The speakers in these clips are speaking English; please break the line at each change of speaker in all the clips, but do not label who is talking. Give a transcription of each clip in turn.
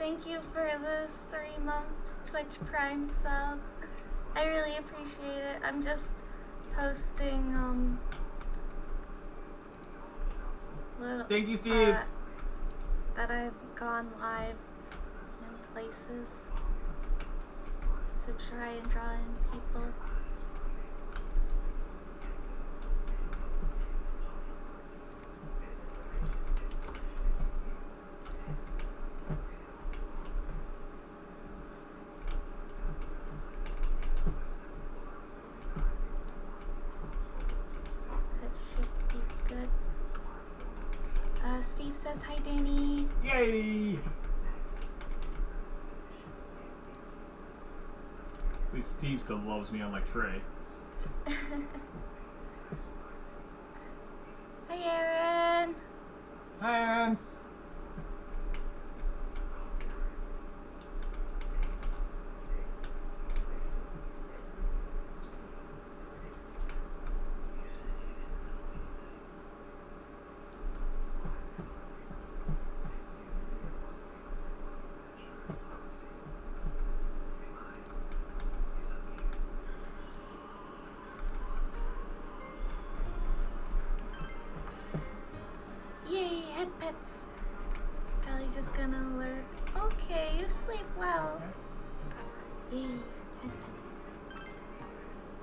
thank you for this 3 months Twitch Prime sub. I really appreciate it. I'm just posting little.
Thank you, Steve.
That I've gone live in places to try and draw in people. Steve says hi, Danny.
Yay! At least Steve still loves me, unlike Trey.
Hi, Aaron.
Hi, Aaron.
Yay, head pets. Probably just gonna lurk. Okay, you sleep well. Yay, head pets.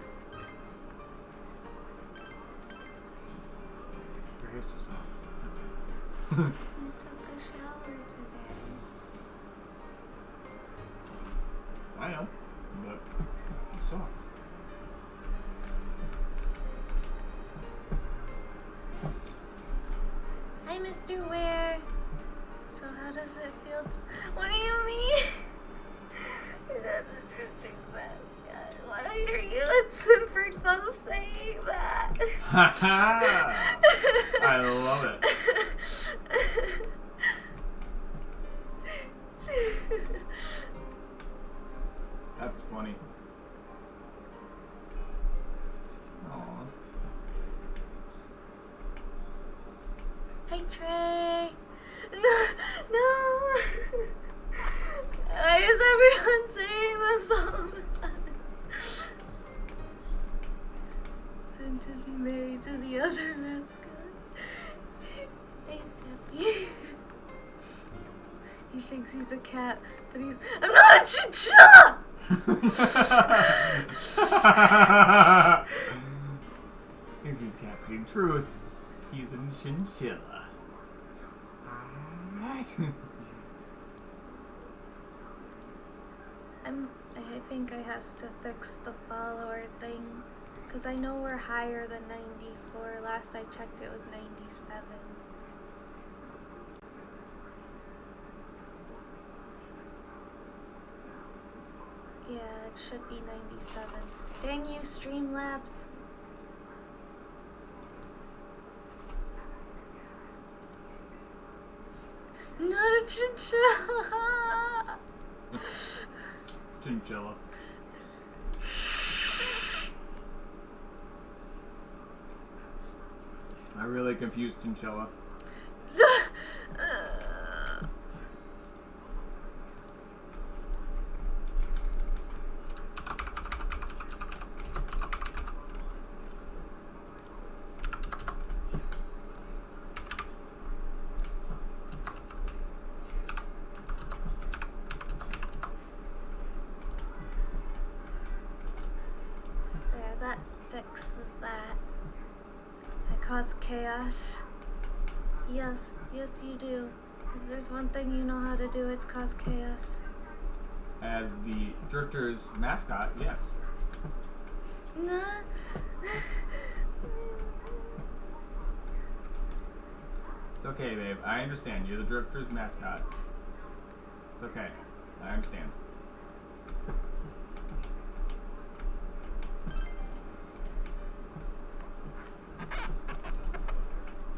Your hair's so soft.
I took a shower today.
I know, but it's soft.
Hi, Mr. Ware. So how does it feel? What do you mean? It doesn't drifter's mascot. Why are you and Simper Club saying that?
Ha I love it. That's funny. Aww.
Hi, Trey. No. Why is everyone saying this all of a sudden? Soon to be married to the other mascot. Hey, Zippy. He thinks he's a cat, but I'm not a chinchilla!
Thinks he's capturing truth. He's a chinchilla. Alright.
I think I has to fix the follower thing, because I know we're higher than 94. Last I checked it was 97. Yeah, it should be 97. Dang you, Streamlabs. Not a chinchilla.
Chinchilla. I really confused chinchilla.
There, that fixes that. I cause chaos. Yes, you do. If there's one thing you know how to do, it's cause chaos.
As the Drifters mascot, yes.
No.
It's okay, babe. I understand. You're the Drifters mascot. It's okay. I understand.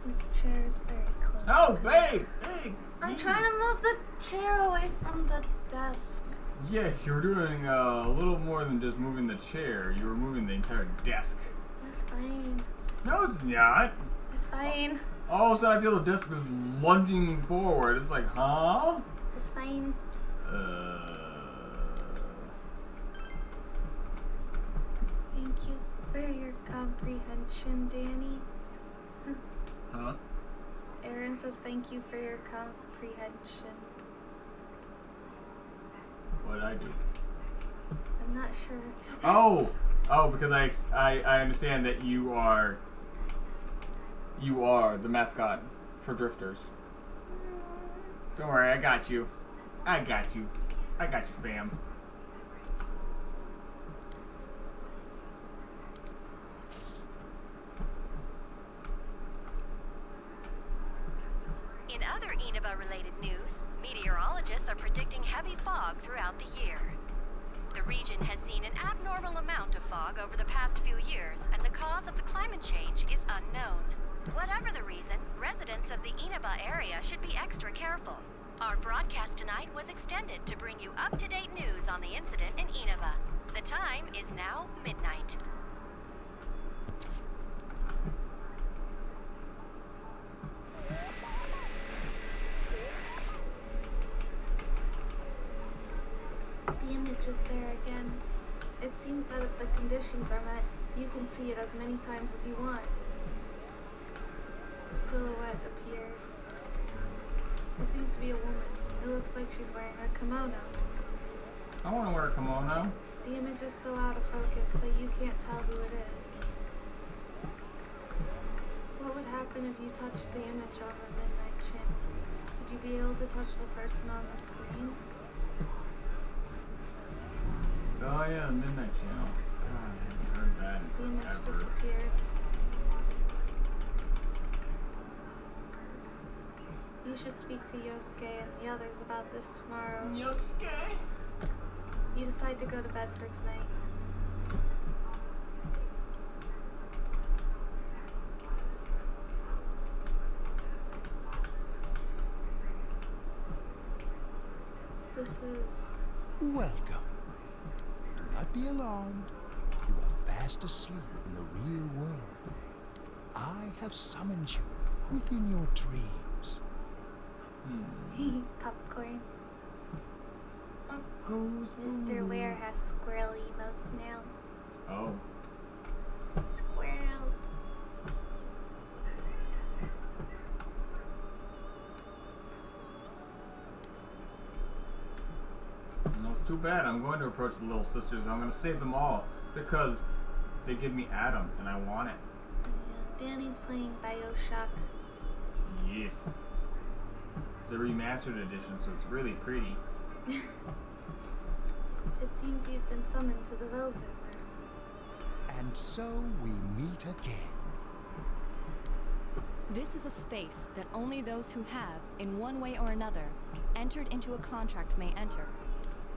This chair is very close.
Oh,
to
babe!
me.
Hey!
I'm trying to move the chair away from the desk.
Yeah, you're doing a little more than just moving the chair. You were moving the entire desk.
It's fine.
No, it's not.
It's fine.
All of a sudden, I feel the desk is lunging forward. It's like, huh?
It's fine. Thank you for your comprehension, Danny.
Huh?
Aaron says thank you for your comprehension.
What did I do?
I'm not sure.
Oh, because I understand that you are the mascot for Drifters. Don't worry, I got you. I got you, fam.
In other Inaba-related news, meteorologists are predicting heavy fog throughout the year. The region has seen an abnormal amount of fog over the past few years, and the cause of the climate change is unknown. Whatever the reason, residents of the Inaba area should be extra careful. Our broadcast tonight was extended to bring you up-to-date news on the incident in Inaba. The time is now midnight.
The image is there again. It seems that if the conditions are met, you can see it as many times as you want. A silhouette appeared. It seems to be a woman. It looks like she's wearing a kimono.
I want to wear a kimono.
The image is so out of focus that you can't tell who it is. What would happen if you touched the image on the Midnight Channel? Would you be able to touch the person on the screen?
Oh yeah, the Midnight Channel. God, I haven't heard that
The
in
image
forever.
disappeared. You should speak to Yosuke and the others about this tomorrow.
Yosuke.
You decide to go to bed for tonight. This is...
Welcome. Do not be alarmed. You are fast asleep in the real world. I have summoned you within your dreams.
Popcorn.
Up goes
Mr.
food.
Ware has squirrel emotes now.
Oh.
Squirrel.
No, it's too bad. I'm going to approach the Little Sisters. I'm going to save them all because they give me Adam and I want it.
Yeah, Danny's playing BioShock.
Yes. The remastered edition, so it's really pretty.
It seems you've been summoned to the Velvet Room.
And so we meet again.
This is a space that only those who have, in one way or another, entered into a contract may enter.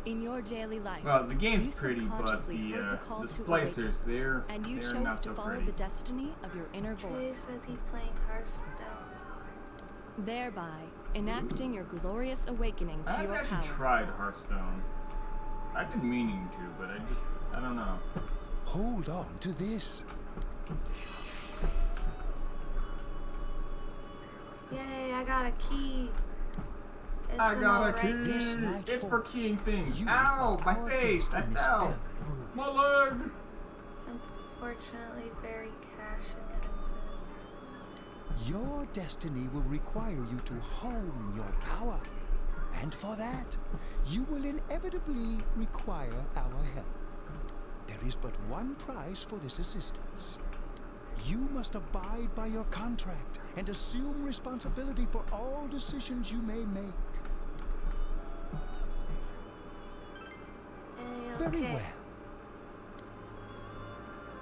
In your daily life,
Well, the
you
game's pretty, but
subconsciously heard the call
the
to
splicers,
awaken,
they're
and you
they're
chose
not
to
so
follow
pretty.
the destiny of your inner
Trey
voice,
says he's playing Hearthstone.
thereby enacting your glorious awakening to
I've
your
actually
power.
tried Hearthstone. I've been meaning to, but I don't know.
Hold on to this.
Yay, I got a key. It's
I
an
got a
alright
key.
This
game.
night
It's for
forth,
keying things.
you
Ow,
are
my
our
face! I
destiny's
fell.
velvet room.
My leg.
Unfortunately, very cash intensive.
Your destiny will require you to hone your power. And for that, you will inevitably require our help. There is but one price for this assistance. You must abide by your contract and assume responsibility for all decisions you may make. Very
Okay.
well.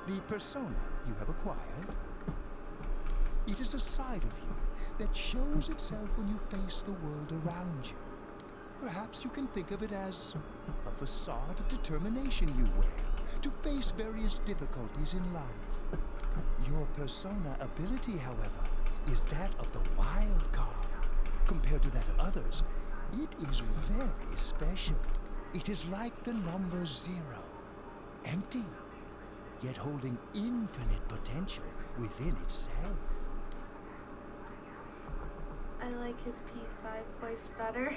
The persona you have acquired, it is a side of you that shows itself when you face the world around you. Perhaps you can think of it as a facade of determination you wear to face various difficulties in life. Your persona ability, however, is that of the wild card. Compared to that of others, it is very special. It is like the number 0, empty, yet holding infinite potential within itself.
I like his P5 voice better.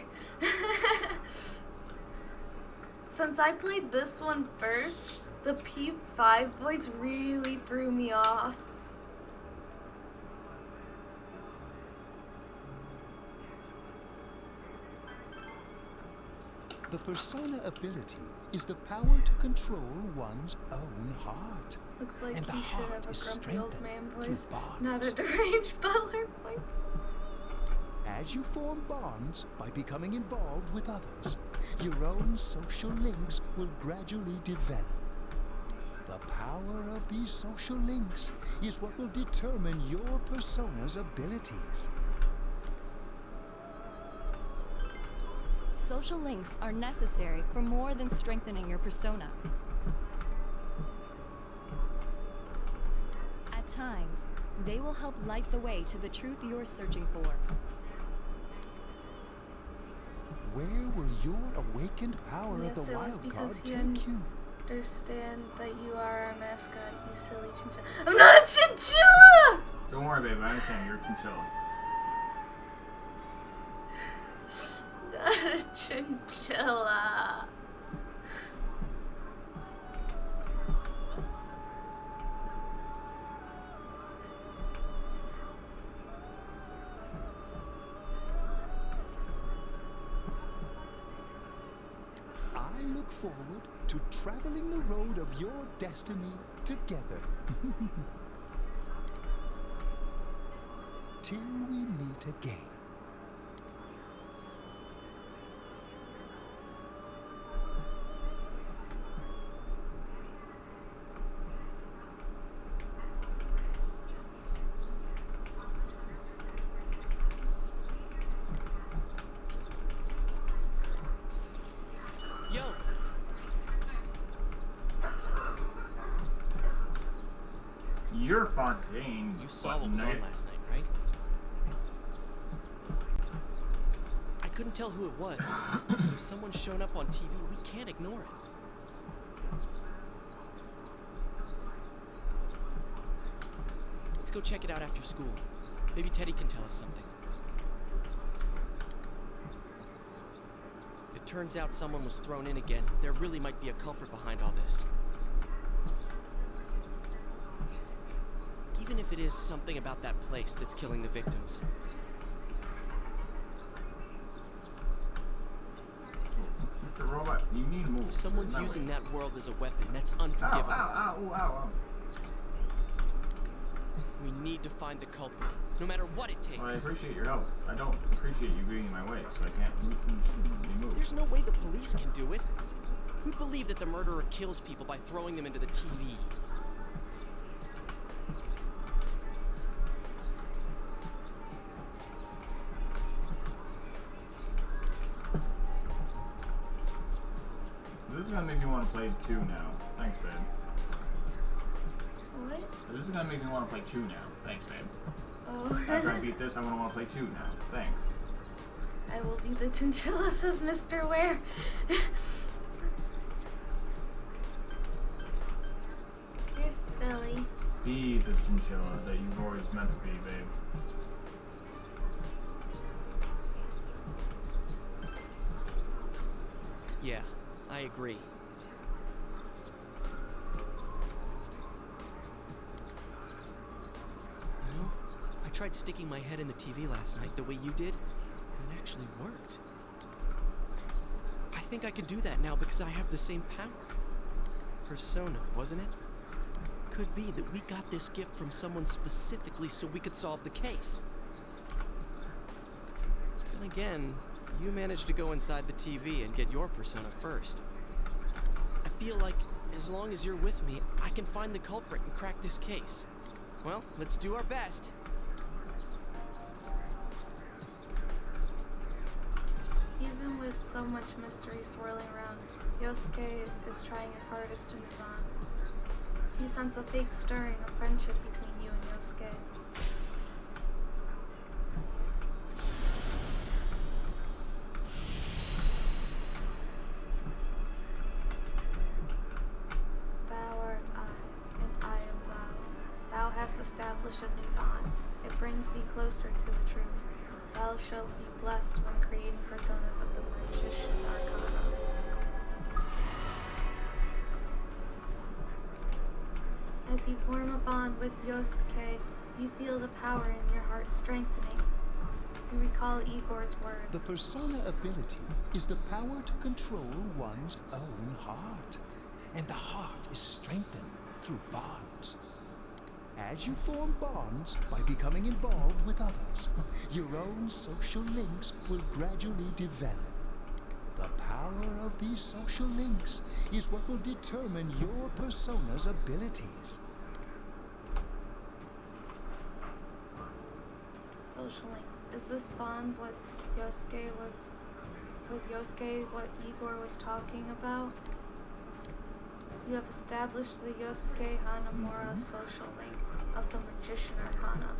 since I played this one first, the P5 voice really threw me off.
The persona ability is the power to control one's own heart.
Looks like
And the
he should
heart
have a
is
grumpy old
strengthened
man
through
voice,
bonds.
not a deranged butler voice.
As you form bonds by becoming involved with others, your own social links will gradually develop. The power of these social links is what will determine your persona's abilities.
Social links are necessary for more than strengthening your persona. At times, they will help light the way to the truth you're searching for.
Where will your awakened power
Yes,
of the
it was
wild card
because he
take you?
understand that you are our mascot, you silly chinchilla. I'm not a chinchilla!
Don't worry, babe. I understand. You're a chinchilla.
Not a chinchilla.
I look forward to traveling the road of your destiny together. Till we meet again.
Yo,
You're Fontaine.
you saw what was on last night, right? I couldn't tell who it was. If someone's shown up on TV, we can't ignore it. Let's go check it out after school. Maybe Teddy can tell us something. If it turns out someone was thrown in again, there really might be a culprit behind all this. Even if it is something about that place that's killing the victims.
Mr. Robot, you need to move.
If someone's
That way.
using that world as a weapon, that's
Ow,
unforgivable.
ow, ow, ow, ow.
We need to find the culprit, no matter what it takes.
Well, I appreciate your help. I don't appreciate you getting in my way, so I can't move.
There's no way the police can do it. We believe that the murderer kills people by throwing them into the TV.
This is gonna make me want to play 2 now. Thanks, babe.
What?
This is gonna make me want to play 2 now. Thanks, babe.
Oh.
After I beat this, I'm gonna want to play 2 now. Thanks.
I will be the chinchilla, says Mr. Ware. You're silly.
Be the chinchilla that you've always meant to be, babe.
Yeah, I agree. You know, I tried sticking my head in the TV last night the way you did, and it actually worked. I think I could do that now because I have the same power. Persona, wasn't it? Could be that we got this gift from someone specifically so we could solve the case. Then again, you managed to go inside the TV and get your persona first. I feel like as long as you're with me, I can find the culprit and crack this case. Well, let's do our best.
Even with so much mystery swirling around, Yosuke is trying his hardest to move on. You sense a fake stirring of friendship between you and Yosuke. Thou art I, and I am thou. Thou hast established a new bond. It brings thee closer to the truth. Thou shalt be blessed when creating personas of the magician arcana. As you form a bond with Yosuke, you feel the power in your heart strengthening. You recall Igor's words.
The persona ability is the power to control one's own heart. And the heart is strengthened through bonds. As you form bonds by becoming involved with others, your own social links will gradually develop. The power of these social links is what will determine your persona's abilities.
Social links. Is this bond what Yosuke what Igor was talking about? You have established the Yosuke Hanamura social link of the Magician Arcana.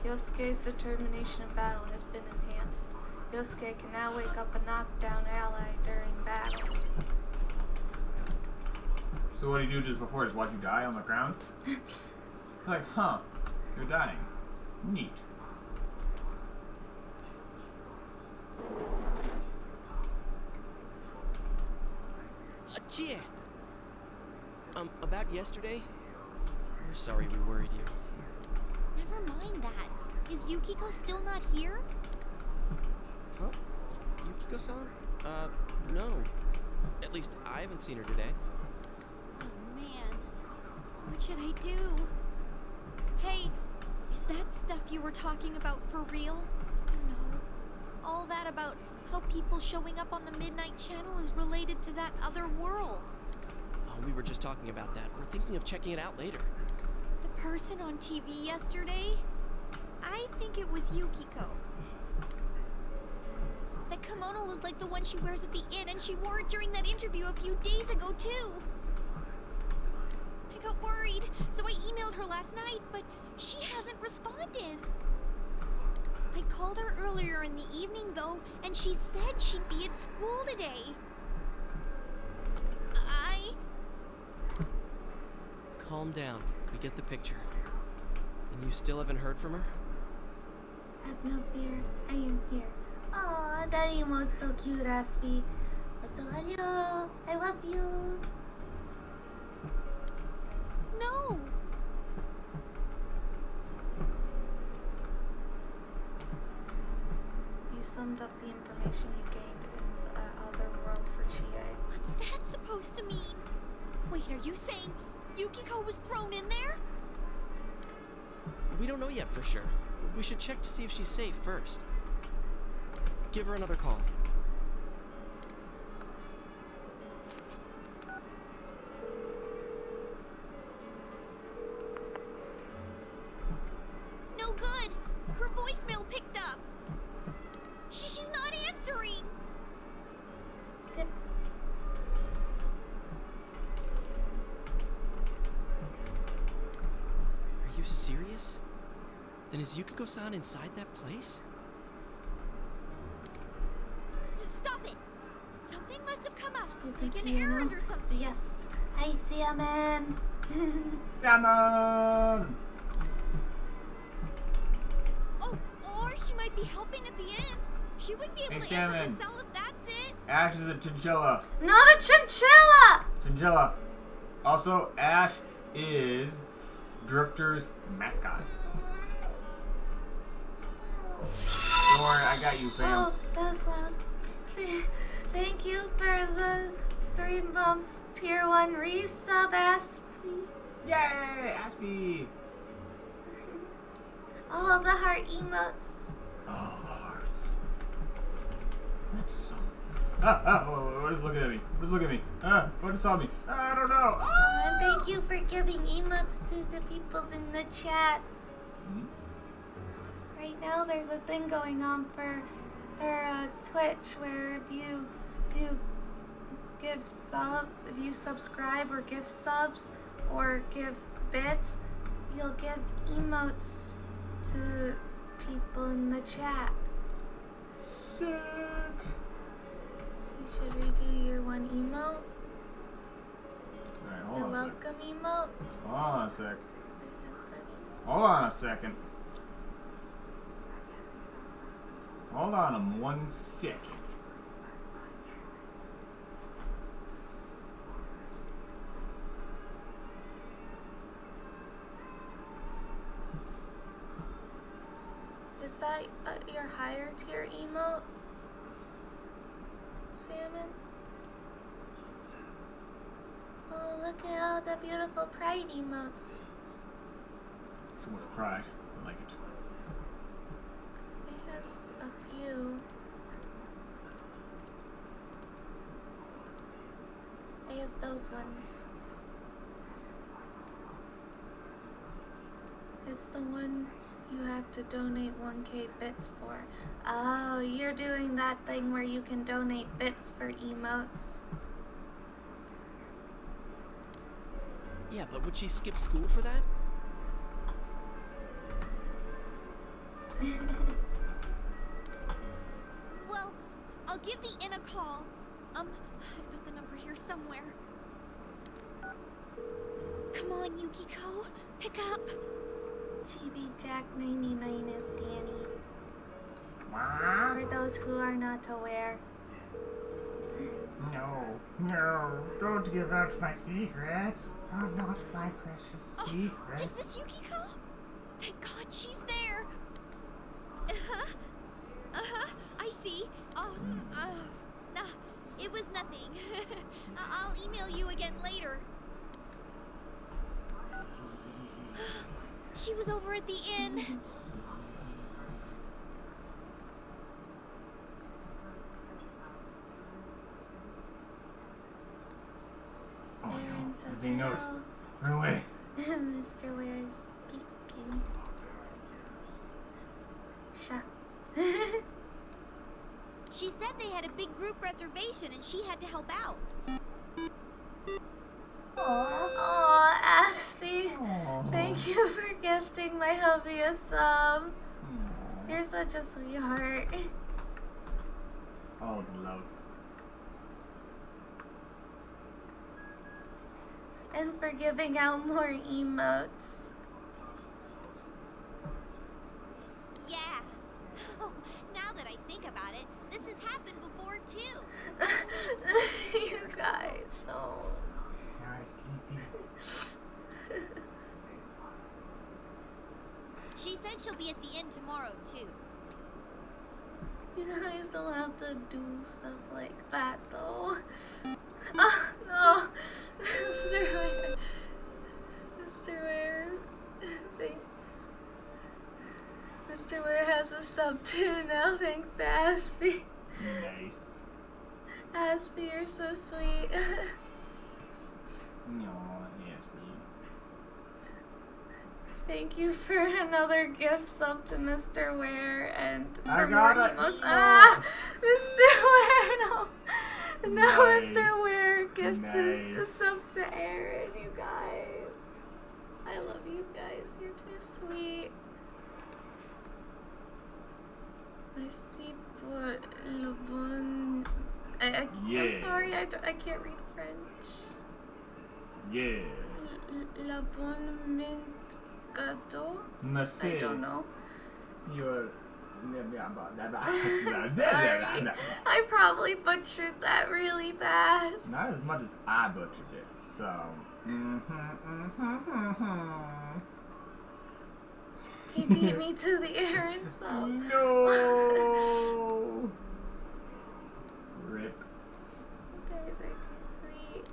Yosuke's determination in battle has been enhanced. Yosuke can now wake up a knockdown ally during battle.
So what do you do just before? Just watch you die on the ground? Like, huh, you're dying. Neat.
Chia! About yesterday? We're sorry we worried you.
Never mind that. Is Yukiko still not here?
Huh? Yukiko-san? No. At least I haven't seen her today.
Oh man. What should I do? Hey, is that stuff you were talking about for real? No. All that about how people showing up on the Midnight Channel is related to that other world.
Oh, we were just talking about that. We're thinking of checking it out later.
The person on TV yesterday? I think it was Yukiko. That kimono looked like the one she wears at the inn, and she wore it during that interview a few days ago, too. I got worried, so I emailed her last night, but she hasn't responded. I called her earlier in the evening, though, and she said she'd be at school today.
Calm down. We get the picture. And you still haven't heard from her?
Have no fear, I am here. Aw, that emote's so cute, Aspie. So hello, I love you.
No!
You summed up the information you gained in the other world for Chie.
What's that supposed to mean? Wait, are you saying Yukiko was thrown in there?
We don't know yet for sure. We should check to see if she's safe first. Give her another call.
No good. Her voicemail picked up. She's not answering.
Sip.
Are you serious? Then is Yukiko-san inside that place?
Stop it. Something must have come up.
Spooky
Like an
piano.
errand or something.
Yes, I see a man.
Salmon!
Oh, or she might be helping at the inn. She wouldn't be able
Hey,
to
Salmon.
answer herself if that's it.
Ash is a chinchilla.
Not a chinchilla!
Chinchilla. Also, Ash is Drifter's mascot. Don't worry, I got you, fam.
Oh, that was loud. Thank you for the stream bump tier 1 resub, Aspie.
Yay! Aspie!
All of the heart emotes.
Oh, hearts. That's so... what is looking at me? What is looking at me? What saw me? I don't know.
And thank you for giving emotes to the peoples in the chats.
Hmm?
Right now there's a thing going on for Twitch where if you if you subscribe or give subs or give bits, you'll give emotes to people in the chat.
Sick.
You should redo your one emote.
Alright, hold
Your
on a sec.
welcome emote.
Hold on a sec.
I just said emote.
Hold on a second. Hold on 1 second.
that your higher tier emote, Salmon? Oh, look at all the beautiful pride emotes.
So much pride. I like it.
It has a few. It has those ones. It's the one you have to donate 1k bits for. Oh, you're doing that thing where you can donate bits for emotes.
Yeah, but would she skip school for that?
Well, I'll give the inn a call. I've got the number here somewhere. Come on, Yukiko. Pick up.
GB Jack 99 is Danny.
What?
For those who are not aware.
No, don't give out my secrets. Oh, not my precious
Oh,
secrets.
is this Yukiko? Thank God she's there. I see. It was nothing. I'll email you again later. She was over at the inn.
Oh no,
Aaron says
everything notes.
hello.
Run away.
Mr. Ware's speaking. Shuck.
She said they had a big group reservation and she had to help out.
Oh, Aspie. Thank you for gifting my hubby a sub. You're such a sweetheart.
All the love.
And for giving out more emotes.
Yeah. Oh, now that I think about it, this has happened before too.
You guys don't.
Now I'm sleepy.
She said she'll be at the inn tomorrow too.
You guys don't have to do stuff like that though. Oh no. Mr. Ware. Mr. Ware. Mr. Ware has a sub too now thanks to Aspie.
Nice.
Aspie, you're so sweet.
No, yes,
Thank you for another gift sub to Mr. Ware and
I
for more
got it.
emotes. Ah, Mr. Ware, no, no,
Nice.
Mr. Ware gifted a
Nice.
sub to Aaron. You guys, I love you guys. You're too sweet. Merci pour le bon.
Yeah.
I'm sorry, I can't read French.
Yeah.
La bonne mint gâteau?
Merci.
I don't know.
You're.
Sorry. I probably butchered that really bad.
Not as much as I butchered it. So.
He beat me to the Aaron sub.
No. Rip.
You guys are too sweet.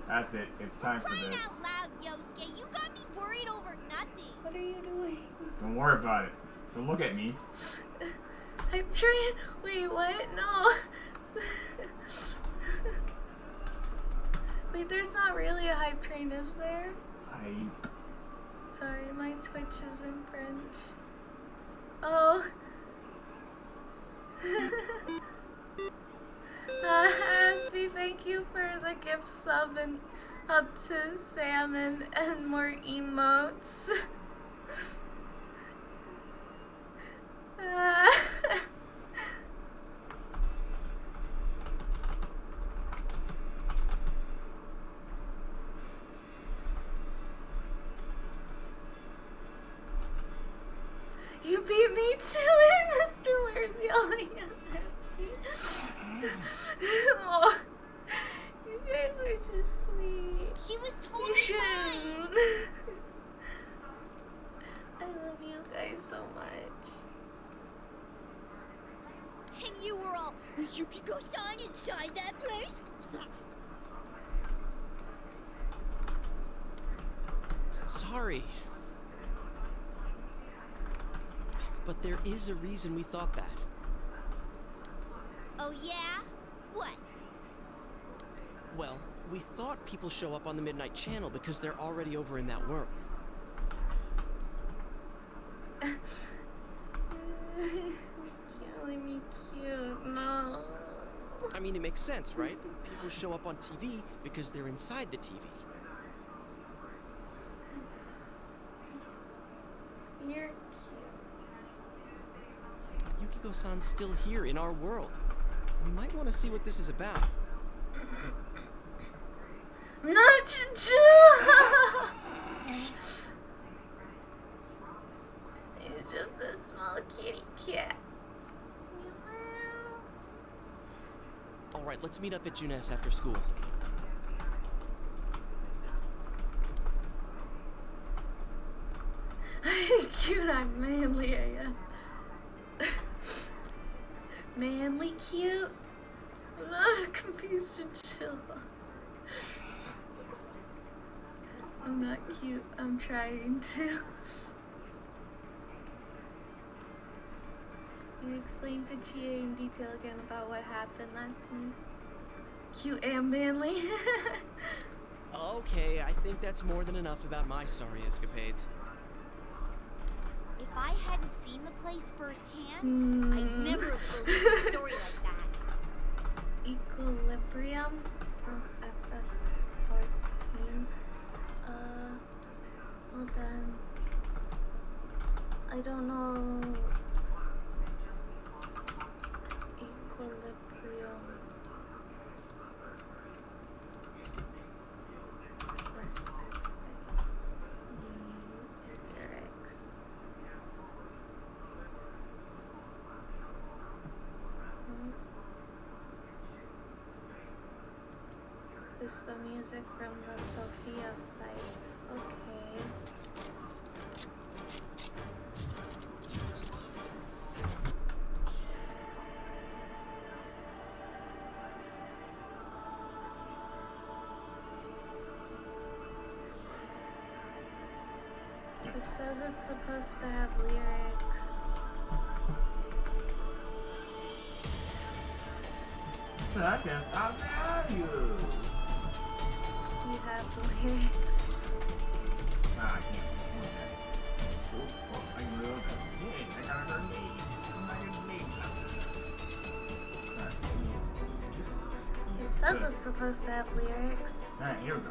That's it. It's time for
Crying
this.
out loud, Yosuke, you got me worried over nothing.
What are you doing?
Don't worry about it. Don't look at me.
I'm trying. Wait, what? No. Wait, there's not really a hype train, is there? Sorry, my Twitch is in French. Oh. Aspie, thank you for the gift sub and up to Salmon and more emotes. You beat me to it, Mr. Ware's yelling at Aspie. Oh, you guys are too sweet.
She was
You
totally fine.
shouldn't. I love you guys so much.
Is Yukiko-san inside that place?
Sorry. But there is a reason we thought that.
Oh yeah? What?
Well, we thought people show up on the Midnight Channel because they're already over in that world.
Killing me cute, no.
I mean, it makes sense, right? People show up on TV because they're inside the TV.
You're cute.
Yukiko-san's still here in our world. We might want to see what this is about.
I'm not Juju! He's just a small kitty cat.
Alright, let's meet up at Junes after school.
Cute, I'm manly AF. Manly cute? I'm not confused and chill. I'm not cute, I'm trying to. You explained to Chie in detail again about what happened last night. Cute and manly.
Okay, I think that's more than enough about my sorry escapades.
If I hadn't seen the place firsthand, I'd never have believed a story like that.
Equilibrium from FF14. Well then, I don't know. Equilibrium. Lyrics. Is the music from the Sophia fight? Okay. It says it's supposed to have lyrics.
I guess I'll have you.
You have the lyrics.
Nah, I can't do that. Oh, I can real good. Yeah, I got her name. I'm not gonna name that.
It says it's supposed to have lyrics.
Alright, here we go.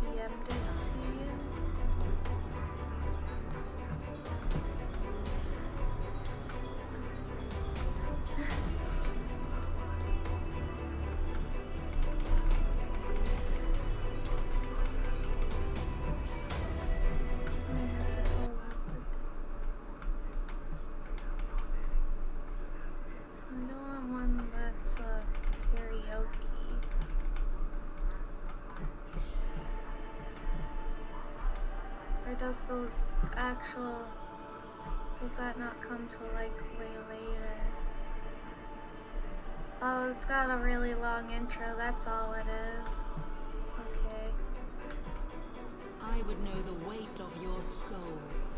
DM'd it to you. I don't want one that's karaoke. Or does that not come till like way later? Oh, it's got a really long intro, that's all it is. Okay.
I would know the weight of your souls.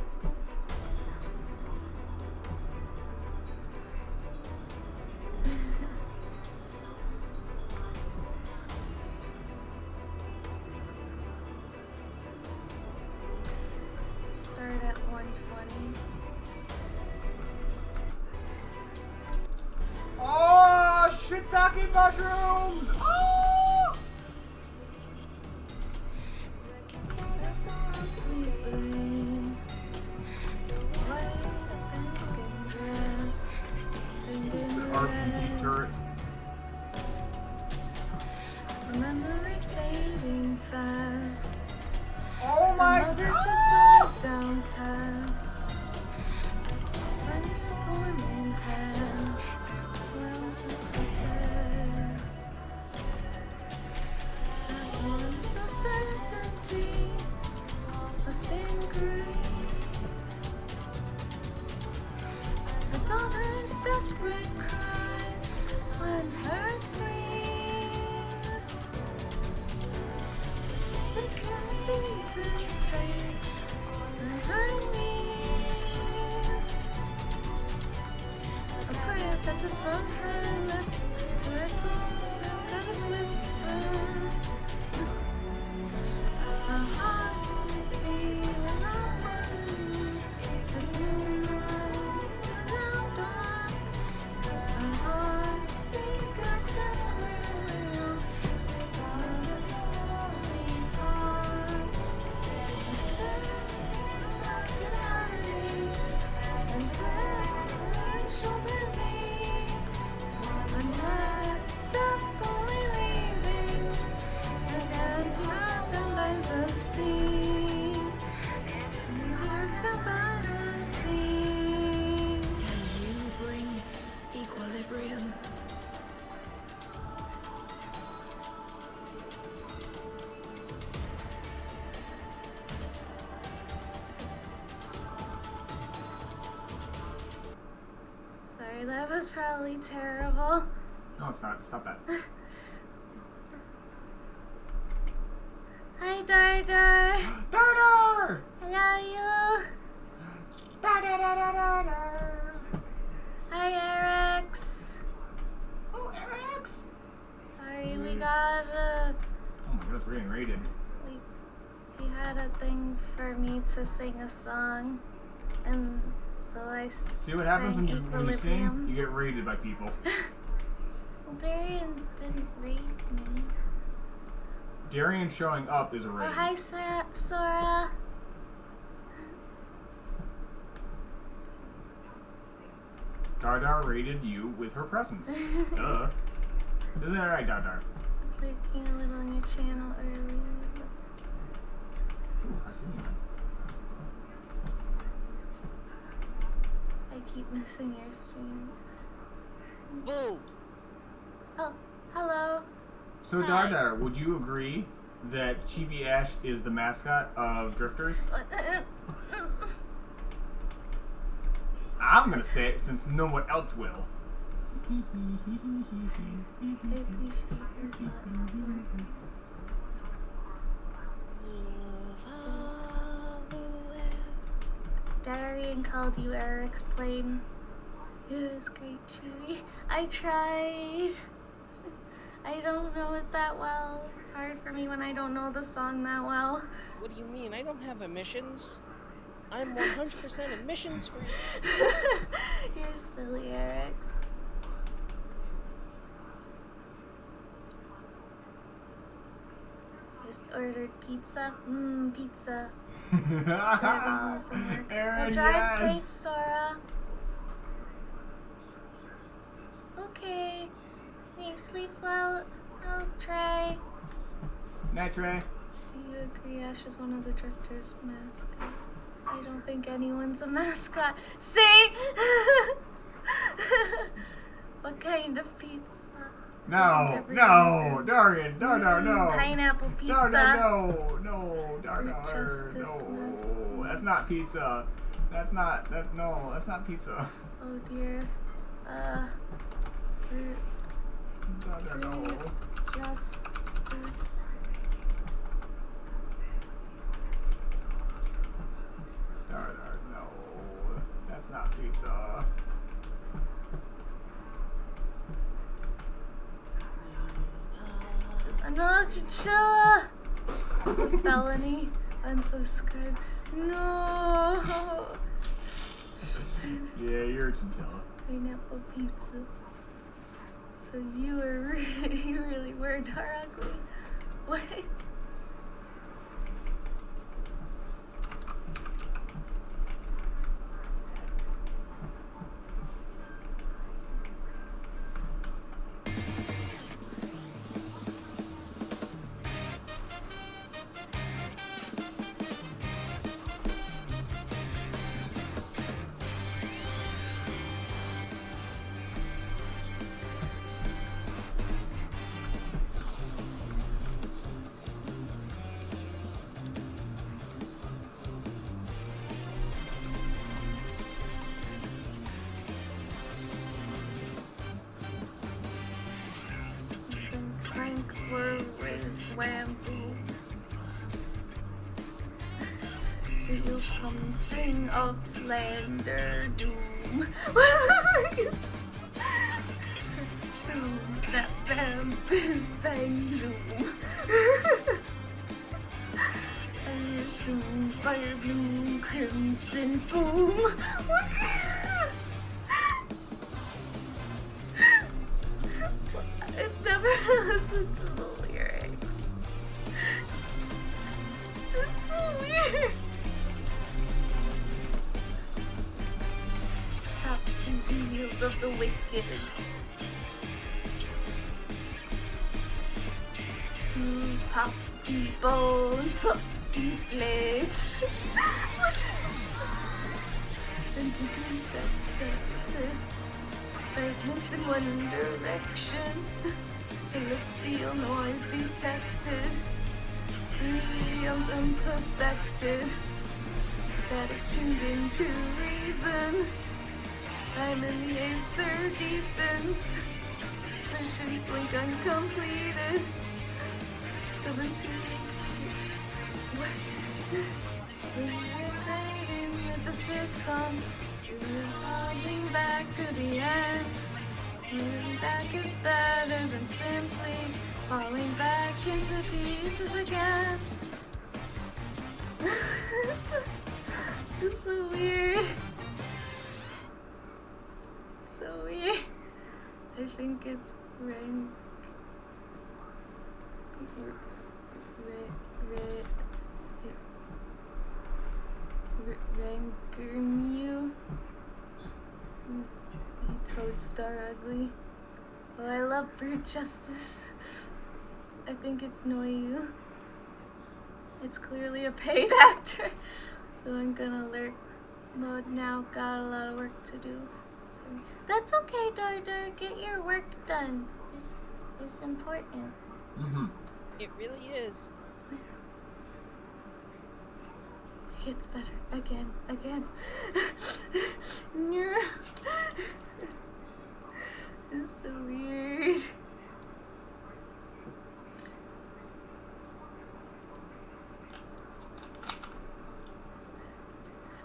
Start at 120.
Oh, shiitake mushrooms! Oh!
Sesame breeze, white silken dress, and in
RPG
red.
turret.
Memory fading fast.
Oh my
Mother
god!
sits eyes downcast. Running for in hand. Well, as I said, at once a certainty, a sting grief. The daughter heartbreak cries when hurt please. Second beaten train on her knees. A prayer fetches from her lips to her soul, goddess whispers. A heart feeling harmony is moonlight now dark. A heart seek after will, its holy heart. Stands popularity and prayer shall believe. When I step away leaving, and empty earth down by the sea, empty earth down by the sea.
Can you bring equilibrium?
Sorry, that was probably terrible.
No, it's not. Stop that.
Hi, Dardar.
Dardar!
Hello, you. Hi, Eric's.
Oh, Eric's!
Sorry, we got
Oh my goodness, we're getting raided.
he had a thing for me to sing a song, and so I
See what happens when you sing? You get raided by people.
Well, Darian didn't rate me.
Darian showing up is a raid.
Oh, hi, Sora.
Dardar raided you with her presence. Duh. Isn't that right, Dardar?
I was lurking a little on your channel earlier.
Ooh, I see you, man.
I keep missing your streams.
Boo!
Oh, hello.
So,
Hi.
Dardar, would you agree that Chibi Ash is the mascot of Drifters? I'm gonna say it since no one else will.
I appreciate your thought. Darian called you Eric's plane. It was great, Chibi. I tried. I don't know it that well. It's hard for me when I don't know the song that well.
What do you mean? I don't have emissions. I'm 100% emissions free.
You're silly, Eric's. Just ordered pizza. Pizza. Driving home from work.
Aaron,
Well, drive
yes.
safe, Sora. Okay. Thanks. Sleep well. I'll try.
Night, Trey.
Do you agree Ash is one of the Drifters' mascots? I don't think anyone's a mascot. See? What kind of pizza?
No, no, Darian, Dardar, no.
Pineapple pizza.
Dardar, no, Dardar,
Justice
no. That's not pizza. That's not pizza.
Oh dear.
Dardar, no.
Justice.
Dardar, no. That's not pizza.
No, chinchilla. This is a felony. Unsubscribe. No.
Yeah, you're a chinchilla.
Pineapple pizza. So you really were Dar Ugly. What? swam through. Feel something of lander doom. Boom, snap, bam, biz, bang, zoom. Fire zoom, fire bloom, crimson foam. I've never listened to the lyrics. It's so weird. Stop the zeals of the wicked. Whose poppy bones up deflate. Into two sets. Fragments in one direction. Celestial noise detected. Williams unsuspected. Static tuned into reason. Time in the aether deepens. Visions blink uncompleted. 7-2. What? We're fighting with the system. Falling back to the end. Moving back is better than simply falling back into pieces again. It's so weird. So weird. I think it's Rangermew. He Toadstar Ugly. Oh, I love Brute Justice. I think it's Noyu. It's clearly a paid actor. So I'm gonna lurk mode now. Got a lot of work to do. Sorry. That's okay, Dardar. Get your work done. It's important.
Mm-hmm.
It really is.
It gets better. Again. It's so weird.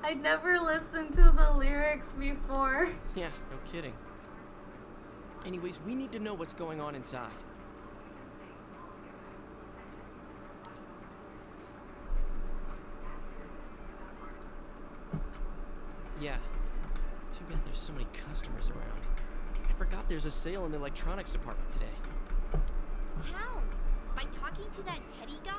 I'd never listened to the lyrics before.
Yeah, no kidding. Anyways, we need to know what's going on inside. Yeah. Too bad there's so many customers around. I forgot there's a sale in the electronics department today.
How? By talking to that Teddy guy?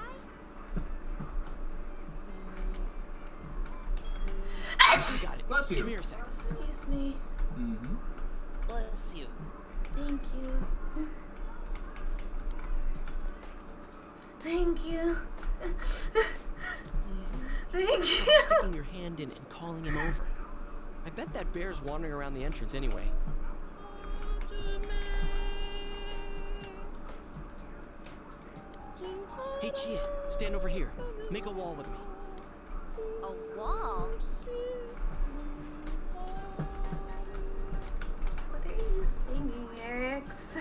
You got it.
Bless you.
Come here a second.
Excuse me.
Mm-hmm.
Bless you.
Thank you. Thank you. Thank
Stop
you.
sticking your hand in and calling him over. I bet that bear's wandering around the entrance anyway. Hey, Chia, stand over here. Make a wall with me.
A wall?
What are you singing, Eric's?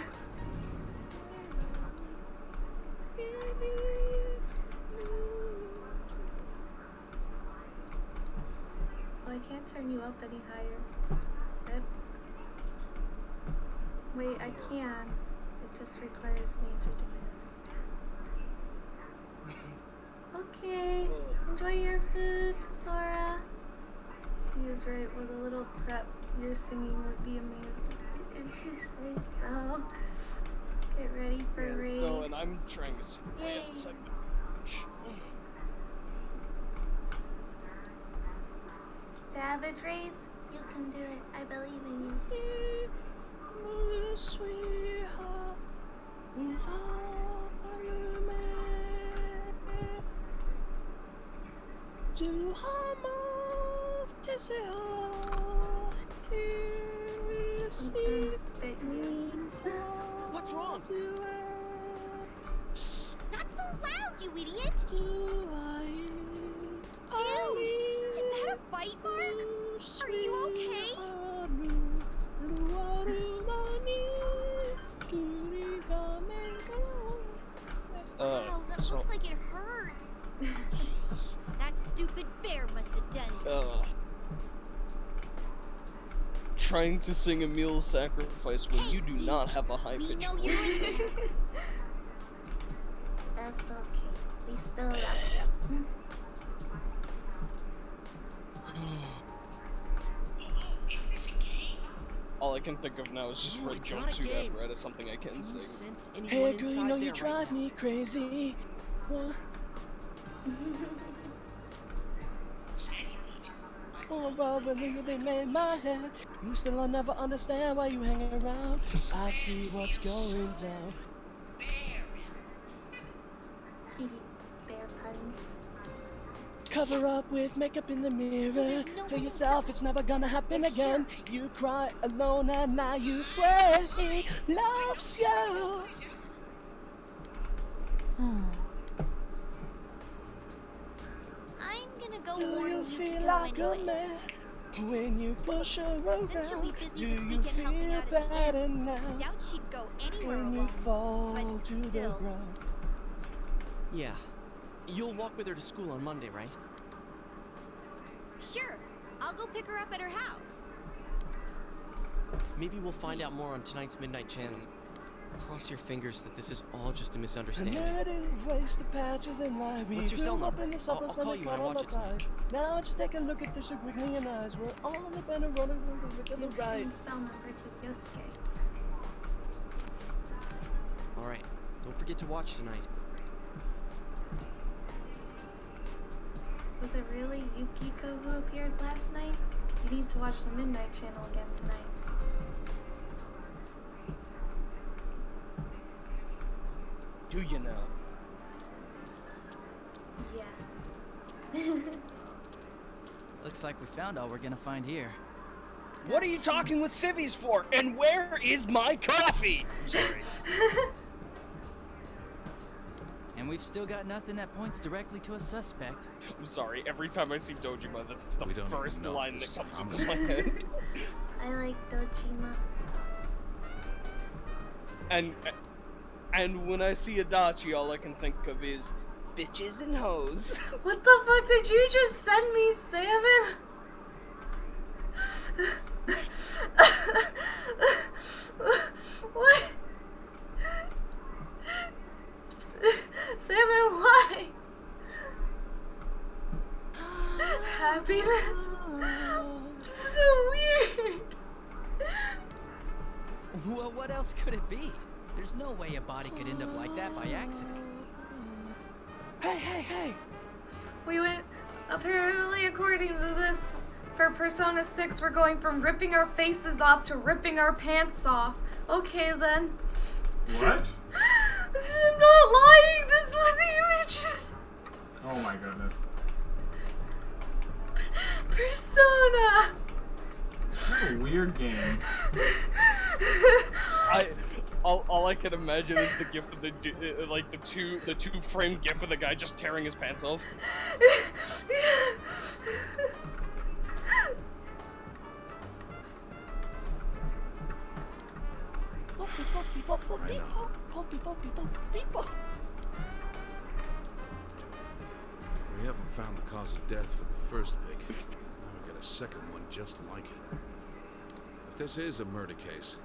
Oh, I can't turn you up any higher. Rip. Wait, I can. It just requires me to do this. Okay. Enjoy your food, Sora. He is right. With a little prep, your singing would be amazing. If you say so. Get ready for raid.
No, and I'm trying to sing.
Yay.
It's like,
Savage raids, you can do it. I believe in you. Something bit you.
What's wrong?
Shh! Not so loud, you idiot! Dude! Is that a bite mark? Are you okay?
Ow.
stupid bear must have done it.
Trying to sing Emil's Sacrifice when you do not have a high
We
pitch
know
voice.
you.
That's okay. We still love you.
All I can think of now is just
No,
red
it's not a
jumpsuit
game.
red is something I can
Can you
sing.
sense anyone
Hey girl, you
inside
know
there
you
right
drive
now?
me crazy. What? Oh, but when you they made my head, you still I'll never understand why you hang around. I see what's going down.
Bear puns.
Cover up with makeup in the mirror.
there's no
Tell
one
yourself it's never gonna happen
Like,
again. You cry alone and now you swear he loves you.
I'm gonna go
Do
warn
you
Yukiko
feel like a
anyway.
man when you push her around?
Since she'll be busy
Do
this
you
weekend helping
feel
out at the inn,
better now
I doubt she'd go anywhere
when you
alone.
fall
but
to the
still.
ground?
Yeah. You'll walk with her to school on Monday, right?
Sure, I'll go pick her up at her house.
Maybe we'll find out more on tonight's Midnight Channel. Cross your fingers that this is all just a
A
misunderstanding.
narrative waste of patches in life. We
What's your cell
grew up
number?
in the
I'll
suburbs
call
and
you when I
we
watch it tonight.
traumatized. Now just take a look at the squiggly eyes. We're all on the banner rolling to the
You
right.
change cell numbers with Yosuke.
Alright, don't forget to watch tonight.
Was it really Yukiko who appeared last night? You need to watch the Midnight Channel again tonight.
Do you know?
Yes.
Looks like we found all we're gonna find here.
What are you talking with civvies for? And where is my coffee? I'm sorry.
And we've still got nothing that points directly to a suspect.
I'm sorry. Every time I see Dojima, that's the
We don't even
first
know if
line
this
that
is
comes
a
into my head.
I like Dojima.
And when I see Adachi, all I can think of is bitches and hoes.
What the fuck did you just send me, Salmon? What? Salmon, why? Happiness? So weird.
Well, what else could it be? There's no way a body could end up like that by accident.
Hey!
We went, apparently according to this, for Persona 6, we're going from ripping our faces off to ripping our pants off. Okay then.
What?
I'm not lying, this was the images.
Oh my goodness.
Persona!
What a weird game.
All I can imagine is the gif of the like the two frame gif of the guy just tearing his pants off.
I know. We haven't found the cause of death for the first Vic. Now we got a second one just like it. If this is a murder case,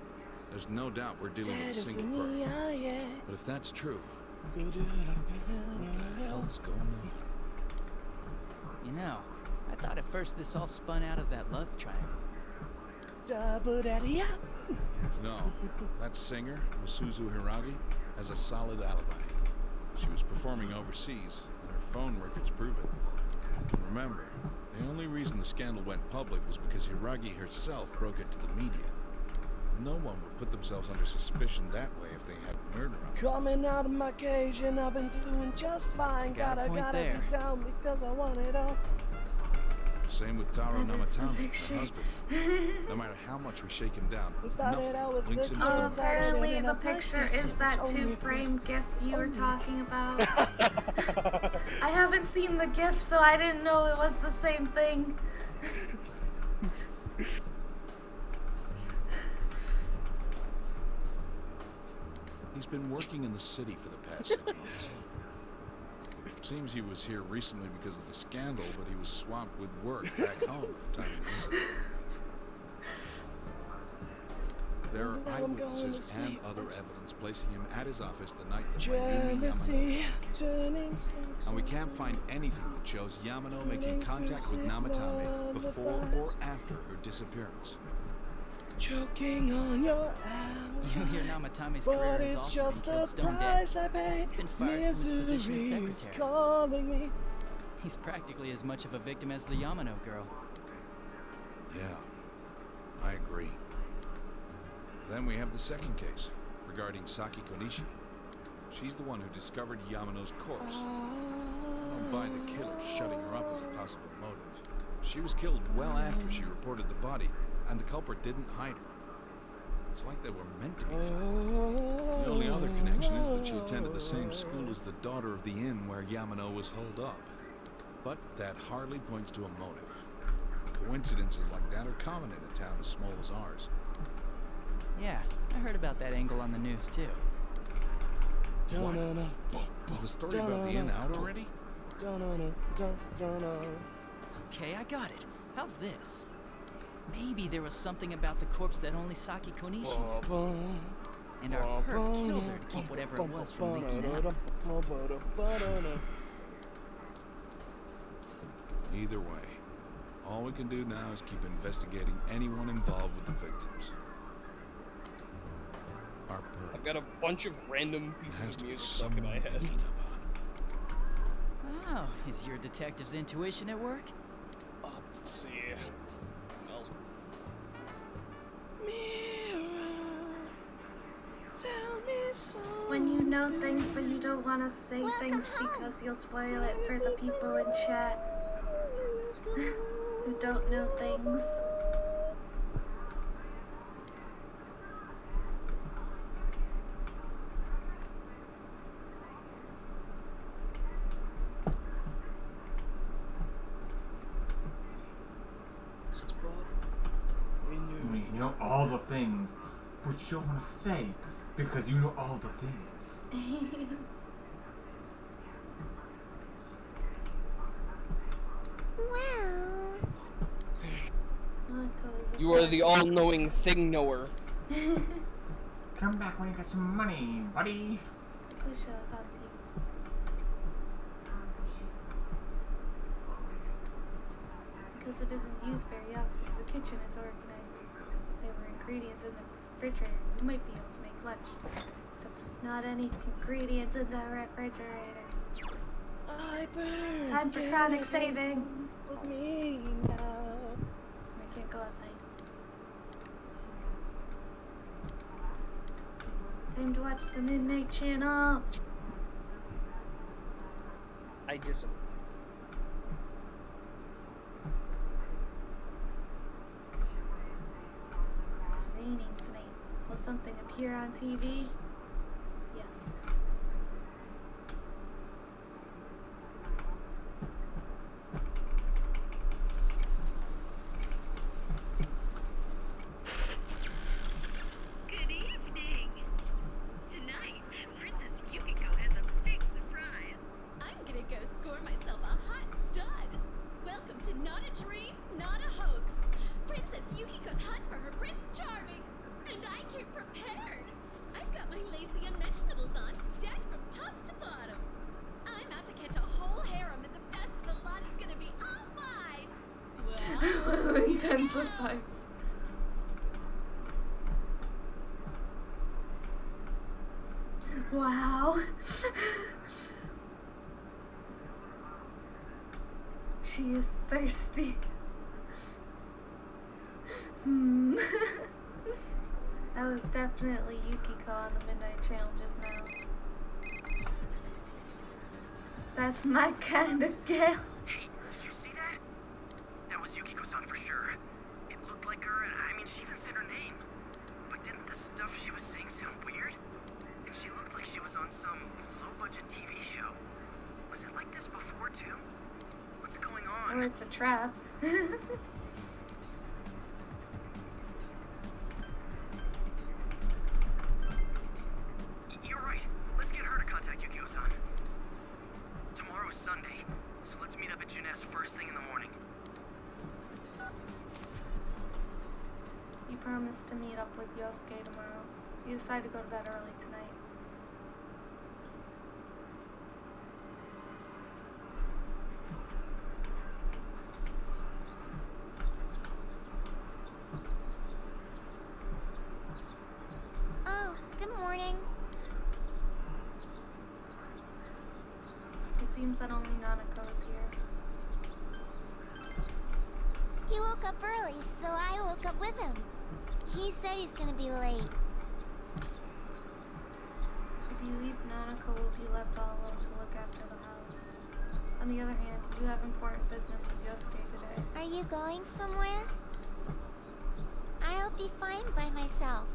there's no doubt we're dealing with a single person. But if that's true, what the hell is going on?
You know, I thought at first this all spun out of that love triangle.
No, that singer, Masuzu Hiragi, has a solid alibi. She was performing overseas, and her phone records prove it. And remember, the only reason the scandal went public was because Hiragi herself broke it to the media. No one would put themselves under suspicion that way if they had murder on them.
Coming out of my cage and I've been doing just fine.
Got a point
Gotta
there.
be down because I want it all.
Same with Taro
That is the
Namatame,
picture.
her husband. No matter how much we shake him down,
We started out with
nothing links him to
Oh,
the
pictures.
murder.
apparently the picture is that two-frame GIF you were talking about. I haven't seen the GIF, so I didn't know it was the same thing.
He's been working in the city for the past 6 months. Seems he was here recently because of the scandal, but he was swamped with work back home at the time of the incident. There are eyewitnesses and other evidence placing him at his office the night that Mayumi Yamano. And we can't find anything that shows Yamano making contact with Namatame before or after her disappearance.
Choking on your
You hear Namatame's career has also been killed stone dead. He's been fired from his position as secretary.
Calling me.
He's practically as much of a victim as the Yamano girl.
Yeah, I agree. Then we have the second case, regarding Saki Konishi. She's the one who discovered Yamano's corpse. I don't buy the killer shutting her up as a possible motive. She was killed well after she reported the body, and the culprit didn't hide her. It's like they were meant to be found. The only other connection is that she attended the same school as the daughter of the inn where Yamano was holed up. But that hardly points to a motive. Coincidences like that are common in a town as small as ours.
Yeah, I heard about that angle on the news too.
What? Is the story about the inn out already?
Okay, I got it. How's this? Maybe there was something about the corpse that only Saki Konishi knew. And our perp killed her to keep whatever it was from leaking out.
Either way, all we can do now is keep investigating anyone involved with the victims. Our perp
I've got a bunch of random pieces
has
of
to be
music stuck in my
someone
head.
to lean upon.
Oh, is your detective's intuition at work?
Let's see.
When you know things but you don't want to say things because you'll spoil it for the people in chat who don't know things.
You know all the things, but you don't want to say because you know all the things.
Well,
You are the all-knowing thing knower.
Come back when you got some money, buddy.
Who shows on TV? Because it isn't used very often, the kitchen is organized. If there were ingredients in the refrigerator, we might be able to make lunch. Except there's not any ingredients in the refrigerator. Time for chronic saving. I can't go outside. Time to watch the Midnight Channel.
I disagree.
It's raining tonight. Will something appear on TV? Yes.
Good evening! Tonight, Princess Yukiko has a big surprise. I'm gonna go score myself a hot stud. Welcome to Not a Dream, Not a Hoax. Princess Yukiko's hunt for her Prince Charming. And I came prepared. I've got my lacy unmentionables on, stacked from top to bottom. I'm out to catch a whole harem, and the best of the lot is gonna be all mine. Well,
Intensifies. Wow. She is thirsty. That was definitely Yukiko on the Midnight Channel just now. That's my kind of gal.
Hey, did you see that? That was Yukiko-san for sure. It looked like her, and I mean, she even said her name. But didn't the stuff she was saying sound weird? And she looked like she was on some low-budget TV show. Was it like this before, too? What's going on?
Or it's a trap.
You're right. Let's get her to contact Yukio-san. Tomorrow's
promised to meet up with Yosuke tomorrow. You decided to go to bed early tonight.
Oh, good morning.
It seems that only Nanako is here.
He woke up early, so I woke up with him. He said he's gonna be late.
If you leave, Nanako will be left all alone to look after the house. On the other hand, you have important business with Yosuke today.
Are you going somewhere? I'll be fine by myself.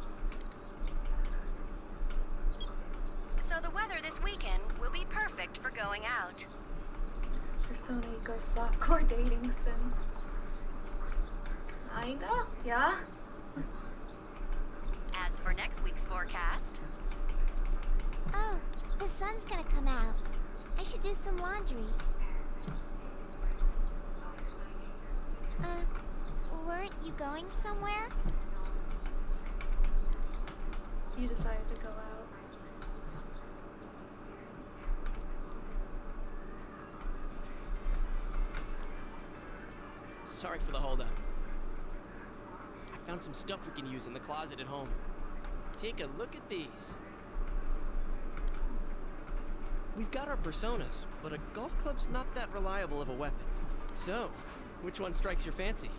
So the weather this weekend will be perfect for going out.
Persona equals softcore dating sim. Kinda, yeah.
As for next week's forecast,
Oh, the sun's gonna come out. I should do some laundry. Weren't you going somewhere?
You decided to go out.
Sorry for the holdup. I found some stuff we can use in the closet at home. Take a look at these. We've got our personas, but a golf club's not that reliable of a weapon. So, which one strikes your fancy?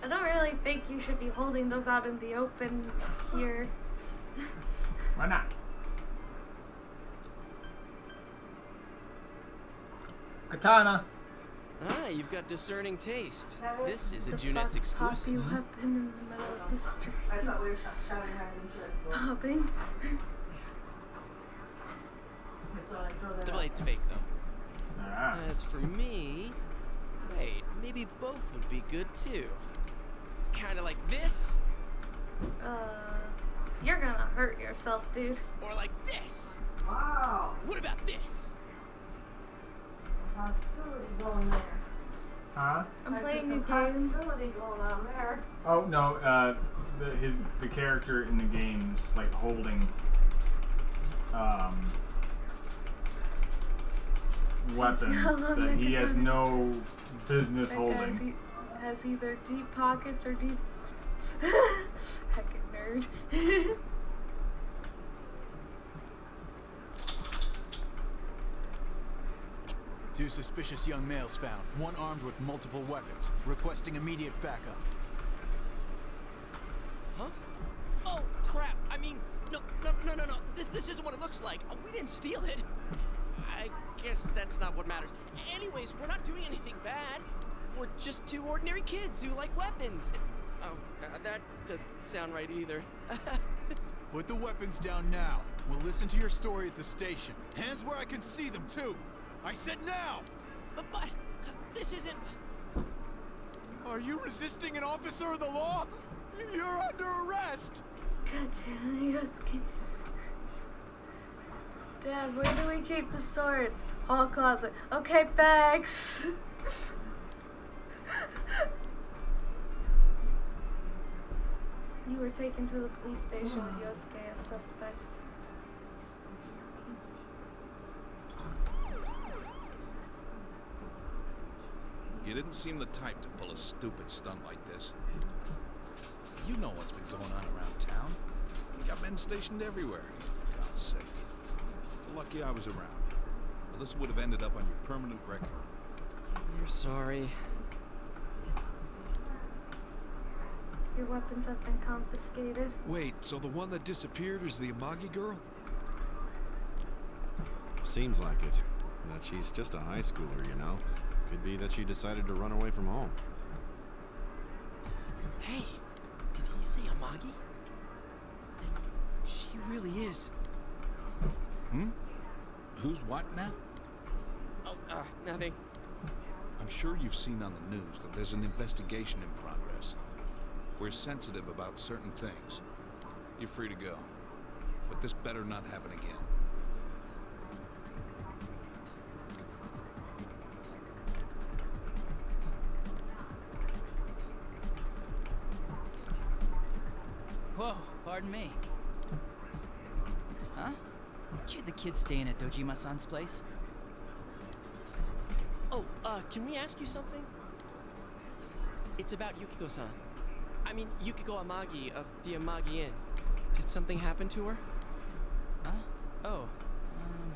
I don't really think you should be holding those out in the open here.
Why not? Katana.
Ah, you've got discerning taste. This is a
The
Junes
fuck
exclusive.
poppy weapon in the middle of the street.
I thought we were shouting at some shit.
Popping.
I thought I'd throw that
The
out
blade's
there.
fake, though. As for me, wait, maybe both would be good too. Kind of like this,
You're gonna hurt yourself, dude.
or like this.
Wow.
What about this?
Hostility going there.
Huh?
I'm
I see
playing
some
a game.
hostility going on there.
Oh no, the character in the game's like holding weapons
how long
that
that
he has
katana
no business
That
holding.
guy has either deep pockets or deep. Heckin' nerd.
Two suspicious young males found, one armed with multiple weapons, requesting immediate backup.
Huh? Oh crap! I mean, no. This isn't what it looks like. We didn't steal it. I guess that's not what matters. Anyways, we're not doing anything bad. We're just two ordinary kids who like weapons. Oh, that doesn't sound right either.
Put the weapons down now. We'll listen to your story at the station. Hands where I can see them, too. I said now!
But this isn't...
Are you resisting an officer of the law? You're under arrest!
God damn it, Yosuke. Dad, where do we keep the swords? Hall closet. Okay, thanks. You were taken to the police station with Yosuke as suspects.
You didn't seem the type to pull a stupid stunt like this. You know what's been going on around town. You got men stationed everywhere. For God's sake. Lucky I was around. Well, this would have ended up on your permanent record.
You're sorry.
Your weapons have been confiscated.
Wait, so the one that disappeared is the Amagi girl?
Seems like it. But she's just a high schooler, you know. Could be that she decided to run away from home.
Hey, did he say Amagi? She really is.
Hmm? Who's what now?
Oh, nothing.
I'm sure you've seen on the news that there's an investigation in progress. We're sensitive about certain things. You're free to go. But this better not happen again.
Pardon me. Huh? Aren't you the kid staying at Dojima-san's place?
Oh, can we ask you something? It's about Yukiko-san. I mean, Yukiko Amagi of the Amagi Inn. Did something happen to her?
Huh? Oh, am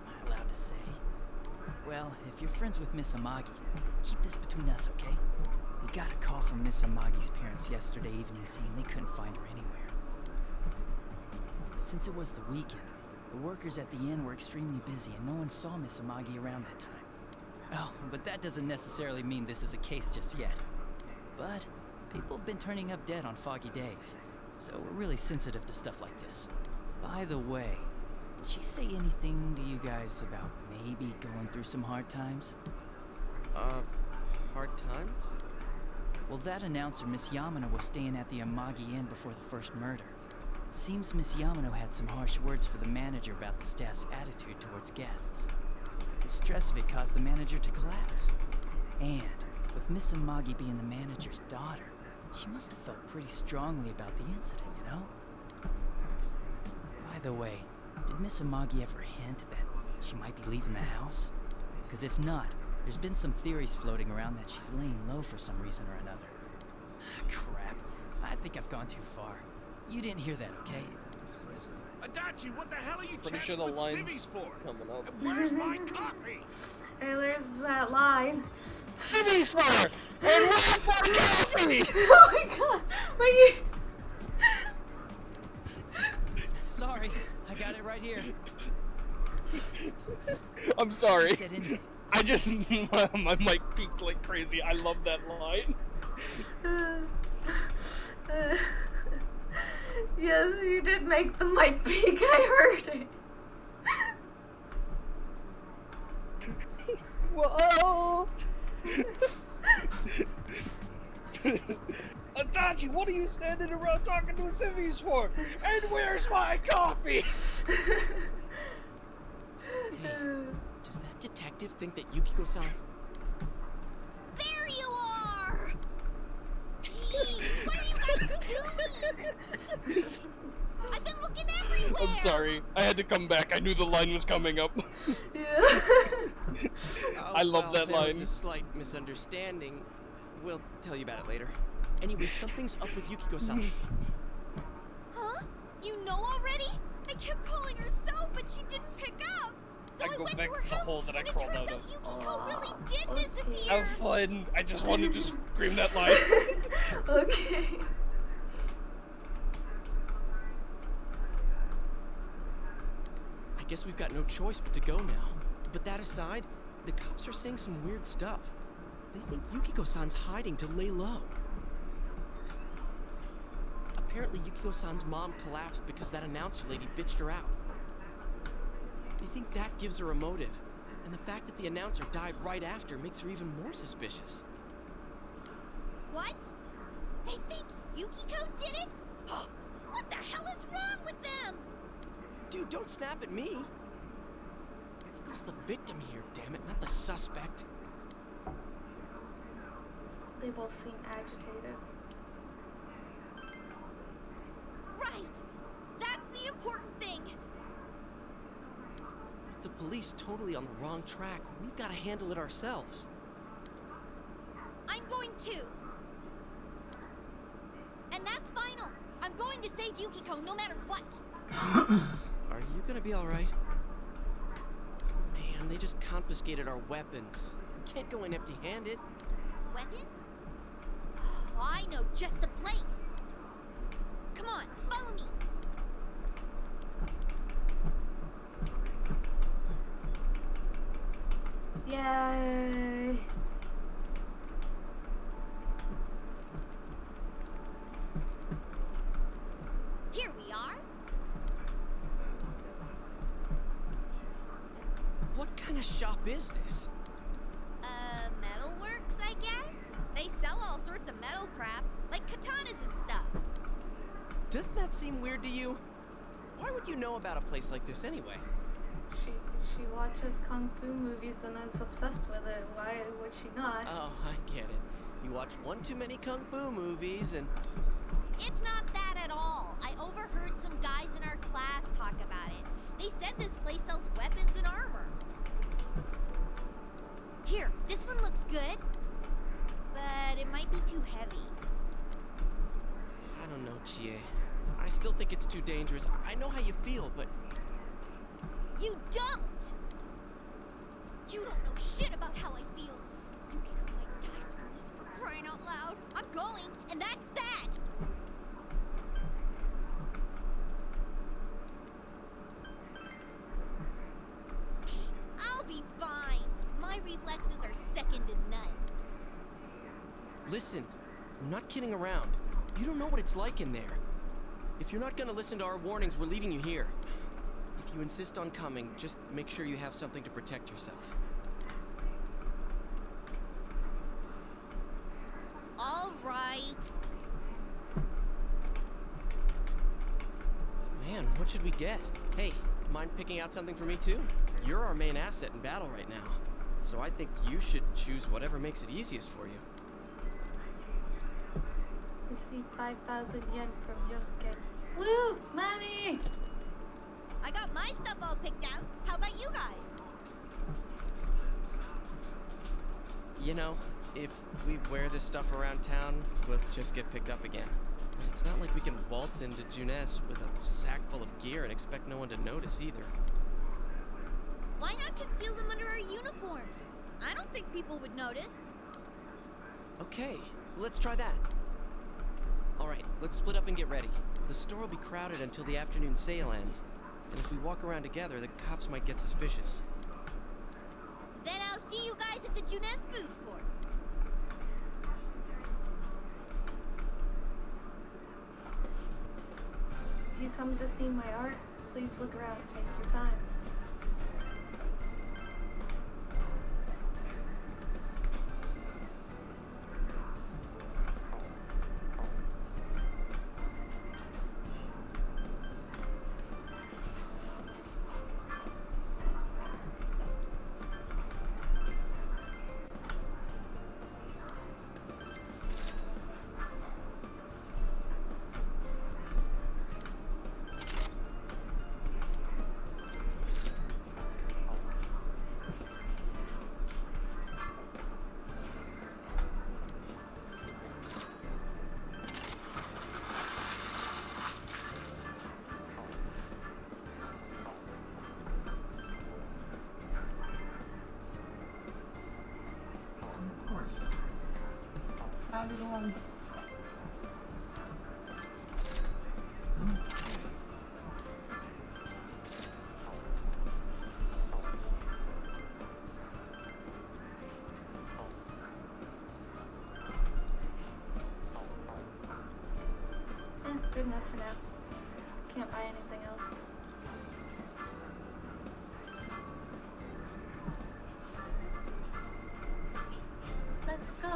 I allowed to say? Well, if you're friends with Miss Amagi, keep this between us, okay? We got a call from Miss Amagi's parents yesterday evening saying they couldn't find her anywhere. Since it was the weekend, the workers at the inn were extremely busy and no one saw Miss Amagi around that time. Oh, but that doesn't necessarily mean this is a case just yet. But people have been turning up dead on foggy days, so we're really sensitive to stuff like this. By the way, did she say anything to you guys about maybe going through some hard times?
Hard times?
Well, that announcer, Miss Yamano, was staying at the Amagi Inn before the first murder. Seems Miss Yamano had some harsh words for the manager about the staff's attitude towards guests. The stress of it caused the manager to collapse. And with Miss Amagi being the manager's daughter, she must have felt pretty strongly about the incident, you know? By the way, did Miss Amagi ever hint that she might be leaving the house? Because if not, there's been some theories floating around that she's laying low for some reason or another. Crap, I think I've gone too far. You didn't hear that, okay?
Adachi, what the hell are you
Pretty
chatting
sure the
with
line's
civvies for?
coming up.
And where's my coffee?
Hey, there's that line.
Civvies for! And where's my coffee?
Oh my god, my ears.
Sorry, I got it right here.
I'm sorry.
I said anything.
I just my mic peaked like crazy. I love that line.
Yes, you did make the mic peak. I heard it.
Whoa! Adachi, what are you standing around talking to civvies for? And where's my coffee?
Hey, does that detective think that Yukiko-san...
There you are! Jeez, what are you guys doing? I've been looking everywhere!
I'm sorry. I had to come back. I knew the line was coming up.
Yeah.
I love that
There
line.
was a slight misunderstanding. We'll tell you about it later. Anyway, something's up with Yukiko-san.
Huh? You know already? I kept calling her so, but she didn't pick up. So
I go
went
back
to her
to the
house,
hole that I
and it
crawled
turns
out
out
of.
Yukiko really did disappear.
Have fun. I just wanted to scream that line.
Okay.
I guess we've got no choice but to go now. But that aside, the cops are saying some weird stuff. They think Yukiko-san's hiding to lay low. Apparently Yukiko-san's mom collapsed because that announcer lady bitched her out. They think that gives her a motive. And the fact that the announcer died right after makes her even more suspicious.
What? They think Yukiko did it? What the hell is wrong with them?
Dude, don't snap at me. Yukiko's the victim here, damn it, not the suspect.
They both seem agitated.
Right. That's the important thing.
The police totally on the wrong track. We've got to handle it ourselves.
I'm going to. And that's final. I'm going to save Yukiko no matter what.
Are you gonna be alright? Man, they just confiscated our weapons. We can't go in empty-handed.
Weapons? Oh, I know just the place. Come on, follow me.
Yay.
Here we are.
What kind of shop is this?
Metalworks, I guess? They sell all sorts of metal crap, like katanas and stuff.
Doesn't that seem weird to you? Why would you know about a place like this anyway?
She watches kung fu movies and is obsessed with it. Why would she not?
Oh, I get it. You watch one too many kung fu movies and...
It's not that at all. I overheard some guys in our class talk about it. They said this place sells weapons and armor. Here, this one looks good, but it might be too heavy.
I don't know, Chie. I still think it's too dangerous. I know how you feel, but...
You don't! You don't know shit about how I feel. Yukiko might die from this for crying out loud. I'm going, and that's that! Psh, I'll be fine. My reflexes are second to none.
Listen, I'm not kidding around. You don't know what it's like in there. If you're not gonna listen to our warnings, we're leaving you here. If you insist on coming, just make sure you have something to protect yourself.
All right.
Man, what should we get? Hey, mind picking out something for me too? You're our main asset in battle right now. So I think you should choose whatever makes it easiest for you.
Receive 5,000 yen from Yosuke. Woo! Money!
I got my stuff all picked out. How about you guys?
You know, if we wear this stuff around town, we'll just get picked up again. It's not like we can waltz into Junes with a sack full of gear and expect no one to notice either.
Why not conceal them under our uniforms? I don't think people would notice.
Okay, let's try that. Alright, let's split up and get ready. The store will be crowded until the afternoon sale ends, and if we walk around together, the cops might get suspicious.
Then I'll see you guys at the Junes food court.
If you come to see my art, please look around. Take your time.
Everyone.
Good enough for now. Can't buy anything else. Let's go.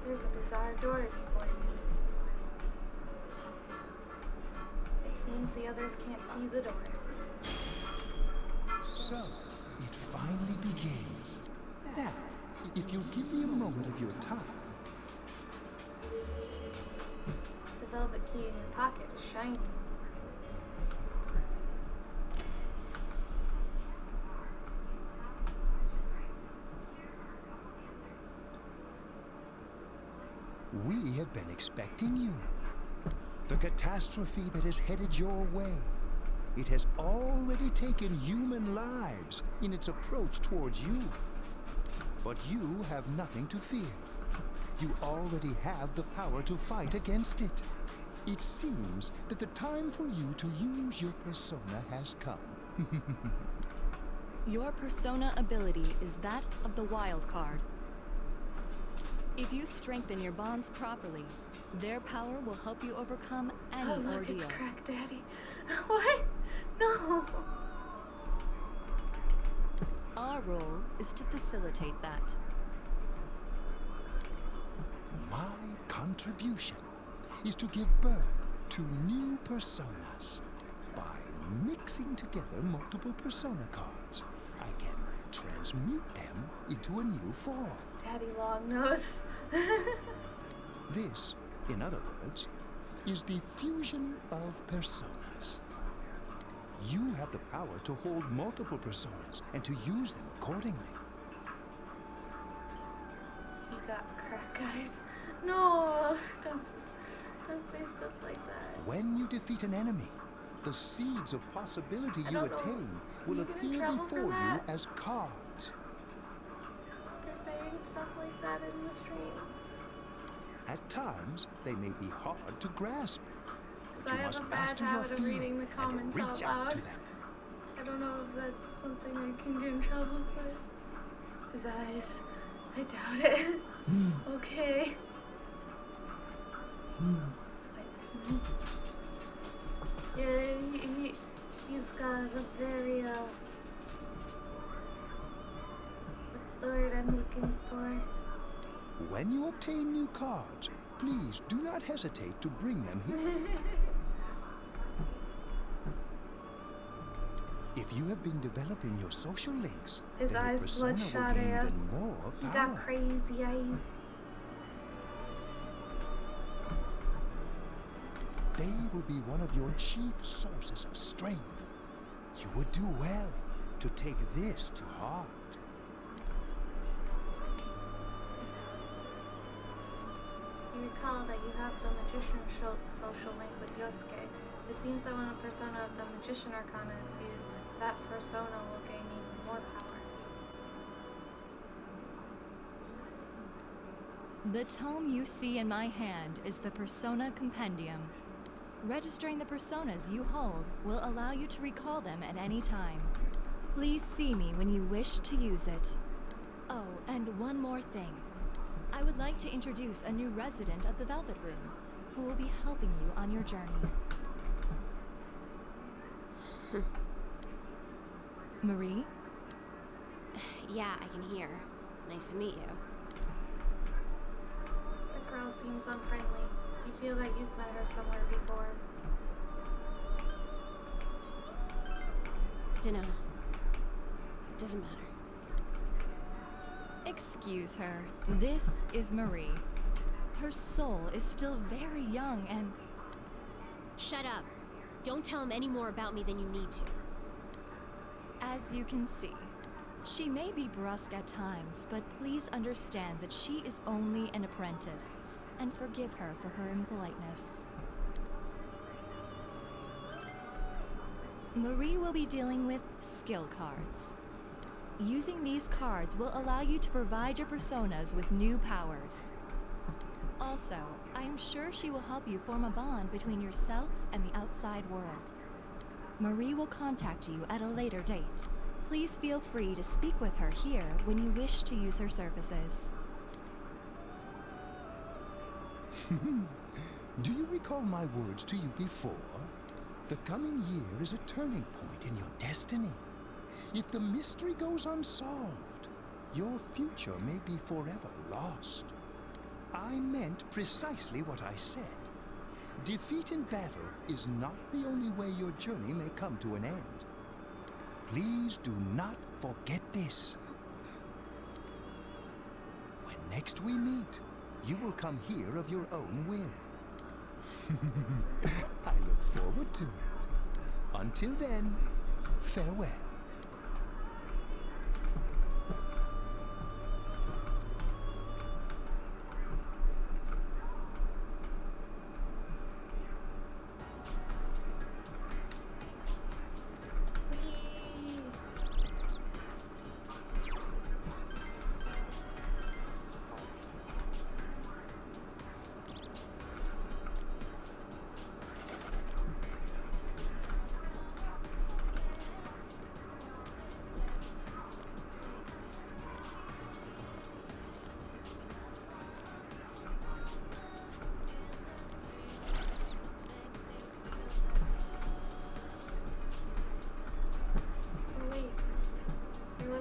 There's a bizarre door before you. It seems the others can't see the door.
So, it finally begins. Now, if you'll give me a moment of your time.
The velvet key in your pocket is shiny.
We have been expecting you. The catastrophe that is headed your way. It has already taken human lives in its approach towards you. But you have nothing to fear. You already have the power to fight against it. It seems that the time for you to use your persona has come.
Your persona ability is that of the wild card. If you strengthen your bonds properly, their power will help you overcome any
Oh, look,
ordeal.
it's cracked, Daddy. What? No.
Our role is to facilitate that.
My contribution is to give birth to new personas. By mixing together multiple persona cards, I can transmute them into a new form.
Daddy Longnose.
This, in other words, is the fusion of personas. You have the power to hold multiple personas and to use them accordingly.
You got crack eyes. No, don't say stuff like that.
When you defeat an enemy, the seeds of possibility you attain will appear before you as cards.
They're saying stuff like that in the stream.
At times, they may be hard to grasp.
Because I have a bad habit of reading the comments out loud. I don't know if that's something I can get in trouble for. His eyes. I doubt it. Okay. Sweat. Yeah, he's got a very, what's the word I'm looking for?
When you obtain new cards, please do not hesitate to bring them here. If you have been developing your social links,
his
then your
eyes
persona
bloodshot
will gain
AF.
even more
He
power.
got crazy eyes.
They will be one of your chief sources of strength. You would do well to take this to heart.
You recall that you have the Magician social link with Yosuke. It seems that when a persona of the Magician Arcana is fused, that persona will gain even more power.
The tome you see in my hand is the Persona Compendium. Registering the personas you hold will allow you to recall them at any time. Please see me when you wish to use it. Oh, and one more thing. I would like to introduce a new resident of the Velvet Room, who will be helping you on your journey. Marie?
Yeah, I can hear. Nice to meet you.
The girl seems unfriendly. You feel that you've met her somewhere before.
Dunno. It doesn't matter.
Excuse her. This is Marie. Her soul is still very young and...
Shut up. Don't tell him any more about me than you need to.
As you can see, she may be brusque at times, but please understand that she is only an apprentice, and forgive her for her impoliteness. Marie will be dealing with skill cards. Using these cards will allow you to provide your personas with new powers. Also, I am sure she will help you form a bond between yourself and the outside world. Marie will contact you at a later date. Please feel free to speak with her here when you wish to use her services.
Do you recall my words to you before? The coming year is a turning point in your destiny. If the mystery goes unsolved, your future may be forever lost. I meant precisely what I said. Defeat in battle is not the only way your journey may come to an end. Please do not forget this. When next we meet, you will come here of your own will. I look forward to it. Until then, farewell.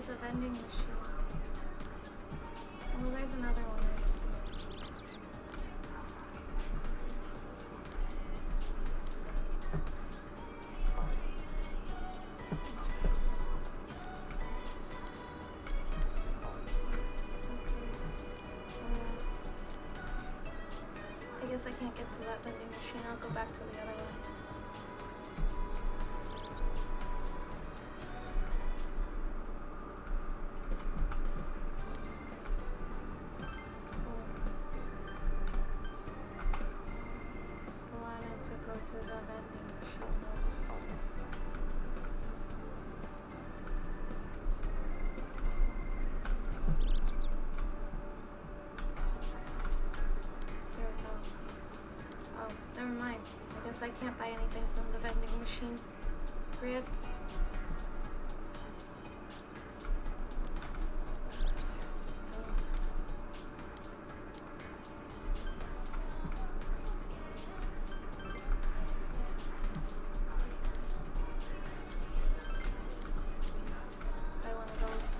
A vending machine. Oh, there's another one. guess I can't get to that vending machine. I'll go back to the other one. I wanted to go to the vending machine. Here we go. Oh, never mind. I guess I can't buy anything from the vending machine. Rip. Buy one of those.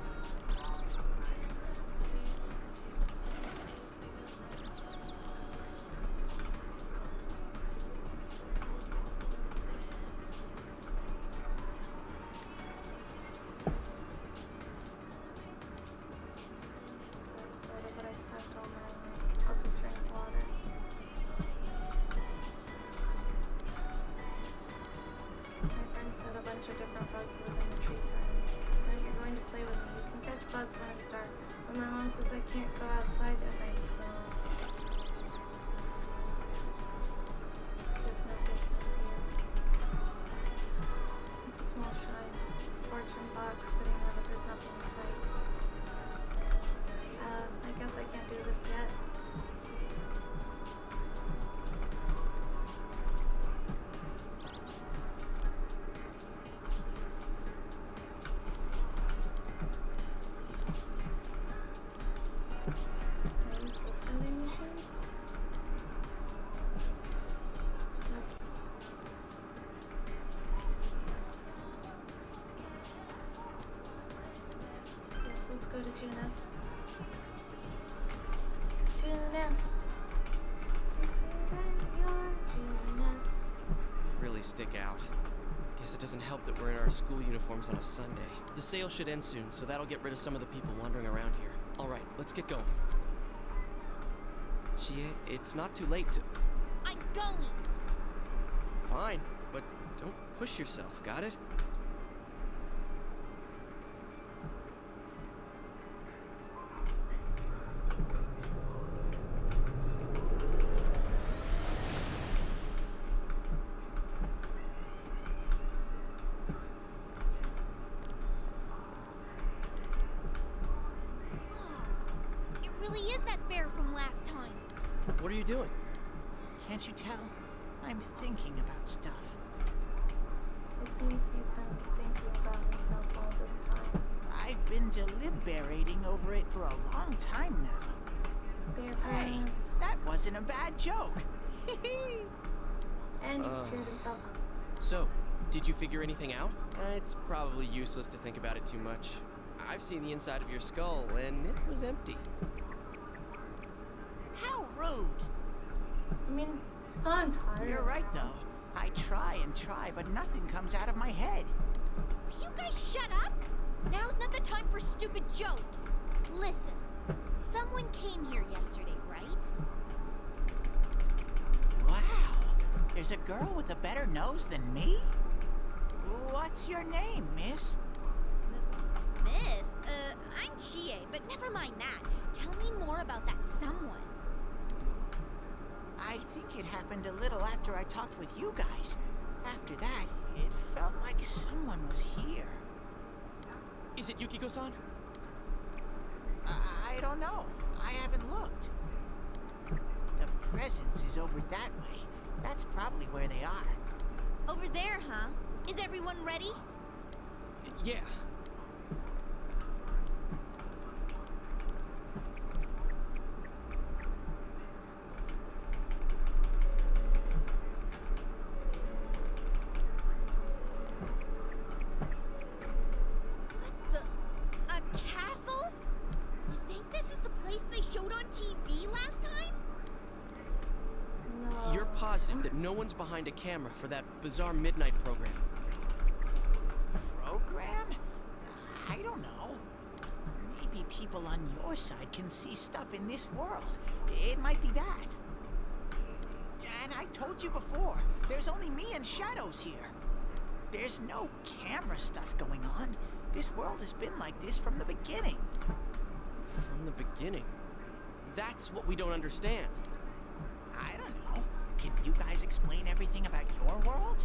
Soda, but I spent all my. I'll just drink water. My friend said a bunch of different bugs live in the trees around me. And if you're going to play with me, you can catch bugs when it's dark. But my mom says I can't go outside at night, so. With no business here. It's a small shrine. It's a fortune box sitting there, but there's nothing in sight. I guess I can't do this yet. Can I use this vending machine? Nope. Yes, let's go to Junas. Junas. You're Junas.
Really stick out. Guess it doesn't help that we're in our school uniforms on a Sunday. The sale should end soon, so that'll get rid of some of the people wandering around here. All right, let's get going. Chie, it's not too late to...
I'm going.
Fine, but don't push yourself, got it?
It really is that bear from last time.
What are you doing?
Can't you tell? I'm thinking about stuff.
It seems he's been thinking about himself all this time.
I've been deliberating over it for a long time now.
Bear
Hey,
pants.
that wasn't a bad joke.
And he's cheered himself up.
So, did you figure anything out? It's probably useless to think about it too much. I've seen the inside of your skull, and it was empty.
How rude.
I mean, it's not entirely.
You're right, though. I try and try, but nothing comes out of my head.
Will you guys shut up? Now's not the time for stupid jokes.
Listen, someone came here yesterday, right?
Wow. There's a girl with a better nose than me? What's your name, miss?
Miss? I'm Chie, but never mind that. Tell me more about that someone.
I think it happened a little after I talked with you guys. After that, it felt like someone was here.
Is it Yukiko-san?
I don't know. I haven't looked. The presence is over that way. That's probably where they are.
Over there, huh? Is everyone ready?
Yeah.
A castle? You think this is the place they showed on TV last time?
No.
You're positive that no one's behind a camera for that bizarre midnight program?
Program? I don't know. Maybe people on your side can see stuff in this world. It might be that. man. I told you before. There's only me and Shadows here. There's no camera stuff going on. This world has been like this from the beginning.
From the beginning? That's what we don't understand.
I don't know. Can you guys explain everything about your world?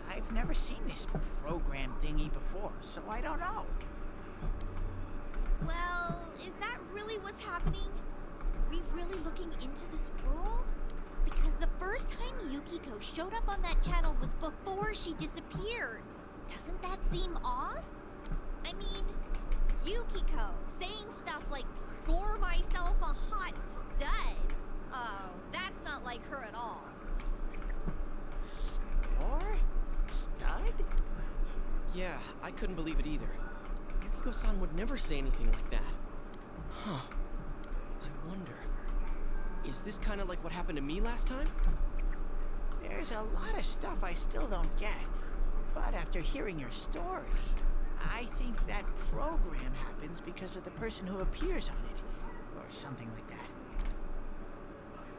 I've never seen this program thingy before, so I don't know.
Well, is that really what's happening? Are we really looking into this world? Because the first time Yukiko showed up on that channel was before she disappeared. Doesn't that seem off? I mean, Yukiko saying stuff like, score myself a hot stud. Oh, that's not like her at all.
Score? Stud?
Yeah, I couldn't believe it either. Yukiko-san would never say anything like that. Huh. I wonder, is this kind of like what happened to me last time?
There's a lot of stuff I still don't get. But after hearing your story, I think that program happens because of the person who appears on it. Or something like that.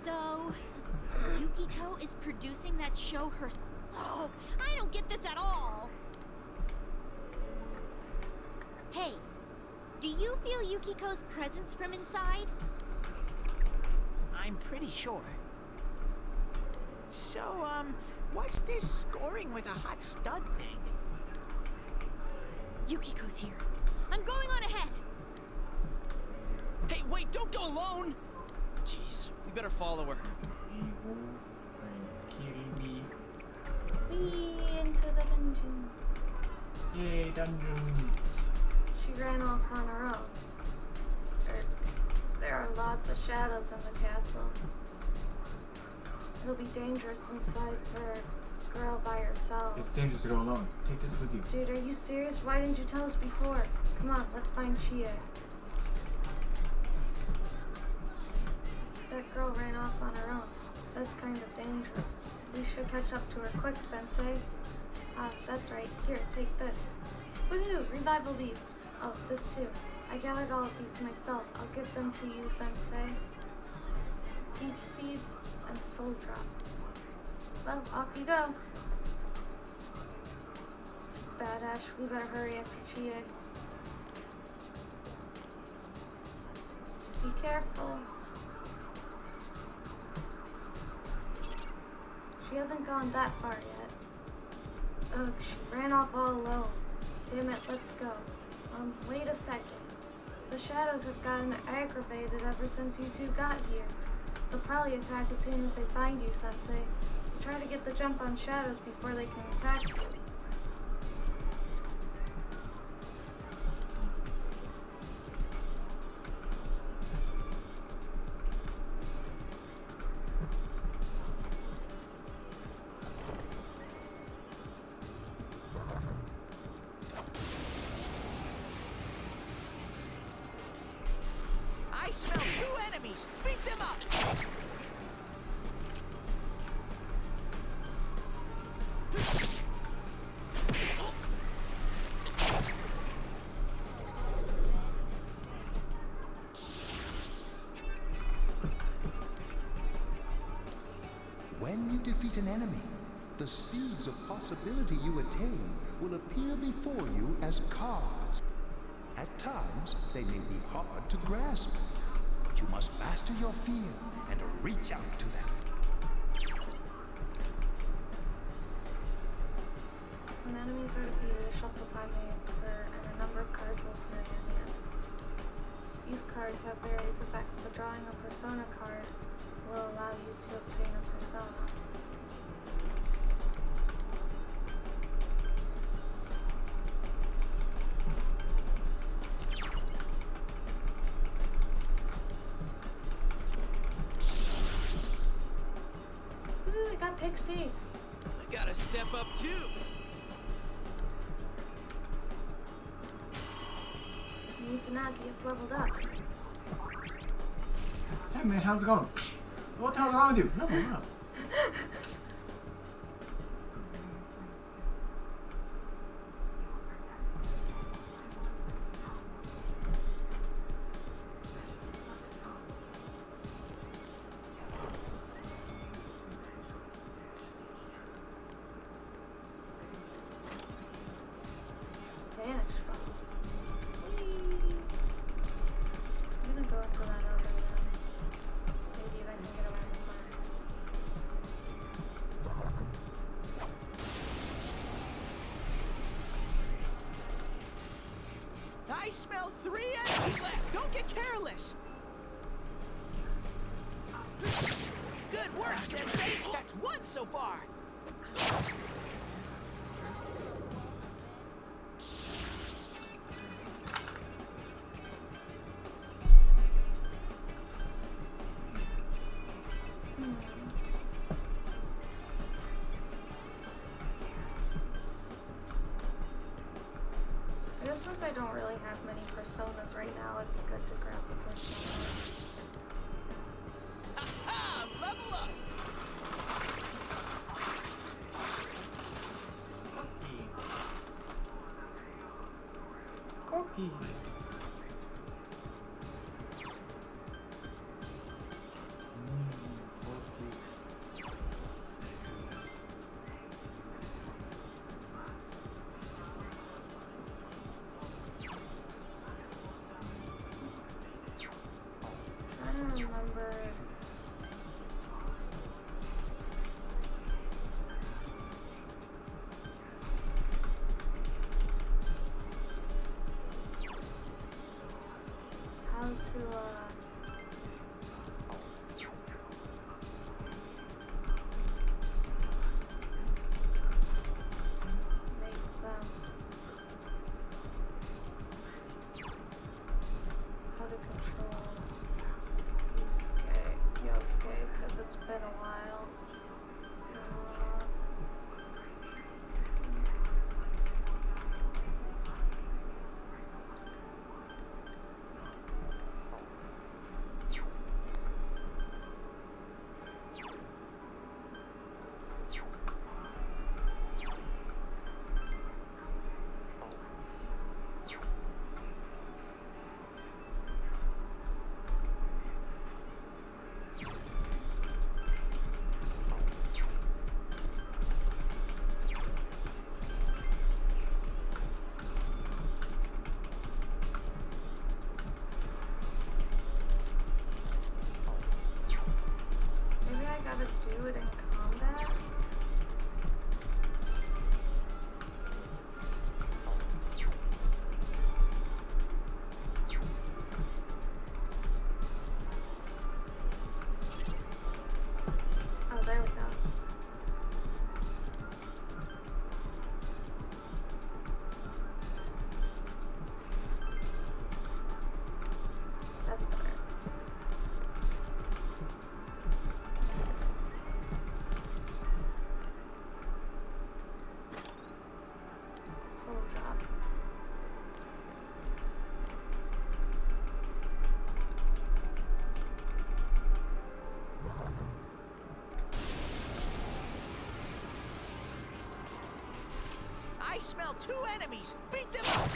So, Yukiko is producing that show herself. Oh, I don't get this at all. Hey, do you feel Yukiko's presence from inside?
I'm pretty sure. So, what's this scoring with a hot stud thing?
Yukiko's here. I'm going on ahead.
Hey, wait, don't go alone! Jeez, we better follow her.
Whee, into the dungeon.
Yay, dungeons.
She ran off on her own. There are lots of shadows in the castle. It'll be dangerous inside for a girl by herself.
It's dangerous to go alone. Take this with you.
Dude, are you serious? Why didn't you tell us before? Come on, let's find Chie. That girl ran off on her own. That's kind of dangerous. We should catch up to her quick, Sensei. Ah, that's right. Here, take this. Woohoo! Revival beads. Oh, this too. I gathered all of these myself. I'll give them to you, Sensei. Peach seed and soul drop. Well, off you go. This is bad, Ash. We better hurry after Chie. Be careful. She hasn't gone that far yet. Ugh, she ran off all alone. Damn it, let's go. Wait a second. The shadows have gotten aggravated ever since you two got here. They'll probably attack as soon as they find you, Sensei. So try to get the jump on shadows before they can attack you.
I smell 2 enemies! Beat them up!
When you defeat an enemy, the seeds of possibility you attain will appear before you as cards. At times, they may be hard to grasp, but you must master your fear and reach out to them.
When enemies are defeated, a shuffle time may occur, and a number of cards will appear in your hand. These cards have various effects, but drawing a persona card will allow you to obtain a persona. Ooh, I got Pixie.
I gotta step up too.
Mizunagi is leveled up.
Hey man, how's it going? What the hell's wrong with you? No, no.
I smell 3 enemies left. Don't get careless. Good work, Sensei. That's 1 so far.
I guess since I don't really have many personas right now, it'd be good to grab the personas.
Ha! Level up!
Cookie.
I don't remember. How to make them. How to control Yosuke, because it's been a while. Maybe I gotta do it in combat? Oh, there we go. That's better. Soul drop.
I smell 2 enemies. Beat them up.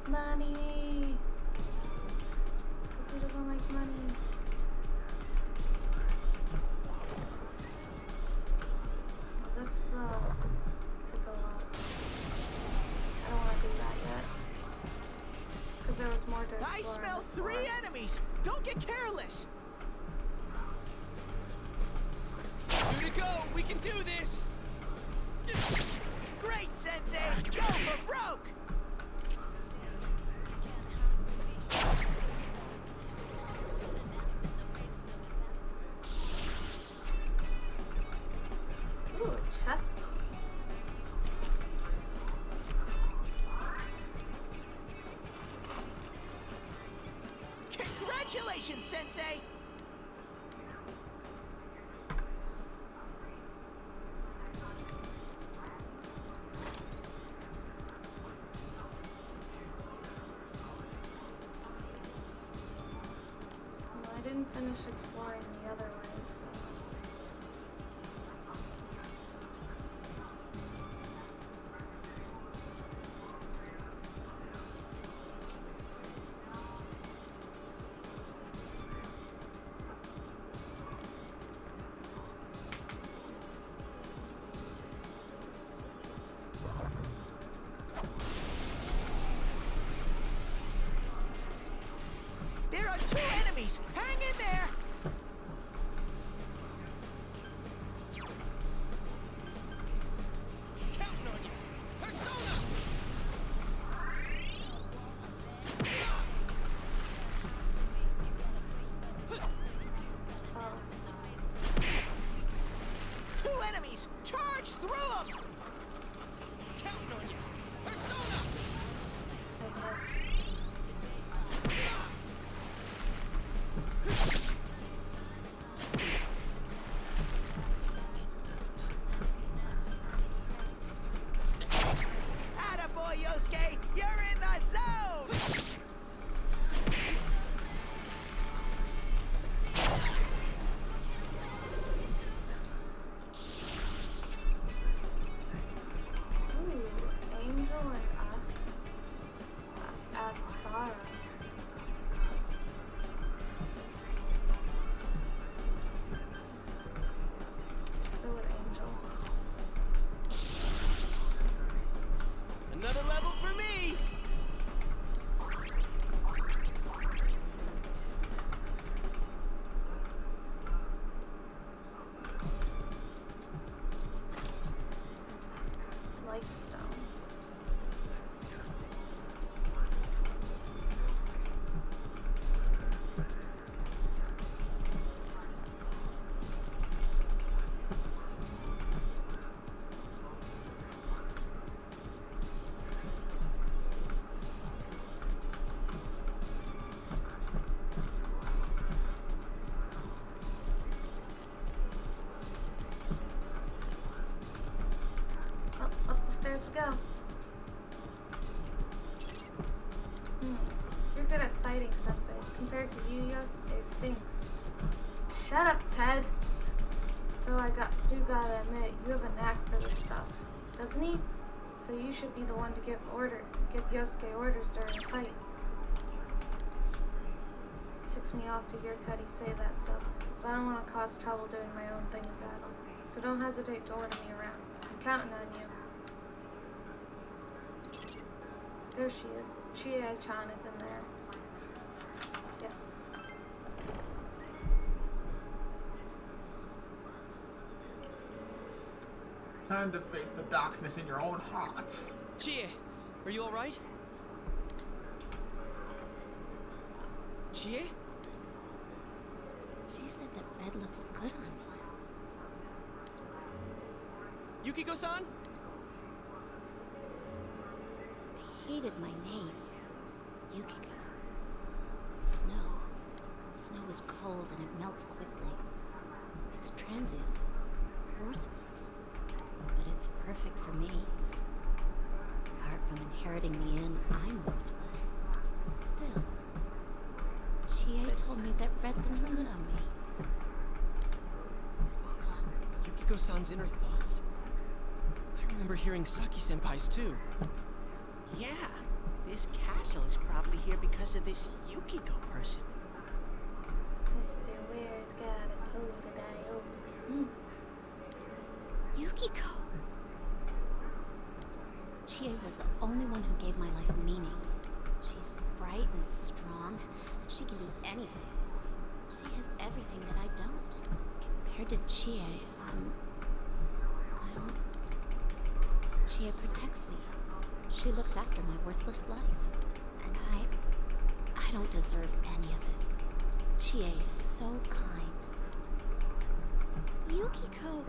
Money! Because who doesn't like money? Oh, that's the to go up. I don't want to do that yet. Because there was more to explore.
I smell
in this
3
floor.
enemies. Don't get careless. 2 to go. We can do this. Great, Sensei. Go for broke.
Ooh, a chest.
Congratulations, Sensei.
Well, I didn't finish exploring the other way, so.
enemies! Hang in there!
Counting on you! Persona!
Two enemies! Charge through them!
Counting on you! Persona!
Attaboy, Yosuke! You're in the zone!
Ooh, Angel and Apsaras. Let's go with Angel.
Another level for me!
Lifestone. Well, up the stairs we go. You're good at fighting, Sensei. Compared to you, Yosuke stinks. Shut up, Ted. Though I gotta admit, you have a knack for this stuff, doesn't he? So you should be the one to give Yosuke orders during a fight. It ticks me off to hear Teddy say that stuff, but I don't want to cause trouble doing my own thing in battle. So don't hesitate to order me around. I'm counting on you. There she is. Chie-chan is in there. Yes.
Time to face the darkness in your own heart.
Chie, are you alright? Chie?
She said that red looks good on me.
Yukiko-san?
I hated my name. Yukiko. Snow. Snow is cold and it melts quickly. It's transient. Worthless. But it's perfect for me. Apart from inheriting the inn, I'm worthless. Still. Chie told me that red looks good on me.
Yukiko-san's inner thoughts. I remember hearing Saki-senpai's too.
Yeah, this castle is probably here because of this Yukiko person.
Mr. Ware's got a toad
Yukiko! Chie was the only one who gave my life meaning. She's bright and strong. She can do anything. She has everything that I don't. Compared to Chie, Chie protects me. She looks after my worthless life. And I don't deserve any of it. Chie is so kind. Yukiko,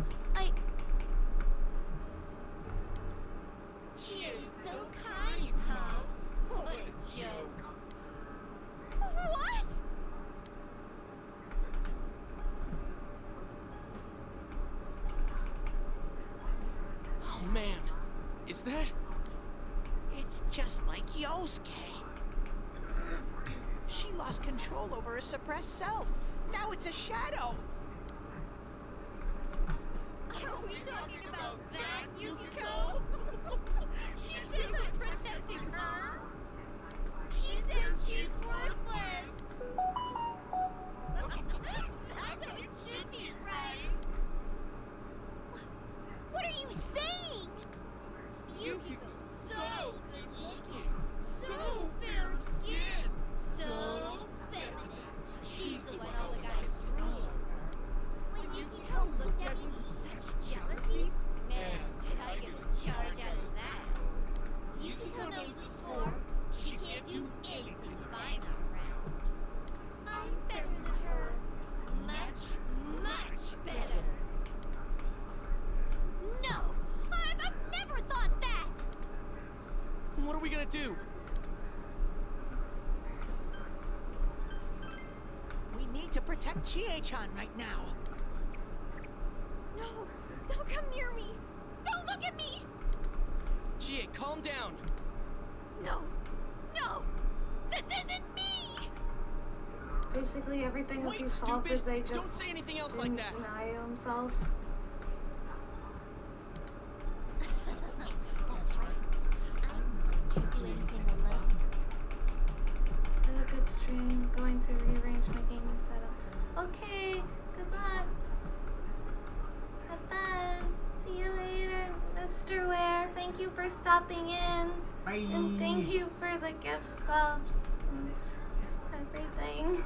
She is so kind, huh? What a joke.
What?
Oh man, is that?
It's just like Yosuke. She lost control over her suppressed self. Now it's a shadow.
Are we talking about that, Yukiko? She says I'm protecting her. She says she's worthless. That's how it should be, right?
What are you saying?
Yukiko's so good looking, so fair skinned, so feminine. She
what are we gonna do?
We need to protect Chie-chan right now.
No, don't come near me. Don't look at me.
Chie, calm down.
No, no, this isn't me.
Basically, everything will
Wait,
be solved
stupid.
if they just
Don't say anything else like that.
deny themselves.
That's right. I can't do anything alone.
Had a good stream. Going to rearrange my gaming setup. Okay, good luck. Have fun. See you later, Mr. Ware. Thank you for stopping in.
Bye.
And thank you for the gift subs and everything.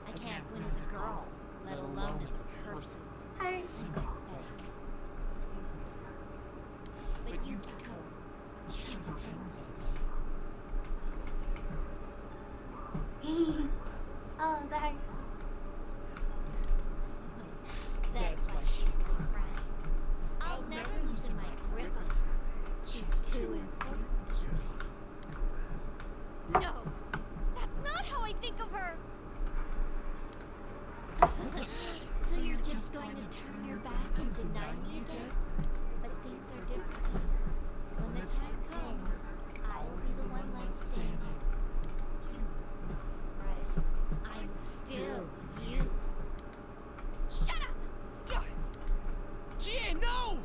I can't win as a girl, let alone as a person.
Hi.
But Yukiko, she depends on me.
Oh, that.
That's why she's my friend. I'll never loosen my grip on her. She's too important to me.
No, that's not how I think of her.
So you're just going to turn your back and deny me again? But things are different. When the time comes, I will be the one left standing. Right. I'm still you.
Shut up! You're
Chie, no!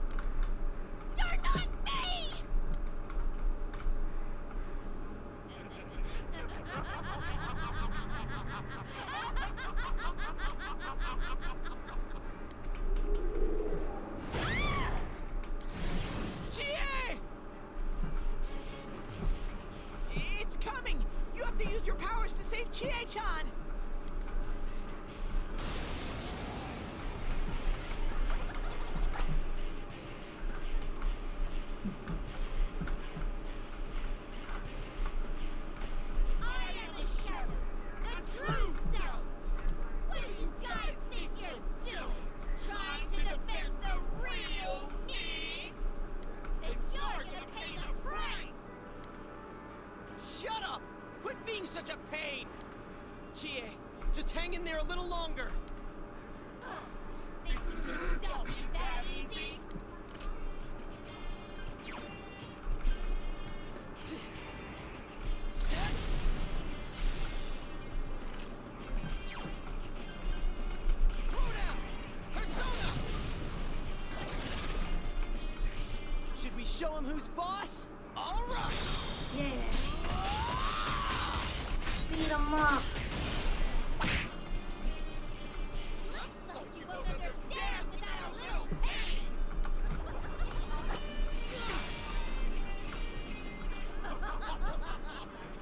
You're not me!
Chie! It's coming! You have to use your powers to save Chie-chan!
I am a shadow, the true self. What do you guys think you're doing? Trying to defend the real me? Then you're gonna pay the price.
Shut up! Quit being such a pain! Chie, just hang in there a little longer.
Think you can stop me that easy?
Throwdown! Persona! Should we show him who's boss? All right!
Yeah. Beat 'em up.
Looks like you won't understand without a little pain.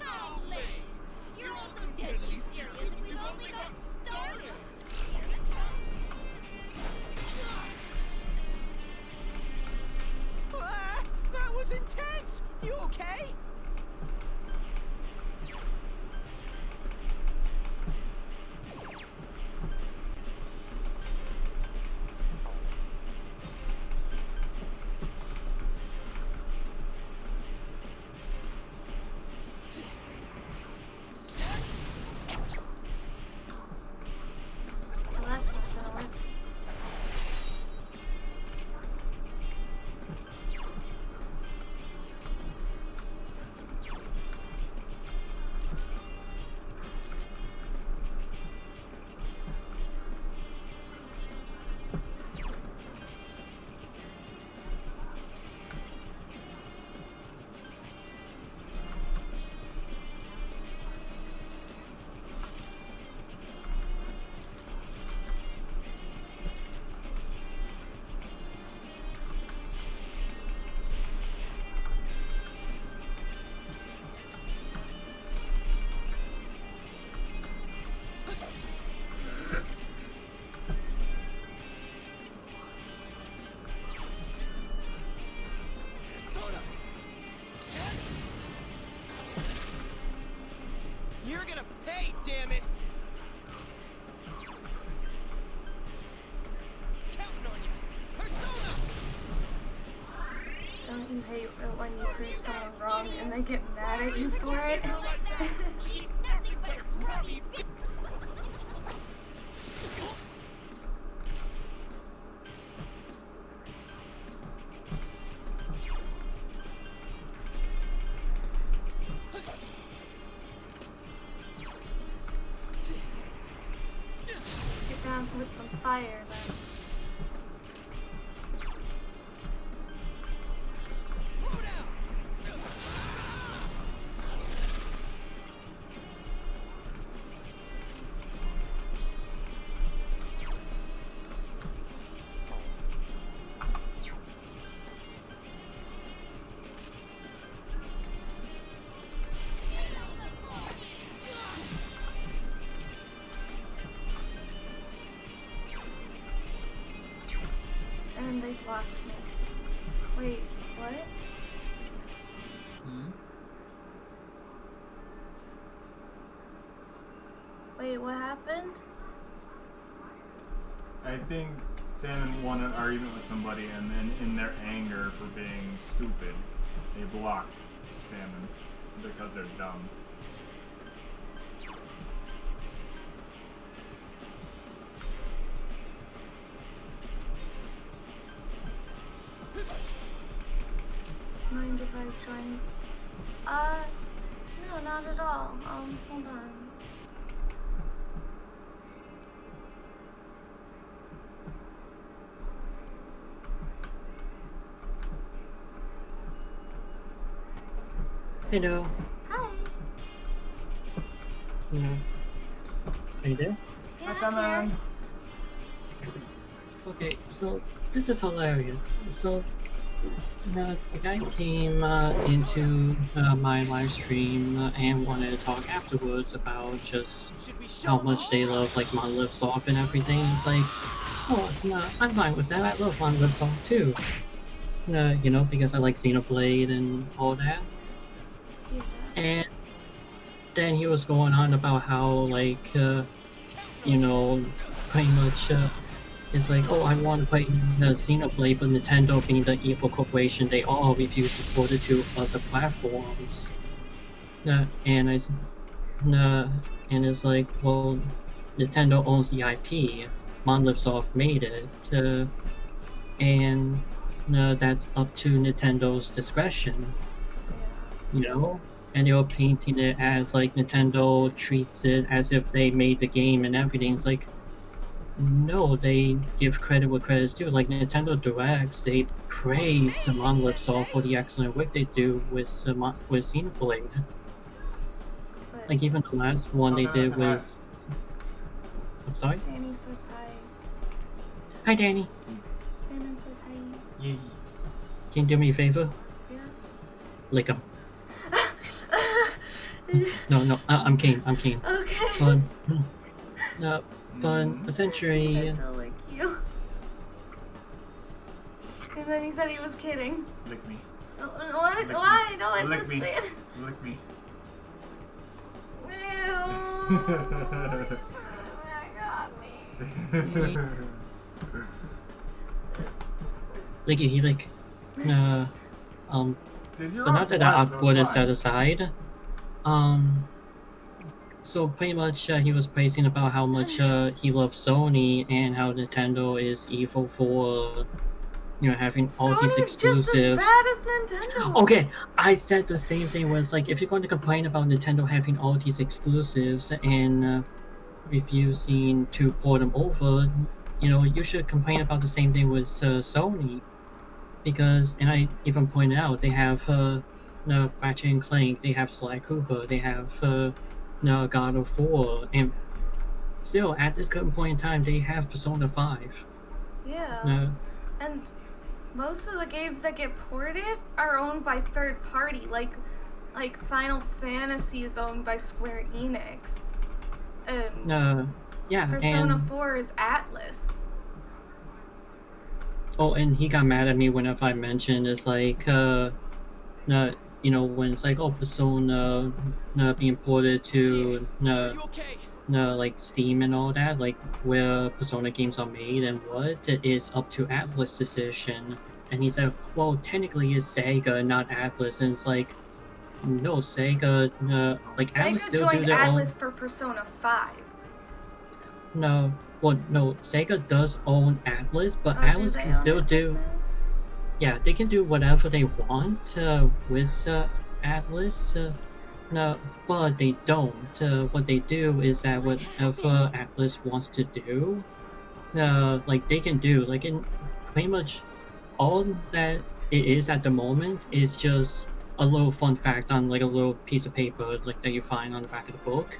How lame! You're all so deadly serious, and we've only gotten started.
Ah, that was intense! You okay?
that when you prove someone wrong and they get mad at you for it.
She's nothing but a grubby bitch.
Get down with some fire then. And they blocked me. Wait, what? Wait, what happened?
I think Salmon won an argument with somebody, and then in their anger for being stupid, they blocked Salmon because they're dumb.
Mind if I join? No, not at all. Hold on.
Hello.
Hi.
Yeah. Are you there?
Yeah, I'm here.
Okay, so this is hilarious. So the guy came into my live stream and wanted to talk afterwards about just how much they love like Monolith Soft and everything. It's like, oh no, I'm fine with that. I love Monolith Soft too. You know, because I like Xenoblade and all that. And then he was going on about how like you know, pretty much it's like, oh, I want to play the Xenoblade, but Nintendo being the evil corporation, they all refuse to port it to other platforms. And it's like, well, Nintendo owns the IP, Monolith Soft made it, and that's up to Nintendo's discretion, you know? And they were painting it as like Nintendo treats it as if they made the game and everything. It's like, no, they give credit where credit's due. Like Nintendo Directs, they praise Monolith Soft for the excellent work they do with Xenoblade. Like even the last one they did was... I'm sorry?
Danny says hi.
Hi, Danny.
Salmon says hi.
Yeah.
Can you do me a favor?
Yeah.
Lick him. No, I'm keen.
Okay.
But essentially...
He said to lick you. And then he said he was kidding.
Lick me.
What?
Lick me.
Why? No, I
Lick
said
me.
say it.
Lick me.
Ew. That got me.
Licky, lick. But not that that awkward is set aside. So pretty much he was praising about how much he loves Sony and how Nintendo is evil for, you know, having all these exclusives.
Sony's just as bad as Nintendo.
Okay, I said the same thing. Where it's like, if you're going to complain about Nintendo having all these exclusives and refusing to port them over, you know, you should complain about the same thing with Sony. Because, and I even pointed out, they have Ratchet and Clank, they have Sly Cooper, they have God of War, and still, at this current point in time, they have Persona 5.
Yeah. And most of the games that get ported are owned by third party, like Final Fantasy is owned by Square Enix. And
yeah,
Persona
and
4 is Atlas.
oh, and he got mad at me whenever I mentioned it's like, you know, when it's like, oh, Persona being ported to like Steam and all that, like where Persona games are made and what, it is up to Atlas' decision. and he said, well, technically it's Sega, not Atlus, and it's like, no, Sega, like Atlus
Sega
still do
joined
their own.
Atlus for Persona 5.
No, well, no, Sega does own Atlus, but
Oh, do
Atlus
they
can
own
still
Atlus
do.
now?
Yeah, they can do whatever they want with Atlus. No, but they don't. What they do is that whatever Atlus wants to do, like they can do. Like in pretty much all that it is at the moment is just a little fun fact on like a little piece of paper like that you find on the back of the book.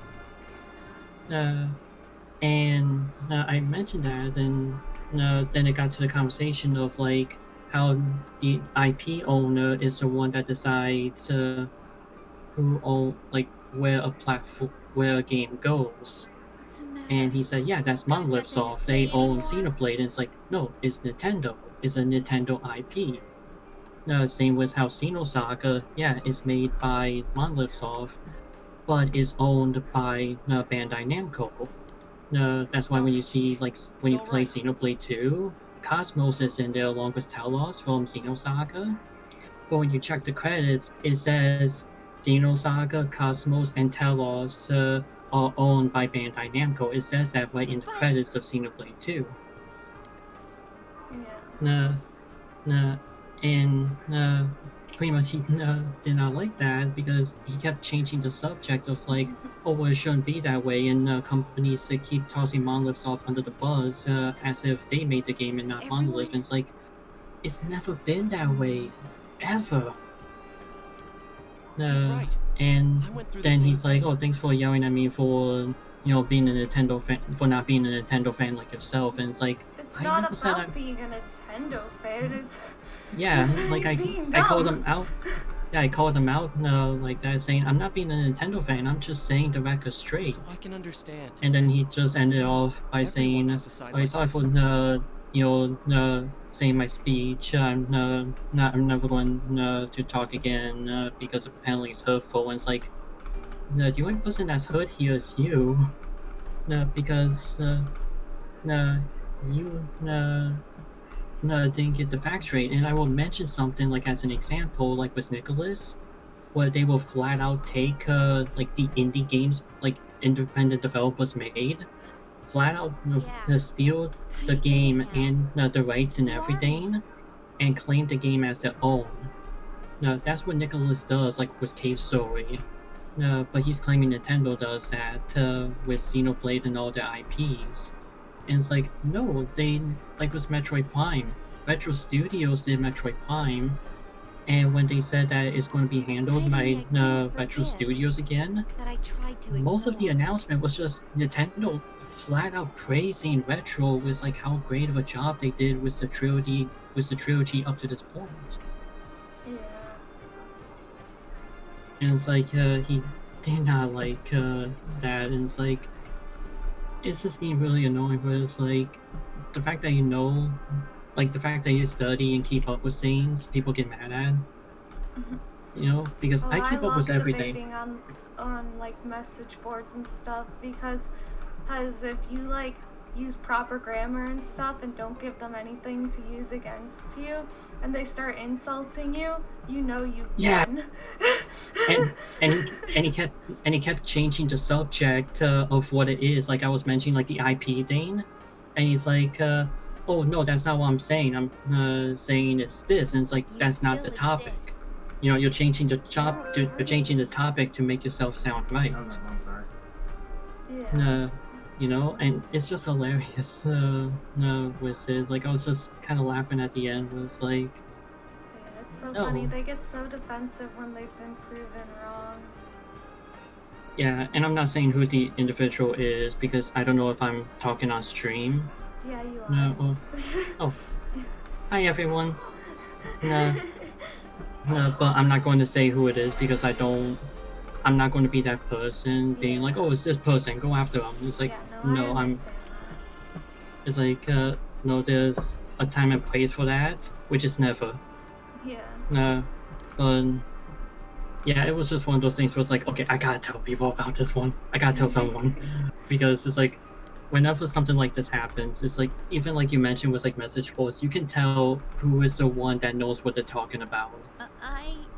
And I mentioned that, and then it got to the conversation of like how the IP owner is the one that decides who own like where a game goes. And he said, yeah, that's Monolith Soft. They own Xenoblade. And it's like, no, it's Nintendo. It's a Nintendo IP. Same with how Xenosaga, yeah, it's made by Monolith Soft, but is owned by Bandai Namco. That's why when you see, like, when you play Xenoblade 2, Cosmos is in there along with Telos from Xenosaga. But when you check the credits, it says Xenosaga, Cosmos, and Telos are owned by Bandai Namco. It says that right in the credits of Xenoblade 2.
Yeah.
And pretty much he did not like that because he kept changing the subject of like, oh, well, it shouldn't be that way, and companies that keep tossing Monolith Soft under the bus as if they made the game and not Monolith. And it's like, it's never been that way, ever.
He's right.
And then he's like, oh, thanks for yelling at me for, you know, being a Nintendo fan, for not being a Nintendo fan like yourself. And it's like,
It's
I
not
never said
about being a Nintendo fan. It's
yeah, like
being
I called
dumb.
him out. Yeah, I called him out like that, saying I'm not being a Nintendo fan. I'm just saying the record straight.
So I can understand.
And then he just ended off by saying,
has a side
"Oh,
like
sorry
this."
for saying my speech. I'm never going to talk again because apparently it's hurtful." And it's like, the only person that's hurt here is you. Because you didn't get the facts straight. And I will mention something like as an example, like with Nicholas, where they will flat out take like the indie games like independent developers made, flat out steal the game and the rights and everything, and claim the game as their own. That's what Nicholas does, like with Cave Story. But he's claiming Nintendo does that with Xenoblade and all their IPs. And it's like, no, they, like with Metroid Prime. Retro Studios did Metroid Prime, and when they said that it's going to be handled by Retro Studios again,
That I tried to
most of the
ignore.
announcement was just Nintendo flat out praising Retro with like how great of a job they did with the trilogy up to this point.
Yeah.
And it's like he did not like that, and it's like it's just getting really annoying. But it's like the fact that like the fact that you study and keep up with things, people get mad at. You know, because I keep up with everything.
Debating on like message boards and stuff because if you like use proper grammar and stuff and don't give them anything to use against you, and they start insulting you, you know you win.
and he kept changing the subject of what it is. Like I was mentioning, like the IP thing, and he's like, "Oh no, that's not what I'm saying. I'm saying it's this," and it's like that's not the topic. You know, you're changing the topic to make yourself sound right.
I'm sorry.
Yeah.
You know, and it's just hilarious. With it, like I was just kind of laughing at the end. Was like,
Yeah, it's so
No.
funny. They get so defensive when they've been proven wrong.
yeah, and I'm not saying who the individual is because I don't know if I'm talking on stream.
Yeah, you are.
No, well, oh, hi everyone. No, but I'm not going to say who it is because I'm not going to be that person being like, oh, it's this person, go after them. It's like, no, it's like, no, there's a time and place for that, which is never.
Yeah.
But yeah, it was just one of those things where it's like, okay, I gotta tell people about this one. I gotta tell someone because it's like, whenever something like this happens, it's like, even like you mentioned with like message boards, you can tell who is the one that knows what they're talking about.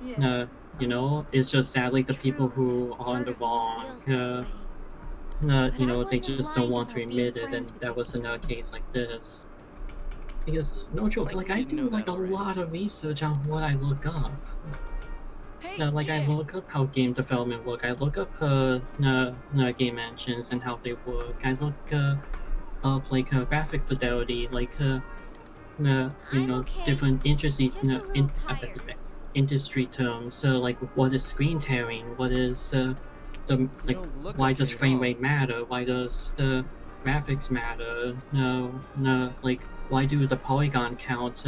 Yeah.
You know, it's just sadly the people who are on the wrong, you know, they just don't want to admit it, and that was another case like this. Because, no joke, like I do like a lot of research on what I look up. Like I look up how game development work, I look up game engines and how they work, I look up like graphic fidelity, like you know, different industry terms. So like, what is screen tearing? What is the like? Why does frame rate matter? Why does the graphics matter? Like, why do the polygon count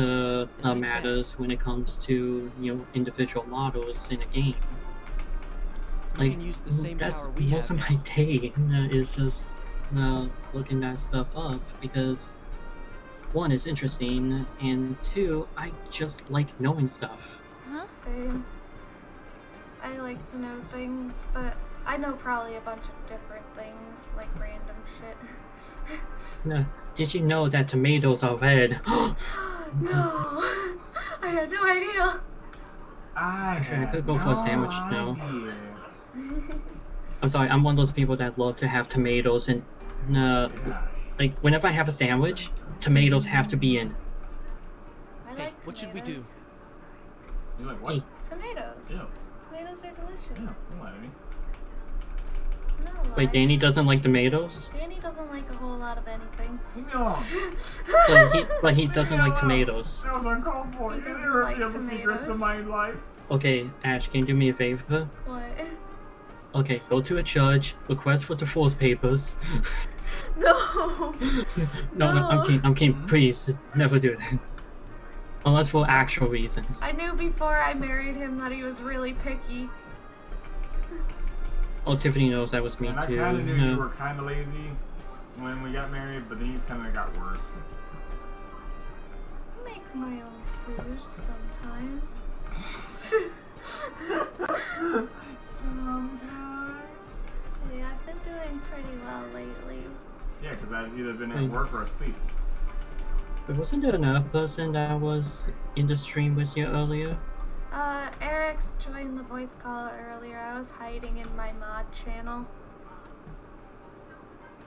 matters when it comes to, you know, individual models in a game? Like, that's most of my day is just looking that stuff up, because one, it's interesting, and two, I just like knowing stuff.
Same. I like to know things, but I know probably a bunch of different things, like random shit.
Did you know that tomatoes are red?
No! I had no idea!
I could go for a sandwich now. I'm sorry, I'm one of those people that love to have tomatoes and like whenever I have a sandwich, tomatoes have to be in.
I like tomatoes.
What should we do?
You like what?
Hey.
Tomatoes.
Yeah.
Tomatoes are delicious.
Yeah, don't lie to me.
No,
Wait, Danny doesn't like tomatoes?
Danny doesn't like a whole lot of anything.
No.
but he doesn't like tomatoes.
That was uncalled for.
He
You
doesn't
never
like
reveal the secrets of my life.
Okay, Ash, can you do me a favor?
What?
Okay, go to a judge, request for divorce papers.
No!
No, I'm kidding. Please, never do that. Unless for actual reasons.
I knew before I married him that he was really picky.
Oh, Tiffany knows that was me
And I
too.
kind of knew you were kind of lazy when we got married, but then you kind of got worse.
I make my own food sometimes.
Sometimes.
Yeah, I've been doing pretty well lately.
Yeah, because I've either been at work or asleep.
But wasn't there another person that was in the stream with you earlier?
Eric's joined the voice call earlier. I was hiding in my mod channel.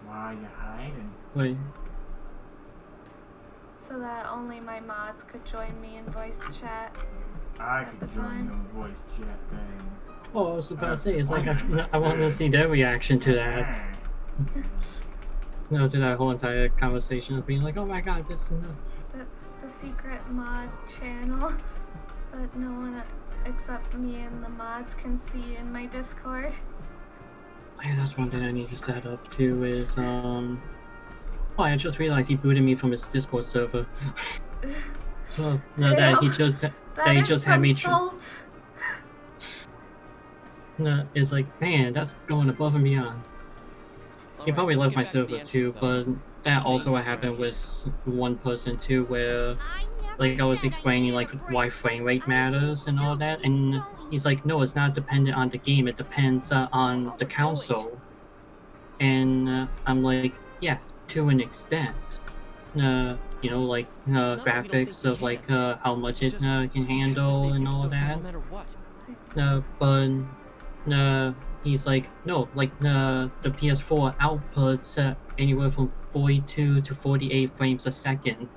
Why are you hiding?
Wait.
So that only my mods could join me in voice chat.
I could join the voice chat thing.
Oh, I was about to say, it's like I want to see their reaction to that. No, to that whole entire conversation of being like, oh my god, that's enough.
The secret mod channel that no one except me and the mods can see in my Discord.
Yeah, that's one thing I need to set up too is, oh, I just realized he booted me from his Discord server. Well, no, that he just had me. No, it's like, man, that's going above and beyond. He probably left my server too, but that also happened with one person too, where like I was explaining like why frame rate matters and all that, and he's like, no, it's not dependent on the game, it depends on the console. And I'm like, yeah, to an extent. You know, like graphics of like how much it can handle and all that. But he's like, no, like the PS4 outputs anywhere from 42 to 48 frames a second.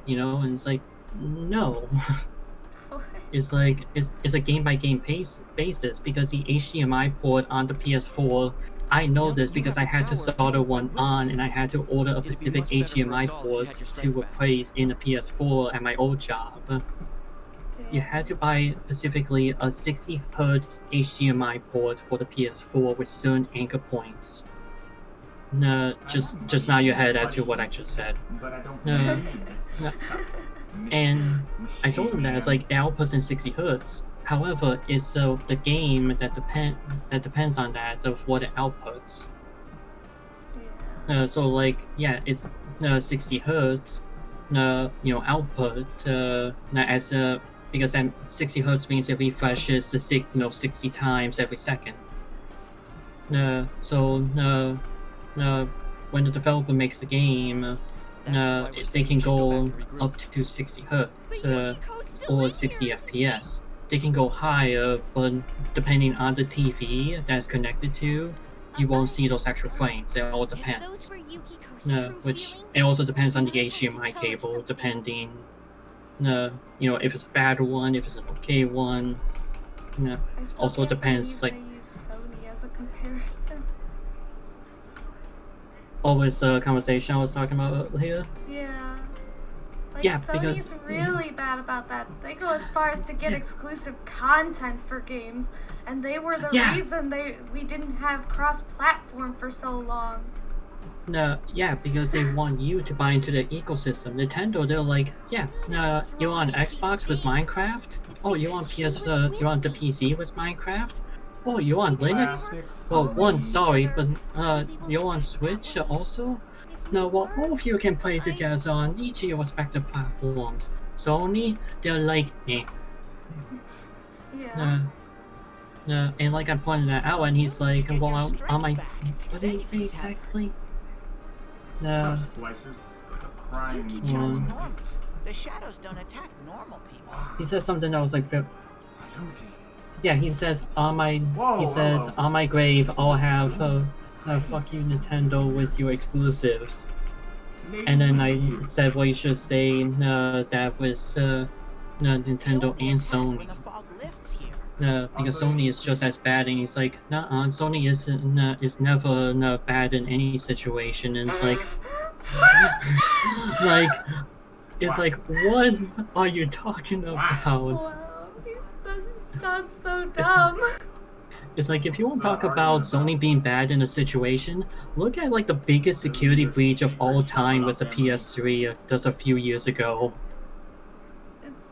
You know, and it's like, no. It's like it's a game by game basis, because the HDMI port on the PS4, I know this because I had to solder one on and I had to order a specific HDMI port to replace in the PS4 at my old job. You had to buy specifically a 60 Hz HDMI port for the PS4 with certain anchor points. No, just nod your head at to what I just said.
But I don't.
No. And I told him that it's like it outputs in 60 Hz. However, it's the game that depends on that of what it outputs. So like, yeah, it's 60 Hz. You know, output as because that 60 Hz means it refreshes the signal 60 times every second. So when the developer makes a game, they can go up to 60 hertz or 60 FPS. They can go higher, but depending on the TV that's connected to, you won't see those extra frames. It all depends. Which it also depends on the HDMI cable, depending, if it's a bad one, if it's an okay one. Also depends, like.
They use Sony as a comparison.
Always the conversation I was talking about earlier.
Yeah. Like,
Yeah,
Sony's really bad about that. They go as far as to get exclusive content for games, and they were the reason we didn't have cross-platform for so long.
Because they want you to buy into the ecosystem. Nintendo, they're like, you want Xbox with Minecraft? Oh, you want you want the PC with Minecraft? Oh, you want Linux? Well, sorry, but you want Switch also? No, well, all of you can play together on each of your respective platforms. Sony, they're like, eh.
Yeah.
And like I pointed that out, and he's like, well, on my, what did he say exactly?
Splicers. Crying.
The shadows don't attack normal people.
He says something that was like, yeah, he says on my, on my grave, I'll have fuck you Nintendo with your exclusives. And then I said, well, you should say that was Nintendo and Sony. Because Sony is just as bad, and he's like, nuh-uh, Sony is never bad in any situation. And it's like, what are you talking about?
Wow, this sounds so dumb.
It's like, if you want to talk about Sony being bad in a situation, look at like the biggest security breach of all time with the PS3 just a few years ago.
It's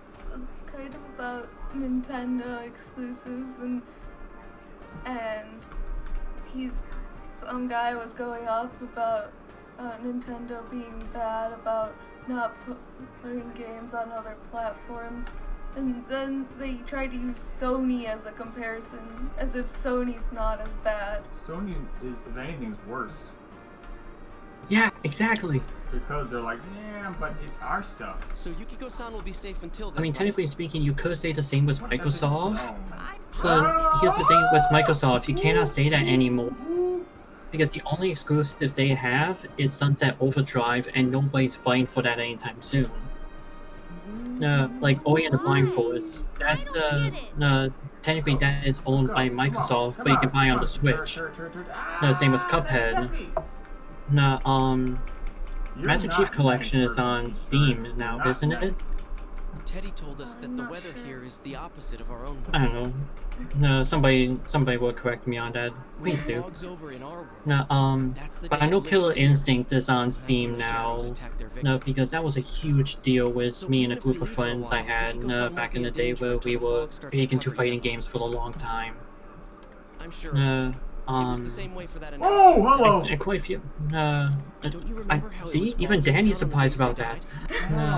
kind of about Nintendo exclusives, and some guy was going off about Nintendo being bad about not putting games on other platforms. And then they tried to use Sony as a comparison, as if Sony's not as bad.
Sony is, if anything, is worse.
Yeah, exactly.
Because they're like, yeah, but it's our stuff.
So Yukiko-san will be safe until then.
I mean, technically speaking, you could say the same with Microsoft. But here's the thing with Microsoft, you cannot say that anymore. Because the only exclusive they have is Sunset Overdrive, and nobody's fighting for that anytime soon. Like Ori and the Blind Forest. That's technically that is owned by Microsoft, but you can buy on the Switch. Same as Cuphead. Master Chief Collection is on Steam now, isn't it?
Teddy told us that the weather here is the opposite of our own world.
I don't know. No, somebody will correct me on that. Please do. But I know Killer Instinct is on Steam now. Because that was a huge deal with me and a group of friends I had back in the day where we were big into fighting games for a long time.
I'm sure. It was the same way for that announcement.
Oh, hello!
And quite a few. See, even Danny's surprised about that.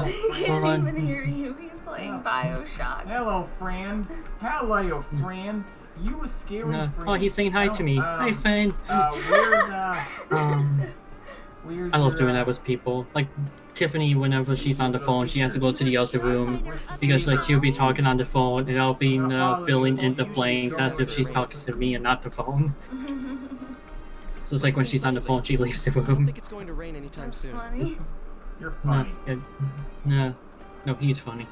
He can't even hear you. He's playing Bioshock.
Hello, friend. Hello, friend. You a scary friend.
Oh, he's saying hi to me. Hi, friend.
Where's
I love doing that with people. Like Tiffany, whenever she's on the phone, she has to go to the other room because like she'll be talking on the phone and I'll be filling in the blanks as if she's talking to me and not the phone. So it's like when she's on the phone, she leaves the room.
I don't think it's going to rain anytime soon.
Funny.
You're funny.
No, he's funny.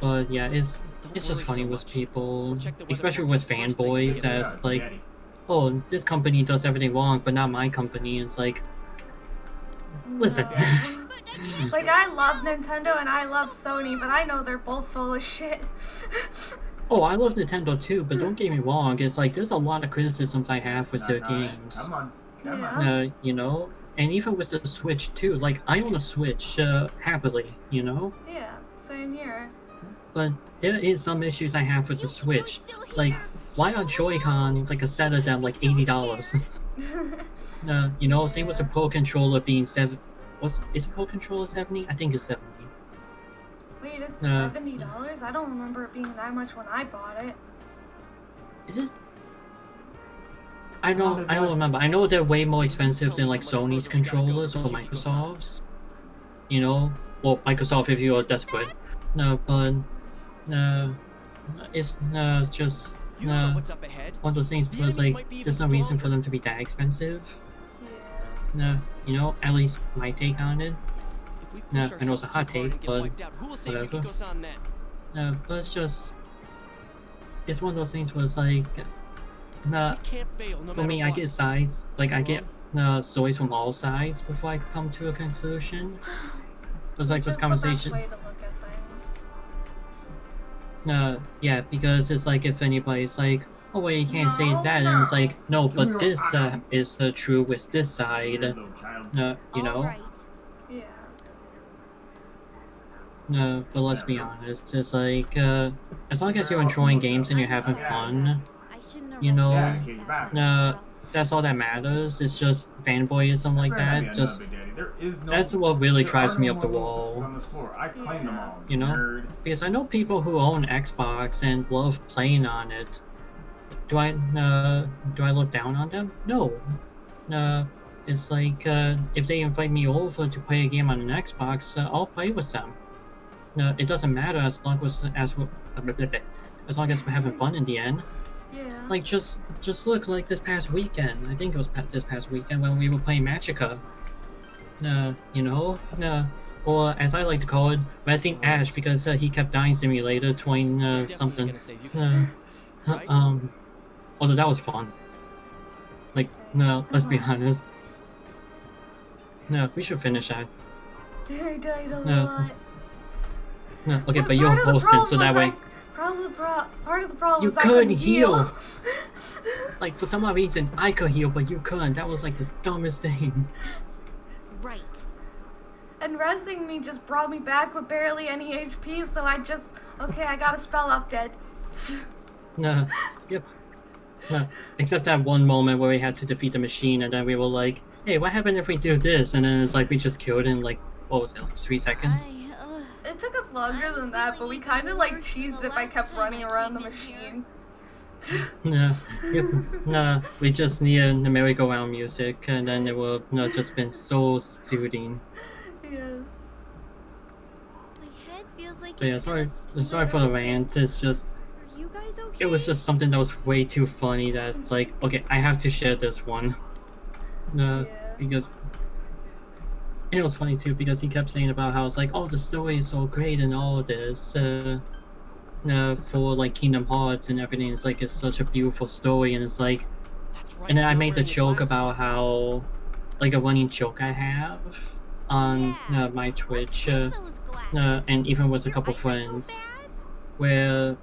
But yeah, it's just funny with people, especially with fanboys. As like, oh, this company does everything wrong, but not my company. It's like, listen.
Like, I love Nintendo and I love Sony, but I know they're both full of shit.
Oh, I love Nintendo too, but don't get me wrong. It's like there's a lot of criticisms I have with their games.
Come on.
You know, and even with the Switch too. Like, I own a Switch happily, you know.
Yeah, same here.
But there is some issues I have with the Switch. Like, why are Joy-Cons like a set of them like $80? You know, same with the Pro Controller being is a Pro Controller 70? I think it's 70.
Wait, it's $70? I don't remember it being that much when I bought it.
Is it? I don't remember. I know they're way more expensive than like Sony's controllers or Microsoft's. You know, well, Microsoft if you are desperate. No, but it's just one of those things where it's like there's no reason for them to be that expensive. No, you know, at least my take on it. No, I know it's a hot take, but whatever. No, but it's one of those things where it's like, for me, I get sides, like I get stories from all sides before I come to a conclusion. It's like this conversation.
The best way to look at things.
Yeah, because it's like if anybody's like, oh wait, you can't say that, and it's like, no, but this is true with this side. You know.
Yeah.
No, but let's be honest, it's like, as long as you're enjoying games and you're having fun, you know, that's all that matters. It's just fanboyism like that, just, that's what really drives me up the wall, you know, because I know people who own Xbox and love playing on it. Do I look down on them? No. It's like, if they invite me over to play a game on an Xbox, I'll play with them. No, it doesn't matter as long as we're having fun in the end.
Yeah.
Like just look, like this past weekend. I think it was this past weekend when we were playing Magicka. You know, or as I like to call it, Resident Ash, because he kept dying simulator 20 something. Although that was fun. Like let's be honest. No, we should finish that.
I died a lot.
No, okay, but you're hosting, so that way.
Part of the problem
you
was I
couldn't heal. Like for some odd reason, I could heal, but you couldn't. That was like the dumbest thing.
Right. And resing me just brought me back with barely any HP, so I got a spell off dead.
No, yep. No, except that one moment where we had to defeat the machine, and then we were like, hey, what happened if we do this? And then it's like we just killed in like, what was it, like 3 seconds?
It took us longer than that, but we kind of like cheesed if I kept running around the machine.
No, we just needed the merry-go-round music, and then it would just been so soothing.
Yes.
My head feels like
But yeah, sorry for the rant. It's just,
Are you guys okay?
it was just something that was way too funny. That it's like, okay, I have to share this one. Because. It was funny too because he kept saying about how it's like, oh, the story is so great and all this, for like Kingdom Hearts and everything. It's like it's such a beautiful story, and it's like, and then I made the joke about how, like a running joke I have on my Twitch, and even with a couple friends, where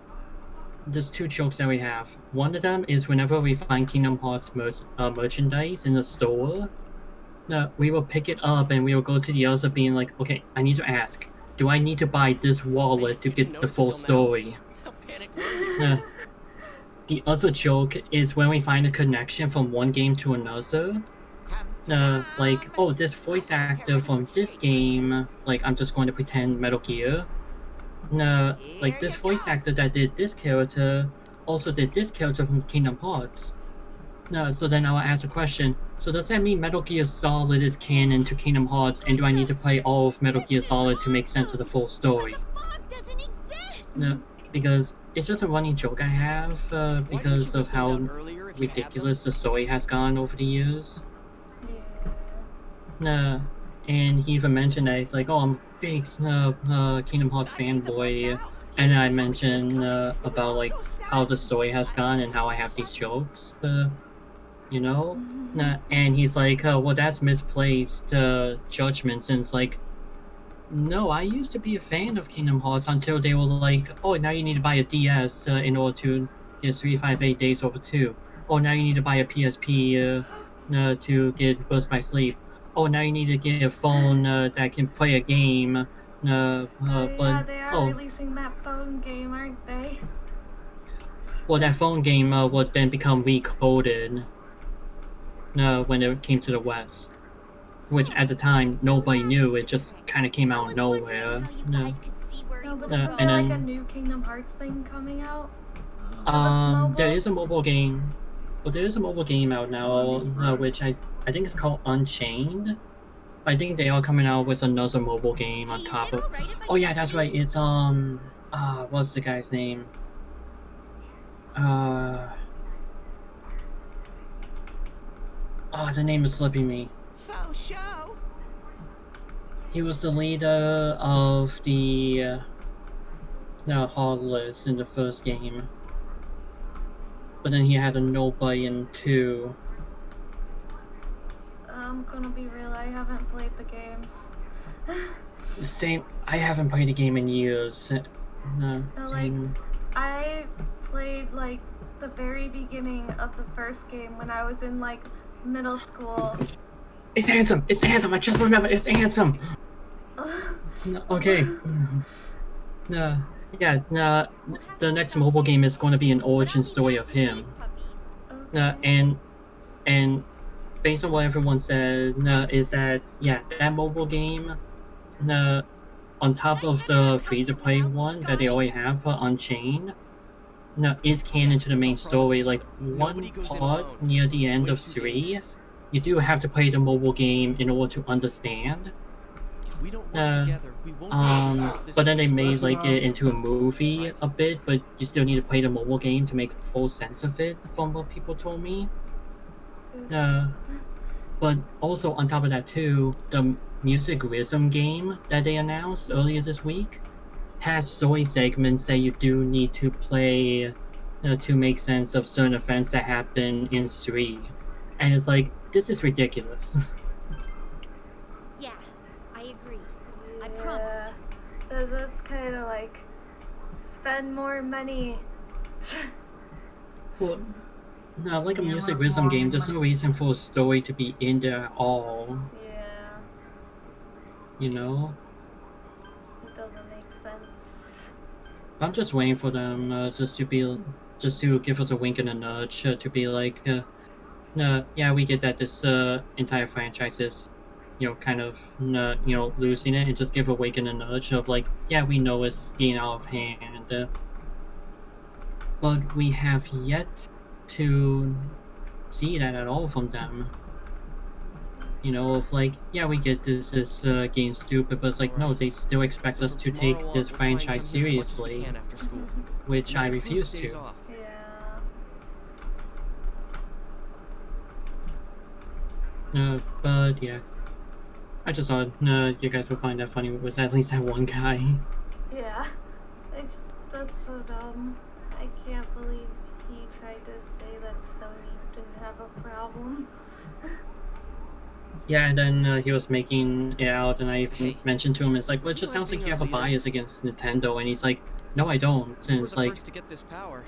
there's 2 jokes that we have. One of them is whenever we find Kingdom Hearts merchandise in the store. We will pick it up and we will go to the other being like, okay, I need to ask, do I need to buy this wallet to get the full story? The other joke is when we find a connection from one game to another. Like, oh, this voice actor from this game, like, I'm just going to pretend Metal Gear. Like, this voice actor that did this character also did this character from Kingdom Hearts. So then I'll ask a question. So does that mean Metal Gear Solid is canon to Kingdom Hearts, and do I need to play all of Metal Gear Solid to make sense of the full story? No, because it's just a running joke I have, because of how ridiculous the story has gone over the years. And he even mentioned that he's like, oh, I'm a big Kingdom Hearts fanboy, and I mentioned about like how the story has gone and how I have these jokes. You know? And he's like, well, that's misplaced judgment, since like, no, I used to be a fan of Kingdom Hearts until they were like, oh, now you need to buy a DS in order to get 358 Days Over 2. Oh, now you need to buy a PSP to get Burst by Sleep. Oh, now you need to get a phone that can play a game.
Yeah, they are releasing that phone game, aren't they?
Well, that phone game would then become recoded when it came to the West. Which, at the time, nobody knew. It just kind of came out of nowhere.
No, but isn't there like a new Kingdom Hearts thing coming out?
There is a mobile game, Well, there is a mobile game out now, which I think is called Unchained. I think they are coming out with another mobile game on top of. Oh yeah, that's right. It's what's the guy's name? The name is slipping me.
Faux show.
He was the leader of the Heartless in the first game. But then he had a nobody in 2.
I'm gonna be real, I haven't played the games.
Same. I haven't played a game in years. No,
like, I played like the very beginning of the first game when I was in like middle school.
It's Handsome! It's Handsome! I just remember, it's Handsome! No, okay. No. Yeah, no, the next mobile game is going to be an origin story of him. And based on what everyone said, is that, yeah, that mobile game, on top of the free-to-play one that they already have for Unchained, is canon to the main story. Like, one part near the end of 3, you do have to play the mobile game in order to understand. But then they made like it into a movie a bit, but you still need to play the mobile game to make full sense of it, from what people told me. But also on top of that too, the Music Rhythm game that they announced earlier this week has story segments that you do need to play to make sense of certain events that happen in 3. And it's like, this is ridiculous.
Yeah, I agree. I promised.
That's kind of like spend more money.
Well, no, like a Music Rhythm game, there's no reason for a story to be in there at all.
Yeah.
You know?
It doesn't make sense.
I'm just waiting for them just to give us a wink and a nudge to be like, yeah, we get that this entire franchise is, kind of, losing it, and just give a wink and a nudge of like, yeah, we know it's getting out of hand. But we have yet to see that at all from them. Of like, yeah, we get this is getting stupid, but it's like, no, they still expect us to take this franchise seriously, which I refuse to. But yeah, I just thought you guys would find that funny with at least that one guy.
Yeah, that's so dumb. I can't believe he tried to say that Sony didn't have a problem.
Yeah, and then he was making it out, and I mentioned to him, it's like, well, it just sounds like you have a bias against Nintendo, and he's like, no, I don't. And it's like,
to get this power.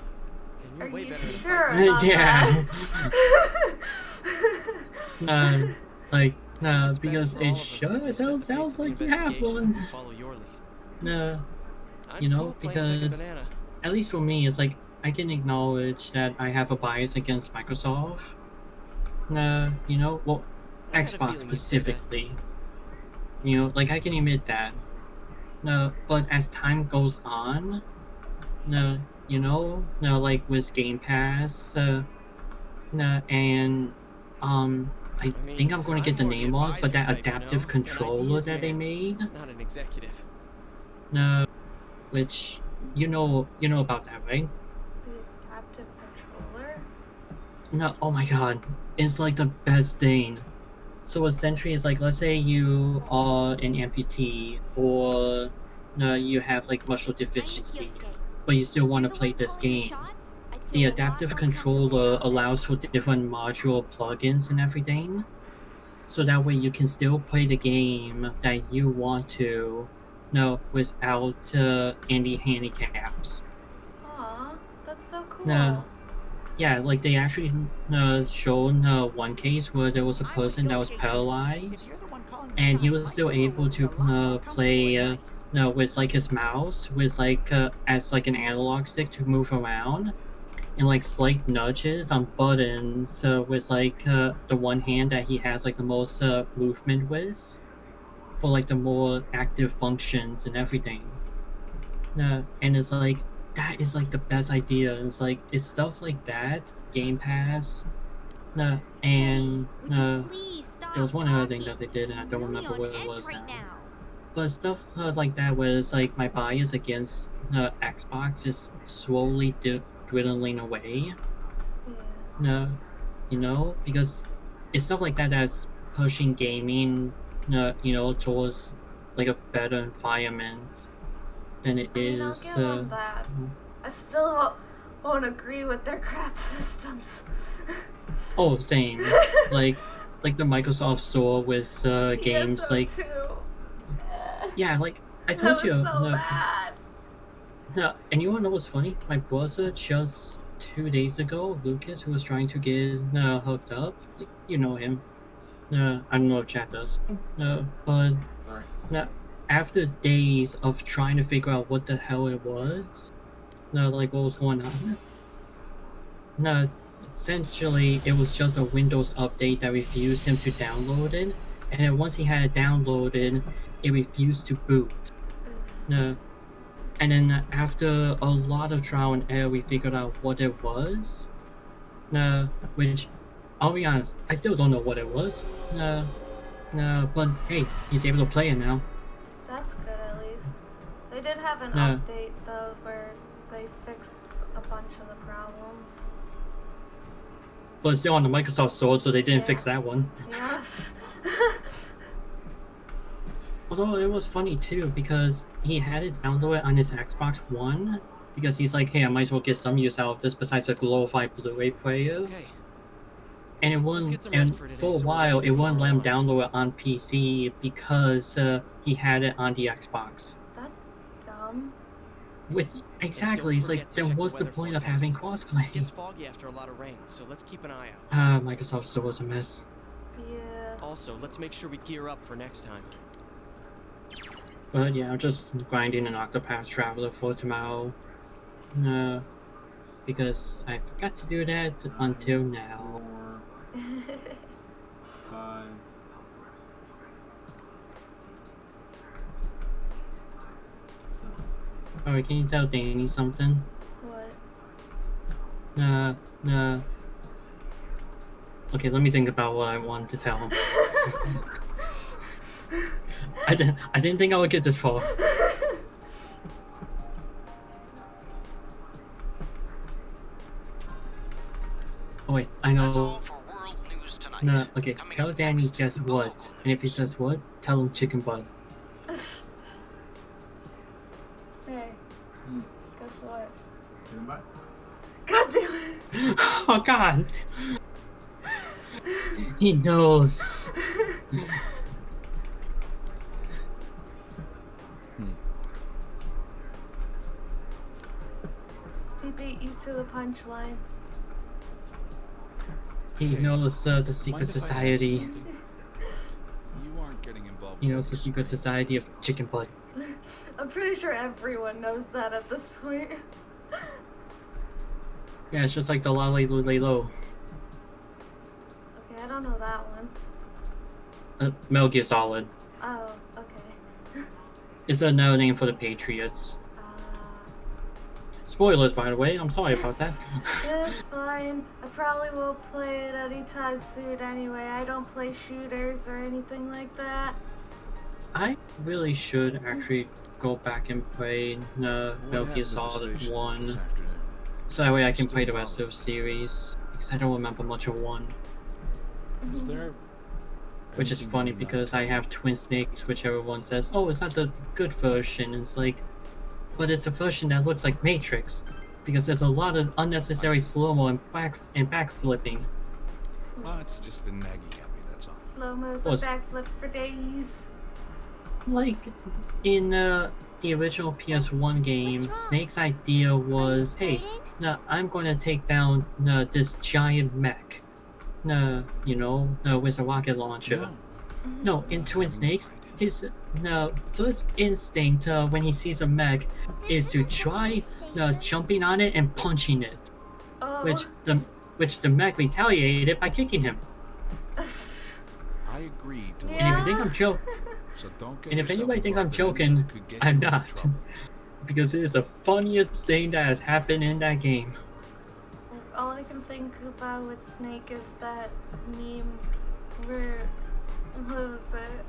Are you sure about
yeah.
that?
Because it sure sounds like you have one. Because at least for me, it's like I can acknowledge that I have a bias against Microsoft. Well, Xbox specifically. Like I can admit that. But as time goes on, like with Game Pass, and I think I'm going to get the name wrong, but that adaptive controller that they made.
Not an executive.
Which you know about that, right?
The adaptive controller?
No, oh my god, it's like the best thing. So essentially, it's like, let's say you are an amputee, or you have like muscle deficiency, but you still want to play this game. The adaptive controller allows for different module plugins and everything, so that way you can still play the game that you want to, without any handicaps.
Aw, that's so cool.
Yeah, like they actually shown one case where there was a person that was paralyzed, and he was still able to play with like his mouse, with like as like an analog stick to move around, and like slight nudges on buttons with like the one hand that he has like the most movement with, for like the more active functions and everything. And it's like, that is like the best idea. It's like it's stuff like that, Game Pass, and there was one other thing that they did, and I don't remember what it was now. But stuff like that was like my bias against Xbox is slowly dwindling away. You know, because it's stuff like that that's pushing gaming, you know, towards like a better environment than it is.
I'll give them that. I still won't agree with their crap systems.
Oh, same. like the Microsoft Store with games like. Yeah, like I told
that
you.
was so bad.
No, and you wanna know what's funny? My brother just 2 days ago, Lucas, who was trying to get hooked up, you know him. I don't know if Chad does. But after days of trying to figure out what the hell it was, like what was going on. Essentially it was just a Windows update that refused him to download it, and then once he had it downloaded, it refused to boot. And then after a lot of trial and error, we figured out what it was. Which, I'll be honest, I still don't know what it was. But hey, he's able to play it now.
That's good at least. They did have an update though where they fixed a bunch of the problems.
But it's still on the Microsoft Store, so they didn't fix that one.
Yes.
Although it was funny too, because he had it downloaded on his Xbox One, because he's like, hey, I might as well get some use out of this besides a glorified Blu-ray player.
Okay.
And it wouldn't, and for a while, it wouldn't let him download it on PC because he had it on the Xbox.
That's dumb.
Exactly, it's like, then what's the point of having crossplay?
It gets foggy after a lot of rain, so let's keep an eye out.
Microsoft Store was a mess.
Yeah.
Also, let's make sure we gear up for next time.
But yeah, I'm just grinding an Octopath Traveler for tomorrow. Because I forgot to do that until now.
5.
Alright, can you tell Danny something?
What?
Okay, let me think about what I want to tell him. I didn't think I would get this far. Oh wait, I know. Okay, tell Danny guess what, and if he says what, tell him chicken butt.
Hey, guess what?
Chicken butt?
God damn it!
Oh god! He knows.
He beat you to the punchline.
He knows the secret society.
You aren't getting involved.
He knows the secret society of chicken butt.
I'm pretty sure everyone knows that at this point.
Yeah, it's just like the Lale Lule Lo.
Okay, I don't know that one.
Metal Gear Solid.
Oh, okay.
It's another name for the Patriots. Spoilers, by the way. I'm sorry about that.
It's fine. I probably will play it anytime soon anyway. I don't play shooters or anything like that.
I really should actually go back and play Metal Gear Solid 1. So that way I can play the rest of the series. Because I don't remember much of 1.
Is there
Which is funny because I have Twin Snakes, which everyone says, oh, it's not the good version. It's like, but it's a version that looks like Matrix. Because there's a lot of unnecessary slow-mo and backflipping.
Well, it's just been naggy happy, that's all.
Slow-mos and backflips for days.
Like, in the original PS1 game, Snake's idea was, hey, I'm going to take down this giant mech. You know, with a rocket launcher. No, in Twin Snakes, his first instinct when he sees a mech is to try jumping on it and punching it.
Oh.
Which the mech retaliated by kicking him.
I agreed to
And if you think I'm joking,
so don't get
and if
yourself
anybody thinks I'm
involved in
joking,
anything that could get
I'm
you into
not.
trouble.
because it is the funniest thing that has happened in that game.
All I can think about with Snake is that meme where, what was it?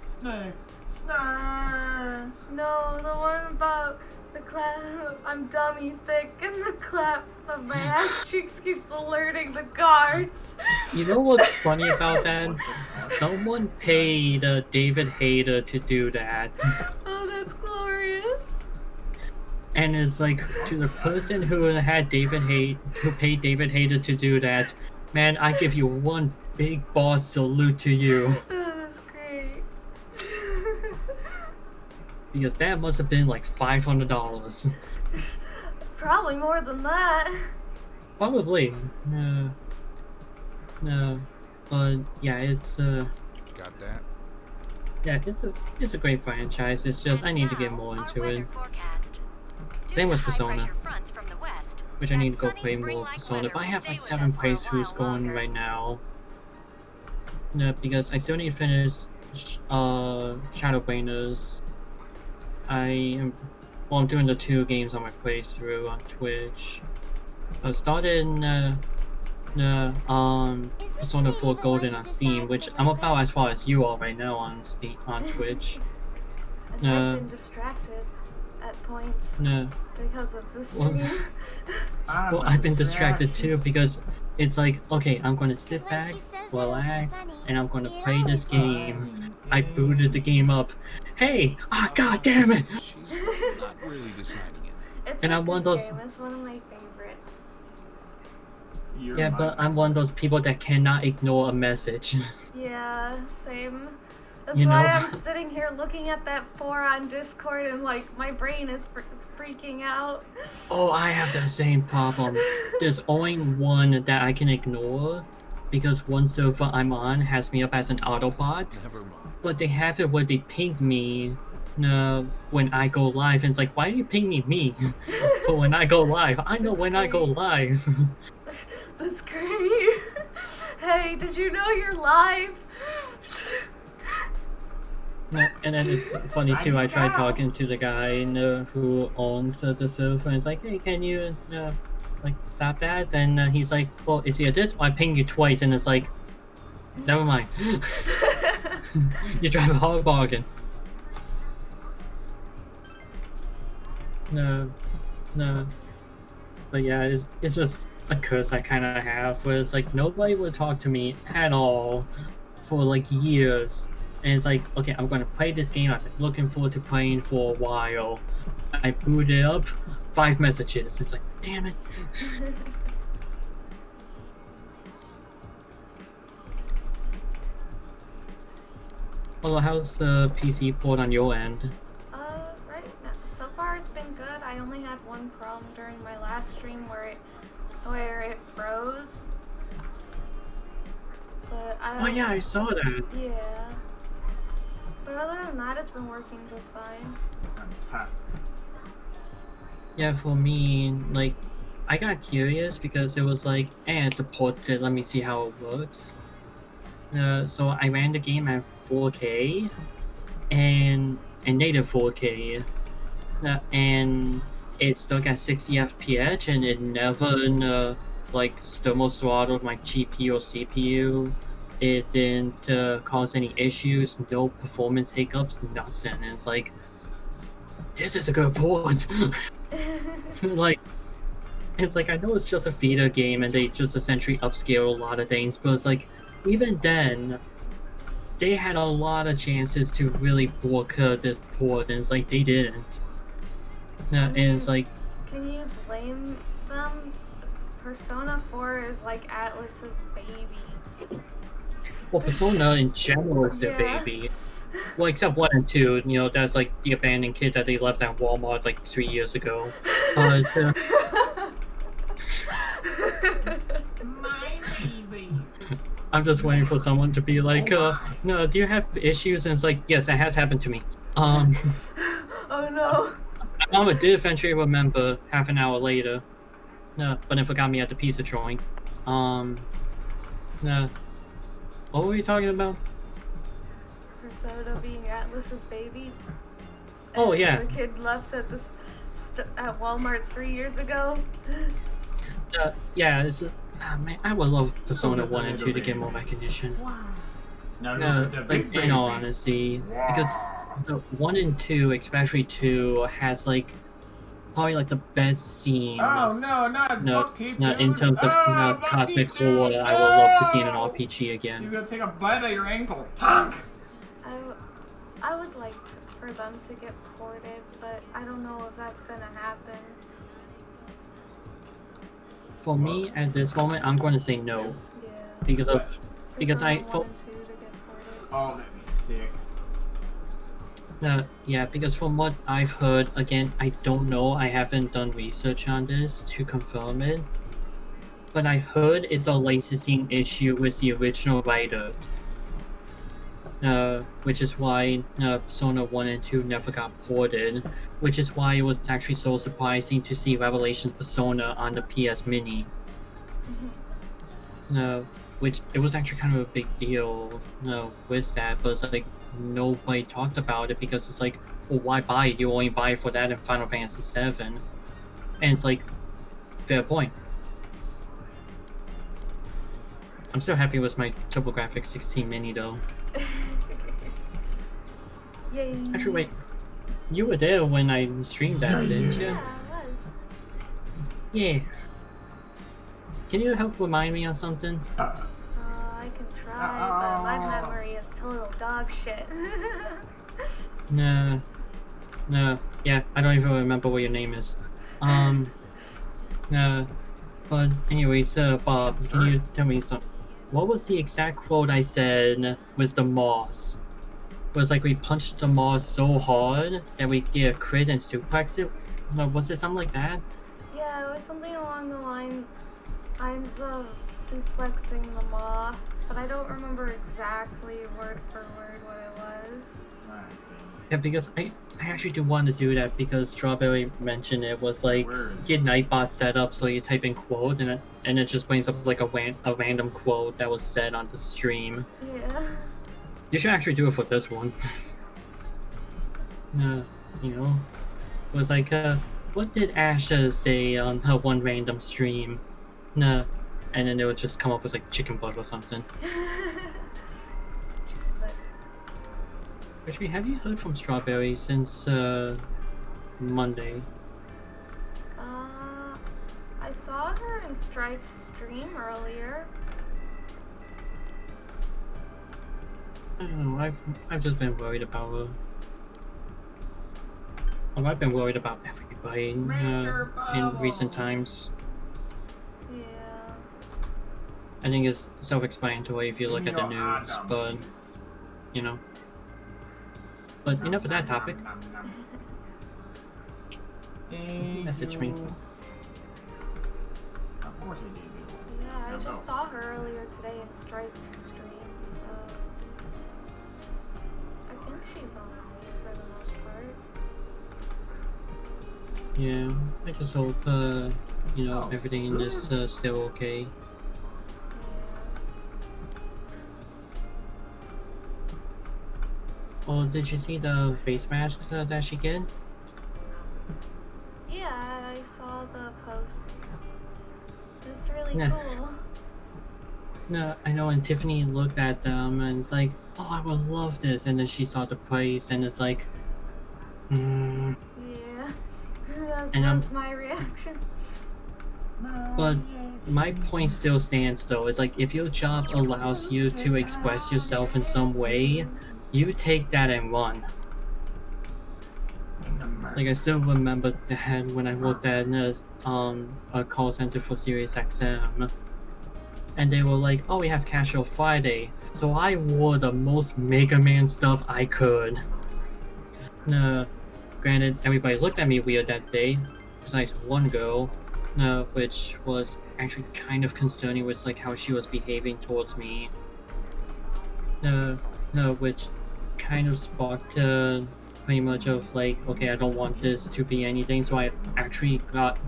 Snake.
No, the one about the clap. I'm dummy thick, and the clap of my ass cheeks keeps alerting the guards.
You know what's funny about that? Someone paid David Hayter to do that.
Oh, that's glorious.
And it's like, to the person who paid David Hayter to do that, man, I give you one big boss salute to you.
Oh, that's great.
Because that must have been like $500.
Probably more than that.
Probably. No. But yeah, it's
Got that?
yeah, it's a great franchise. It's just I need to get more into it. Same with Persona, which I need to go play more Persona. But I have like 7 playthroughs going right now. No, because I still need to finish Shadowbringers. I'm doing the 2 games on my playthrough on Twitch. I started Persona 4 Golden on Steam, which I'm about as far as you are right now on Twitch.
And I've been distracted at points because of the stream.
Well, I've been distracted too because it's like, okay, I'm gonna sit back, relax, and I'm gonna play this game. I booted the game up. Hey! Ah, god damn it!
Not really deciding it.
It's
And
a
I'm one of
good
those.
game. It's one of my favorites.
Yeah, but I'm one of those people that cannot ignore a message.
Yeah, same. That's
You
why
know-
I'm sitting here looking at that 4 on Discord and like my brain is freaking out.
Oh, I have the same problem. There's only one that I can ignore because one server I'm on has me up as an Autobot.
Never mind.
But they have it where they ping me when I go live, and it's like, why are you pinging me for when I go live? I know when I go live.
That's great. Hey, did you know you're live?
And then it's funny too, I tried talking to the guy who owns the server, and it's like, hey, can you like stop that? And he's like, well, it's either this or I ping you twice, and it's like, never mind. You drive a hard bargain. No. But yeah, it's just a curse I kind of have, where it's like nobody would talk to me at all for like years. And it's like, okay, I'm gonna play this game I've been looking forward to playing for a while. I boot it up, 5 messages. It's like, damn it. Well, how's the PC port on your end?
Right now, so far it's been good. I only had one problem during my last stream where it froze. But
Oh yeah, I saw that.
Yeah. But other than that, it's been working just fine.
Fantastic.
Yeah, for me, like, I got curious because it was like, it supports it, let me see how it works. So I ran the game at 4K and native 4K, and it still got 60 FPS, and it never like thermal throttled my GPU or CPU. It didn't cause any issues, no performance hiccups, nothing. And it's like, this is a good port. Like, it's like, I know it's just a Vita game and they just essentially upscale a lot of things, but it's like, even then, they had a lot of chances to really boycott this port, and it's like, they didn't. And it's like,
Can you blame them? Persona 4 is like Atlus's baby.
well, Persona in general is their
Yeah.
baby. Well, except 1 and 2, you know, that's like the abandoned kid that they left at Walmart like 3 years ago. But, I'm just waiting for someone to be like, no, do you have issues? And it's like, yes, that has happened to me.
Oh no.
Mama did eventually remember half an hour later. No, but then forgot me at the pizza drawing. No. What were we talking about?
Persona being Atlus's baby.
Oh,
and
yeah.
the kid left at this at Walmart 3 years ago.
Yeah, it's man, I would love Persona
Look at
1
the
and 2 to
little
get more
baby.
recognition.
Now look
No,
at the
like
big
in all
baby.
honesty, because the 1 and 2, especially 2, has like probably like the best scene.
Oh no, not it's
No,
Buckkeep,
no, in
dude.
terms of
Oh,
cosmic
Buckkeep, dude.
horror, I would love to see in an
No!
RPG
He's
again.
gonna take a bite of your ankle, punk.
I would like for them to get ported, but I don't know if that's gonna happen.
For me, at this moment, I'm going to say no,
Yeah.
because I
Persona 1
felt
and 2 to get ported.
Oh, that'd be sick.
yeah, because from what I've heard, again, I don't know, I haven't done research on this to confirm it, but I heard it's a licensing issue with the original writers. Which is why Persona 1 and 2 never got ported, which is why it was actually so surprising to see Revelations Persona on the PS Mini. Which it was actually kind of a big deal with that, but it's like nobody talked about it because it's like, well, why buy it? You only buy it for that in Final Fantasy VII. And it's like, fair point. I'm so happy with my TurboGrafx 16 Mini though.
Yay.
Actually, wait. You were there when I streamed that, didn't you?
Yeah, I was.
Yeah. Can you help remind me on something?
I can try, but my memory is total dog shit.
No. Yeah, I don't even remember what your name is. No. But anyways, Bob, can you tell me something? What was the exact quote I said with the moss? It was like we punched the moss so hard that we get a crit and suplex it? No, was it something like that?
Yeah, it was something along the lines of suplexing the moth, but I don't remember exactly word for word what it was.
Yeah, because I actually do want to do that because Strawberry mentioned it was like get Nightbot set up so you type in quote and it just brings up like a random quote that was said on the stream.
Yeah.
You should actually do it for this one. You know, it was like what did Asha say on her one random stream? And then it would just come up with like chicken butt or something. Actually, have you heard from Strawberry since Monday?
I saw her in Strife's stream earlier.
I don't know, I've just been worried about her. Well, I've been worried about everybody in recent times.
Yeah.
I think it's self-explanatory if you look at the news, but you know. But enough of that topic. Message me.
Of course we did.
Yeah, I just saw her earlier today in Strife's stream, so I think she's on leave for the most part.
Yeah, I just hope you know, everything in this still okay. Oh, did you see the face masks that she get?
Yeah, I saw the posts. It's really
Yeah.
cool.
No, I know, and Tiffany looked at them and it's like, oh, I would love this, and then she saw the price and it's like,
Yeah,
And
that's my reaction.
But my point still stands though, is like, if your job allows you to express yourself in some way, you take that and run. Like, I still remember that when I worked at a call center for SiriusXM, and they were like, oh, we have Casual Friday, so I wore the most Mega Man stuff I could. Granted, everybody looked at me weird that day, besides one girl, which was actually kind of concerning with like how she was behaving towards me. Which kind of sparked pretty much of like, okay, I don't want this to be anything, so I actually got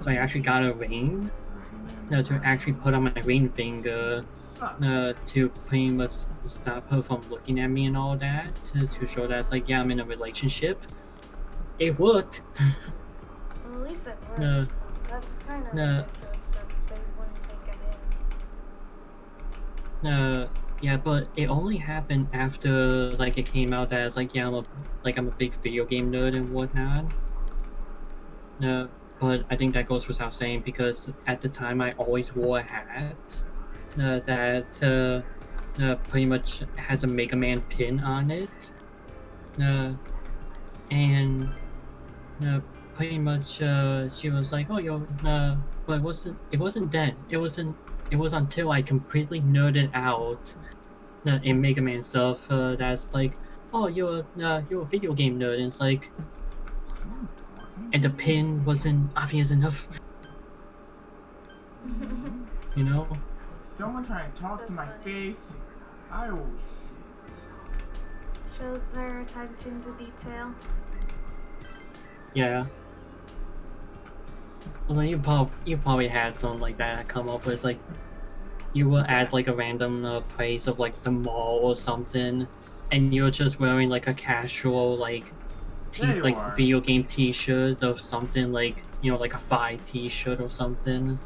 a ring to actually put on my ring finger to pretty much stop her from looking at me and all that, to show that it's like, yeah, I'm in a relationship. it worked.
Well, at least it worked.
No.
That's kind of
No.
ridiculous that they wouldn't take it in.
Yeah, but it only happened after like it came out as like yeah, I'm a big video game nerd and whatnot. No, but I think that goes without saying because at the time I always wore a hat that pretty much has a Mega Man pin on it. And pretty much she was like, oh yo, but it wasn't then. It was until I completely nerded out in Mega Man stuff that's like, oh you're a video game nerd, and it's like, and the pin wasn't obvious enough. You know?
Someone trying to talk to my face. Ouch.
Shows their attention to detail.
Yeah. Well, you probably had something like that come up with like, you were at like a random place of like the mall or something, and you're just wearing like a casual like video game T-shirt of something like, you know, like a Fi T-shirt or something,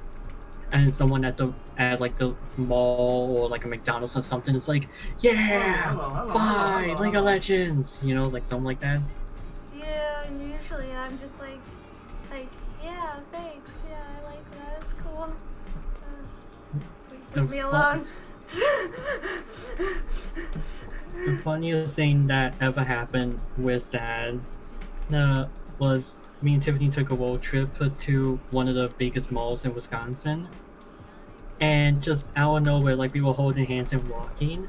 and someone at like the mall or like a McDonald's or something is like, yeah, Fi, League of Legends, you know, like something like that.
Yeah, and usually I'm just like, yeah, thanks, yeah, I like that, it's cool. Please leave me alone.
The funniest thing that ever happened with that was me and Tiffany took a road trip to one of the biggest malls in Wisconsin, and just out of nowhere, like we were holding hands and walking,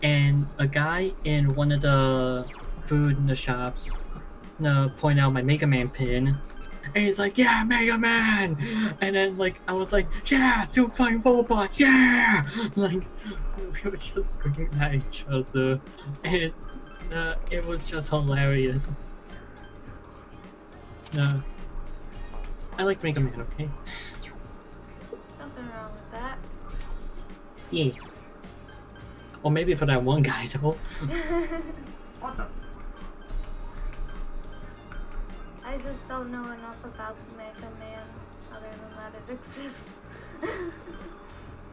and a guy in one of the food in the shops pointed out my Mega Man pin, and he's like, yeah, Mega Man! And then like I was like, yeah, Super Flying Robot, yeah! Like we were just screaming at each other, and it was just hilarious. I like Mega Man, okay?
Nothing wrong with that.
Yeah. Or maybe for that one guy though.
What the?
I just don't know enough about Mega Man other than that it exists.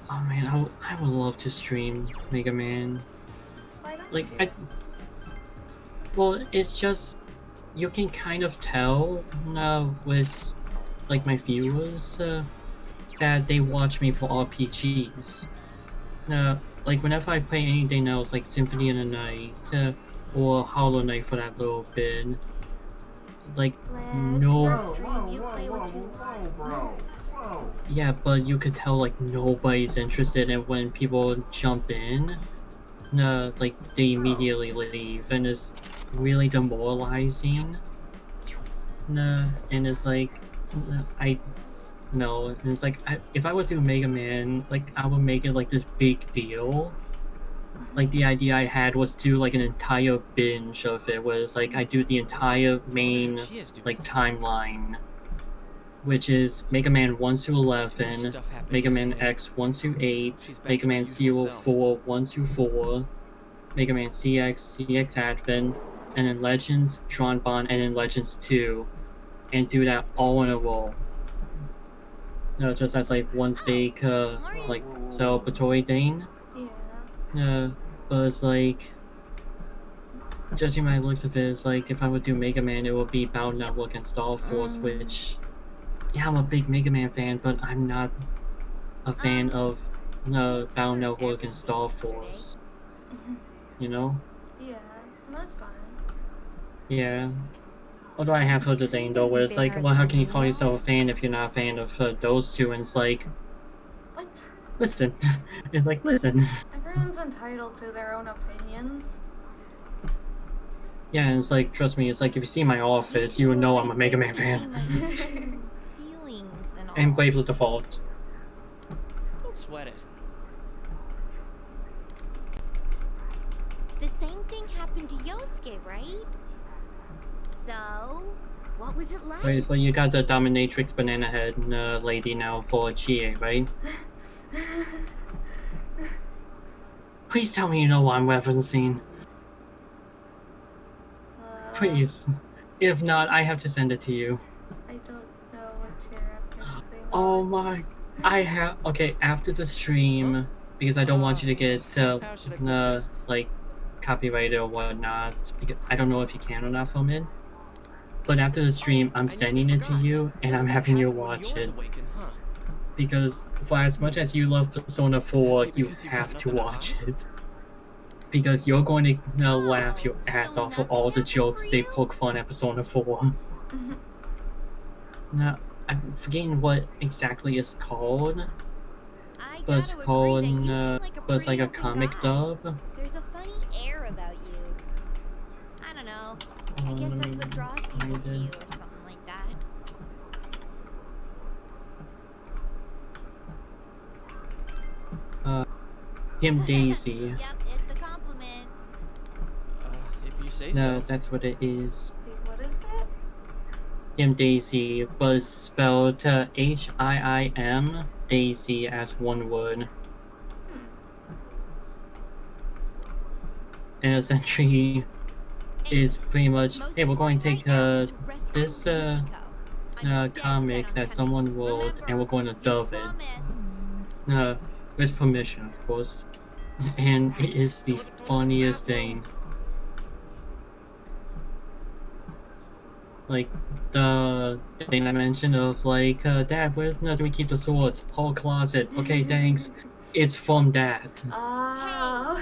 Oh man, I would love to stream Mega Man.
Why don't
like
you?
Well, it's just you can kind of tell with like my viewers that they watch me for RPGs. Like whenever I play anything else, like Symphony of the Night or Hollow Knight for that little bit, like yeah, but you could tell like nobody's interested, and when people jump in, like they immediately leave, and it's really demoralizing. And it's like and it's like if I would do Mega Man, like I would make it like this big deal. Like the idea I had was to like an entire binge of it, was like I do the entire main like timeline, which is Mega Man 1 to 11, Mega Man X 1 to 8, Mega Man 04 1 to 4, Mega Man CX, CX Advent, and then Legends, Tron Bond, and then Legends 2, and do that all in a row. Just as like one big like celebratory thing. But it's like, judging by the looks of it, it's like if I would do Mega Man, it would be Battle Network and Star Force, which, yeah, I'm a big Mega Man fan, but I'm not a fan of Battle Network and Star Force. You know?
Yeah, that's fine.
Yeah. Although I have heard the thing though, where it's like, well, how can you call yourself a fan if you're not a fan of those two? And it's like,
what?
Listen. It's like, listen.
Everyone's entitled to their own opinions.
Yeah, and it's like, trust me, it's like if you see my office, you would know I'm a Mega Man fan.
Feelings and all.
And Bravely Default.
Don't sweat it.
The same thing happened to Yosuke, right? So, what was it like?
Right, but you got the Dominatrix Banana Head lady now for Chie, right? Please tell me you know what I'm referencing. Please. If not, I have to send it to you.
I don't know what you're referencing.
Oh my... Okay, after the stream, because I don't want you to get, like, copyrighted or whatnot, because I don't know if you can or not film it. But after the stream, I'm sending it to you, and I'm having you watch it. Because for as much as you love Persona 4, you have to watch it. Because you're going to laugh your ass off at all the jokes they poke fun at Persona 4. Now, I'm forgetting what exactly it's called. But it's called, but it's like a comic dub.
There's a funny air about you. I don't know. I guess that's what draws people to you or something like that.
Him Daisy.
Yep, it's a compliment.
If you say
No,
so.
that's what it is.
Wait, what is it?
Him Daisy, but it's spelled H-I-I-M, Daisy as one word. And essentially, is pretty much, hey, we're going to take this comic that someone wrote and we're going to dub it. With permission, of course. And it is the funniest thing. Like, the thing I mentioned of like, Dad, where do we keep the swords? Whole closet. Okay, thanks. It's from that.
Oh.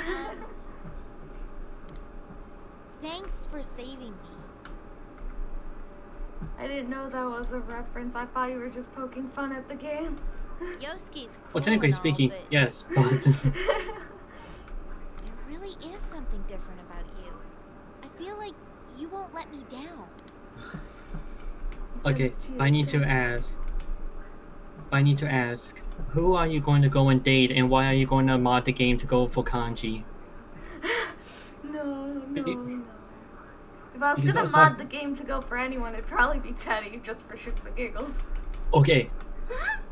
Thanks for saving me.
I didn't know that was a reference. I thought you were just poking fun at the game.
Yosuke's cool.
Well, technically
and all,
speaking,
but
yes, but...
there really is something different about you. I feel like you won't let me down.
Okay, I need to ask. Who are you going to go and date, and why are you going to mod the game to go for kanji?
No. If I was
Because
gonna
I
mod
saw-
the game to go for anyone, it'd probably be Teddy, just for shits and giggles.
Okay,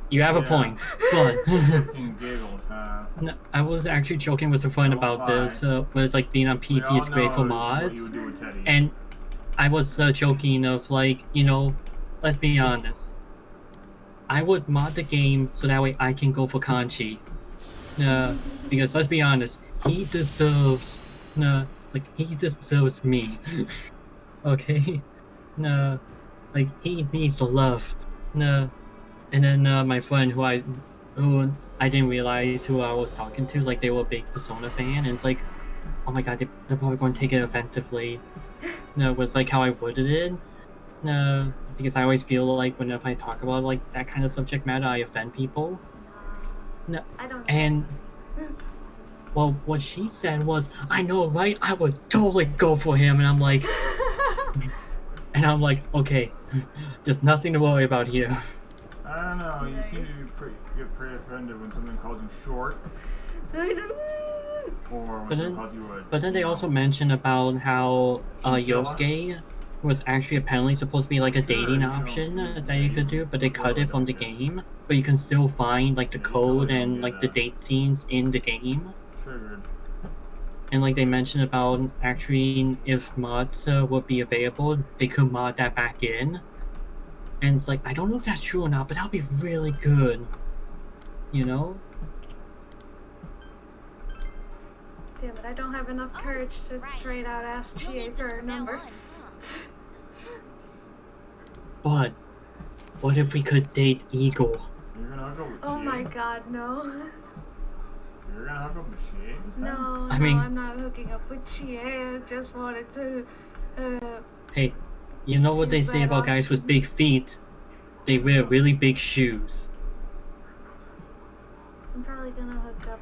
you have a point, but...
Shits and giggles, huh?
No, I was actually joking with a friend about this, but it's like being on PC is great for mods,
What you would do with Teddy.
and I was joking of like, you know, let's be honest, I would mod the game so that way I can go for kanji, because let's be honest, he deserves, like he deserves me, okay, like he needs the love, and then my friend who I didn't realize who I was talking to, like they were a big Persona fan, and it's like, oh my god, they're probably going to take it offensively. Was like how I worded it. Because I always feel like whenever I talk about like that kind of subject matter, I offend people. No,
I don't know.
and well, what she said was, I know, right? I would totally go for him, and I'm like, okay, there's nothing to worry about here.
I don't know, you seem to get pretty offended when someone calls you short. Or when someone calls you a...
But then they also mentioned about how Yosuke was actually apparently supposed to be like a dating option that you could do, but they cut it from the game. But you can still find like the code and like the date scenes in the game.
Triggered.
And like they mentioned about actually if mods would be available, they could mod that back in. And it's like, I don't know if that's true or not, but that would be really good. You know?
Damn it, I don't have enough courage to straight out ask GA for her number.
But what if we could date Eagle?
You're gonna hook up with
Oh
GA?
my god, no.
You're gonna hook up with GA this time?
No,
I mean-
I'm not hooking up with GA. I just wanted to,
Hey, you know what they
Choose
say
that
about guys with big feet? They wear really big shoes.
I'm probably gonna hook up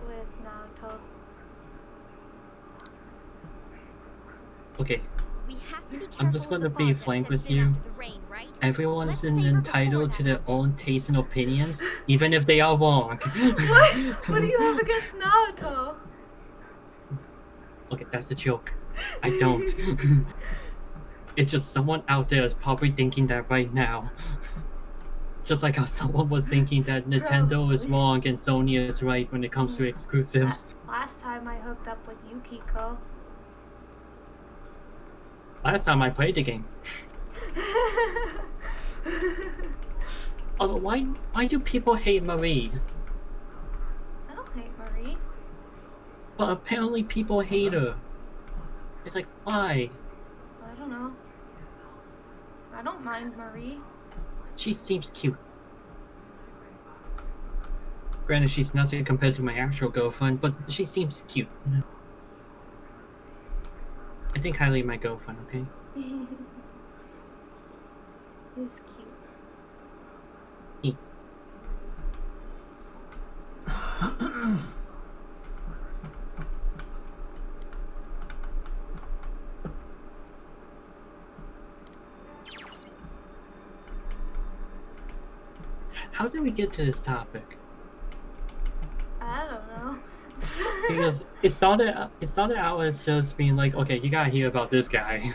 with Naoto.
Okay,
We have to be
I'm just
careful
gonna
with the
be
fog that
frank
sets
with
in
you.
after the rain, right?
Everyone's
Let's savor before
entitled to their own tastes and opinions, even if they are wrong.
What do you have against Naoto?
Okay, that's a joke. I don't. It's just someone out there is probably thinking that right now. Just like how someone was thinking that Nintendo is wrong and Sony is right when it comes to exclusives.
Last time I hooked up with Yukiko.
last time I played the game. Although, why do people hate Marie?
I don't hate Marie.
But apparently people hate her. It's like, why?
I don't know. I don't mind Marie.
She seems cute. Granted, she's nothing compared to my actual girlfriend, but she seems cute. I think highly of my girlfriend, okay?
He's cute.
How did we get to this topic?
I don't know.
Because it started out as just being like, okay, you gotta hear about this guy,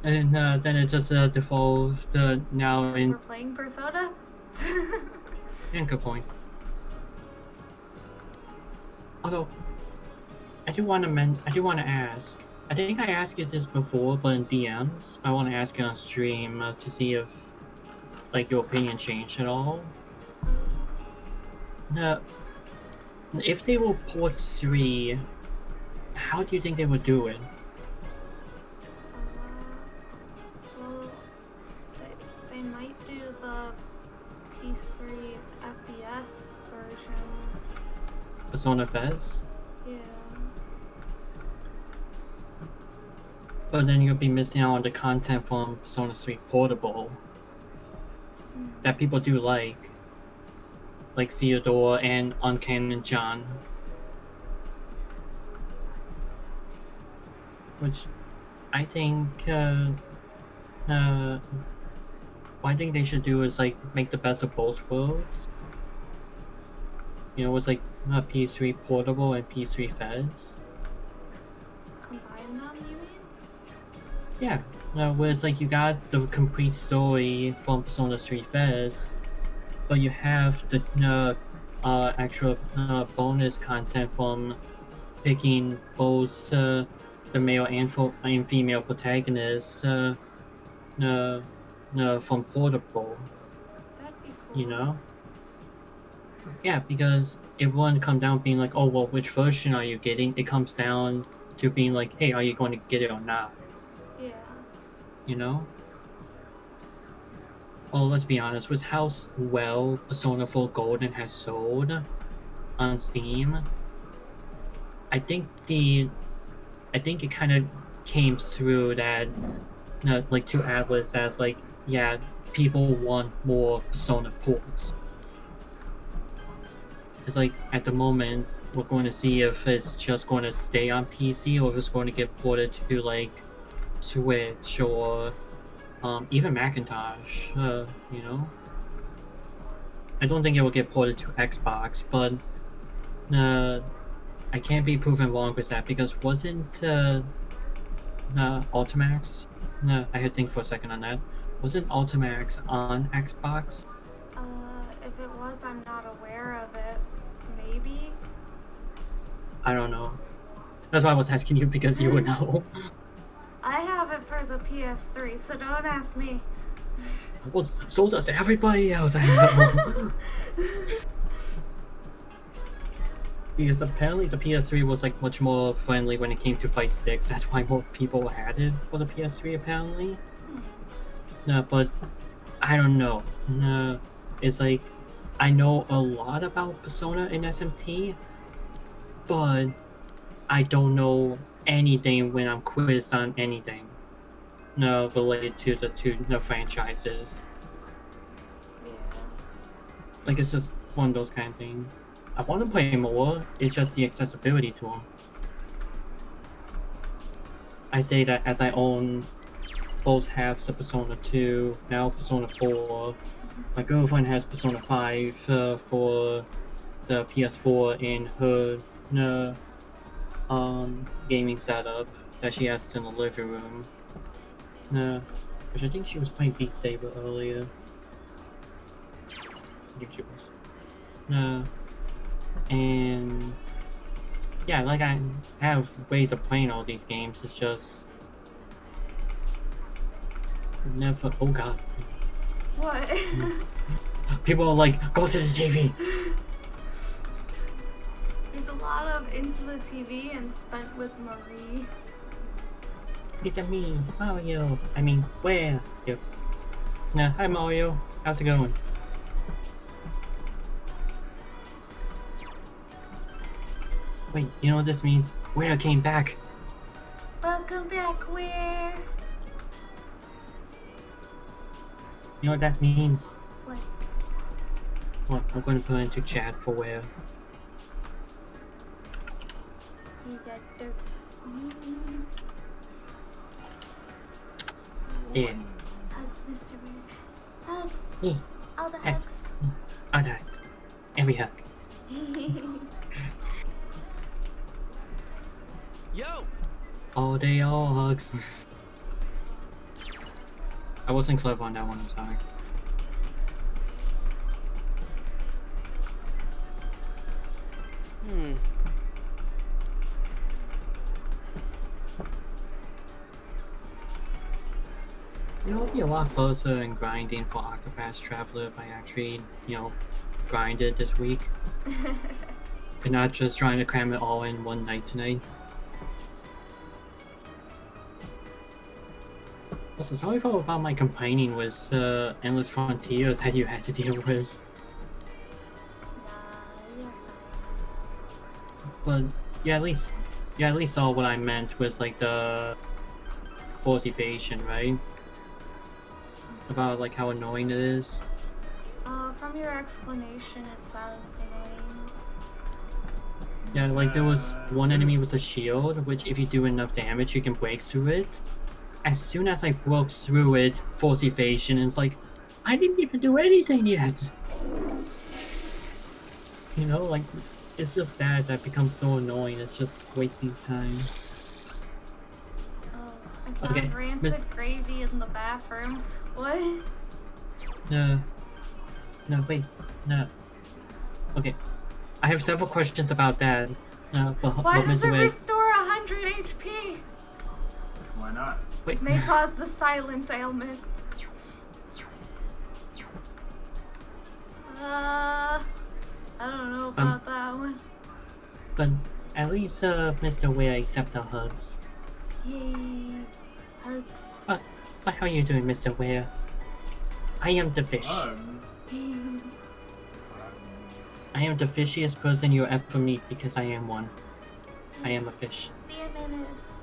and then it just devolved now
Because
in
we're playing Persona?
anchor point. Although, I do want to ask. I think I asked you this before, but in DMs, I want to ask you on stream to see if, like, your opinion changed at all. If they will port 3, how do you think they would do it?
Well, they might do the PS3 FPS version.
Persona Fez?
Yeah.
But then you'll be missing out on the content from Persona 3 Portable that people do like Theodore and Uncanon John. Which I think what I think they should do is like make the best of both worlds. You know, it's like PS3 Portable and PS3 Fez.
Combine them, you mean?
Yeah. Where it's like you got the complete story from Persona 3 Fez, but you have the actual bonus content from picking both the male and female protagonists from Portable.
That'd be cool.
You know? Yeah, because it wouldn't come down being like, oh well, which version are you getting? It comes down to being like, hey, are you going to get it or not?
Yeah.
You know? Well, let's be honest, with how well Persona 4 Golden has sold on Steam, I think it kind of came through that, like, to Atlas as like, yeah, people want more Persona ports. It's like, at the moment, we're going to see if it's just going to stay on PC or if it's going to get ported to, like, Switch or even Macintosh, you know? I don't think it will get ported to Xbox, but I can't be proven wrong with that because wasn't Ultimax? No, I had to think for a second on that. Wasn't Ultimax on Xbox?
If it was, I'm not aware of it. Maybe?
I don't know. That's why I was asking you because you would know.
I have it for the PS3, so don't ask me.
Well, so does everybody else I know. Because apparently the PS3 was like much more friendly when it came to fight sticks. That's why more people had it for the PS3 apparently. No, but I don't know. No, it's like I know a lot about Persona and SMT, but I don't know anything when I'm quizzed on anything. No, related to the two franchises.
Yeah.
Like it's just one of those kind of things. I want to play more, it's just the accessibility to them. I say that as I own both halves of Persona 2, now Persona 4. My girlfriend has Persona 5 for the PS4 in her gaming setup that she has in the living room. Which I think she was playing Beat Saber earlier. I think she was. And yeah, like I have ways of playing all these games. It's just Never. Oh god.
What?
People are like, go to the TV.
There's a lot of Into the TV and Spent with Marie.
It's me, Mario. I mean, where? Yep. Nah, hi Mario. How's it going? Wait, you know what this means? Where came back?
Welcome back, where?
You know what that means?
What?
Well, I'm going to put it into chat for where.
You got dirt.
Yeah.
Hugs, Mr. Weird. Hugs.
Yeah.
All the hugs.
All that. Every hug.
Yo!
All day, all hugs. I wasn't clever on that one, I'm sorry. You know, it'd be a lot closer than grinding for Octopath Traveler if I actually, you know, grinded this week. And not just trying to cram it all in one night tonight. Also, sorry for about my complaining was Endless Frontier that you had to deal with. But yeah, at least saw what I meant was like the force evasion, right? About like how annoying it is.
From your explanation, it sounds annoying.
Yeah, like there was one enemy with a shield, which if you do enough damage, you can break through it. As soon as I broke through it, force evasion, and it's like, I didn't even do anything yet. You know, like, it's just that becomes so annoying. It's just wasting time.
Oh, I found rancid gravy in the bathroom. What?
No, wait, no. Okay, I have several questions about that.
Why does it restore 100 HP?
Why not?
Wait.
May cause the silence ailment. I don't know about that one.
But at least Mr. Ware accepts our hugs.
Yay, hugs.
How are you doing, Mr. Ware? I am the fish.
Hugs.
I am the fishiest person you ever meet because I am one. I am a fish.
CMN is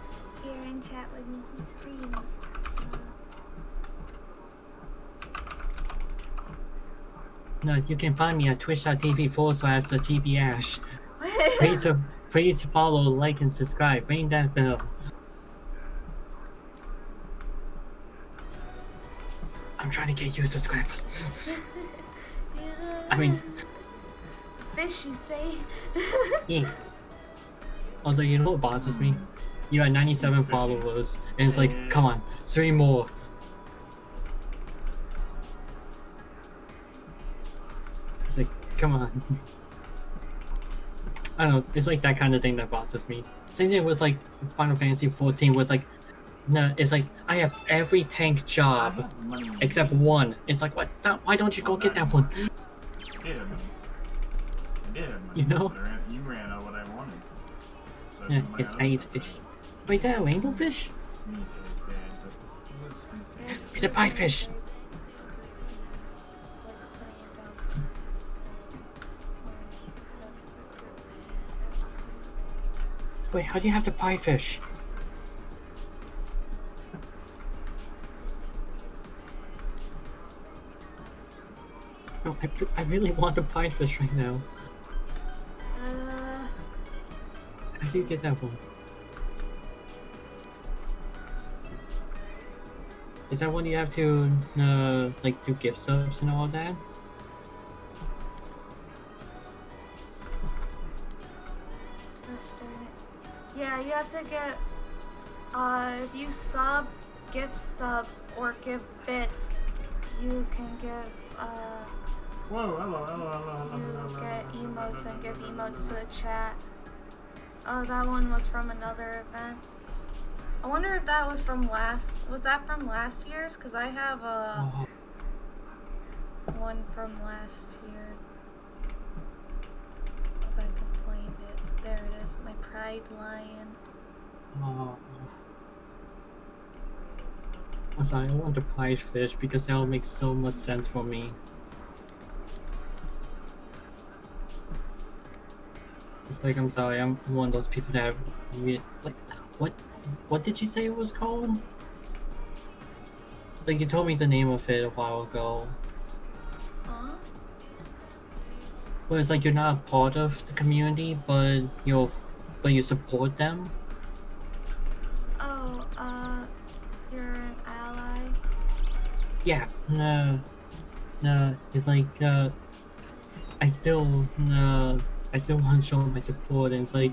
here and chat with me. He streams.
No, you can find me at twitch.tv/TBAsh. Please follow, like, and subscribe. Ring that bell. I'm trying to get you subscribers. I mean...
Fish, you say?
Yeah. Although, you know what bothers me? You had 97 followers, and it's like, come on, 3 more. It's like, come on. I don't know, it's like that kind of thing that bothers me. Same thing was like Final Fantasy 14 was like, no, it's like, I have every tank job except one. It's like, what? Why don't you go get that one? You know?
You ran out what I wanted. So
Yeah, it's ice fish. Wait, is that a rainbow fish? It's a pie fish. Wait, how do you have the pie fish? No, I really want the pie fish right now. How do you get that one? Is that one you have to, like, do gift subs and all that?
Yeah, you have to get, if you sub, gift subs, or give bits, you can give, you get emotes and give emotes to the chat. Oh, that one was from another event. I wonder if that was from last. Was that from last year's? Cause I have a one from last year. If I could find it, there it is. My Pride Lion.
Oh. I'm sorry, I want the Pride Fish because that will make so much sense for me. It's like, I'm sorry, I'm one of those people that have like, what did you say it was called? Like, you told me the name of it a while ago.
Huh?
Well, it's like you're not a part of the community, but you support them.
Oh, you're an ally?
Yeah, no, it's like, I still want to show my support, and it's like,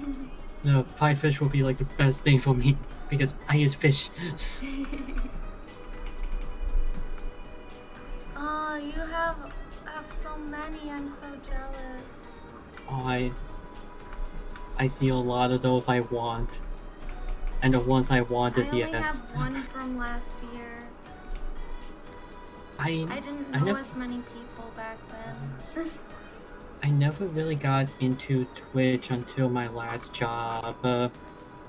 Pride Fish will be like the best thing for me, because I use fish.
Oh, you have so many, I'm so jealous.
Oh, I see a lot of those I want, and the ones I want is
I only
yes.
have one from last year.
I
didn't know as many people back then.
I never really got into Twitch until my last job,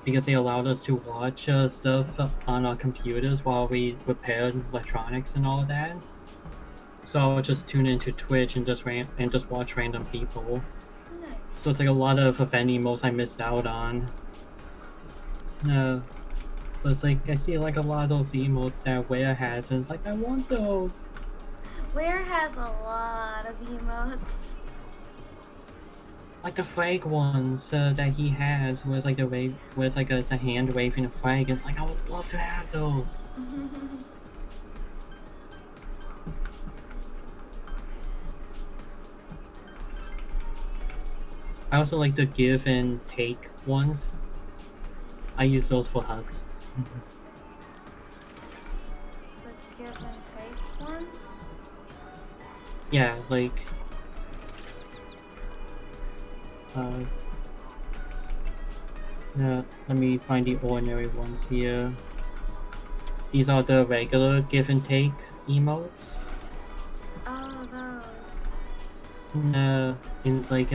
because they allowed us to watch stuff on our computers while we repaired electronics and all that. So I would just tune into Twitch and just watch random people.
Nice.
So it's like a lot of event emotes I missed out on. But it's like I see like a lot of those emotes that Ware has, and it's like I want those.
Ware has a lot of emotes.
Like the flag ones that he has, where it's like where it's like it's a hand waving a flag. It's like I would love to have those. I also like the give and take ones. I use those for hugs.
The give and take ones?
Yeah, like let me find the ordinary ones here. These are the regular give and take emotes.
Oh, those.
It's like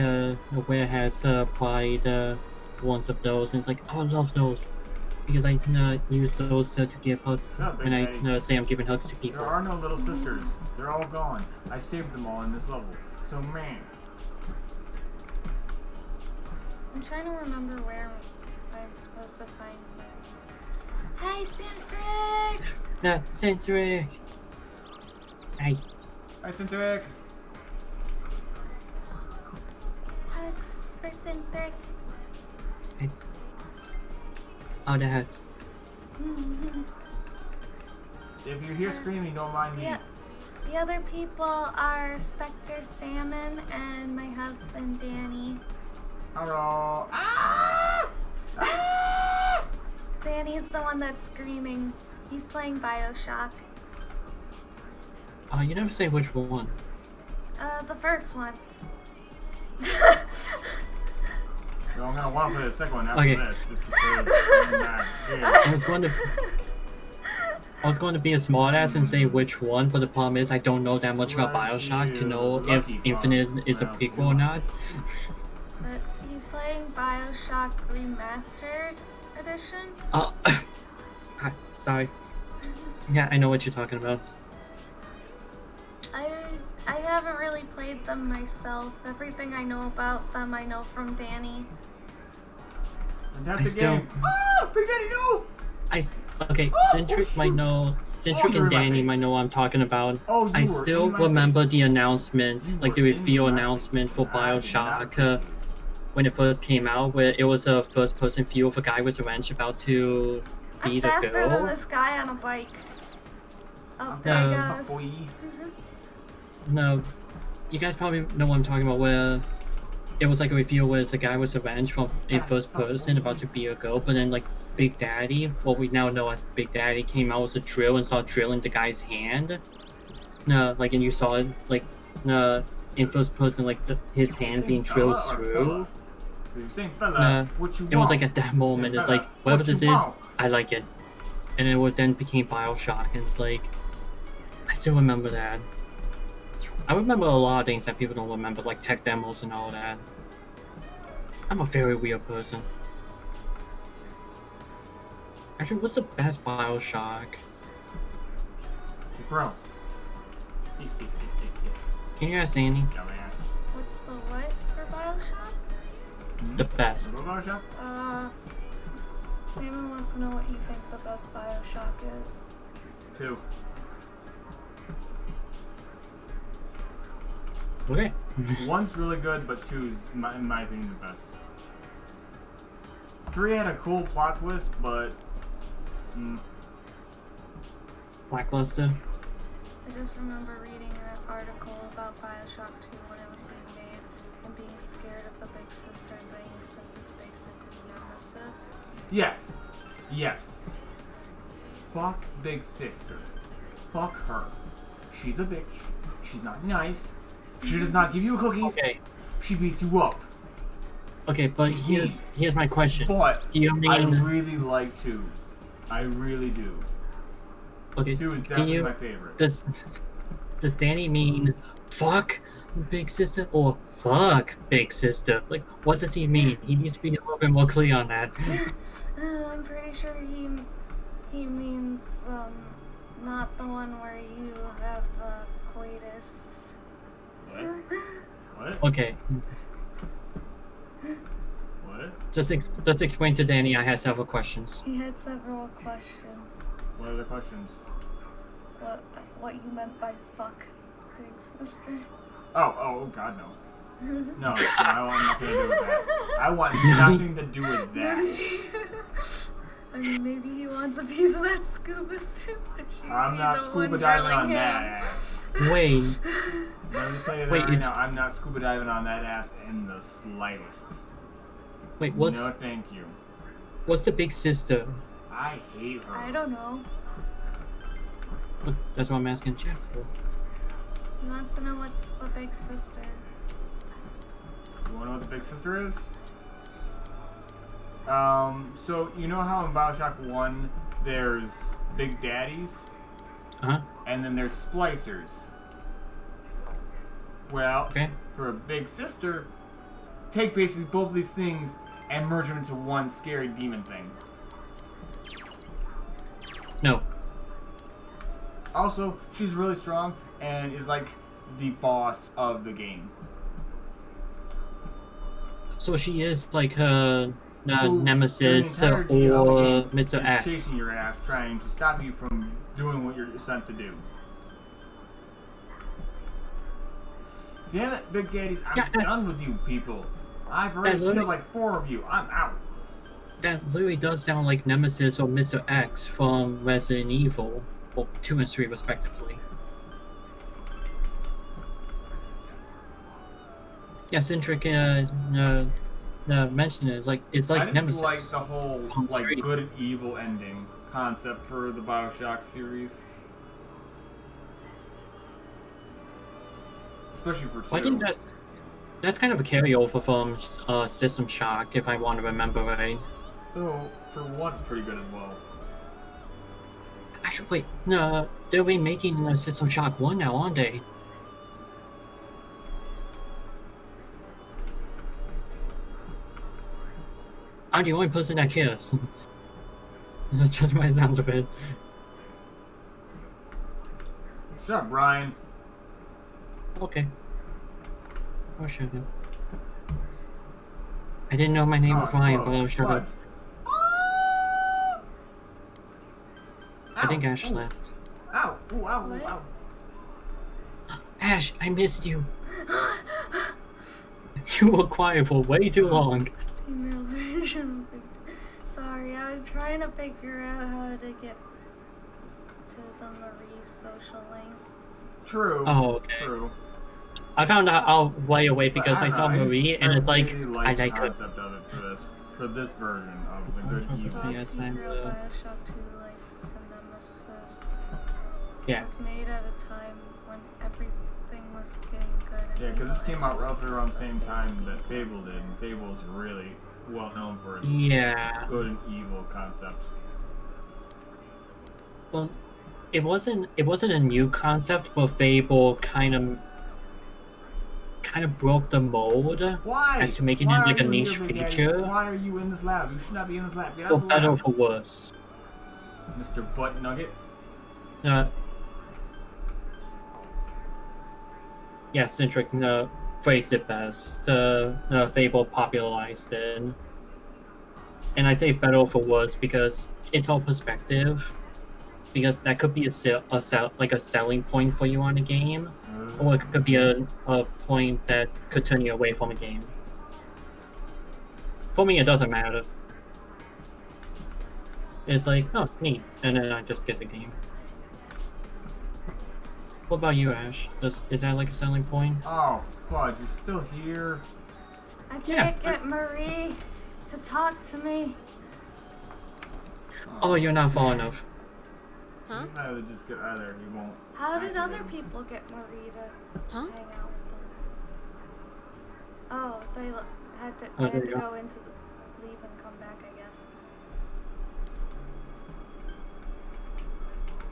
Ware has applied ones of those, and it's like oh, I love those because I use those to give hugs when I say I'm giving hugs to people.
There are no little sisters. They're all gone. I saved them all in this level. So man.
I'm trying to remember where I'm supposed to find them. Hi, Centric!
No, Centric! Hi.
Hi, Centric!
Hugs for Centric.
Thanks. Oh, the hugs.
If you hear screaming, don't mind me.
Yeah. The other people are Spectre Salmon and my husband Danny.
Hello. Ah! Ah!
Danny's the one that's screaming. He's playing BioShock.
Oh, you never say which one.
The first one.
So I'm gonna walk for the second one after
Okay.
this, just because I'm not here.
I was going to be a smartass and say which one, but the problem is I don't know that much about BioShock to know if Infinite is a prequel or not.
But he's playing BioShock Remastered Edition.
Sorry. Yeah, I know what you're talking about.
I haven't really played them myself. Everything I know about them I know from Danny.
And that's the game. Ah! Big Daddy, no!
Okay, Centric might know. Centric and Danny might know what I'm talking about.
Oh,
I still remember the announcement, like the reveal announcement for BioShock when it first came out, where it was a first-person view of a guy with a wrench about to
I'm
beat a
faster than
girl.
this guy on a bike. Oh, there he goes.
No, you guys probably know what I'm talking about, where it was like a reveal where it's a guy with a wrench from in first person about to beat a girl, but then like Big Daddy, what we now know as Big Daddy, came out with a drill and started drilling the guy's hand. No, like, and you saw it like in first person, like his hand being drilled through.
Fella, what you
it was
want?
like at that moment, it's
Fella,
like whatever
what you
this is,
want?
I like it. and it would then became Bioshock, and it's like, I still remember that. I remember a lot of things that people don't remember, like tech demos and all that. I'm a very weird person. Actually, what's the best Bioshock?
Bro.
Can you ask Danny?
Dumbass.
What's the what for Bioshock?
The best.
Bioshock?
Simon wants to know what you think the best Bioshock is.
2.
Okay.
1's really good, but 2 is, in my opinion, the best. 3 had a cool plot twist, but...
Lackluster.
I just remember reading an article about Bioshock 2 when it was being made and being scared of the big sister thing since it's basically Nemesis.
Yes. Yes. Fuck Big Sister. Fuck her. She's a bitch. She's not nice. She does not give you cookies.
Okay.
She beats you up.
Okay, but here's my question.
But
do you mean
I really like 2. I really do.
Okay.
2 is definitely my favorite.
Does Danny mean fuck Big Sister or fuck Big Sister? Like, what does he mean? He needs to be a little bit more clear on that.
I'm pretty sure he means not the one where you have coitus.
What?
Okay.
What?
Just explain to Danny. I have several questions.
He had several questions.
What are the questions?
What you meant by fuck Big Sister?
Oh, God, no. No, I want nothing to do with that. I want nothing to do with that.
I mean, maybe he wants a piece of that scuba suit, but
I'm not scuba diving on that ass.
Wait.
I'm just saying that right now, I'm not scuba diving on that ass in the slightest.
Wait, what's...
No, thank you.
What's the Big Sister?
I hate her.
I don't know.
Look, that's what I'm asking Jeff for.
He wants to know what's the Big Sister.
You wanna know what the Big Sister is? So you know how in Bioshock 1 there's Big Daddies?
Uh-huh.
And then there's Splicers. Well, for a Big Sister, take basically both of these things and merge them into one scary demon thing.
No.
Also, she's really strong and is like the boss of the game.
So she is like her
Who,
Nemesis
during the entirety
or
of the game,
Mr.
is
X.
chasing your ass, trying to stop you from doing what you're sent to do. Damn it, Big Daddies, I'm done with you people. I've already killed like 4 of you. I'm out.
That literally does sound like Nemesis or Mr. X from Resident Evil, well, 2 and 3 respectively. Yeah, Centric mentioned it. It's like
I just
Nemesis.
like the whole like good and evil ending concept for the Bioshock series. Especially for 2.
Well, I think that's kind of a carryover from System Shock, if I want to remember right.
So, for 1, pretty good as well.
Actually, wait, no, they'll be making System Shock 1 now, aren't they? I'm the only person that cares. That's just my sounds of it.
Shut up, Brian.
Okay. Oh, shut up. I didn't know my name was Brian, but oh, shut up. I think Ash left.
Ow! Ooh, ow! Ooh, ow!
Ash, I missed you. You were quiet for way too long.
Female version. Sorry, I was trying to figure out how to get to the Marie social link.
True.
Oh, okay.
True.
I found out way away because I saw Marie, and it's like,
really
I
the
like it.
concept of it for this version of the good evil.
Toxic Girl Bioshock 2, like the Nemesis.
Yeah.
It's made at a time when everything was getting good.
Yeah, because this came out roughly around the same time that Fable did, and Fable's really well known for its
Yeah.
good and evil concept.
Well, it wasn't a new concept, but Fable kind of broke the mold
Why?
as to making
Why
it like
are
a
you
niche
here, Big Daddy?
feature.
Why are you in this lab? You should not be in this lab. Get out
For
of the
better or
lab.
for worse.
Mr. Butt Nugget.
Yeah, Centric phrased it best. Fable popularized it. And I say better or for worse because it's all perspective. Because that could be a selling point for you on a game. Or it could be a point that could turn you away from a game. For me, it doesn't matter. It's like, oh, neat. And then I just get the game. What about you, Ash? Is that like a selling point?
Oh, fudge. You're still here?
I can't get Marie to talk to me.
Oh, you're not far enough.
Huh?
You'd rather just get out of there. You won't.
How did other people get Marie to hang out with them? Oh, they had to.
Oh,
I had
there
to
you go.
go into the leave and come back, I guess.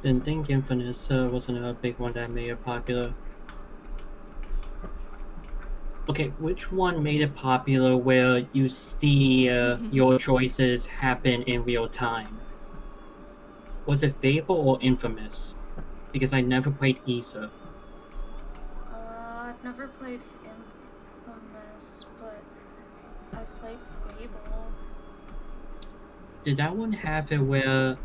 Didn't think Infamous was another big one that made it popular. Okay, which one made it popular where you see your choices happen in real time? Was it Fable or Infamous? Because I never played either.
I've never played Infamous, but I've played Fable.
Did that one have it where,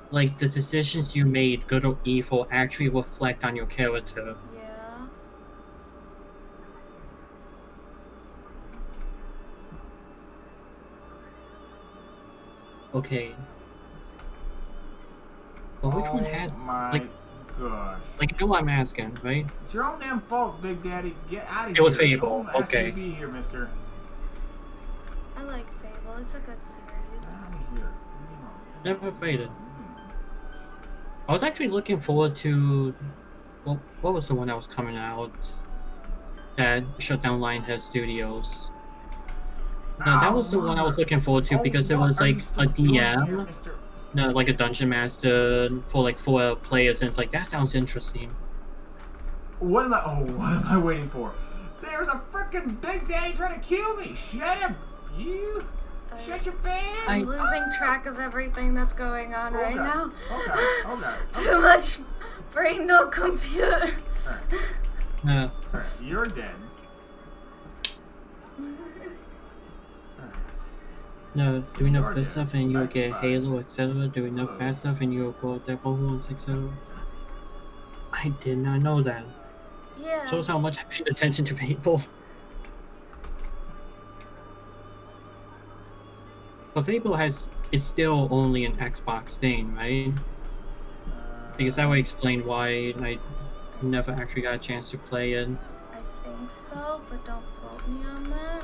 like, the decisions you made, good or evil, actually reflect on your character?
Yeah.
Okay. Well, which one had,
my
like,
gosh.
like, you know what I'm asking, right?
It's your own damn fault, Big Daddy. Get out of here.
It was Fable,
Don't ask me
okay.
to be here, mister.
I like Fable. It's a good series.
Out of here.
Never played it. I was actually looking forward to, well, what was the one that was coming out that shut down Lionhead Studios? No, that was the one I was looking forward to because it was like a DM, no, like a dungeon master for like 4 players, and it's like, that sounds interesting.
What am I waiting for? There's a freaking Big Daddy trying to kill me. Shut up, you. Shut your face.
I'm losing track of everything that's going on right now.
Okay.
Too much brain, no computer.
No.
Alright, you're dead.
No, do enough good stuff and you'll get Halo, etc. Do enough bad stuff and you'll go Devilhorns, etc. I did not know that.
Yeah.
Shows how much I paid attention to people. But Fable is still only an Xbox thing, right? Because that would explain why I never actually got a chance to play it.
I think so, but don't quote me on that.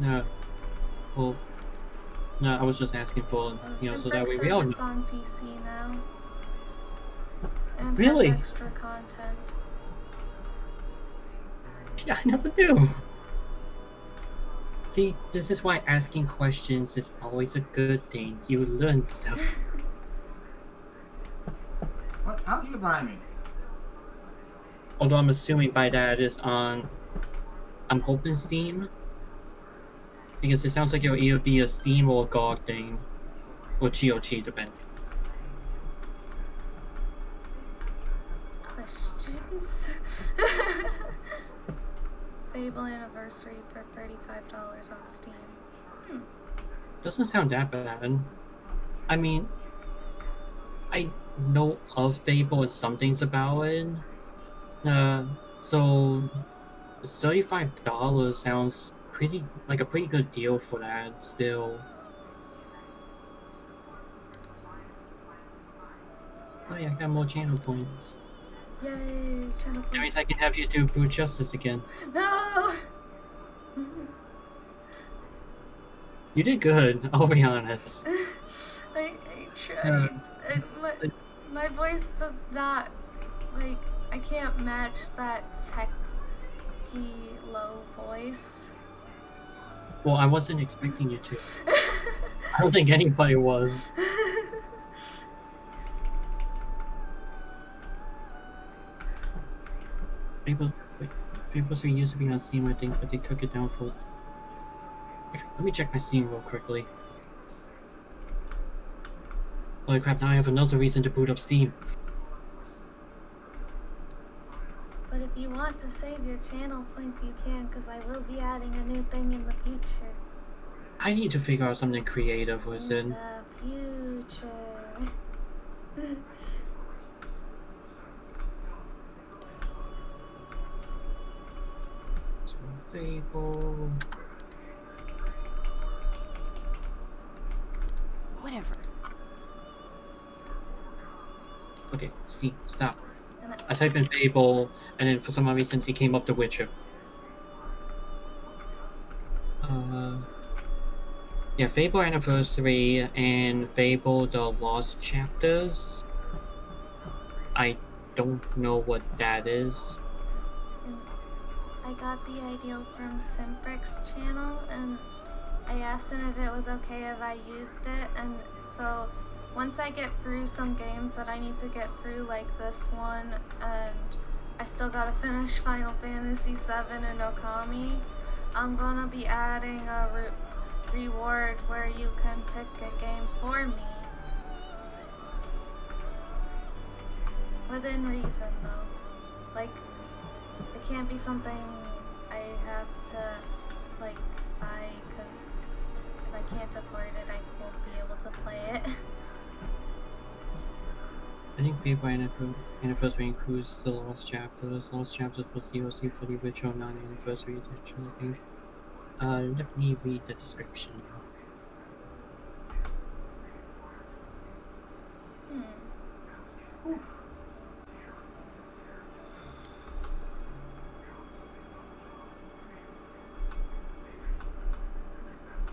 No. Well, no, I was just asking for, so that way we all know.
It's on PC now. And
Really?
has extra content.
Yeah, I never knew. See, this is why asking questions is always a good thing. You learn stuff.
What? How'd you get behind me?
Although I'm assuming by that is on, I'm hoping Steam. Because it sounds like it'll either be a Steam or a GOG thing. Or GOG, depending.
Questions? Fable Anniversary for $35 on Steam.
Doesn't sound that bad. I mean, I know of Fable and some things about it. So $35 sounds pretty like a pretty good deal for that still. Oh yeah, I got more channel points.
Yay, channel
That means
points.
I can have you do Brute Justice again.
No!
You did good, I'll be honest.
I tried. My voice does not, like, I can't match that techy low voice.
Well, I wasn't expecting you to. I don't think anybody was. Fable 3 used to be on Steam, I think, but they took it down for... Let me check my Steam real quickly. Holy crap, now I have another reason to boot up Steam.
But if you want to save your channel points, you can, because I will be adding a new thing in the future.
I need to figure out something creative with it.
In the future.
Fable...
Whatever.
Okay, Steam, stop. I typed in Fable, and then for some odd reason it came up The Witcher. Yeah, Fable Anniversary and Fable The Lost Chapters. I don't know what that is.
And I got the idea from Simpric's channel, and I asked him if it was okay if I used it, and so once I get through some games that I need to get through, like this one, and I still gotta finish Final Fantasy VII and Okami, I'm gonna be adding a reward where you can pick a game for me. Within reason, though. Like, it can't be something I have to, like, buy, because if I can't afford it, I won't be able to play it.
I think Fable Anniversary includes The Lost Chapters. Lost Chapters was DLC for the original non-anniversary edition, I think. Let me read the description.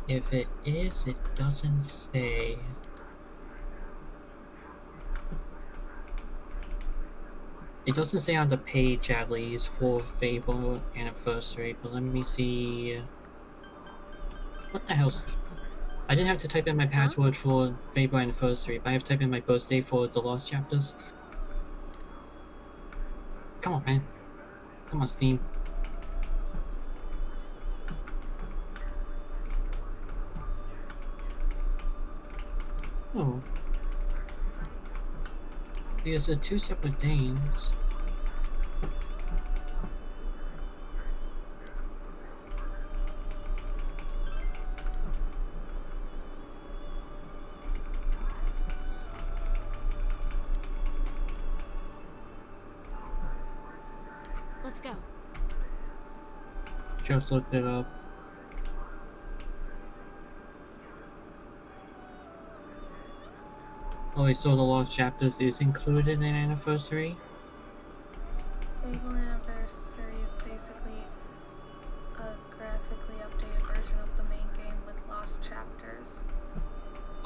If it is, it doesn't say. It doesn't say on the page, at least, for Fable Anniversary, but let me see. What the hell? I didn't have to type in my password for Fable Anniversary, but I have to type in my birthday for The Lost Chapters. Come on, man. Come on, Steam. Oh. Because they're two separate names.
Let's go.
Just looked it up. Oh, wait, so The Lost Chapters is included in Anniversary?
Fable Anniversary is basically a graphically updated version of the main game with lost chapters.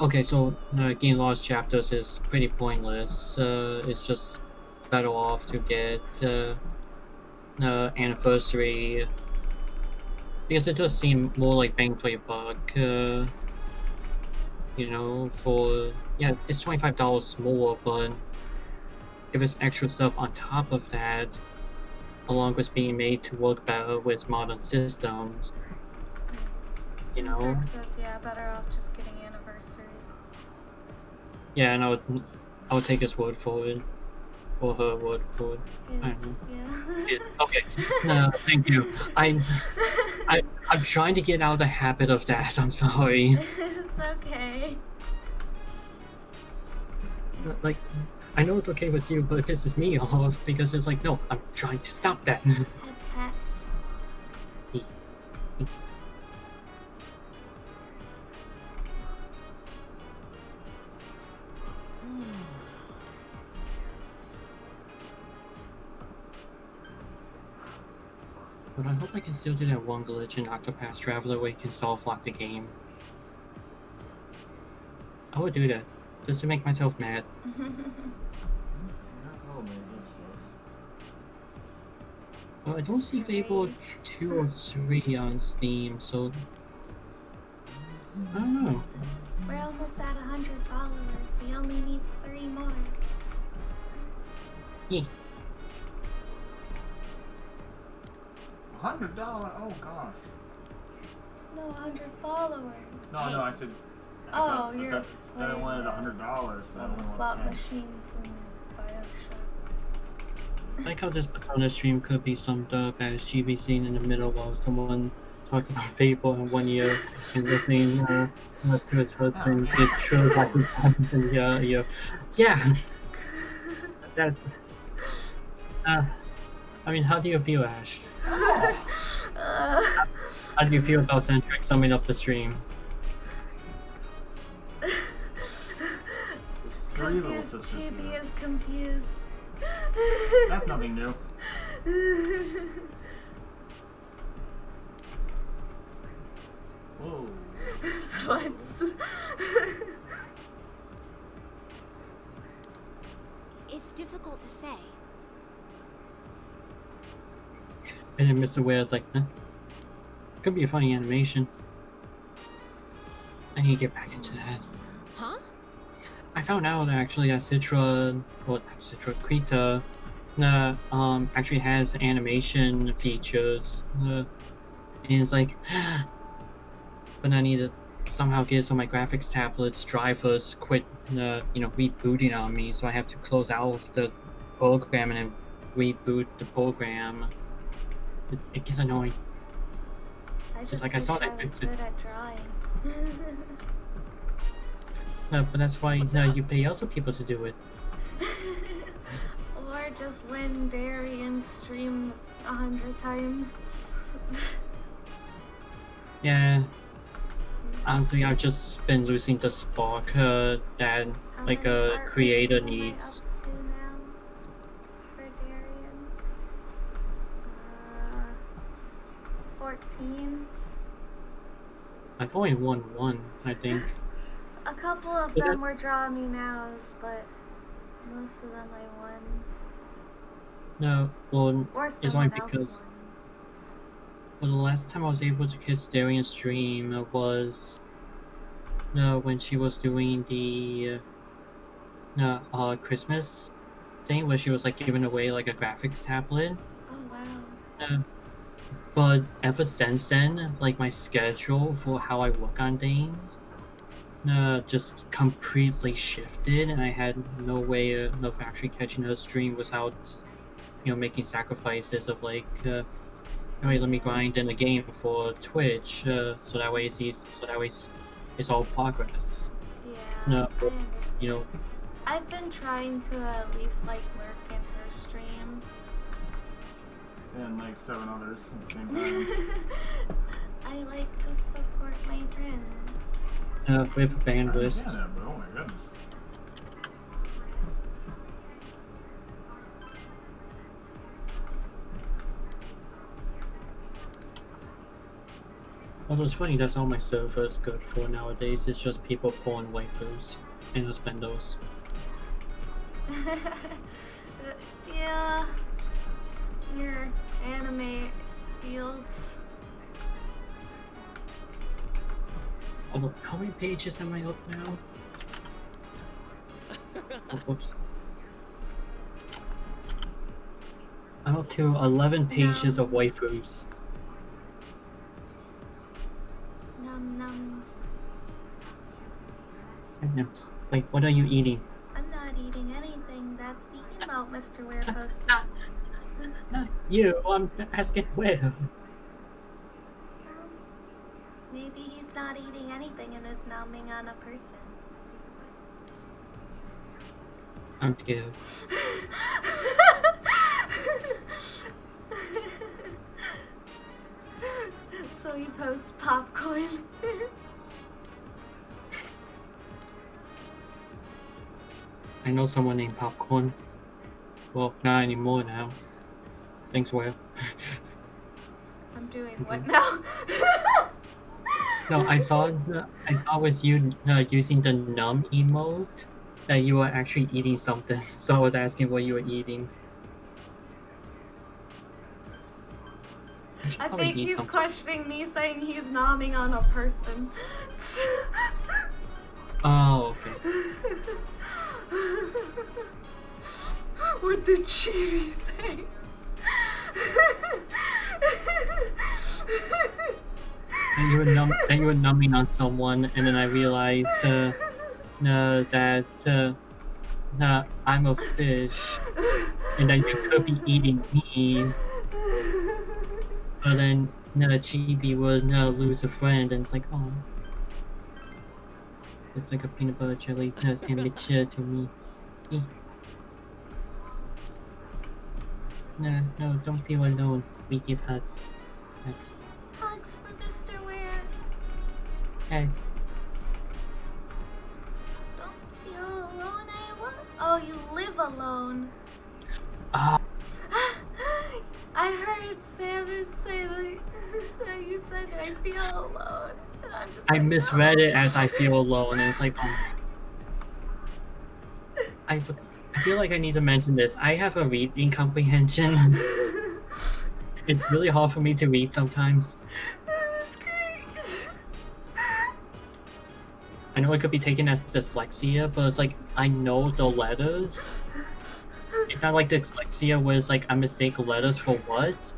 Okay, so the game Lost Chapters is pretty pointless. It's just better off to get Anniversary, because it does seem more like bang for your buck. You know, for yeah, it's $25 more, but if it's extra stuff on top of that, along with being made to work better with modern systems, you know.
Simpric says, yeah, better off just getting Anniversary.
Yeah, and I would take his word for it, or her word for it. I don't know.
Yeah.
Okay. No, thank you. I'm trying to get out of the habit of that. I'm sorry.
It's okay.
Like, I know it's okay with you, but it pisses me off because it's like, no, I'm trying to stop that.
Pet pets.
But I hope I can still do that one glitch in Octopath Traveler where you can soft lock the game. I would do that, just to make myself mad. Well, I don't see Fable 2 or 3 on Steam, so... I don't know.
almost at 100 followers. We only need 3 more.
Yeah.
$100? Oh gosh.
No, 100 followers.
No, I said.
Oh, you're
I thought I wanted $100. But I
on
only
the
want
slot
10.
machines in Bioshock.
I like how this Persona stream could be summed up as GB scene in the middle while someone talks about Fable in 1 year and listening to his husband get true about his times in yeah. That's. I mean, how do you feel, Ash? How do you feel about Centric summing up the stream?
Confused Chibi is confused.
That's nothing new. Whoa.
Sweats.
It's difficult to say.
And then Mr. Ware's like, could be a funny animation. I need to get back into that.
Huh?
I found out actually that Krita actually has animation features. And it's like, but I need to somehow get some of my graphics tablets drivers quit, rebooting on me, so I have to close out the program and then reboot the program. It gets annoying.
I just
like
wish
I saw
I
that
was good at drawing.
No, but that's why you pay other people to do it.
Or just win Darian stream 100 times.
Yeah. Honestly, I've just been losing the spark that like a creator needs.
Up to now for Darian? 14.
I've only won one, I think.
A couple of them were draw me nows, but most of them I won.
No, well,
Or
it's only
someone
because.
else won.
Well, the last time I was able to catch Darian stream was when she was doing the Christmas thing where she was like giving away like a graphics tablet.
Oh wow.
But ever since then, like my schedule for how I work on things just completely shifted, and I had no way of actually catching her stream without making sacrifices of like let me grind in the game for Twitch, so that way it's all progress.
Yeah.
No,
I've been trying to at least like lurk in her streams.
And like 7 others at the same time.
I like to support my friends.
with bandwidth.
Yeah, but oh my goodness.
Although it's funny, that's all my server is good for nowadays. It's just people pulling waifus and husbandos.
Yeah. Your anime fields.
Although, how many pages am I up now? Oh, whoops. I'm up to 11 pages of waifus.
Num nums.
Nums. Wait, what are you eating?
I'm not eating anything. That's the emote Mr. Ware posted.
Not you, I'm asking where.
Maybe he's not eating anything and is numbing on a person.
I'm scared.
So he posts popcorn.
I know someone named Popcorn. Well, not anymore now. Thanks, Ware.
I'm doing what now?
No, I saw with you using the numb emote that you were actually eating something. So I was asking what you were eating.
I think he's questioning me, saying he's nomming on a person. What did Chibi say?
And you were numbing on someone, and then I realized that I'm a fish, and that you could be eating me. So then Chibi would lose a friend, and it's like, oh, it's like a peanut butter jelly sandwich to me. No, don't feel alone. We give hugs. Hugs.
Hugs for Mr. Ware.
Hugs.
Don't feel alone, Oh, you live alone.
Ah.
I heard Salmon say that you said I feel alone. And I'm just
I
like,
misread
no.
it as I feel alone, and it's like, I feel like I need to mention this. I have a reading comprehension. It's really hard for me to read sometimes.
That's great.
I know it could be taken as dyslexia, but it's like, I know the letters. It's not like dyslexia was like I mistake letters for what.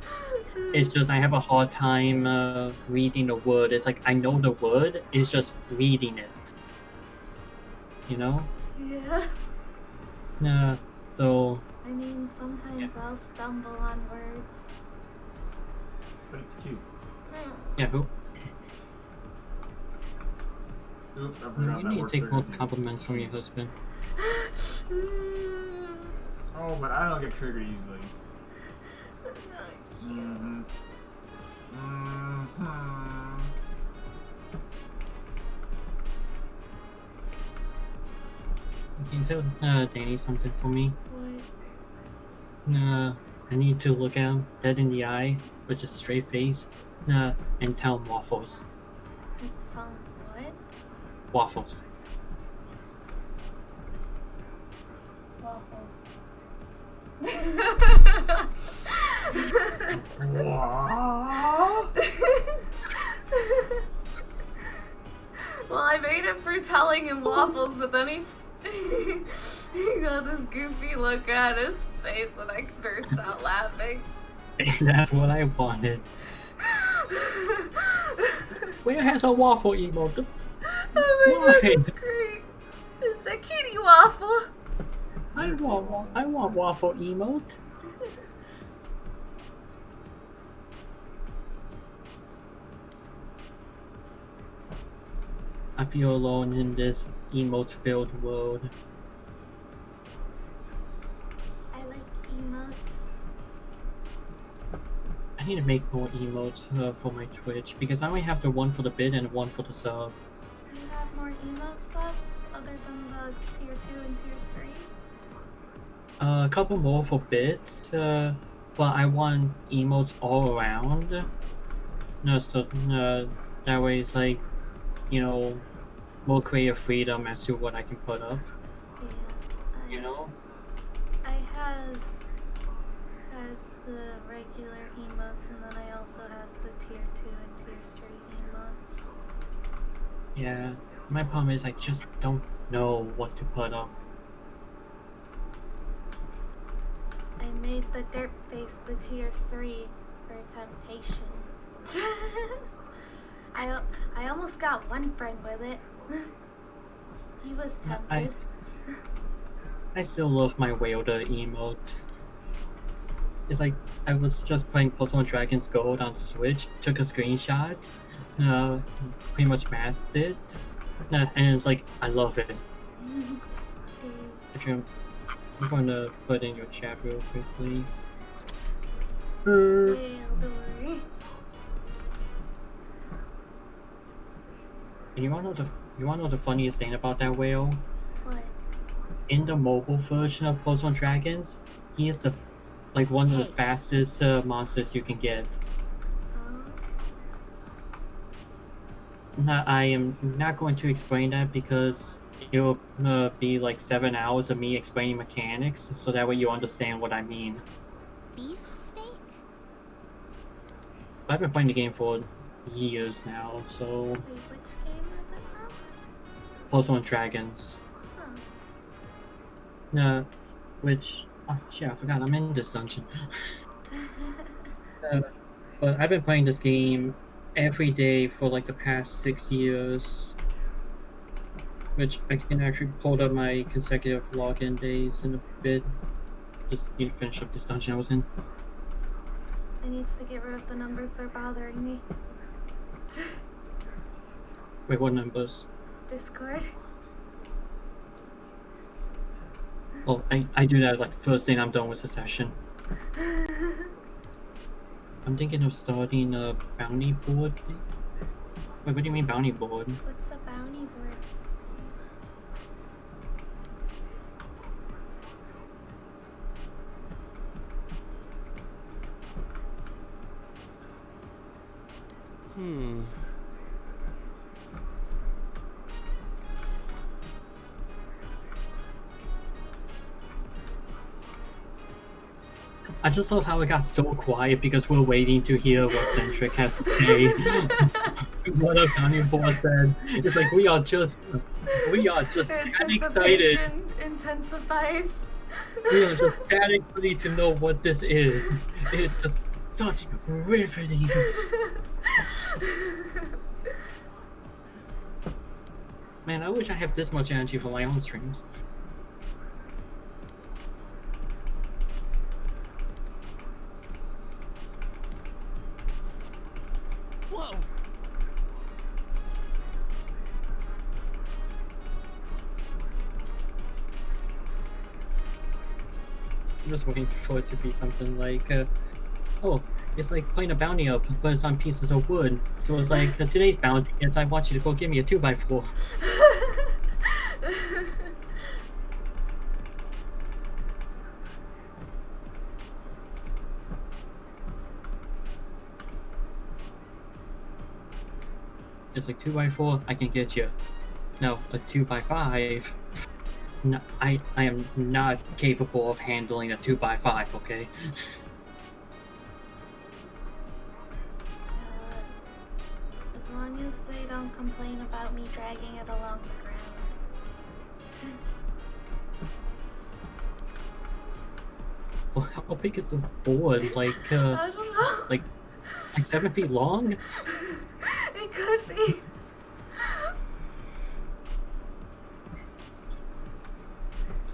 It's just I have a hard time reading the word. It's like I know the word, it's just reading it. You know?
Yeah.
So...
I mean, sometimes I'll stumble on words.
But it's cute.
Yeah, who?
Oops, I
You
forgot that
need to
word
take
triggered
more
me.
compliments from your husband.
Oh, but I don't get triggered easily.
Not cute.
You can tell Danny something for me.
What?
I need to look at him dead in the eye with a straight face and tell him waffles.
Tell him what?
Waffles.
Waffles. Well, I made it for telling him waffles, but then he got this goofy look on his face and I burst out laughing.
That's what I wanted. Where has a waffle emote?
Oh my god, that's great. It's a kitty waffle.
I want waffle emote. I feel alone in this emote-filled world.
I like emotes.
I need to make more emotes for my Twitch because I only have the one for the bid and one for the sub.
Do you have more emote slots other than the tier 2 and tiers 3?
A couple more for bits, but I want emotes all around. No, so that way it's like, you know, more creative freedom as to what I can put up.
Yeah.
You know?
I has the regular emotes and then I also has the tier 2 and tier 3 emotes.
Yeah. My problem is I just don't know what to put up.
I made the dirt face the tier 3 for temptation. I almost got one friend with it. He was tempted.
I still love my Wailder emote. It's like, I was just playing Pokemon Dragon's Gold on the Switch, took a screenshot, pretty much masked it, and it's like, I love it. Actually, I'm going to put in your chat real quickly.
Wailder.
And you wanna know the funniest thing about that whale?
What?
In the mobile version of Pokemon Dragons, he is one of the fastest monsters you can get. I am not going to explain that because it will be like 7 hours of me explaining mechanics, so that way you understand what I mean.
Beef steak?
I've been playing the game for years now, so...
Wait, which game is it from?
Pokemon Dragons.
Huh.
No, which Oh shit, I forgot I'm in this dungeon. But I've been playing this game every day for like the past 6 years. Which I can actually pull up my consecutive login days in a bit. Just need to finish up this dungeon I was in.
I need to get rid of the numbers, they're bothering me.
Wait, what numbers?
Discord.
Well, I do that like first thing I'm done with the session. I'm thinking of starting a bounty board. Wait, what do you mean bounty board?
What's a bounty board?
I just love how it got so quiet because we're waiting to hear what Centric has to say. What a bounty board said. It's like we are just that excited.
Intensifies.
We are just that excited to know what this is. It's just such riveting. Man, I wish I had this much energy for my own streams.
Whoa!
I'm just waiting for it to be something like, oh, it's like playing a bounty up, but it's on pieces of wood. So it's like, today's bounty is I want you to go give me a 2x4. It's like 2x4, I can get you. No, a 2x5. No, I am not capable of handling a 2x5, okay?
As long as they don't complain about me dragging it along the ground.
Well, how big is the board? Like,
I don't know.
like 7 feet long?
It could be.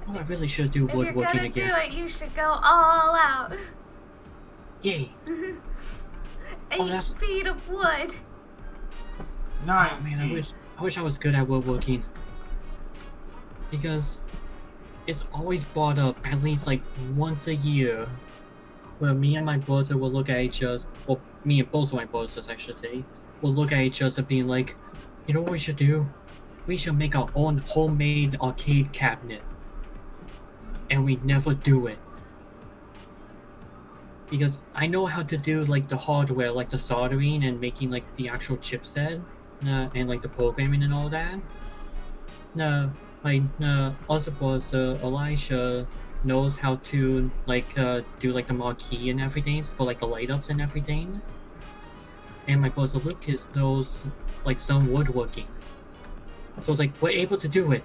Oh, I really should do
If you're
woodworking
gonna
again.
do it, you should go all out.
Yay!
8 feet of wood.
9.
Man, I wish I was good at woodworking. Because it's always brought up at least like once a year, where me and my brother will look at each other. Well, me and both of my brothers, I should say, will look at each other, being like, "You know what we should do? We should make our own homemade arcade cabinet." And we never do it. Because I know how to do like the hardware, like the soldering and making like the actual chipset, and like the programming and all that. My other brother, Elisha, knows how to like do like the marquee and everything for like the light ups and everything. And my brother Lucas knows like some woodworking. So it's like we're able to do it.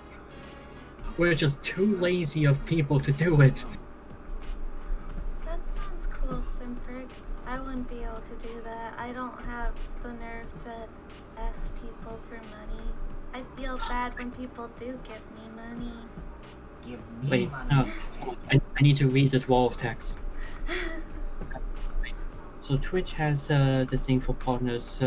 We're just too lazy of people to do it.
That sounds cool, Simfrig. I wouldn't be able to do that. I don't have the nerve to ask people for money. I feel bad when people do give me money.
Give me
Wait,
money.
I need to read this wall of text. So Twitch has this thing for partners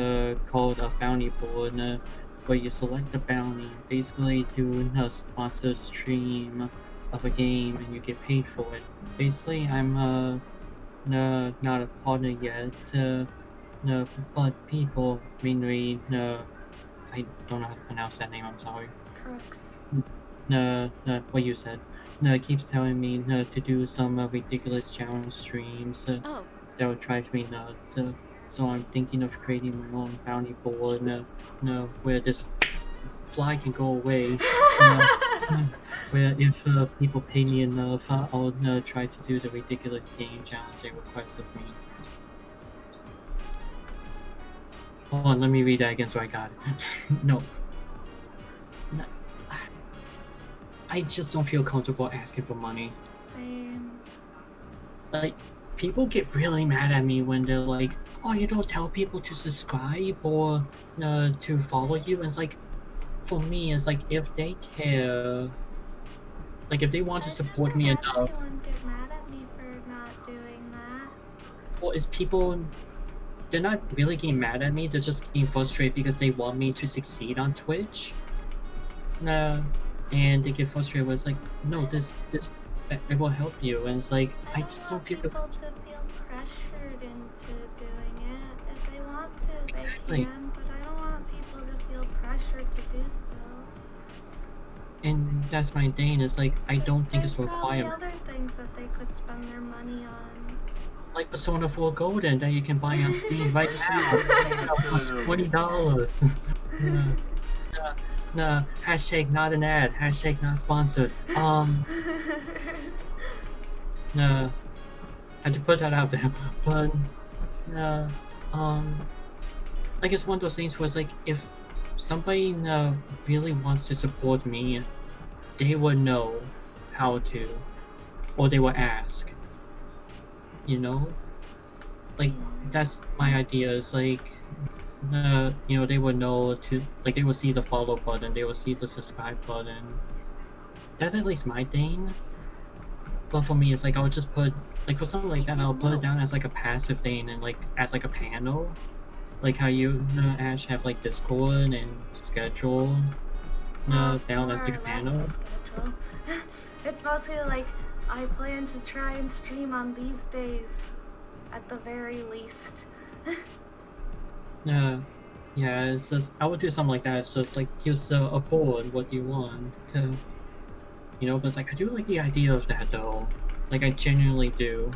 called a bounty board, where you select a bounty, basically do a sponsored stream of a game and you get paid for it. Basically, I'm not a partner yet, but people, mainly, I don't know how to pronounce that name, I'm sorry.
Crooks.
What you said. Keeps telling me to do some ridiculous challenge streams that would drive me nuts. So I'm thinking of creating my own bounty board where this fly can go away. Where if people pay me enough, I'll try to do the ridiculous game challenge they request of me. Hold on, let me read that again so I got it. No. I just don't feel comfortable asking for money.
Same.
Like, people get really mad at me when they're like, oh, you don't tell people to subscribe or to follow you. And it's like, for me, it's like, if they care, like, if they want to support me enough,
Anyone get mad at me for not doing that?
well, it's people, they're not really getting mad at me, they're just getting frustrated because they want me to succeed on Twitch. And they get frustrated with, it's like, no, this it will help you. And it's like, I just don't feel
People to feel pressured into doing it. If they want to,
Exactly.
they can, but I don't want people to feel pressured to do so.
And that's my thing, is like, I don't think it's a
There's probably
requirement.
other things that they could spend their money on.
Like Persona 4 Golden that you can buy on Steam right now for $20. No, hashtag not an ad, hashtag not sponsored. No, I had to put that out there. But, like it's one of those things where it's like, if somebody really wants to support me, they would know how to, or they will ask. You know? Like, that's my idea, is like, you know, they would know to, like, they will see the follow button, they will see the subscribe button. That's at least my thing. But for me, it's like, I would just put, like, for something like that, I'll put it down as like a passive thing and like, as like a panel. Like how you, Ash, have like Discord and schedule, down as like a
More or less
panel.
a schedule. It's mostly like, I plan to try and stream on these days, at the very least.
Yeah, it's just, I would do something like that. It's just like, use a board, what you want to, you know, but it's like, I do like the idea of that though. Like, I genuinely do.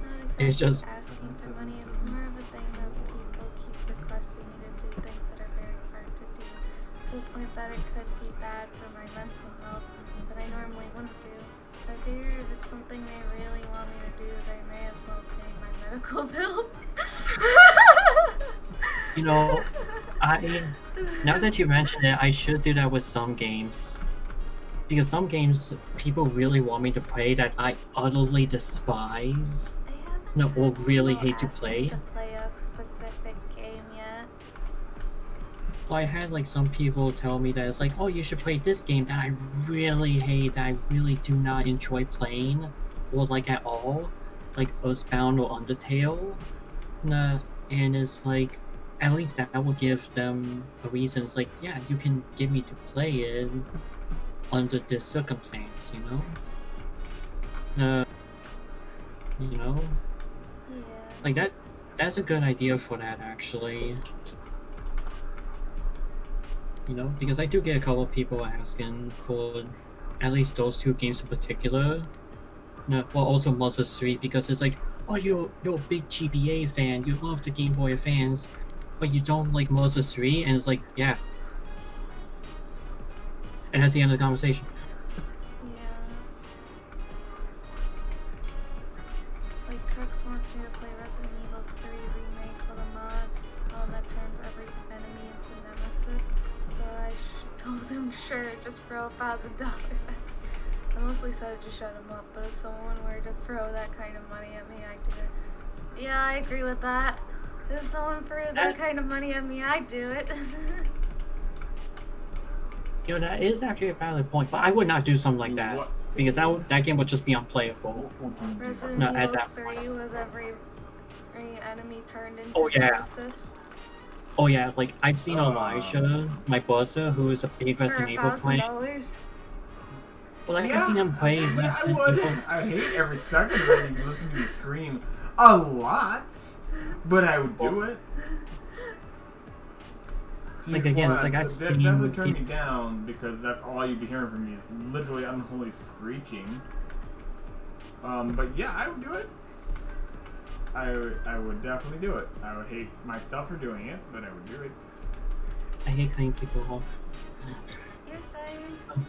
Not exactly
It's just,
asking for money, it's more of a thing that people keep requesting me to do things that are very hard to do. To the point that it could be bad for my mental health that I normally wouldn't do. So I figure if it's something they really want me to do, they may as well pay my medical bills.
you know, now that you mention it, I should do that with some games. Because some games, people really want me to play that I utterly despise. No, or really hate to play.
To play a specific game yet.
Well, I had like some people tell me that it's like, oh, you should play this game that I really hate, that I really do not enjoy playing, or like at all, like Earthbound or Undertale. And it's like, at least that will give them a reason. It's like, yeah, you can get me to play it under this circumstance, you know? You know?
Yeah.
Like that's a good idea for that, actually. You know, because I do get a couple of people asking for at least those two games in particular. No, well, also Monster 3, because it's like, oh, you're a big GBA fan, you love the Game Boy fans, but you don't like Monster 3, and it's like, yeah. And that's the end of the conversation.
Yeah. Like, Crux wants me to play Resident Evil 3 Remake with a mod that turns every enemy into Nemesis. So I told him, sure, just throw $1,000. I mostly said it to shut him up, but if someone were to throw that kind of money at me, I'd do it. Yeah, I agree with that. If someone threw that kind of money at me, I'd do it.
You know, that is actually a valid point, but I would not do something like that. Because that game would just be unplayable.
Resident
No,
Evil
at that
3 with every enemy turned into
Oh, yeah.
Nemesis.
Oh yeah, like, I've seen Elijah, my brother, who is a big
For
Resident Evil player.
$1,000.
Well, I've seen him play
I would. I hate every second of it. You listen to me scream a lot, but I would do it. So
Like, again, it's like I've
that
seen
definitely turned me
people-
down because that's all you'd be hearing from me is literally unholy screeching. But yeah, I would do it. I would definitely do it. I would hate myself for doing it, but I would do it.
I hate cutting people off.
You're fine.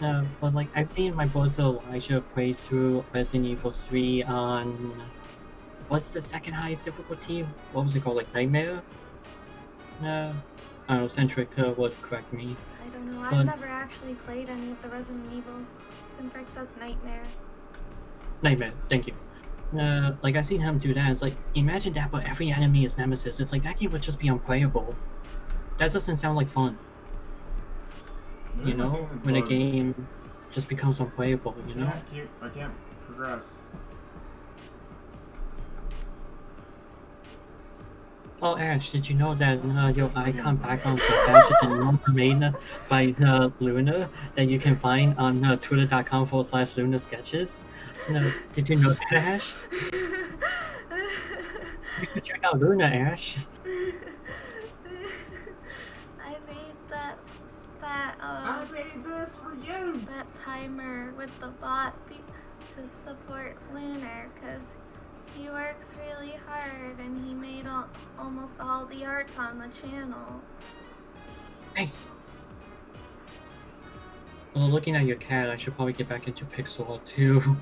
No, but like, I've seen my brother Elijah play through Resident Evil 3 on... What's the second highest difficulty? What was it called, like Nightmare? No. I don't know, Centric would correct me.
I don't know.
But-
I've never actually played any of the Resident Evils. Simfrex says Nightmare.
Nightmare, thank you. Like I seen him do that. It's like imagine that, but every enemy is Nemesis. It's like that game would just be unplayable. That doesn't sound like fun. You know, when a game just becomes unplayable. You know.
I can't progress.
Oh, Ash, did you know that your icon background for Ash is an number made by Luna that you can find on twitter.com/Luna Sketches? Did you know that, Ash? You should check out Luna, Ash.
I made that
I made this for you.
That timer with the bot to support Lunar, because he works really hard and he made almost all the art on the channel.
Nice. Well, looking at your cat, I should probably get back into pixel art too.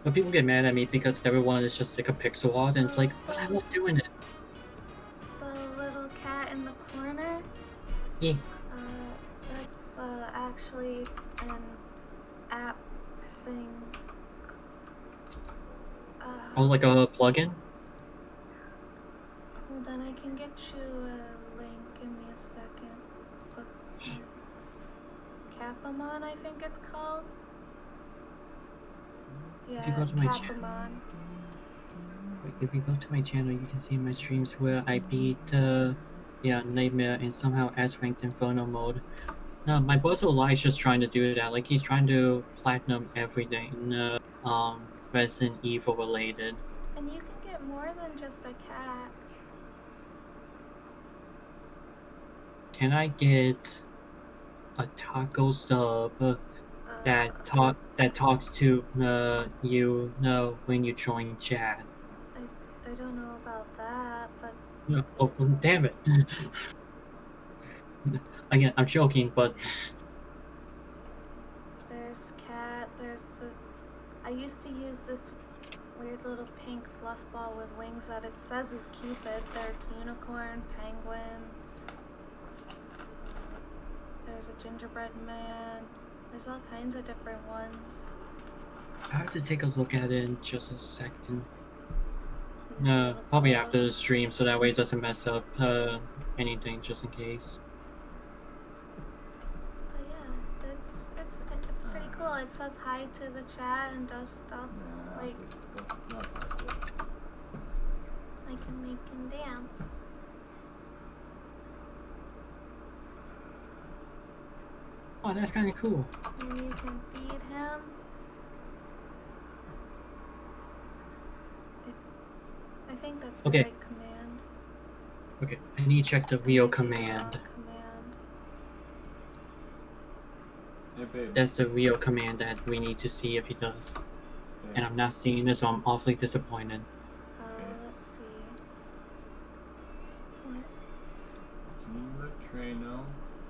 But people get mad at me because everyone is just sick of pixel art, and it's like, but I love doing it.
The little cat in the corner?
Yeah.
That's actually an app thing.
Oh, like a plugin?
Hold on, I can get you a link. Give me a second. But Capamon, I think it's called. Yeah,
If you go to my
Capamon.
If you go to my channel, you can see my streams where I beat Nightmare and somehow S-ranked Inferno mode. No, my boss Elijah's just trying to do that. Like he's trying to platinum everything Resident Evil related.
And you can get more than just a cat.
Can I get a taco sub that talks to you when you join chat?
I don't know about that, but
Oh, damn it. Again, I'm joking, but
there's cat, there's the... I used to use this weird little pink fluff ball with wings that it says is Cupid. There's unicorn, penguin, there's a gingerbread man, there's all kinds of different ones.
I have to take a look at it in just a second. Probably after the stream, so that way it doesn't mess up anything, just in case.
But yeah, it's pretty cool. It says hi to the chat and does stuff like I can make him dance.
Oh, that's kind of cool.
And you can feed him. I think that's the
Okay.
right command.
Okay, I need to check the real command.
Hey, babe.
That's the real command that we need to see if he does. And I'm not seeing this, so I'm awfully disappointed.
Let's see. What?
Can you let Trey know?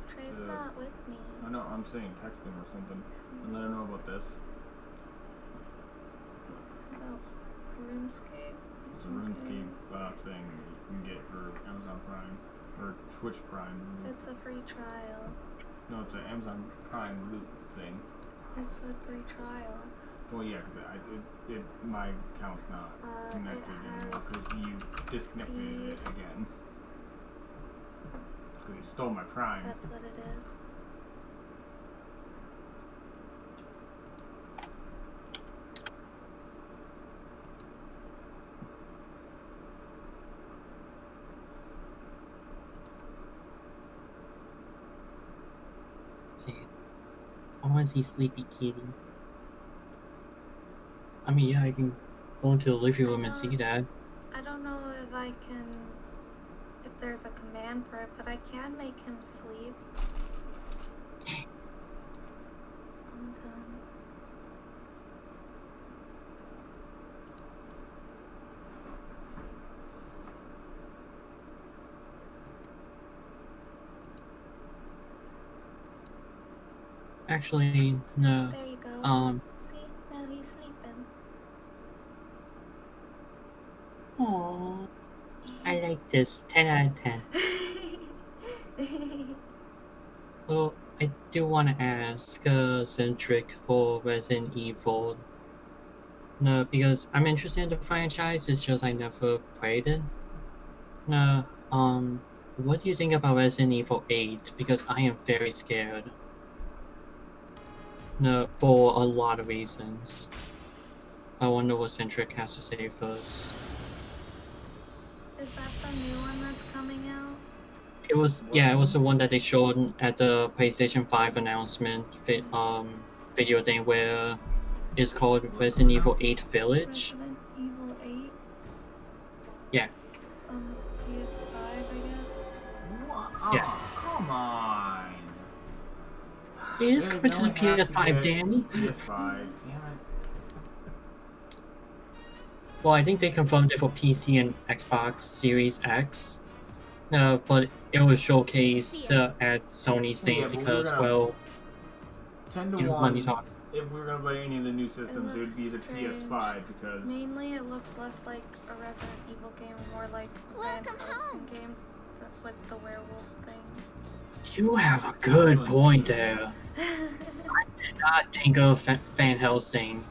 Trey's not with me.
I know, I'm saying text him or something. And let him know about this.
Oh, RuneScape?
It's a RuneScape thing you can get for Amazon Prime. Or Twitch Prime.
It's a free trial.
No, it's an Amazon Prime loot thing.
It's a free trial.
Well, yeah, because my account's not connected anymore because you disconnected it again. Because you stole my Prime.
That's what it is.
See, I want to see Sleepy Kitty. I mean, yeah, I can go into the living room and see that.
I don't know if I can, if there's a command for it, but I can make him sleep. I'm done.
Actually, no.
There you go. See? Now he's sleeping.
Aww. I like this. 10 out of 10. Well, I do want to ask Centric for Resident Evil. No, because I'm interested in the franchise, it's just I never played it. No, what do you think about Resident Evil 8? Because I am very scared. No, for a lot of reasons. I wonder what Centric has to say first.
Is that the new one that's coming out?
It was, yeah, it was the one that they showed at the PlayStation 5 announcement video thing where it's called Resident Evil 8 Village.
Resident Evil 8
Yeah.
on PS5, I guess.
Yeah.
Oh, come on.
It is
There's
coming to
no
the PS5, Danny.
PS5, damn it.
Well, I think they confirmed it for PC and Xbox Series X. But it was showcased at Sony's thing
Yeah, but
because,
we're gonna-
well,
10 to
you know,
1,
money talks.
if we were gonna buy any of the new systems, it would be the PS5 because
Mainly it looks less like a Resident Evil game and more like a Van Helsing game with the werewolf thing.
You have a good point there. I did not think of Van Helsing,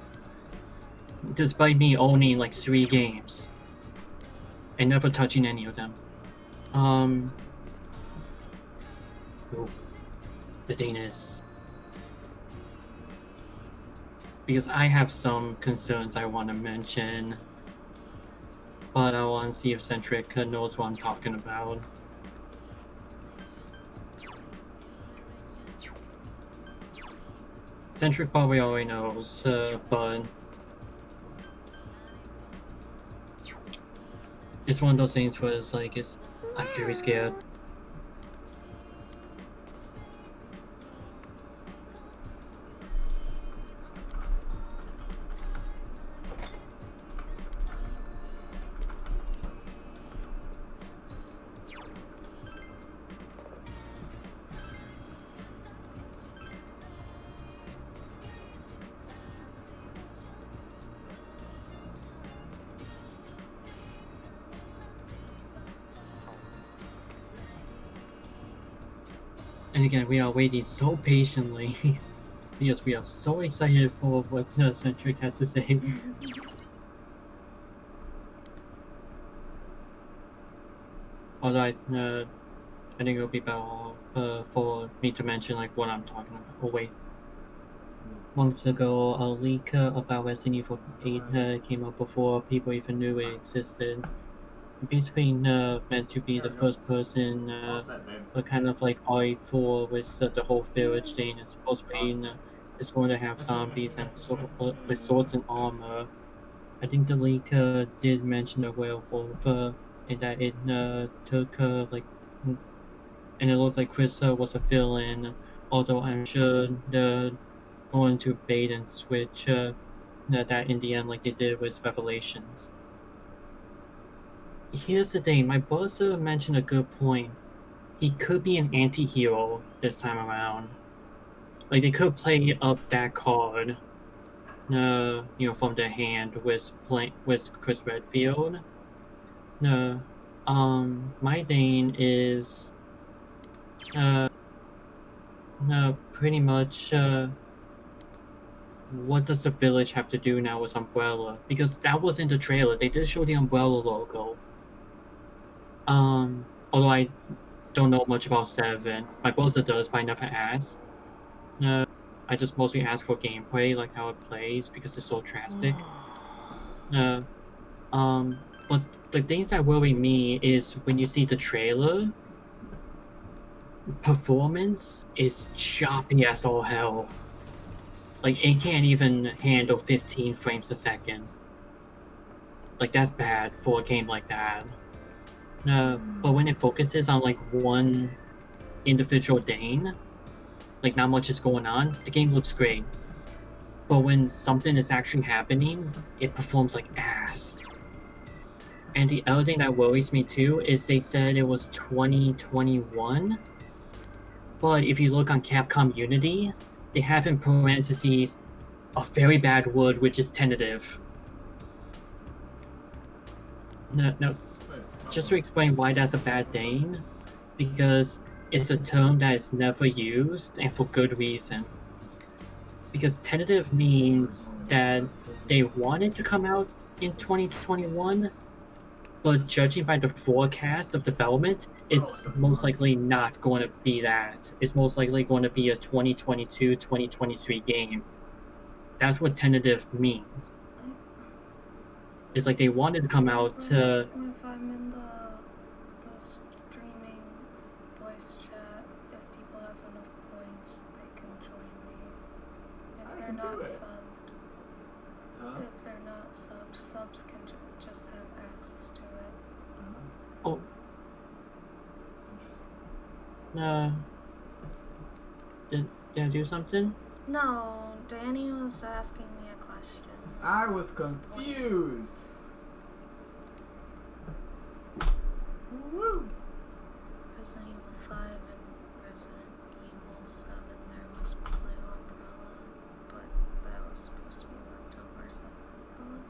despite me owning like 3 games and never touching any of them. Oh, the thing is, because I have some concerns I want to mention, but I want to see if Centric knows what I'm talking about. Centric probably already knows, but it's one of those things where it's like, I'm very scared. And again, we are waiting so patiently because we are so excited for what Centric has to say. Although I think it'll be better for me to mention like what I'm talking about. Oh wait. Months ago, a leak about Resident Evil 8 came up before people even knew it existed. Basically meant to be the first person kind of like RE4 with the whole village thing. It's supposed to be it's going to have zombies and with swords and armor. I think the leak did mention a werewolf and that it took like and it looked like Chris was a villain, although I'm sure they're going to bait and switch that in the end like they did with Revelations. Here's the thing, my brother mentioned a good point. He could be an anti-hero this time around. Like, they could play up that card, you know, from their hand with Chris Redfield. My thing is, pretty much, what does the village have to do now with Umbrella? Because that was in the trailer. They did show the Umbrella logo. Although I don't know much about 7. My brother does, but I never asked. I just mostly ask for gameplay, like how it plays, because it's so drastic. But the things that worry me is when you see the trailer, performance is choppy as all hell. Like, it can't even handle 15 frames a second. Like, that's bad for a game like that. But when it focuses on like one individual Dane, like not much is going on, the game looks great. But when something is actually happening, it performs like ass. And the other thing that worries me too is they said it was 2021. But if you look on Capcom Unity, they have in parentheses a very bad word which is tentative. No. Just to explain why that's a bad thing, because it's a term that is never used and for good reason. Because tentative means that they wanted to come out in 2021, but judging by the forecast of development, it's most likely not going to be that. It's most likely going to be a 2022-2023 game. That's what tentative means. It's like they wanted to come out to...
If I'm in the streaming voice chat, if people have enough points, they can join me. If they're not subbed, subs can just have access to it.
Oh. Did I do something?
No, Danny was asking me a question.
I was confused. Woo!
Resident Evil 5 and Resident Evil 7, there was Blue Umbrella, but that was supposed to be leftovers of Umbrella.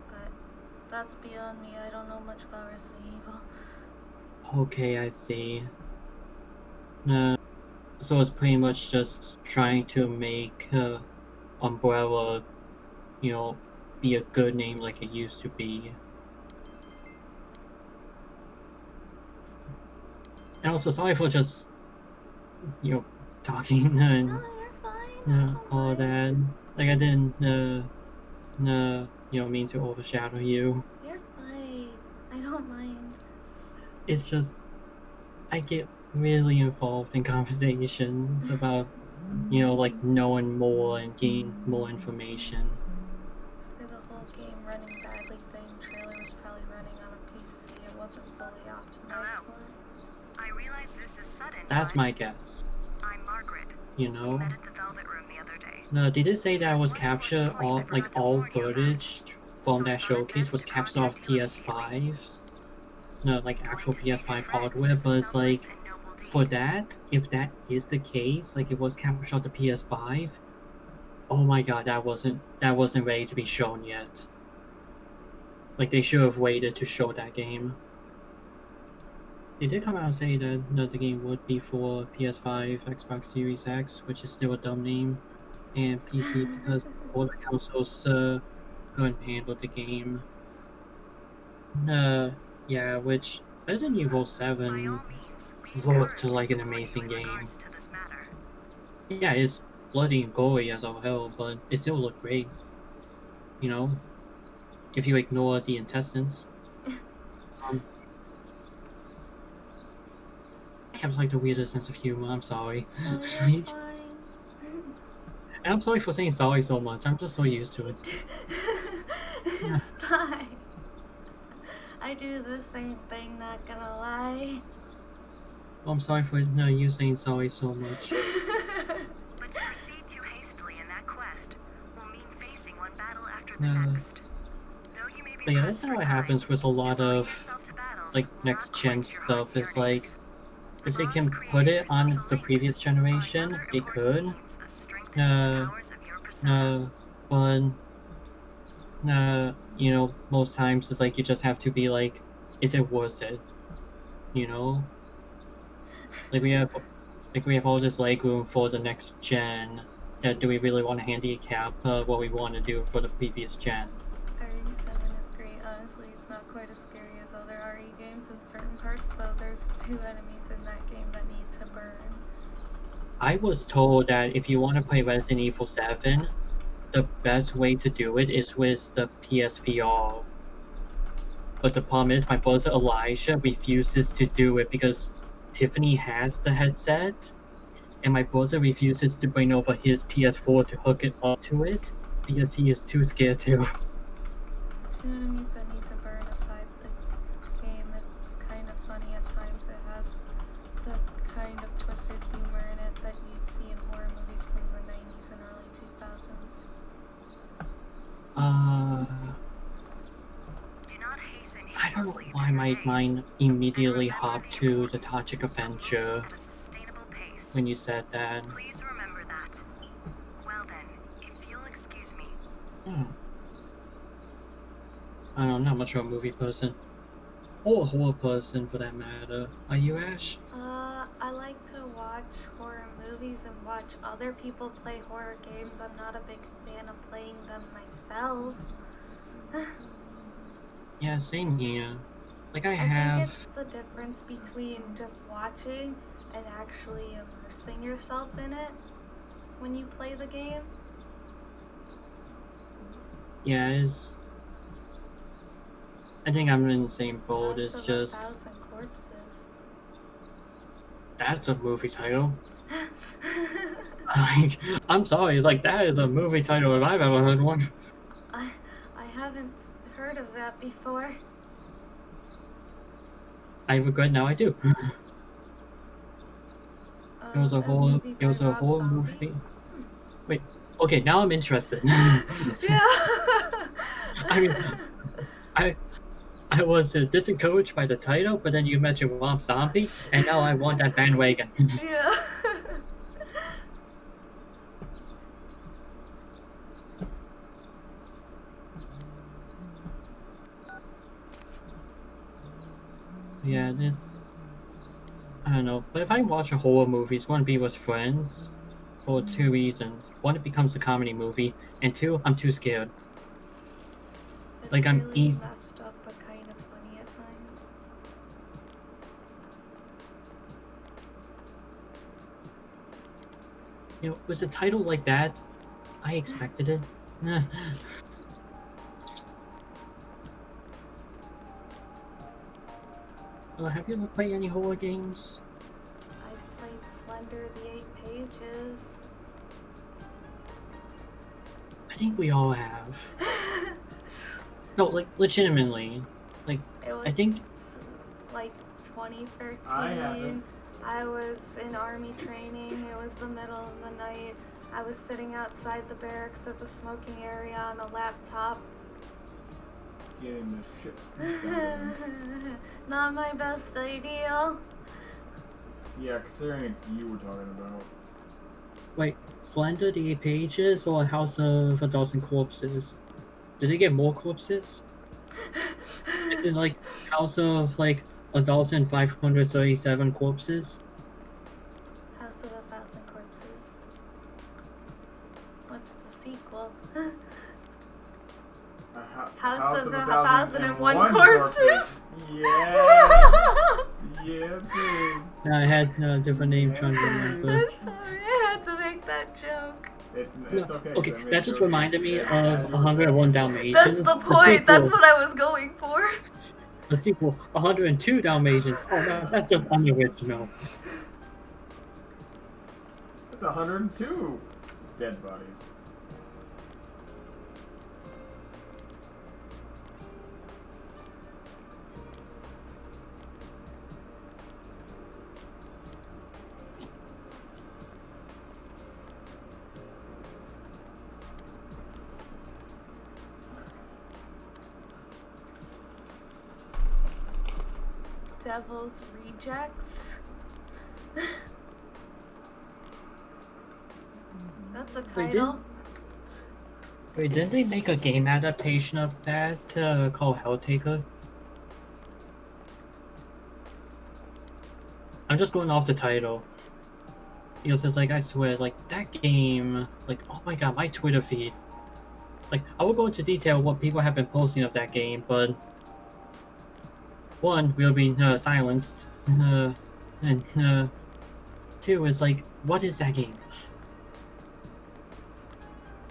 But that's beyond me. I don't know much about Resident Evil.
Okay, I see. So it's pretty much just trying to make Umbrella, you know, be a good name like it used to be. And also, sorry for just, you know, talking and
No, you're fine.
all that. Like I didn't, you know, mean to overshadow you.
You're fine. I don't mind.
It's just, I get really involved in conversations about, you know, like knowing more and gaining more information.
It's for the whole game running badly thing. Trailer was probably running on a PC. It wasn't fully optimized for it.
I realize this is sudden.
That's my guess.
I'm Margaret.
You know?
We met at the Velvet Room the other day.
No, they did say that was captured all, like all footage from that showcase was captured off PS5s. No, like actual PS5 hardware, but it's like, for that, if that is the case, like it was captured on the PS5, oh my god, that wasn't ready to be shown yet. Like they should have waited to show that game. They did come out and say that the game would be for PS5, Xbox Series X, which is still a dumb name, and PC because all the consoles couldn't handle the game. Yeah, which Resident Evil 7 looked like an amazing game. Yeah, it's bloody and gory as all hell, but it still looked great. You know, if you ignore the intestines. I have like the weirdest sense of humor, I'm sorry.
Oh, you're fine.
And I'm sorry for saying sorry so much, I'm just so used to it.
It's fine. I do the same thing, not gonna lie.
I'm sorry for you saying sorry so much.
But to proceed too hastily in that quest will mean facing one battle after the next. Though you may be
But yeah, that's how it happens with a lot of like next gen stuff. Is like if they can put it on the previous generation, they could. But you know, most times it's like you just have to be like, is it worth it? You know, like we have all this leg room for the next gen. Do we really want to handicap what we want to do for the previous gen?
RE7 is great. Honestly, it's not quite as scary as other RE games in certain parts, though there's 2 enemies in that game that need to burn.
I was told that if you want to play Resident Evil 7, the best way to do it is with the PSVR. But the problem is my brother Elijah refuses to do it because Tiffany has the headset, and my brother refuses to bring over his PS4 to hook it up to it because he is too scared to.
2 enemies that need to burn aside the game is kind of funny at times. It has the kind of twisted humor in it that you'd see in horror movies from the 90s and early 2000s.
I don't know why my mind immediately hopped to the Toxic Avenger when you said that.
Please remember that. Well then, if you'll excuse me.
I don't know, I'm not much of a movie person. Or a horror person for that matter. Are you, Ash?
I like to watch horror movies. movies and watch other people play horror games. I'm not a big fan of playing them myself.
Yeah, same here. Like I
think
have.
it's the difference between just watching and actually immersing yourself in it when you play the game.
Yeah, I think I'm in the same boat.
House
It's
of a
just.
Thousand Corpses.
That's a movie title. Like, I'm sorry, it's like that is a movie title if I've ever heard one.
I haven't heard of that before.
I regret now I do. It was a whole movie. Wait, okay, now I'm interested.
Yeah.
I mean, I was disencouraged by the title, but then you mentioned Rob Zombie, and now I want that bandwagon.
Yeah.
Yeah, I don't know, but if I watch a horror movie, it's going to be with friends for two reasons. One, it becomes a comedy movie, and two, I'm too scared.
It's
Like, I'm
really messed up, but kind of funny at times.
You know, with a title like that, I expected it. Have you ever played any horror games?
I played Slender the 8 Pages.
I think we all have. No, like, legitimately. Like,
It was
I think...
like 2013.
I haven't.
I was in army training. It was the middle of the night. I was sitting outside the barracks at the smoking area on a laptop.
Getting the shit scooped out of me.
Not my best idea.
Yeah, considering it's you we're talking about.
Wait, Slender the 8 Pages or House of a Thousand Corpses? Did they get more corpses? Is it like House of like 1,537 corpses?
House of a Thousand Corpses. What's the sequel? House of a 1,001 Corpses.
Yeah. Yeah, dude.
I had a different name trying to remember.
I'm sorry, I had to make that joke.
It's okay.
Okay, that just reminded me of 101 Dalmatians.
That's the point. That's what I was going for.
The sequel, 102 Dalmatians. Oh no, that's just unoriginal.
That's 102 dead bodies.
Devil's Rejects. That's a title.
Wait, didn't they make a game adaptation of that called Helltaker? I'm just going off the title. Because it's like, I swear, like, that game, like, oh my god, my Twitter feed. Like, I will go into detail what people have been posting of that game, but... One, we'll be silenced. And two is like, what is that game?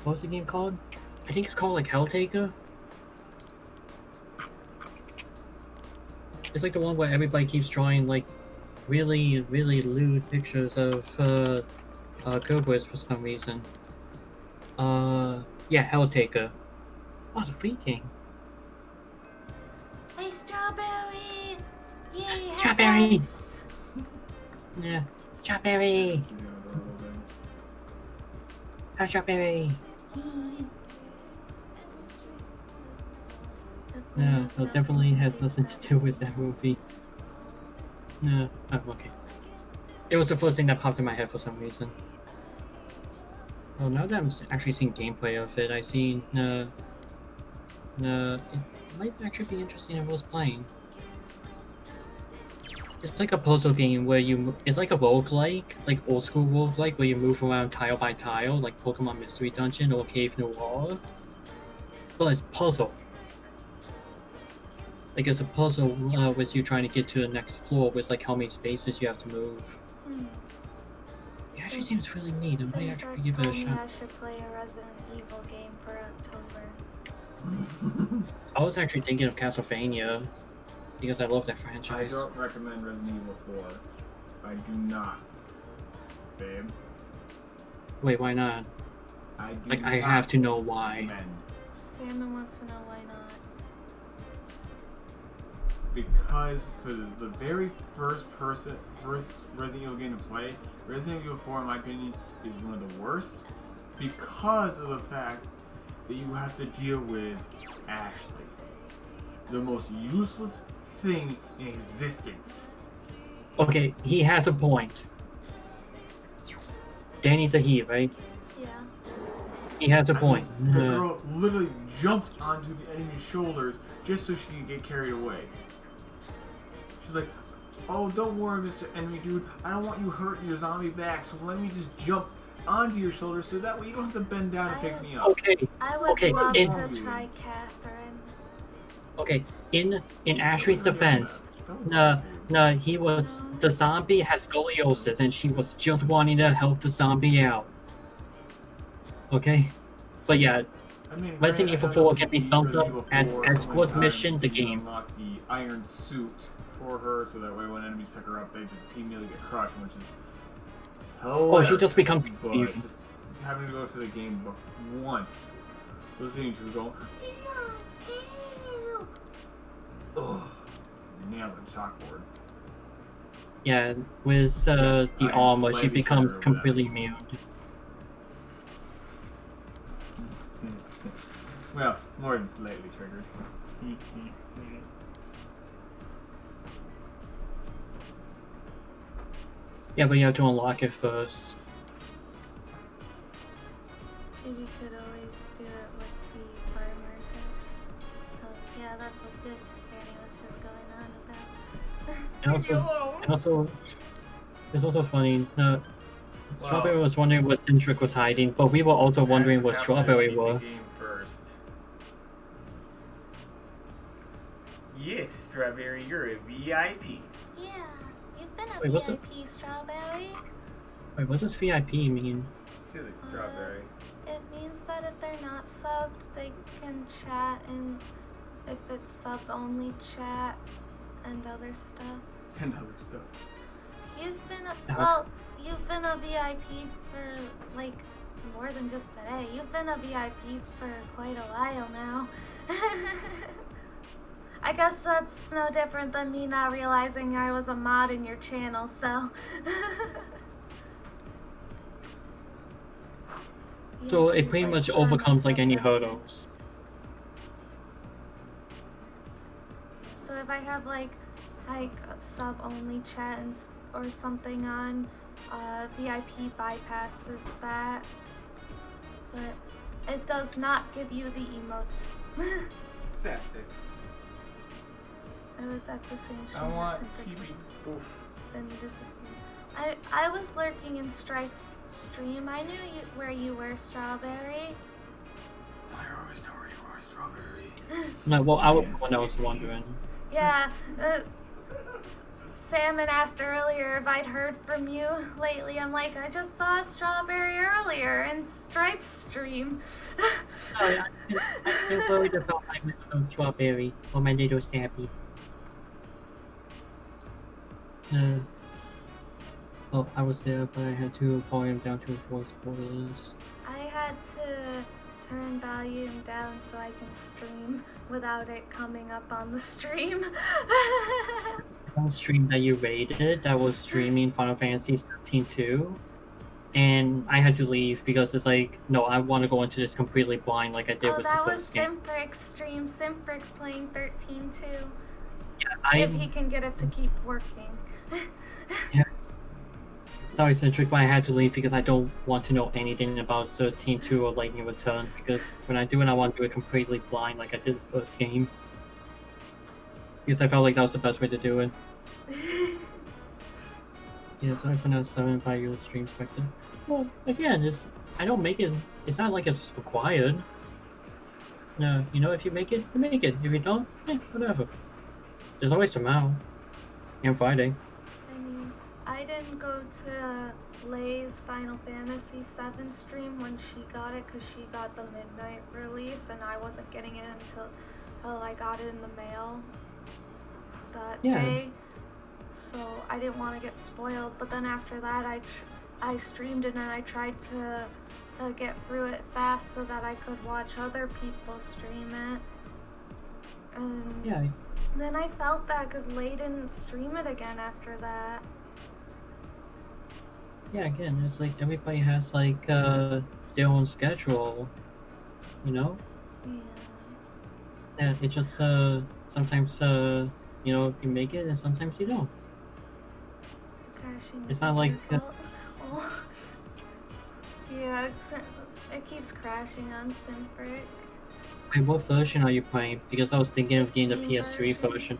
What's the game called? I think it's called like Helltaker. It's like the one where everybody keeps drawing like really, really lewd pictures of Cobras for some reason. Yeah, Helltaker. Oh, it's a free game.
Hey, Strawberry! Yay,
Strawberry!
headbats!
Yeah, Strawberry! Hi, Strawberry! No, so it definitely has nothing to do with that movie. No, oh, okay. It was the first thing that popped in my head for some reason. Well, now that I'm actually seeing gameplay of it, I see, it might actually be interesting if I was playing. It's like a puzzle game where it's like a roguelike, like old school roguelike, where you move around tile by tile, like Pokemon Mystery Dungeon or Cave Noir. But it's puzzle. Like it's a puzzle with you trying to get to the next floor with like how many spaces you have to move. It actually seems really neat. I might actually give it a shot.
I should play a Resident Evil game for October.
I was actually thinking of Castlevania because I love that
I
franchise.
don't recommend Resident Evil 4. I do not, babe.
Wait, why not?
I do
Like, I
not
have to know why.
recommend.
Salmon wants to know why not.
Because for the very first Resident Evil game to play, Resident Evil 4, in my opinion, is one of the worst because of the fact that you have to deal with Ashley, the most useless thing in existence.
Okay, he has a point. Danny's a he, right?
Yeah.
He has a
I
point.
mean, the girl literally jumped onto the enemy's shoulders just so she could get carried away. She's like, oh, don't worry, Mr. Enemy Dude. I don't want you hurting your zombie back, so let me just jump onto your shoulders so that way you don't have to bend down and pick me up.
Okay.
I would
Okay,
love
in-
to try Catherine.
Okay, in Ashley's defense, the zombie has scoliosis and she was just wanting to help the zombie out. Okay? But yeah,
I mean,
Resident Evil 4 can be summed up as escort
sometimes
mission the
you
game.
unlock the iron suit for her so that way when enemies pick her up, they just immediately get crushed, which is
Oh, she just becomes
but
mutant.
just having to go through the game once, listening to her go, ugh, nails on chalkboard.
Yeah, with the
I'm
armor, she
slightly
becomes
triggered with that.
completely immune.
Well, more than slightly triggered.
Yeah, but you have to unlock it first.
Chibi could always do it with the farmer fish. Oh, yeah, that's what good Danny was just going on about.
And also, it's also funny. Strawberry was wondering what Centric was hiding, but we were also wondering what Strawberry were.
Yes, Strawberry, you're a VIP.
Yeah, you've been a
Wait, what's it?
VIP, Strawberry.
Wait, what does VIP mean?
Silly Strawberry.
It means that if they're not subbed, they can chat, and if it's sub-only chat and other stuff.
And other stuff.
You've been you've been a VIP for like more than just today. You've been a VIP for quite a while now. I guess that's no different than me not realizing I was a mod in your channel, so.
So it
he's
pretty
like,
much
"I'm a
overcomes like any
sub."
hurdles.
So if I have like sub-only chat or something on, VIP bypasses that, but it does not give you the emotes.
Set this.
I was at the same
I
stream
want
as
Chibi. Oof.
Then you disappeared. I was lurking in Strife's stream. I knew where you were, Strawberry.
I always know where you are, Strawberry.
No, well, I was wondering.
Yeah, Salmon asked earlier if I'd heard from you lately. I'm like, I just saw Strawberry earlier in Stripe's stream.
Sorry, I feel worried about my little Strawberry or my little Stabby. Well, I was there, but I had to call him down to voice quarters.
I had to turn volume down so I can stream without it coming up on the stream.
One stream that you rated that was streaming Final Fantasy 13-2, and I had to leave because it's like, no, I want to go into this completely blind like I did with the
that was
first game.
Simprix stream. Simprix playing 13-2.
Yeah,
If he can get it to keep working.
Sorry, Centric, but I had to leave because I don't want to know anything about 13-2 or Lightning Returns, because when I do it, I want to do it completely blind like I did the first game. Because I felt like that was the best way to do it. Yeah, sorry for not stopping by your stream, Spectre. Well, again, I don't make it. It's not like it's required. No, you know, if you make it, you make it. If you don't, whatever. There's always tomorrow and Friday.
I mean, I didn't go to Lay's Final Fantasy VII stream when she got it because she got the midnight release and I wasn't getting it until I got it in the mail that day. So I didn't want to get spoiled. But then after that, I streamed it and I tried to get through it fast so that I could watch other people stream it. And then I felt bad because Lay didn't stream it again after that.
Yeah, again, it's like everybody has like their own schedule, you know? Yeah, it just sometimes you know, you make it and sometimes you don't.
Crashing
it's not like
oh. Yeah, it keeps crashing on Simfric.
Wait, what version are you playing? Because I was thinking of getting the
Steam
PS3 version.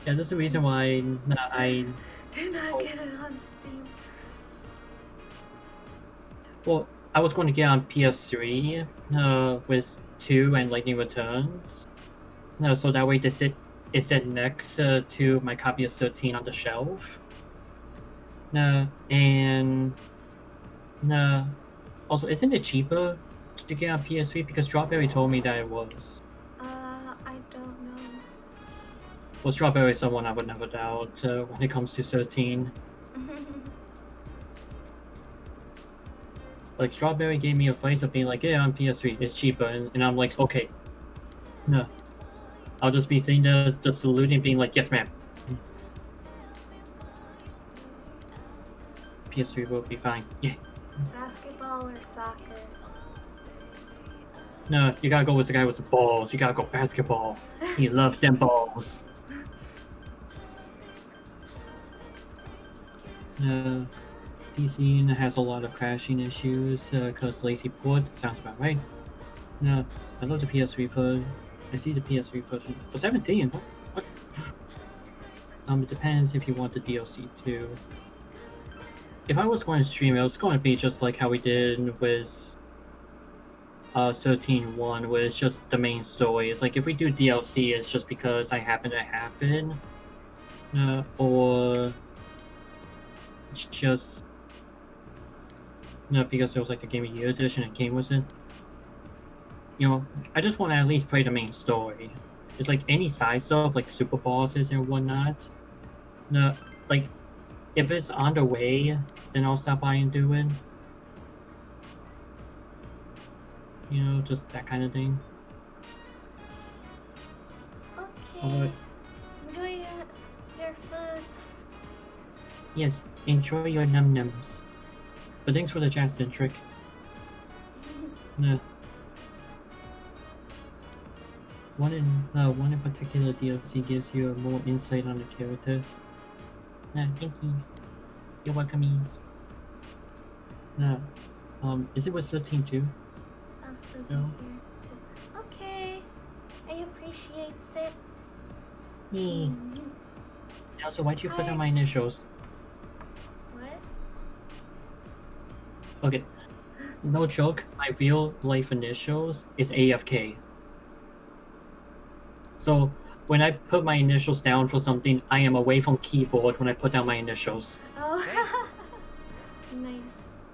Yeah, that's the reason why I
did not get it on Steam.
Well, I was going to get on PS3 with 2 and Lightning Returns. So that way it sit next to my copy of 13 on the shelf. And also, isn't it cheaper to get on PS3? Because Strawberry told me that it was.
I don't know.
Well, Strawberry is someone I would never doubt when it comes to 13. Like, Strawberry gave me advice of being like, yeah, on PS3, it's cheaper, and I'm like, okay. No. I'll just be sitting there, just saluting, being like, yes, ma'am. PS3 will be fine. Yeah.
Basketball or soccer?
No, you gotta go with the guy with the balls. You gotta go basketball. He loves them balls. PC has a lot of crashing issues because lazy port. Sounds about right. No, I love the PS3 version. I see the PS3 version for 17. What? It depends if you want the DLC too. If I was going to stream it was going to be just like how we did with 13.1, where it's just the main story. It's like if we do DLC, it's just because I happen to have it, or it's just because there was like a Game of the Year edition that came with it. You know, I just want to at least play the main story. It's like any side stuff, like super bosses and whatnot. No, like if it's on the way, then I'll stop by and do it. You know, just that kind of thing.
Okay. Enjoy your foods.
Yes, enjoy your num-nums. But thanks for the chat, Centric. One in particular DLC gives you more insight on the character. Thankies. You're welcomies. Is it with 13 too?
I'll still be here too. Okay. I appreciate it.
Yay. Also, why'd you put on my initials?
What?
Okay. No joke, my real life initials is AFK. So, when I put my initials down for something, I am away from keyboard when I put down my initials.
Oh, nice.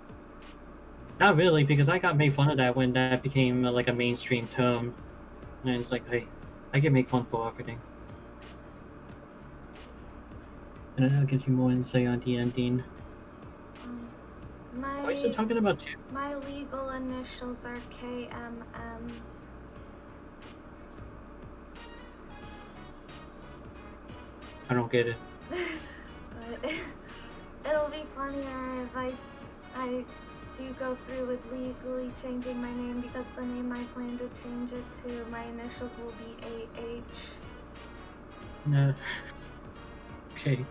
Not really, because I got made fun of that when that became like a mainstream term. And it's like, hey, I get made fun for everything. And then that gives you more insight on the ending. Why are you still talking about two?
My legal initials are KMM.
I don't get it.
But it'll be funnier if I do go through with legally changing my name, because the name I plan to change it to, my initials will be AH.
No. Okay.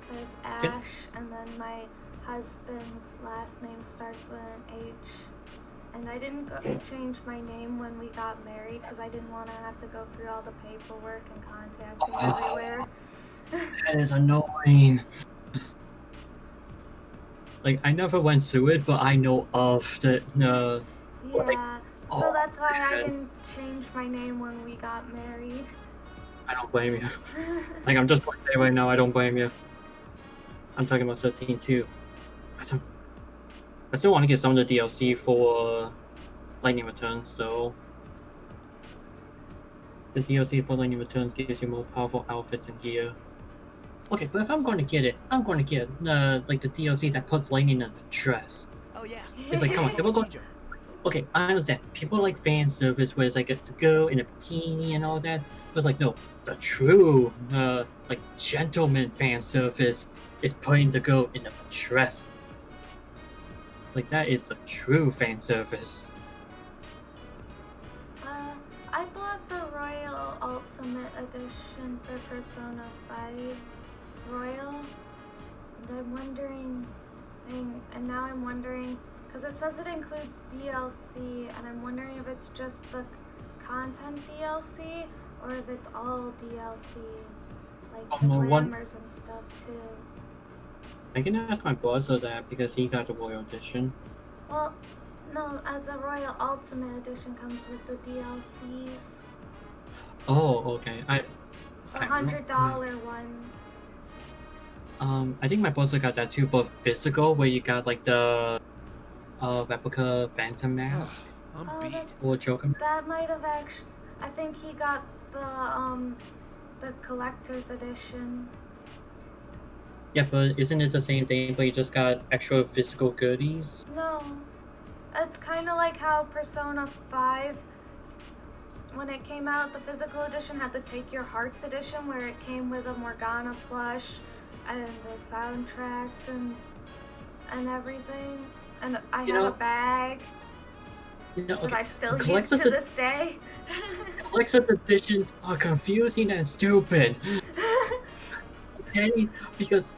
Because Ash, and then my husband's last name starts with an H, And I didn't change my name when we got married because I didn't want to have to go through all the paperwork and contacting everywhere.
That is annoying. Like, I never went through it, but I know of the,
Yeah, so that's why I didn't change my name when we got married.
I don't blame you. Like, I'm just going to say right now, I don't blame you. I'm talking about 13 too. I still want to get some of the DLC for Lightning Returns, though. The DLC for Lightning Returns gives you more powerful outfits and gear. Okay, but if I'm going to get it, I'm going to get like the DLC that puts Lightning in a dress.
Oh yeah.
It's like, come on, people go. Okay, I understand. People like fan service where it's like it's a girl in a bikini and all that. But it's like, no, the true like gentleman fan service is putting the girl in a dress. Like, that is the true fan service.
I bought the Royal Ultimate Edition for Persona 5 Royal, and I'm wondering, and now I'm wondering, because it says it includes DLC, and I'm wondering if it's just the content DLC, or if it's all DLC, like the glamours and stuff too.
I can ask my brother that because he got the Royal Edition.
Well, no, the Royal Ultimate Edition comes with the DLCs.
Oh, okay.
The $100 one.
I think my brother got that too, but physical, where you got like the replica Phantom mask or Joker.
That might have actually. I think he got the collector's edition.
Yeah, but isn't it the same thing? But you just got extra physical goodies.
No, it's kind of like how Persona 5, when it came out, the physical edition had the Take Your Hearts edition, where it came with a Morgana plush and a soundtrack and everything. And I had a bag that I still use to this day.
Collector's editions are confusing and stupid. Okay, because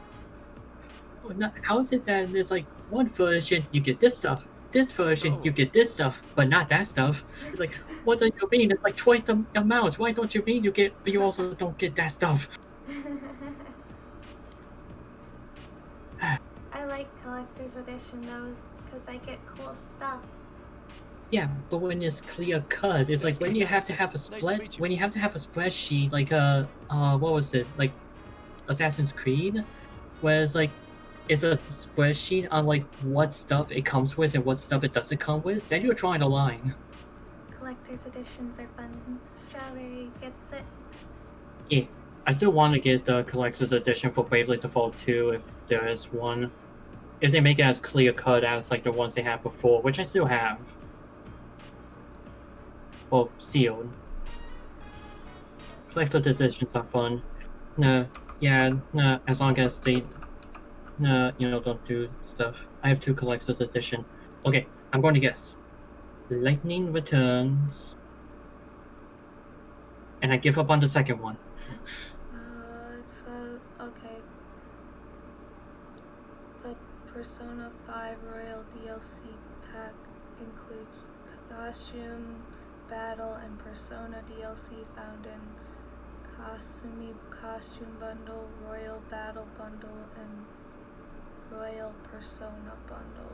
how is it that there's like one version you get this stuff, this version you get this stuff, but not that stuff? It's like, what do you mean? It's like twice the amount. Why don't you mean you also don't get that stuff?
I like collector's edition those because I get cool stuff.
Yeah, but when it's clear cut, it's like when you have to have a spreadsheet, like what was it, like Assassin's Creed, where it's like it's a spreadsheet on like what stuff it comes with and what stuff it doesn't come with. Then you're drawing a line.
Collector's editions are fun. Strawberry gets it.
Yeah, I still want to get the collector's edition for Bravely Default 2 if there is one. If they make it as clear cut as like the ones they had before, which I still have. Well, sealed. Collector's editions are fun. No, yeah, no, as long as they, don't do stuff. I have 2 collector's edition. Okay, I'm going to guess. Lightning Returns. And I give up on the second one.
It's okay. The Persona 5 Royal DLC pack includes costume, battle, and Persona DLC found in Kasumi Costume Bundle, Royal Battle Bundle, and Royal Persona Bundle.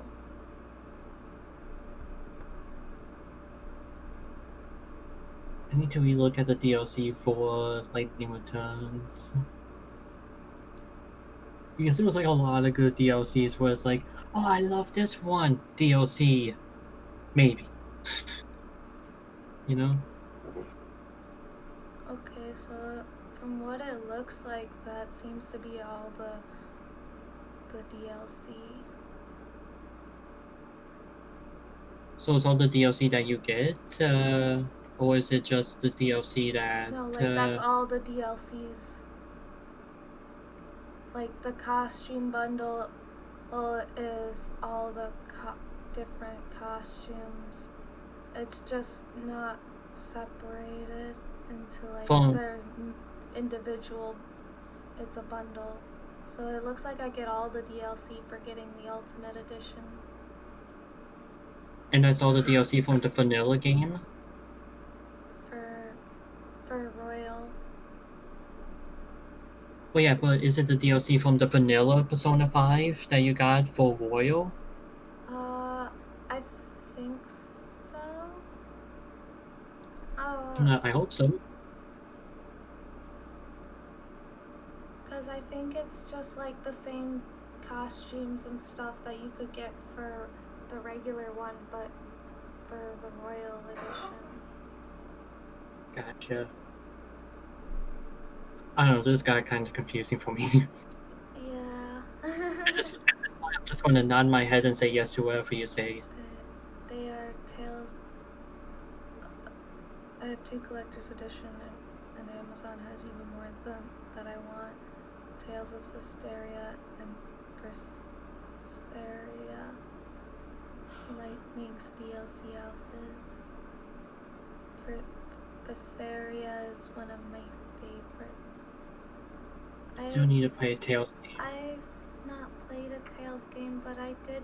I need to relook at the DLC for Lightning Returns. Because there was like a lot of good DLCs where it's like, oh, I love this one DLC. Maybe. You know?
Okay, so from what it looks like, that seems to be all the DLC.
So it's all the DLC that you get? Or is it just the DLC that...
No, like that's all the DLCs. Like the costume bundle is all the different costumes. It's just not separated into like their individual. It's a bundle. So it looks like I get all the DLC for getting the Ultimate Edition.
And I saw the DLC from the vanilla game.
For Royal.
Well, yeah, but is it the DLC from the vanilla Persona 5 that you got for Royal?
I think so.
I hope so.
Because I think it's just like the same costumes and stuff that you could get for the regular one, but for the Royal Edition.
Gotcha. I don't know, this got kind of confusing for me.
Yeah.
I'm just going to nod my head and say yes to whatever you say.
They are Tales. I have 2 collector's edition, and Amazon has even more than that I want. Tales of Systeria and Berseria. Lightning's DLC outfits. Berseria is one of my favorites.
I do need to play a Tales game.
I've not played a Tales game, but I did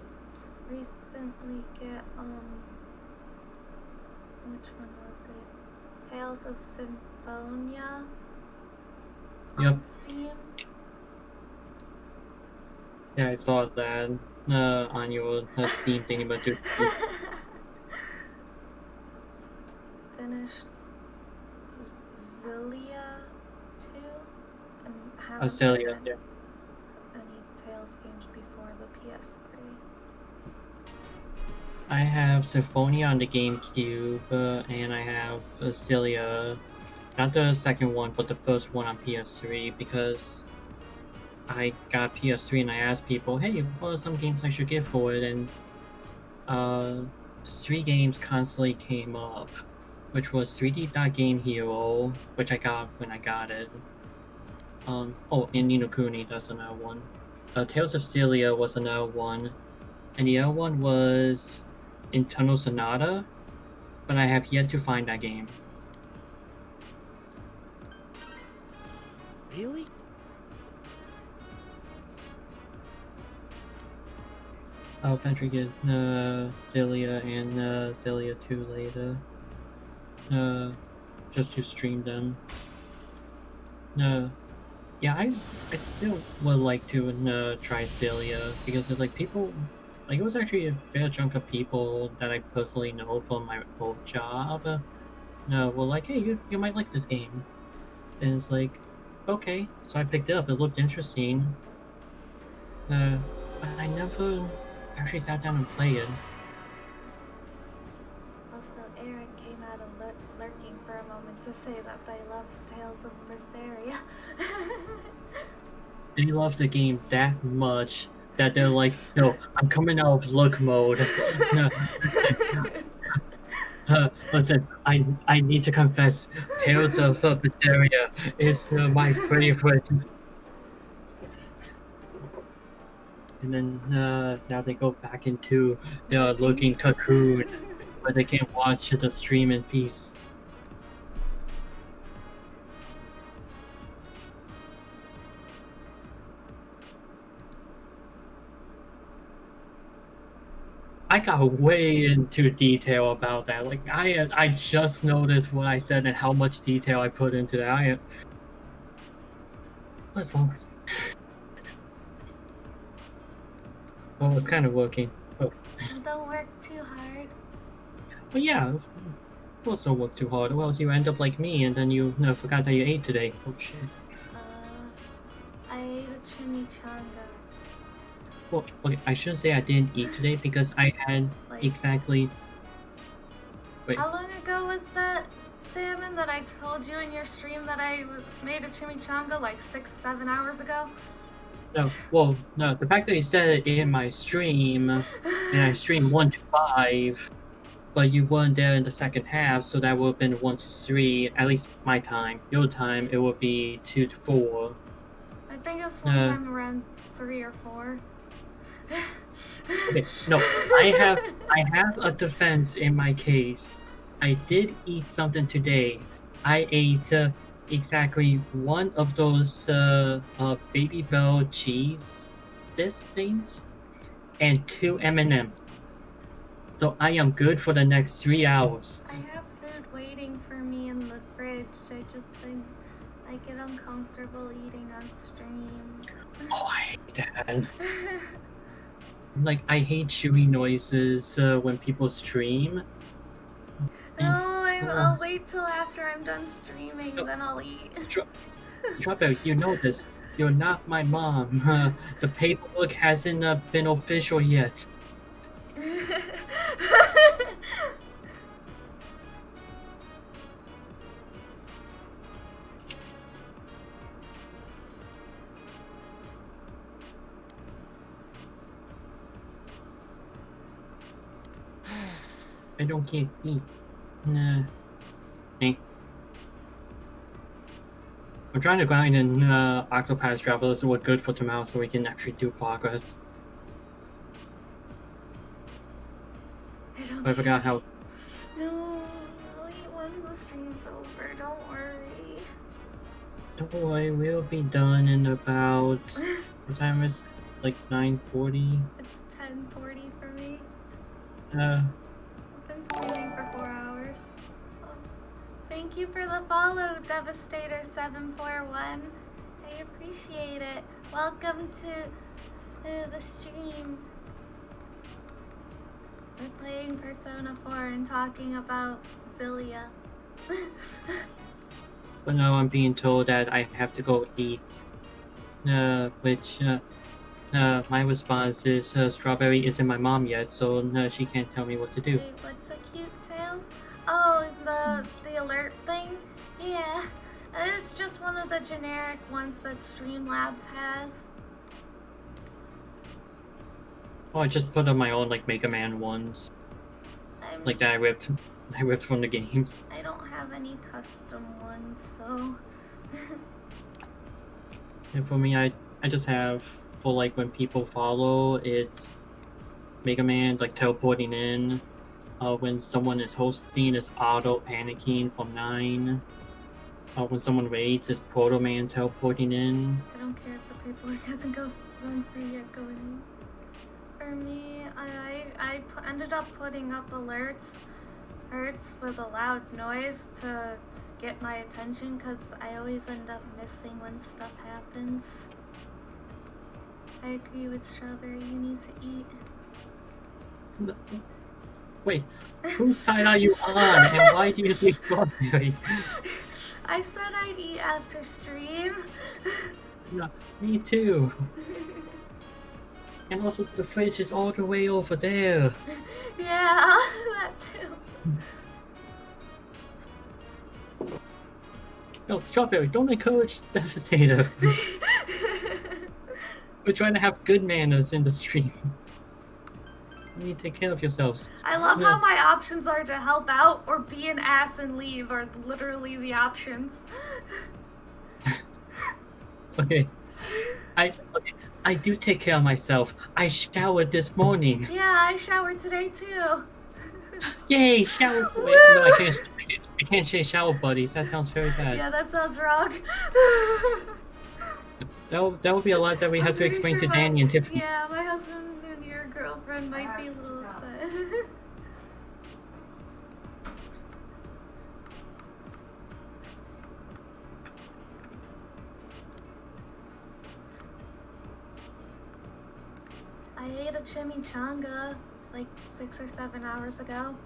recently get, which one was it? Tales of Symphonia on Steam.
Yeah, I saw that on your Steam thing about it.
Finished Xillia 2 and haven't
Xillia,
played any Tales games before the PS3.
I have Symphonia on the GameCube, and I have Xillia, not the second one, but the first one on PS3, because I got PS3 and I asked people, hey, what are some games I should get for it? And 3 games constantly came up, which was 3D Dot Game Hero, which I got when I got it. And Ni no Kuni, that's another one. Tales of Xillia was another one. And the other one was Internal Sonata, but I have yet to find that game.
Really?
I'll eventually get Xillia and Xillia 2 later. Just to stream them. Yeah, I still would like to try Xillia, because there's like people, like it was actually a fair chunk of people that I personally know from my old job. Were like, hey, you might like this game. And it's like, okay, so I picked it up, it looked interesting. But I never actually sat down and played it.
Also, Aaron came out of lurking for a moment to say that they love Tales of Berseria.
They love the game that much that they're like, no, I'm coming out of look mode. Listen, I need to confess, Tales of Berseria is my favorite. And then now they go back into the looking cocoon where they can watch the stream in peace. I got way into detail about that. Like I just noticed what I said and how much detail I put into that. What's wrong with me? Well, it's kind of working. Oh.
Don't work too hard.
Well, yeah. Well, don't work too hard. Well, you end up like me, and then you forgot that you ate today. Oh shit.
I ate a chimichanga.
Well, okay, I shouldn't say I didn't eat today because I had exactly. Wait.
How long ago was that salmon that I told you in your stream that I made a chimichanga? Like 6-7 hours ago?
No, well, no. The fact that you said it in my stream, and I streamed 1 to 5, but you weren't there in the second half, so that would have been 1 to 3. At least my time. Your time, it would be 2 to 4.
I think it was sometime around 3 or 4.
Okay, no, I have a defense in my case. I did eat something today. I ate exactly one of those Baby Bell cheese things and 2 M&M. so I am good for the next 3 hours.
I have food waiting for me in the fridge. I get uncomfortable eating on stream.
Oh, I hate that. Like, I hate chewy noises when people stream.
No, I'll wait till after I'm done streaming, then I'll eat.
Strawberry, you know this. You're not my mom. The paperwork hasn't been official yet. I don't care. Eat. Nah. Hey. I'm trying to grind in Octopath Traveler so we're good for tomorrow so we can actually do progress. I forgot how.
No, I'll eat when the stream's over. Don't worry.
Don't worry, we'll be done in about. What time is it? Like 9:40?
It's 10:40 for me.
Uh.
I've been streaming for 4 hours. Oh, thank you for the follow, Devastator741. I appreciate it. Welcome to the stream. We're playing Persona 4 and talking about Zilia.
But now I'm being told that I have to go eat. My response is Strawberry isn't my mom yet, so she can't tell me what to do.
Wait, what's a cute tails? Oh, the alert thing? Yeah. It's just one of the generic ones that Streamlabs has.
Oh, I just put on my own like Mega Man ones. Like that I ripped from the games.
I don't have any custom ones, so
And for me, I just have, for like when people follow, it's Mega Man like teleporting in. When someone is hosting, it's Auto panicking from 9. When someone raids, it's Proto Man teleporting in.
I don't care if the paperwork hasn't gone through yet. Going for me, I ended up putting up alerts with a loud noise to get my attention because I always end up missing when stuff happens. I agree with Strawberry, you need to eat.
Wait, whose side are you on, and why do you think Strawberry?
I said I'd eat after stream.
No, me too. And also, the fridge is all the way over there.
Yeah, that too.
No, Strawberry, don't encourage the Devastator. We're trying to have good manners in the stream. You need to take care of yourselves.
I love how my options are to help out or be an ass and leave are literally the options.
Okay. I do take care of myself. I showered this morning.
Yeah, I showered today too.
Yay, shower. Wait, no, I can't say shower buddies. That sounds very bad.
Yeah, that sounds wrong.
That would be a lot that we have to explain to Danny and Tiffany.
Yeah, my husband and your girlfriend might be a little upset. I ate a chimichanga like 6 or 7 hours ago.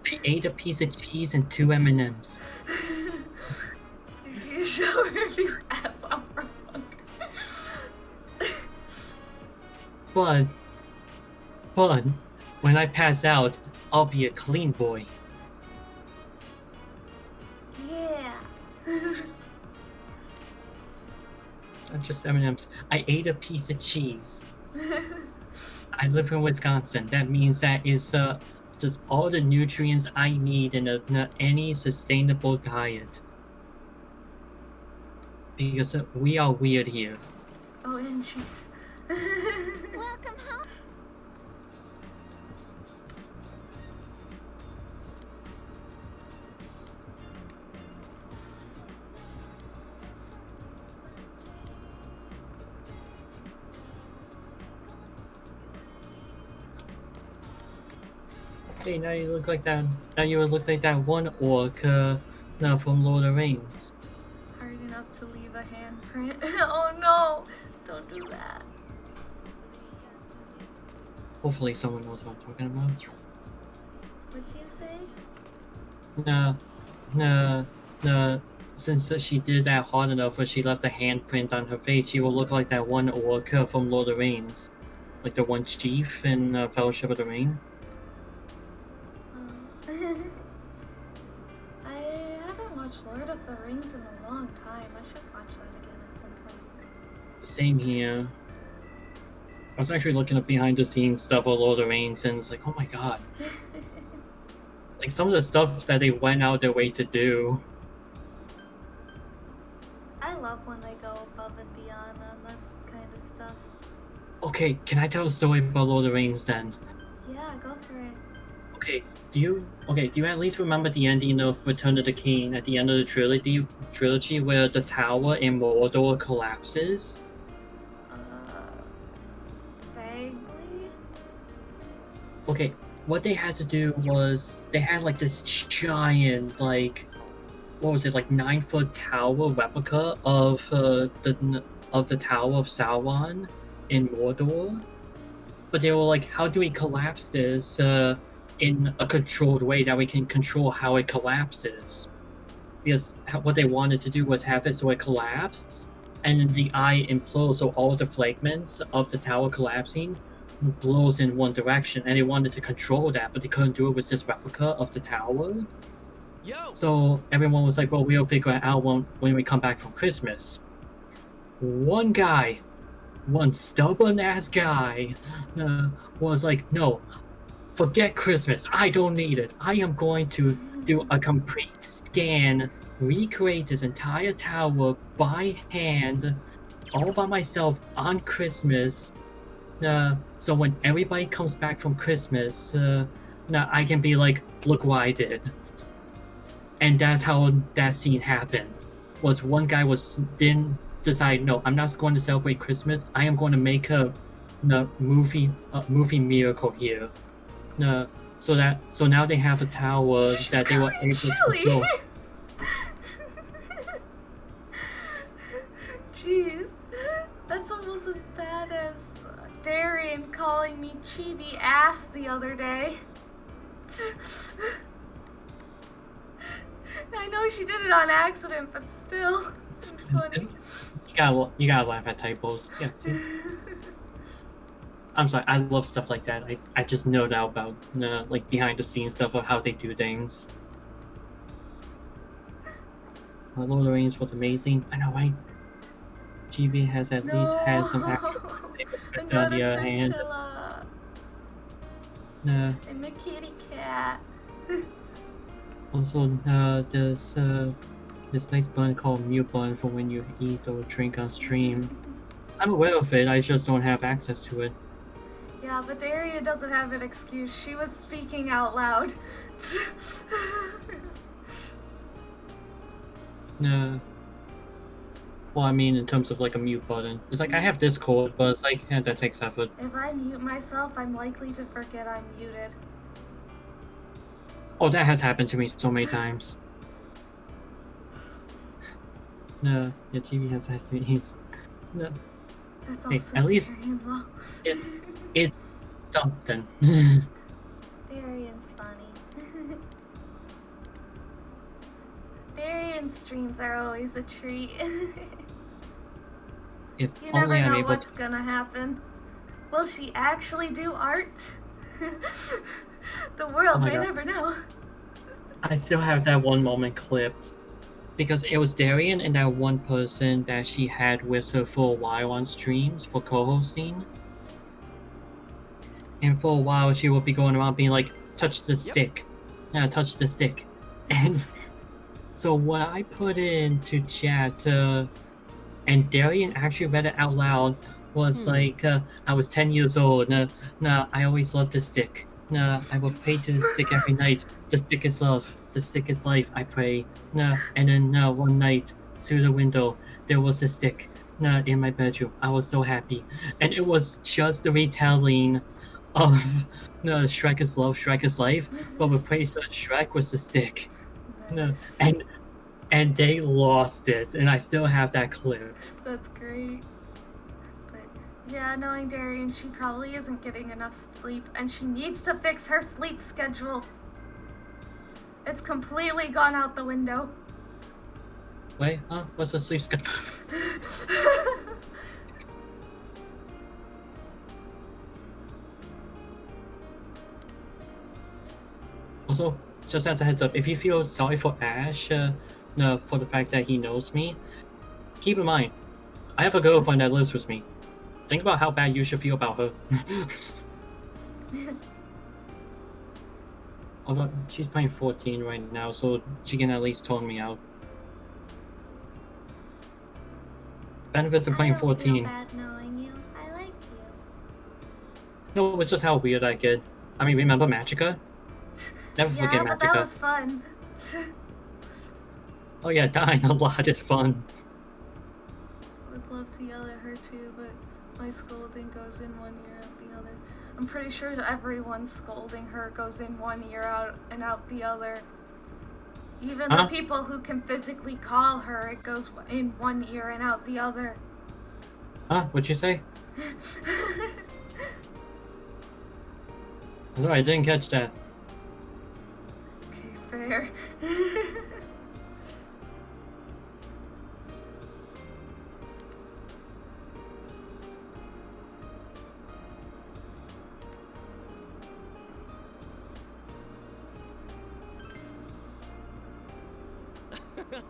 I ate a piece of cheese and 2 M&Ms.
You showered your ass off for
longer. But when I pass out, I'll be a clean boy.
Yeah.
Not just M&Ms. I ate a piece of cheese. I live in Wisconsin. That means that is just all the nutrients I need in any sustainable diet. Because we are weird here.
Oh, and cheese.
Welcome home.
Hey, now you look like that. Now you would look like that one orc from Lord of the Rings.
Hard enough to leave a handprint. Oh no! Don't do that.
Hopefully someone knows what I'm talking about.
What'd you say?
No. Since she did that hard enough where she left a handprint on her face, she will look like that one orc from Lord of the Rings. Like the one chief in Fellowship of the Ring.
I haven't watched Lord of the Rings in a long time. I should watch that again at some point.
Same here. I was actually looking up behind the scenes stuff of Lord of the Rings and it's like, oh my god. Like some of the stuff that they went out their way to do.
I love when they go above and beyond on that kind of stuff.
Okay, can I tell a story about Lord of the Rings then?
Yeah, go for it.
Okay, do you at least remember the ending of Return of the King at the end of the trilogy where the tower in Mordor collapses?
Vaguely?
Okay, what they had to do was they had like this giant, like, what was it, like 9-foot tower replica of the Tower of Sauron in Mordor. But they were like, how do we collapse this in a controlled way that we can control how it collapses? Because what they wanted to do was have it so it collapses, and then the eye implodes, so all the fragments of the tower collapsing blows in one direction, and they wanted to control that, but they couldn't do it with this replica of the tower. So everyone was like, well, we'll figure it out when we come back from Christmas. One guy, one stubborn-ass guy, was like, no, forget Christmas, I don't need it. I am going to do a complete scan, recreate this entire tower by hand, all by myself on Christmas. So when everybody comes back from Christmas, I can be like, look what I did. And that's how that scene happened. Was one guy didn't decide, no, I'm not going to celebrate Christmas. I am going to make a movie miracle here. So now they have a tower that they were able to control.
Jeez, that's almost as bad as Darian calling me chibi ass the other day. I know she did it on accident, but still, it's funny.
You gotta laugh at typos. Yeah, see? I'm sorry, I love stuff like that. I just know now about like behind the scenes stuff of how they do things. Lord of the Rings was amazing. I know, right? TV has at least had some action. On the other hand,
I'm a kitty cat.
Also, there's this nice bun called mute bun for when you eat or drink on stream. I'm aware of it, I just don't have access to it.
Yeah, but Daria doesn't have an excuse. She was speaking out loud.
No. Well, I mean, in terms of like a mute button. It's like I have Discord, but it's like, yeah, that takes effort.
If I mute myself, I'm likely to forget I'm muted.
Oh, that has happened to me so many times. No, your TV has had these. No.
That's
hey,
also
at least it's something.
Darian's funny. Darian's streams are always a treat.
If
You
only
never
I'm
know
able
what's
to.
gonna happen. Will she actually do art? The world
Oh my
may
God.
never know.
I still have that one moment clipped. Because it was Darian and that one person that she had with her for a while on streams for co-hosting. And for a while she would be going around being like, touch the stick. Yeah, touch the stick. And so what I put into chat, and Darian actually read it out loud, was like, I was 10 years old. I always loved the stick. I will pray to the stick every night. The stick is love. The stick is life, I pray. And then one night, through the window, there was a stick in my bedroom. I was so happy. And it was just the retelling of no, Shrek is love, Shrek is life, but replace Shrek with the stick.
Nice.
No, and they lost it, and I still have that clip.
That's great. But yeah, knowing Darian, she probably isn't getting enough sleep, and she needs to fix her sleep schedule. It's completely gone out the window.
Wait, huh? What's the sleep schedule? Also, just as a heads up, if you feel sorry for Ash, no, for the fact that he knows me, keep in mind, I have a girlfriend that lives with me. Think about how bad you should feel about her. Although she's playing 14 right now, so she can at least tone me out. Benefits of playing 14.
I don't feel bad knowing you. I like you.
No, it's just how weird I get. I mean, remember Magica? Never forget
Yeah,
Magica.
but that was fun.
Oh yeah, dying a lot is fun.
Would love to yell at her too, but my scolding goes in one ear out the other. I'm pretty sure everyone scolding her goes in one ear out and out the other. Even the people who can physically call her, it goes in one ear and out the other.
Huh? What'd you say? Sorry, I didn't catch that.
Okay, fair.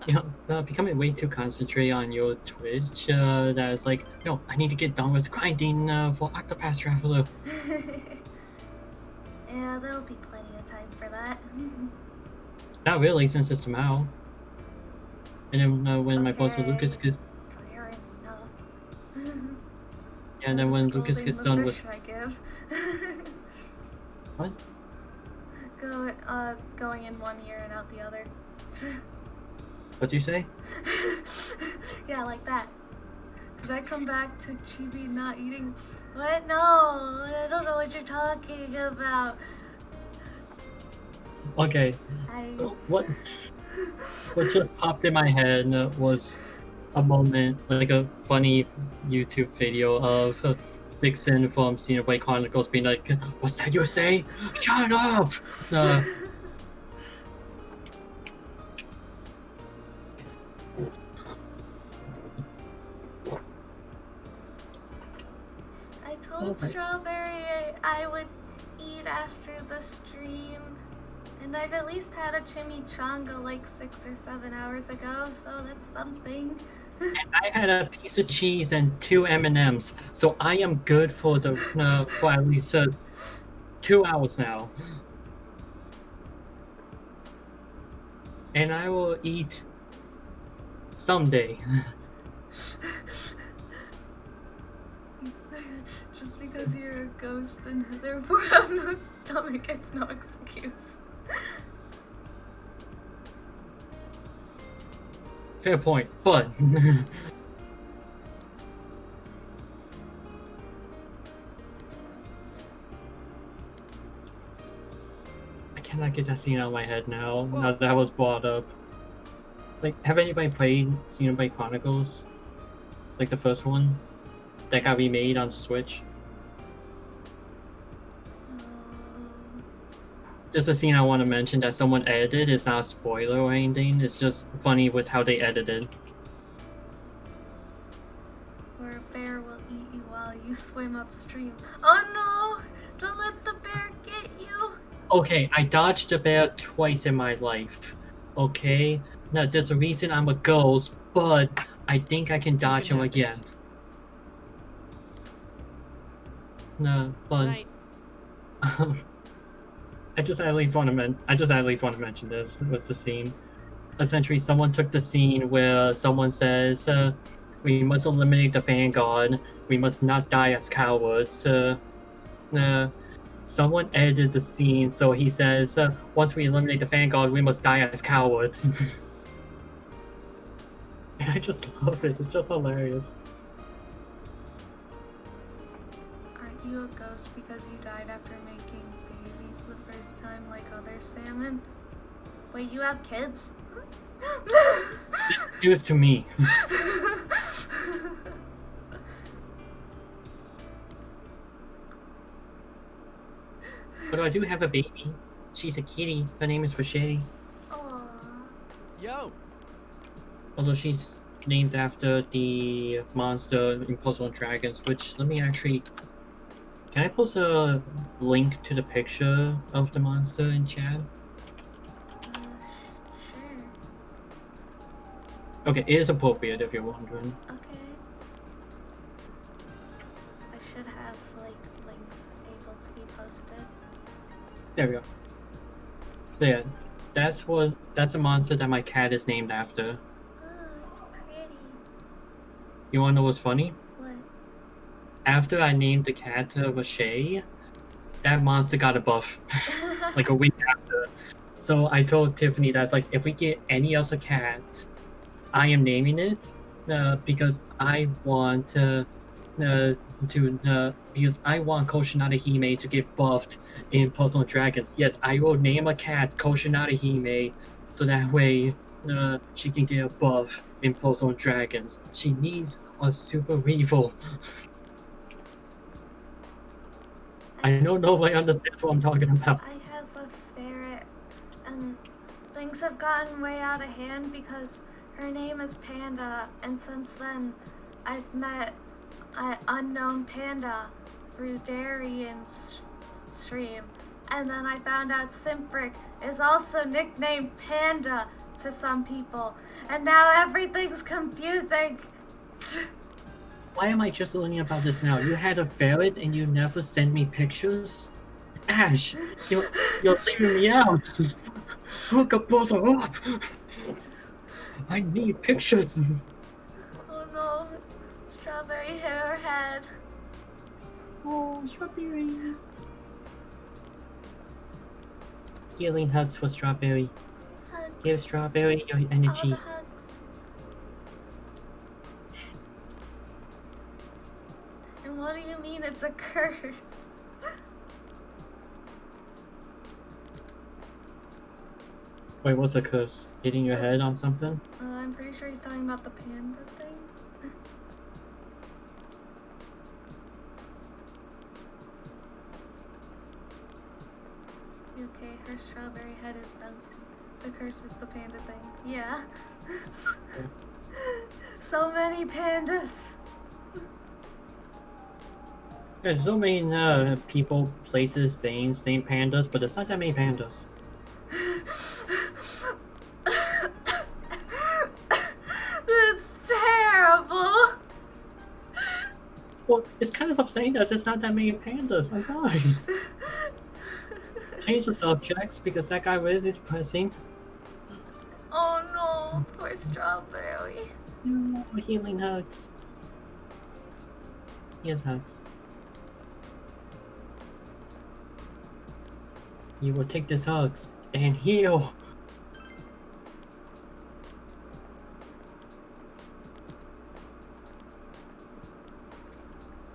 You know, becoming way too concentrated on your Twitch, that is like, no, I need to get done with grinding for Octopath Traveler.
Yeah, there'll be plenty of time for that.
Not really, since it's tomorrow. And then when my boss Lucas gets...
Fair enough.
Yeah, and then when Lucas gets done with...
I give.
What?
Going in one ear and out the other.
What'd you say?
Yeah, like that. Did I come back to Chibi not eating? What? No, I don't know what you're talking about.
Okay. What just popped in my head was a moment, like a funny YouTube video of Vixen from Xenoblade Chronicles being like, "What's that you say? Shut up!"
I told Strawberry I would eat after the stream, and I've at least had a chimichanga like 6 or 7 hours ago, so that's something.
And I had a piece of cheese and 2 M&Ms, so I am good for the for at least 2 hours now. And I will eat someday.
Just because you're a ghost and therefore have no stomach, it's no excuse.
Fair point, but... I cannot get that scene out of my head now that was brought up. Like, have anybody played Xenoblade Chronicles? Like the first one? That got remade on the Switch? Just a scene I want to mention that someone edited. It's not a spoiler or anything. It's just funny with how they edited.
Where a bear will eat you while you swim upstream. Oh no! Don't let the bear get you!
Okay, I dodged a bear twice in my life. Okay? Now, there's a reason I'm a ghost, but I think I can dodge him again. No, but... I just at least want to mention this. What's the scene? Essentially, someone took the scene where someone says, "We must eliminate the Vanguard. We must not die as cowards." Someone edited the scene, so he says, "Once we eliminate the Vanguard, we must die as cowards." And I just love it. It's just hilarious.
Aren't you a ghost because you died after making babies the first time like other salmon. Wait, you have kids?
It was to me. But I do have a baby. She's a kitty. Her name is Rochelle.
Yo!
Although she's named after the monster in Puzzle and Dragons, which, let me actually... Can I post a link to the picture of the monster in chat?
Sure.
Okay, it is appropriate if you're wondering.
Okay. I should have, like, links able to be posted.
There we go. So yeah, that's a monster that my cat is named after.
Oh, it's pretty.
You wanna know what's funny?
What?
After I named the cat Rochelle, that monster got a buff. Like a week after. So I told Tiffany that's like, if we get any other cat, I am naming it because I want because I want Koshinada Hime to get buffed in Puzzle and Dragons. Yes, I will name a cat Koshinada Hime so that way she can get a buff in Puzzle and Dragons. She needs a super evil. I know nobody understands what I'm talking about.
I has a ferret, and things have gotten way out of hand because her name is Panda, and since then, I've met an unknown panda through Darian's stream, and then I found out Simfric is also nicknamed Panda to some people, and now everything's confusing.
Why am I just learning about this now? You had a ferret and you never sent me pictures? Ash, you're leaving me out. Hook a puzzle up. I need pictures.
Oh no, Strawberry hit her head.
Oh, Strawberry. Healing hugs for Strawberry.
Hugs.
Give Strawberry your energy.
All the hugs. And what do you mean it's a curse?
Wait, what's a curse? Hitting your head on something?
I'm pretty sure he's talking about the panda thing. Okay, her strawberry head is bouncy. The curse is the panda thing. Yeah. So many pandas.
There's so many people, places, things named pandas, but there's not that many pandas.
That's terrible.
Well, it's kind of upsetting that there's not that many pandas. I'm sorry. Change the subjects because that guy really is pressing.
Oh no, poor Strawberry.
No, healing hugs. Heal hugs. You will take these hugs and heal.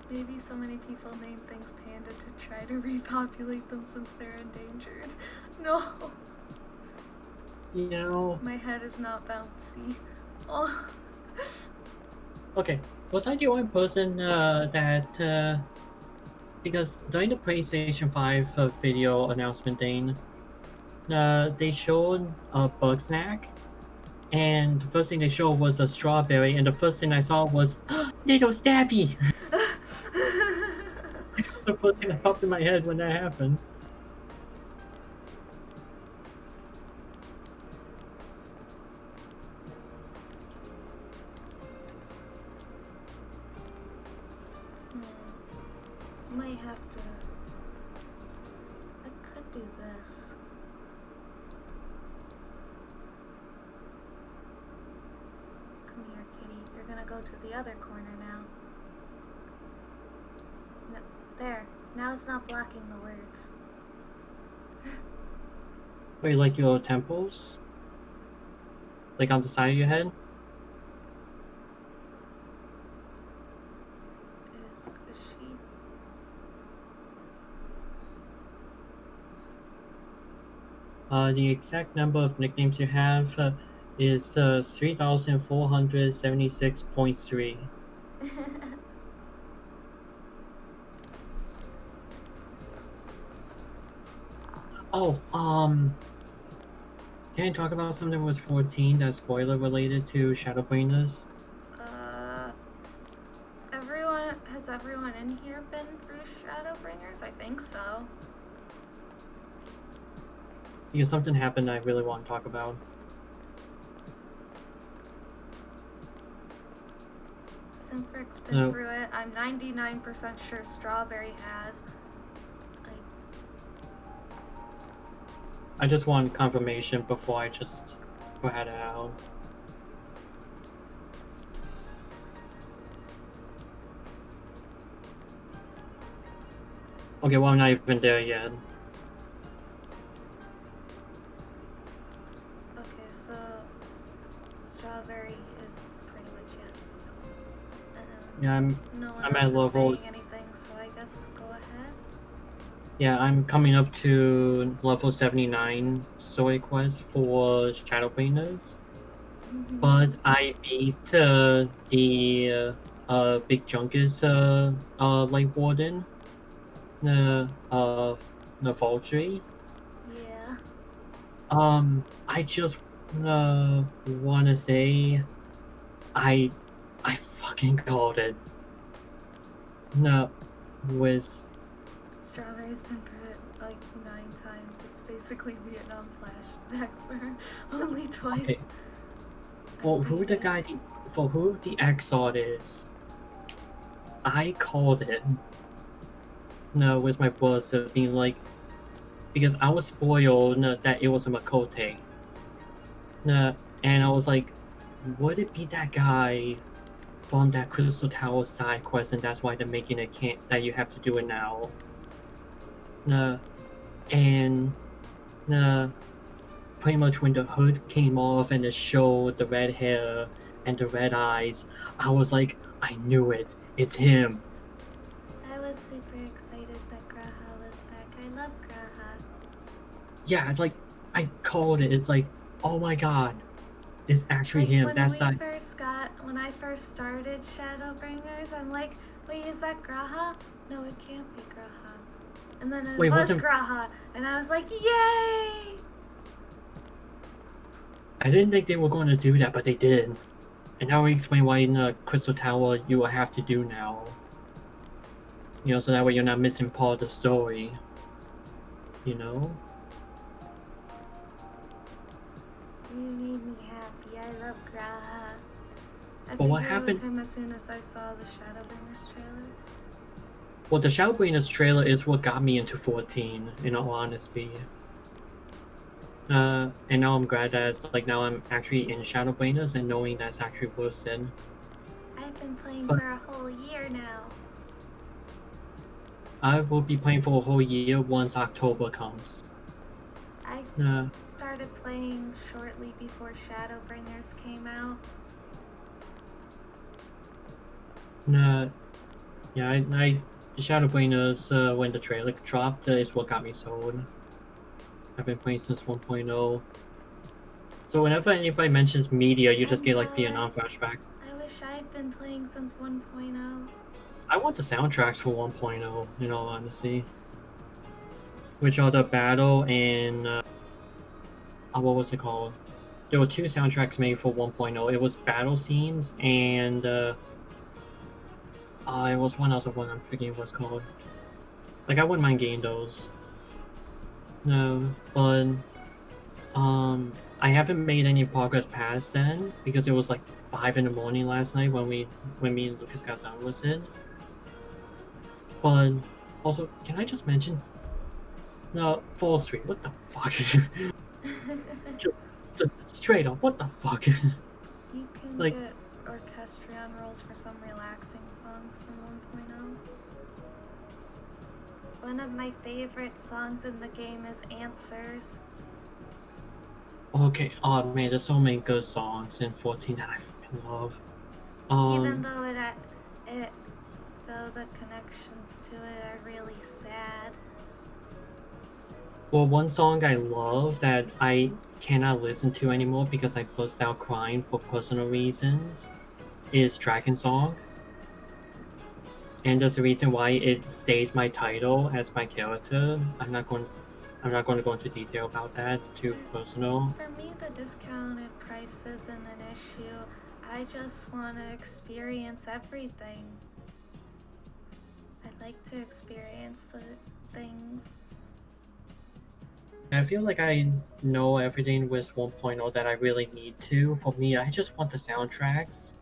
Maybe so many people name things panda to try to repopulate them since they're endangered. No.
You know.
My head is not bouncy. Oh.
Okay, was I the only person that because during the PlayStation 5 video announcement thing, they showed a bug snack, and the first thing they showed was a strawberry, and the first thing I saw was little Stabby. That's the first thing that popped in my head when that happened.
Might have to. I could do this. Come here, kitty. You're gonna go to the other corner now. No, there. Now it's not blocking the words.
Wait, like your temples? Like on the side of your head?
It is squishy.
The exact number of nicknames you have is 3,476.3. Oh, can you talk about something that was 14 that's spoiler related to Shadowbringers?
Has everyone in here been through Shadowbringers? I think so.
Because something happened I really want to talk about.
Simfric's been through it. I'm 99% sure Strawberry has.
I just want confirmation before I just go ahead and out. Okay, well, I'm not even there yet.
Okay, so Strawberry is pretty much yes.
Yeah, I'm at levels.
Saying anything, so I guess go ahead.
Yeah, I'm coming up to level 79 story quest for Shadowbringers. But I beat the Big Junkus Light Warden, the Vulture.
Yeah.
I just wanna say I fucking called it. No, with
Strawberry's been through it like 9 times. It's basically Vietnam flashbacks for her. Only twice.
Okay. For who the Exalt is, I called it. No, with my brother being like, because I was spoiled that it was a Makote. And I was like, would it be that guy from that Crystal Tower side quest, and that's why they're making it that you have to do it now. Pretty much when the hood came off and it showed the red hair and the red eyes, I was like, I knew it. It's him.
I was super excited that Graha was back. I love Graha.
Yeah, it's like, I called it. It's like, oh my god. It's actually him.
When
That's not.
When I first started Shadowbringers, I'm like, wait, is that Graha? No, it can't be Graha. And then it was Graha, and I was like, yay!
I didn't think they were going to do that, but they did. And now we explain why in the Crystal Tower you will have to do now. You know, so that way you're not missing part of the story. You know?
You made me happy. I love Graha. I
But what
figured it was
happened?
him as soon as I saw the Shadowbringers trailer.
Well, the Shadowbringers trailer is what got me into 14, in all honesty. And now I'm glad that it's like now I'm actually in Shadowbringers and knowing that's actually worth it.
I've been playing for a whole year now.
I will be playing for a whole year once October comes.
I started playing shortly before Shadowbringers came out.
Yeah, Shadowbringers, when the trailer dropped, is what got me sold. I've been playing since 1.0. So whenever anybody mentions media, you just get like Vietnam flashbacks.
I wish I'd been playing since 1.0.
I want the soundtracks for 1.0, in all honesty. Which are the battle and what was it called? There were 2 soundtracks made for 1.0. It was battle scenes and it was one other one. I'm forgetting what it's called. Like I wouldn't mind getting those. No, but I haven't made any progress past then because it was like 5 in the morning last night when me and Lucas got done with it. But also, can I just mention? No, Fall Street. What the fuck? just straight up, what the fuck?
You can
like,
get orchestrion rolls for some relaxing songs from 1.0. One of my favorite songs in the game is Answers.
Okay, oh man, there's so many good songs in 14 that I fucking love.
Even though the connections to it are really sad.
Well, one song I love that I cannot listen to anymore because I burst out crying for personal reasons is Dragon Song. And there's a reason why it stays my title as my character. I'm not going to go into detail about that, too personal.
For me, the discounted price isn't an issue. I just want to experience everything. I like to experience the things.
I feel like I know everything with 1.0 that I really need to. For me, I just want the soundtracks.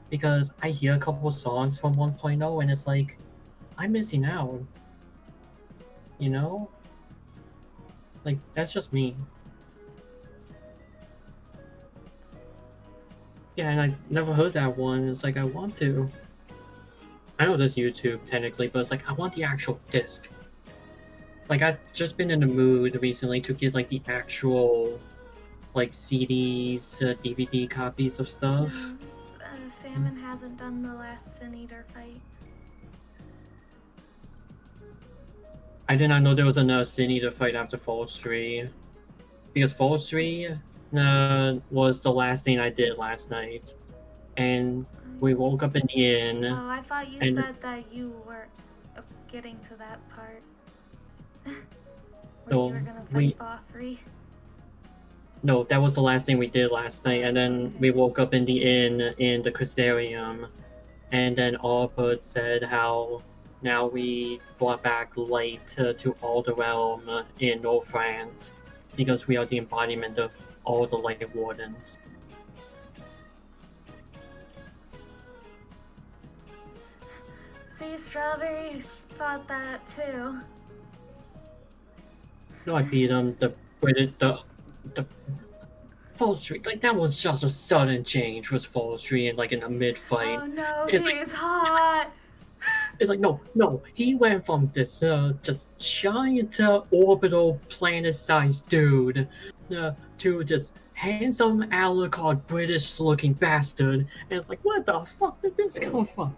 Because I hear a couple songs from 1.0 and it's like, I'm missing out. You know? Like, that's just me. Yeah, and I never heard that one. It's like, I want to. I know there's YouTube, technically, but it's like, I want the actual disc. Like, I've just been in the mood recently to get, like, the actual, like, CDs, DVD copies of stuff.
Salmon hasn't done the last Sin Eater fight.
I did not know there was another Sin Eater fight after Falls 3. Because Falls 3 was the last thing I did last night. And we woke up in the inn.
Oh, I thought you said that you were getting to that part. Where you were gonna fight Boffrey.
No, that was the last thing we did last night, and then we woke up in the inn in the Crystarium, and then Allbird said how now we brought back light to all the realm in Northrend, because we are the embodiment of all the Light Wardens.
See, Strawberry thought that too.
No, I beat him. The Falls 3, like that was just a sudden change with Falls 3 and like in a mid-fight.
Oh no,
It's
he's hot!
It's like, no, he went from this just giant orbital planet-sized dude to just handsome Alucard British-looking bastard, and it's like, where the fuck did this come from?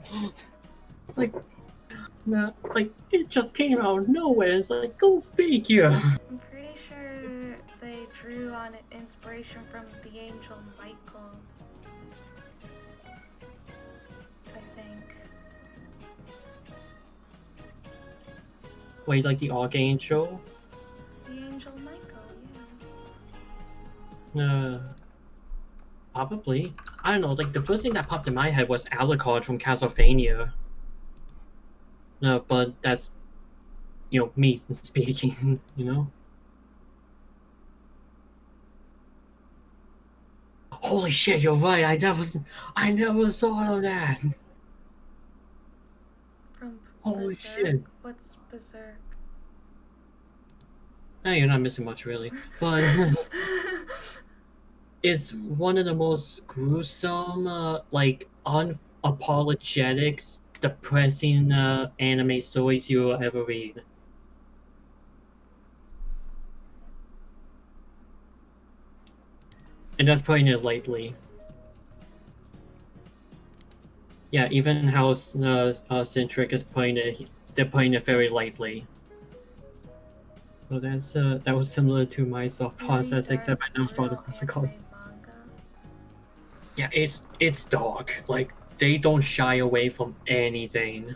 Like, it just came out of nowhere. It's like, go figure.
I'm pretty sure they drew on inspiration from the angel Michael. I think.
Wait, like the Archangel?
The angel Michael, yeah.
Probably. I don't know, like the first thing that popped in my head was Alucard from Castlevania. No, but that's, me speaking, Holy shit, you're right, I never saw of that.
From
Holy
Berserk?
shit.
What's Berserk?
No, you're not missing much really, but it's one of the most gruesome, unapologetic, depressing anime stories you will ever read. And that's putting it lightly. Yeah, even how Centric is putting it, they're putting it very lightly. So that's that was similar to my thought process, except I never saw the difficult. Yeah, it's dark. Like they don't shy away from anything.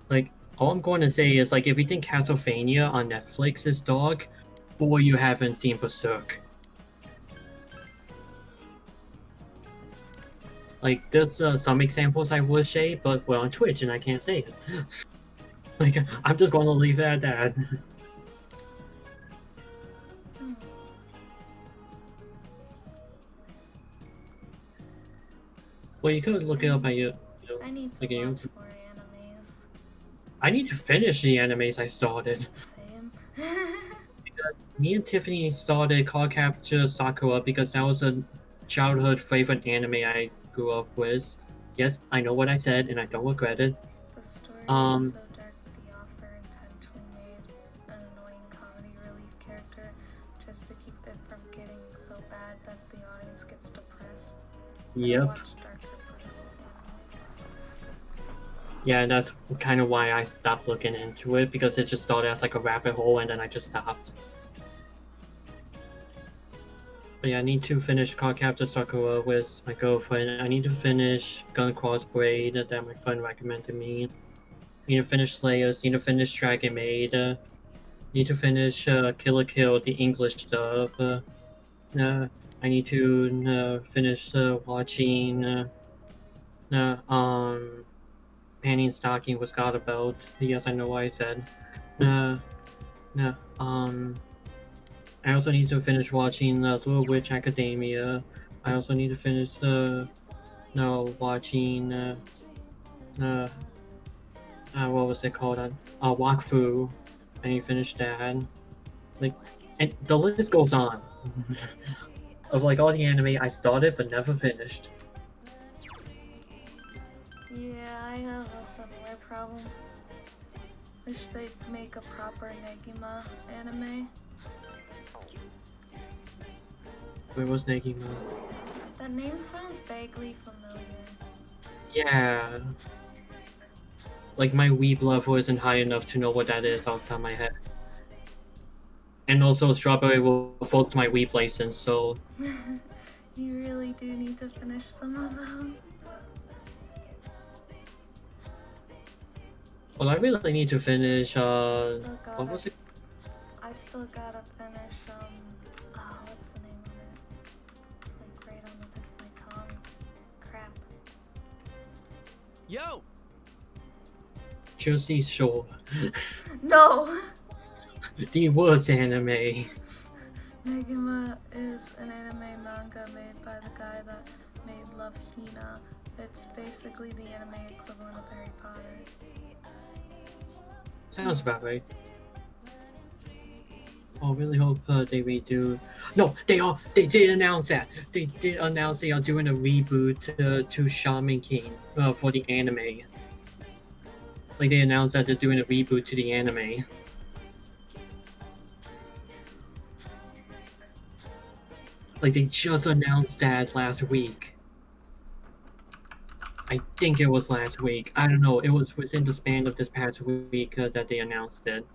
Like all I'm going to say is like if you think Castlevania on Netflix is dark, boy, you haven't seen Berserk. Like there's some examples I would say, but we're on Twitch and I can't say it. Like I'm just going to leave it at that. Well, you could look it up at
I need to watch more animes.
I need to finish the animes I started.
Same.
Because me and Tiffany started Cardcaptor Sakura because that was a childhood favorite anime I grew up with. Yes, I know what I said and I don't regret it.
The story is so dark the author intentionally made an annoying comedy relief character just to keep it from getting so bad that the audience gets depressed.
Yep. yeah, that's kind of why I stopped looking into it, because it just started as like a rabbit hole and then I just stopped. But yeah, I need to finish Cardcaptor Sakura with my girlfriend. I need to finish Gun Crossbraid that my friend recommended me. Need to finish Slayers, need to finish Dragon Maid. Need to finish Kill la Kill, the English dub. I need to finish watching Panty and Stocking was God About. Yes, I know what I said. I also need to finish watching Little Witch Academia. I also need to finish watching what was it called? Wakfu. I need to finish that. Like, and the list goes on. Of like all the anime I started but never finished.
Yeah, I have a similar problem. Wish they'd make a proper Negima anime.
Where was Negima?
That name sounds vaguely familiar.
Yeah. Like my weeb level isn't high enough to know what that is off the top of my head. And also Strawberry will revoke my weeb license, so...
You really do need to finish some of those.
Well, I really need to finish, what was it?
I still gotta finish, what's the name of it? It's like right on the tip of my tongue. Crap.
Yo!
Jersey Shore.
No!
The worst anime.
Negima is an anime manga made by the guy that made Love Hina. It's basically the anime equivalent of Harry Potter.
Sounds about right. I really hope they redo. No, they did announce that. They did announce they are doing a reboot to Shaman King for the anime. Like they announced that they're doing a reboot to the anime. Like they just announced that last week. I think it was last week. I don't know. It was within the span of this past week that they announced it.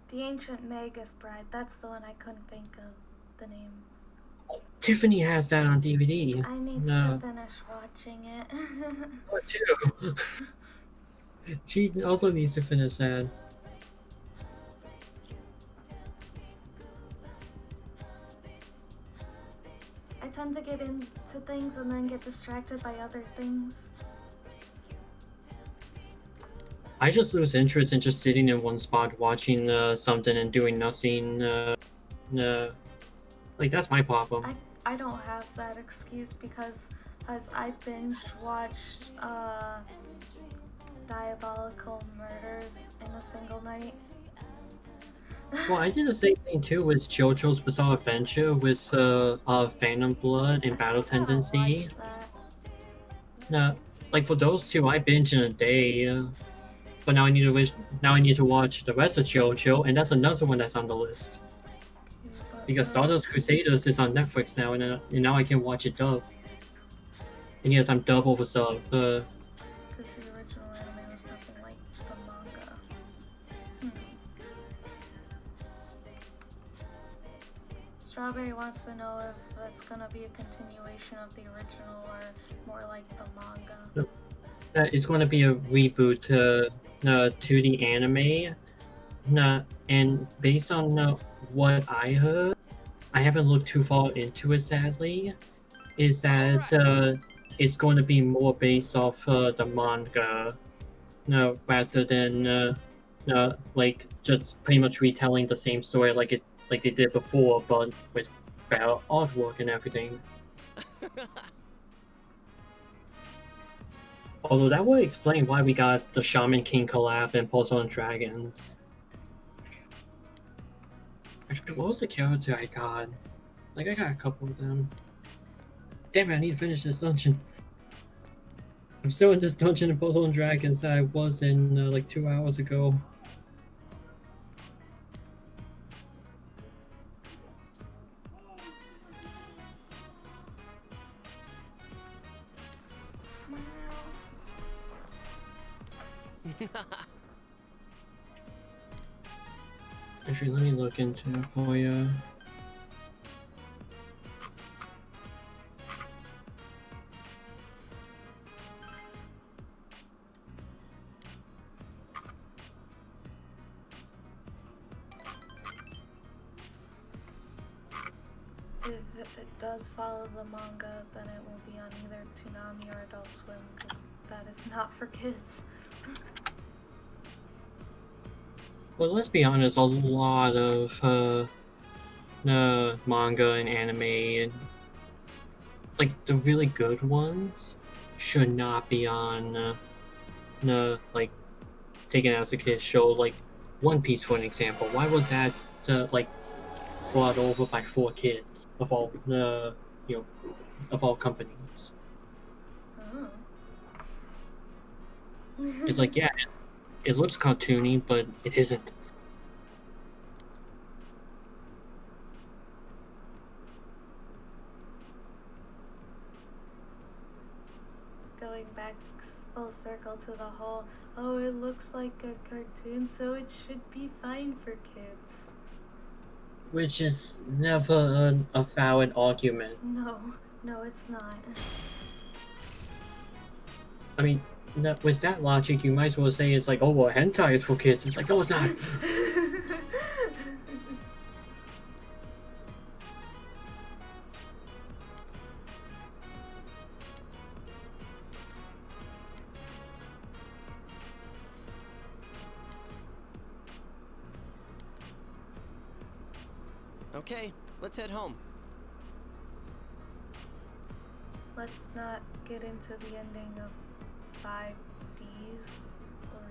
The Ancient Magus Bride, that's the one I couldn't think of the name.
Tiffany has that on DVD.
I need to finish watching it.
What too? She also needs to finish that.
I tend to get into things and then get distracted by other things.
I just lose interest in just sitting in one spot watching something and doing nothing. Like that's my problem.
I don't have that excuse because as I binged watched Diabolical Murders in a single night.
Well, I did the same thing too with JoJo's Bizarre Adventure with Phantom Blood and Battle Tendency. No, like for those two, I binge in a day. But now I need to watch the rest of JoJo, and that's another one that's on the list. Because Stardust Crusaders is on Netflix now, and now I can watch it dub. And yes, I'm dub over sub.
Because the original anime was nothing like the manga. Strawberry wants to know if it's gonna be a continuation of the original or more like the manga.
It's going to be a reboot to the anime. And based on what I heard, I haven't looked too far into it sadly, is that it's going to be more based off the manga, rather than like just pretty much retelling the same story like they did before, but with better artwork and everything. Although that would explain why we got the Shaman King collab in Puzzle and Dragons. Actually, what was the character I got? Like, I got a couple of them. Damn it, I need to finish this dungeon. I'm still in this dungeon in Puzzle and Dragons that I was in like 2 hours ago. Actually, let me look into it for you.
If it does follow the manga, then it will be on either Toonami or Adult Swim, because that is not for kids.
Well, let's be honest, a lot of the manga and anime, like the really good ones, should not be on the like taken as a kid's show. Like One Piece, for an example. Why was that like brought over by 4 kids of all the of all companies?
Oh.
It's like, yeah, it looks cartoony, but it isn't.
Going back full circle to the whole, oh, it looks like a cartoon, so it should be fine for kids.
Which is never a valid argument.
No, it's not.
I mean, with that logic, you might as well say it's like, oh, well, hentai is for kids. It's like, no, it's not.
Okay, let's head home.
Let's not get into the ending of 5Ds or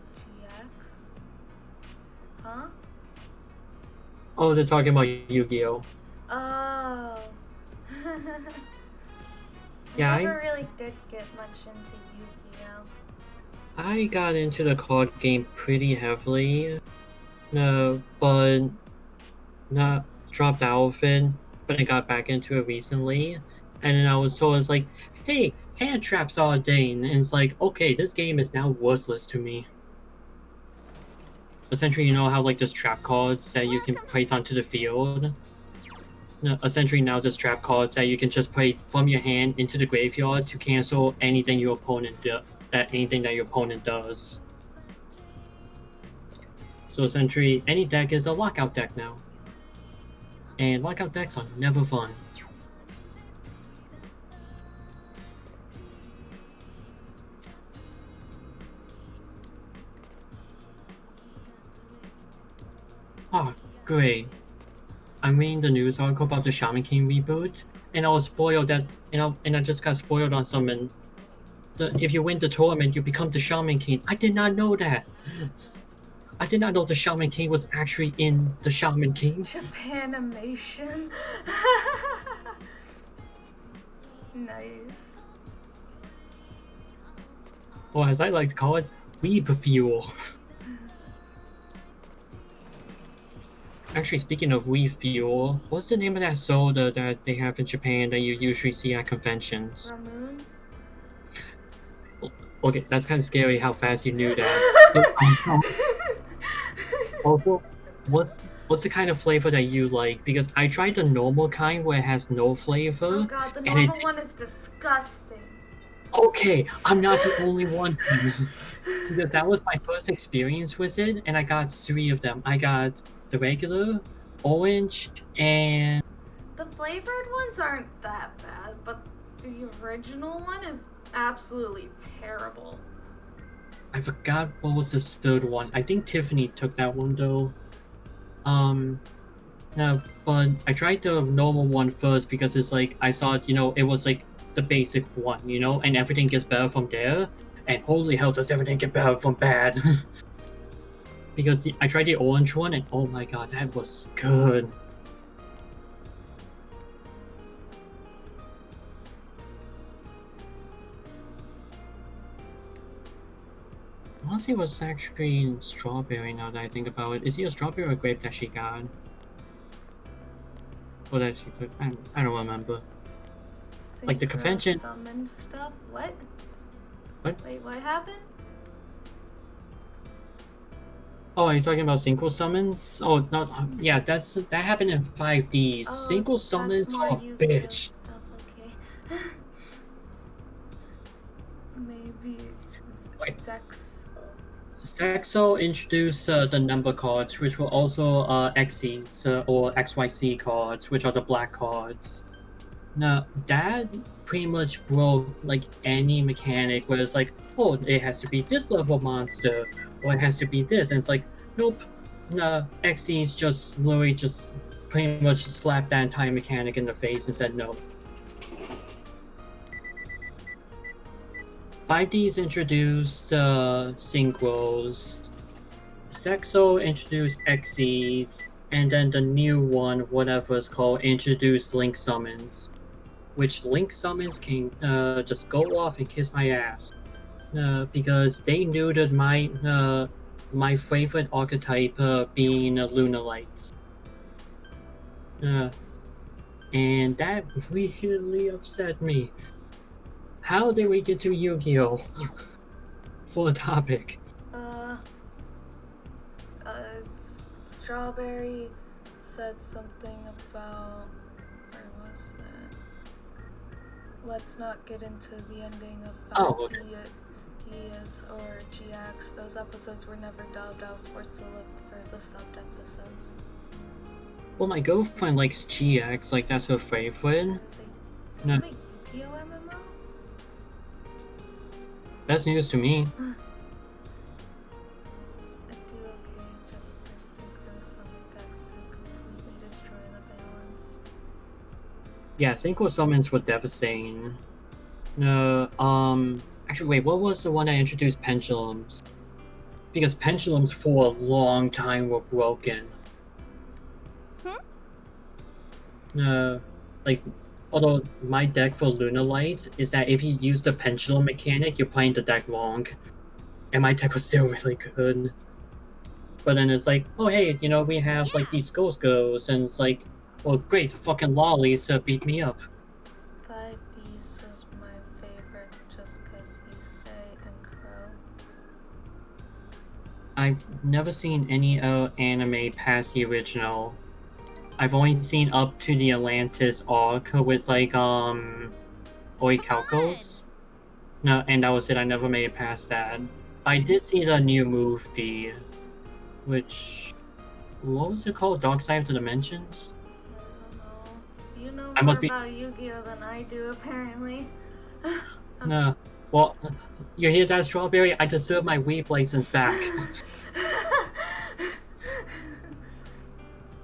GX. Huh?
Oh, they're talking about Yu-Gi-Oh!
Oh.
Yeah,
I never really did get much into Yu-Gi-Oh!
I got into the card game pretty heavily, but not dropped out of it, but I got back into it recently, and then I was told, it's like, hey, hand traps are a thing, and it's like, okay, this game is now worthless to me. Essentially, you know how like there's trap cards that you can place onto the field? No, essentially now there's trap cards that you can just play from your hand into the graveyard to cancel anything your opponent does. So essentially, any deck is a lockout deck now. And lockout decks are never fun. Oh, great. I'm reading the news article about the Shaman King reboot, and I was spoiled that, and I just got spoiled on something. If you win the tournament, you become the Shaman King. I did not know that. I did not know the Shaman King was actually in the Shaman King.
Japanimation. Nice.
Or as I like to call it, weeb fuel. Actually, speaking of weeb fuel, what's the name of that soda that they have in Japan that you usually see at conventions?
Ramoon?
Okay, that's kind of scary how fast you knew that. Also, what's the kind of flavor that you like? Because I tried the normal kind where it has no flavor.
Oh god, the normal one is disgusting.
Okay, I'm not the only one. Because that was my first experience with it, and I got 3 of them. I got the regular, orange, and...
The flavored ones aren't that bad, but the original one is absolutely terrible.
I forgot what was the 3rd one. I think Tiffany took that one though. No, but I tried the normal one first because it's like, I saw, it was like the basic one, and everything gets better from there. And holy hell, does everything get better from bad. Because I tried the orange one and oh my god, that was good. I want to see what's actually in strawberry now that I think about it. Is it a strawberry or a grape that she got? Or that she could... I don't remember. Like the convention...
Summon stuff? What?
What?
Wait, what happened?
Oh, are you talking about synchro summons? Oh, no, yeah, that happened in 5D. Synchro summons
That's more
are a
Yu-Gi-Oh
bitch.
stuff, okay. Maybe sex.
Saxo introduced the number cards, which were also Xyz or XYZ cards, which are the black cards. Now, that pretty much broke like any mechanic where it's like, oh, it has to be this level monster, or it has to be this, and it's like, nope, no, Xyz just literally just pretty much slapped that entire mechanic in the face and said no. 5D's introduced synchros, Saxo introduced Xyz, and then the new one, whatever it's called, introduced Link summons. Which Link summons can just go off and kiss my ass. Because they neutered my favorite archetype being Lunalights. And that really upset me. How did we get to Yu-Gi-Oh? For the topic.
Strawberry said something about... Where was that? Let's not get into the ending of 5D or GX. Those episodes were never dubbed. I was forced to look for the subbed episodes.
Well, my girlfriend likes GX, like that's her favorite. No.
Was it Yu-Gi-Oh MMO?
That's news to me.
I do okay just for synchro summon decks to completely destroy the balance.
Yeah, synchro summons were devastating. Actually, wait, what was the one that introduced pendulums? Because pendulums for a long time were broken. Like, although my deck for Lunalights is that if you use the pendulum mechanic, you're playing the deck wrong. And my deck was still really good. But then it's like, oh hey, you know, we have like these Ghost Girls, and it's like, well great, fucking lollies beat me up.
5D's is my favorite just because Yusei and Crow.
I've never seen any anime past the original. I've only seen up to the Atlantis arc with like Oikaucos. No, and that was it. I never made it past that. I did see the new movie, which what was it called? Dark Side of the Dimensions.
You know
I
more
must be-
about Yu-Gi-Oh than I do, apparently.
No, well, you hear that, Strawberry? I deserve my Weeb license back.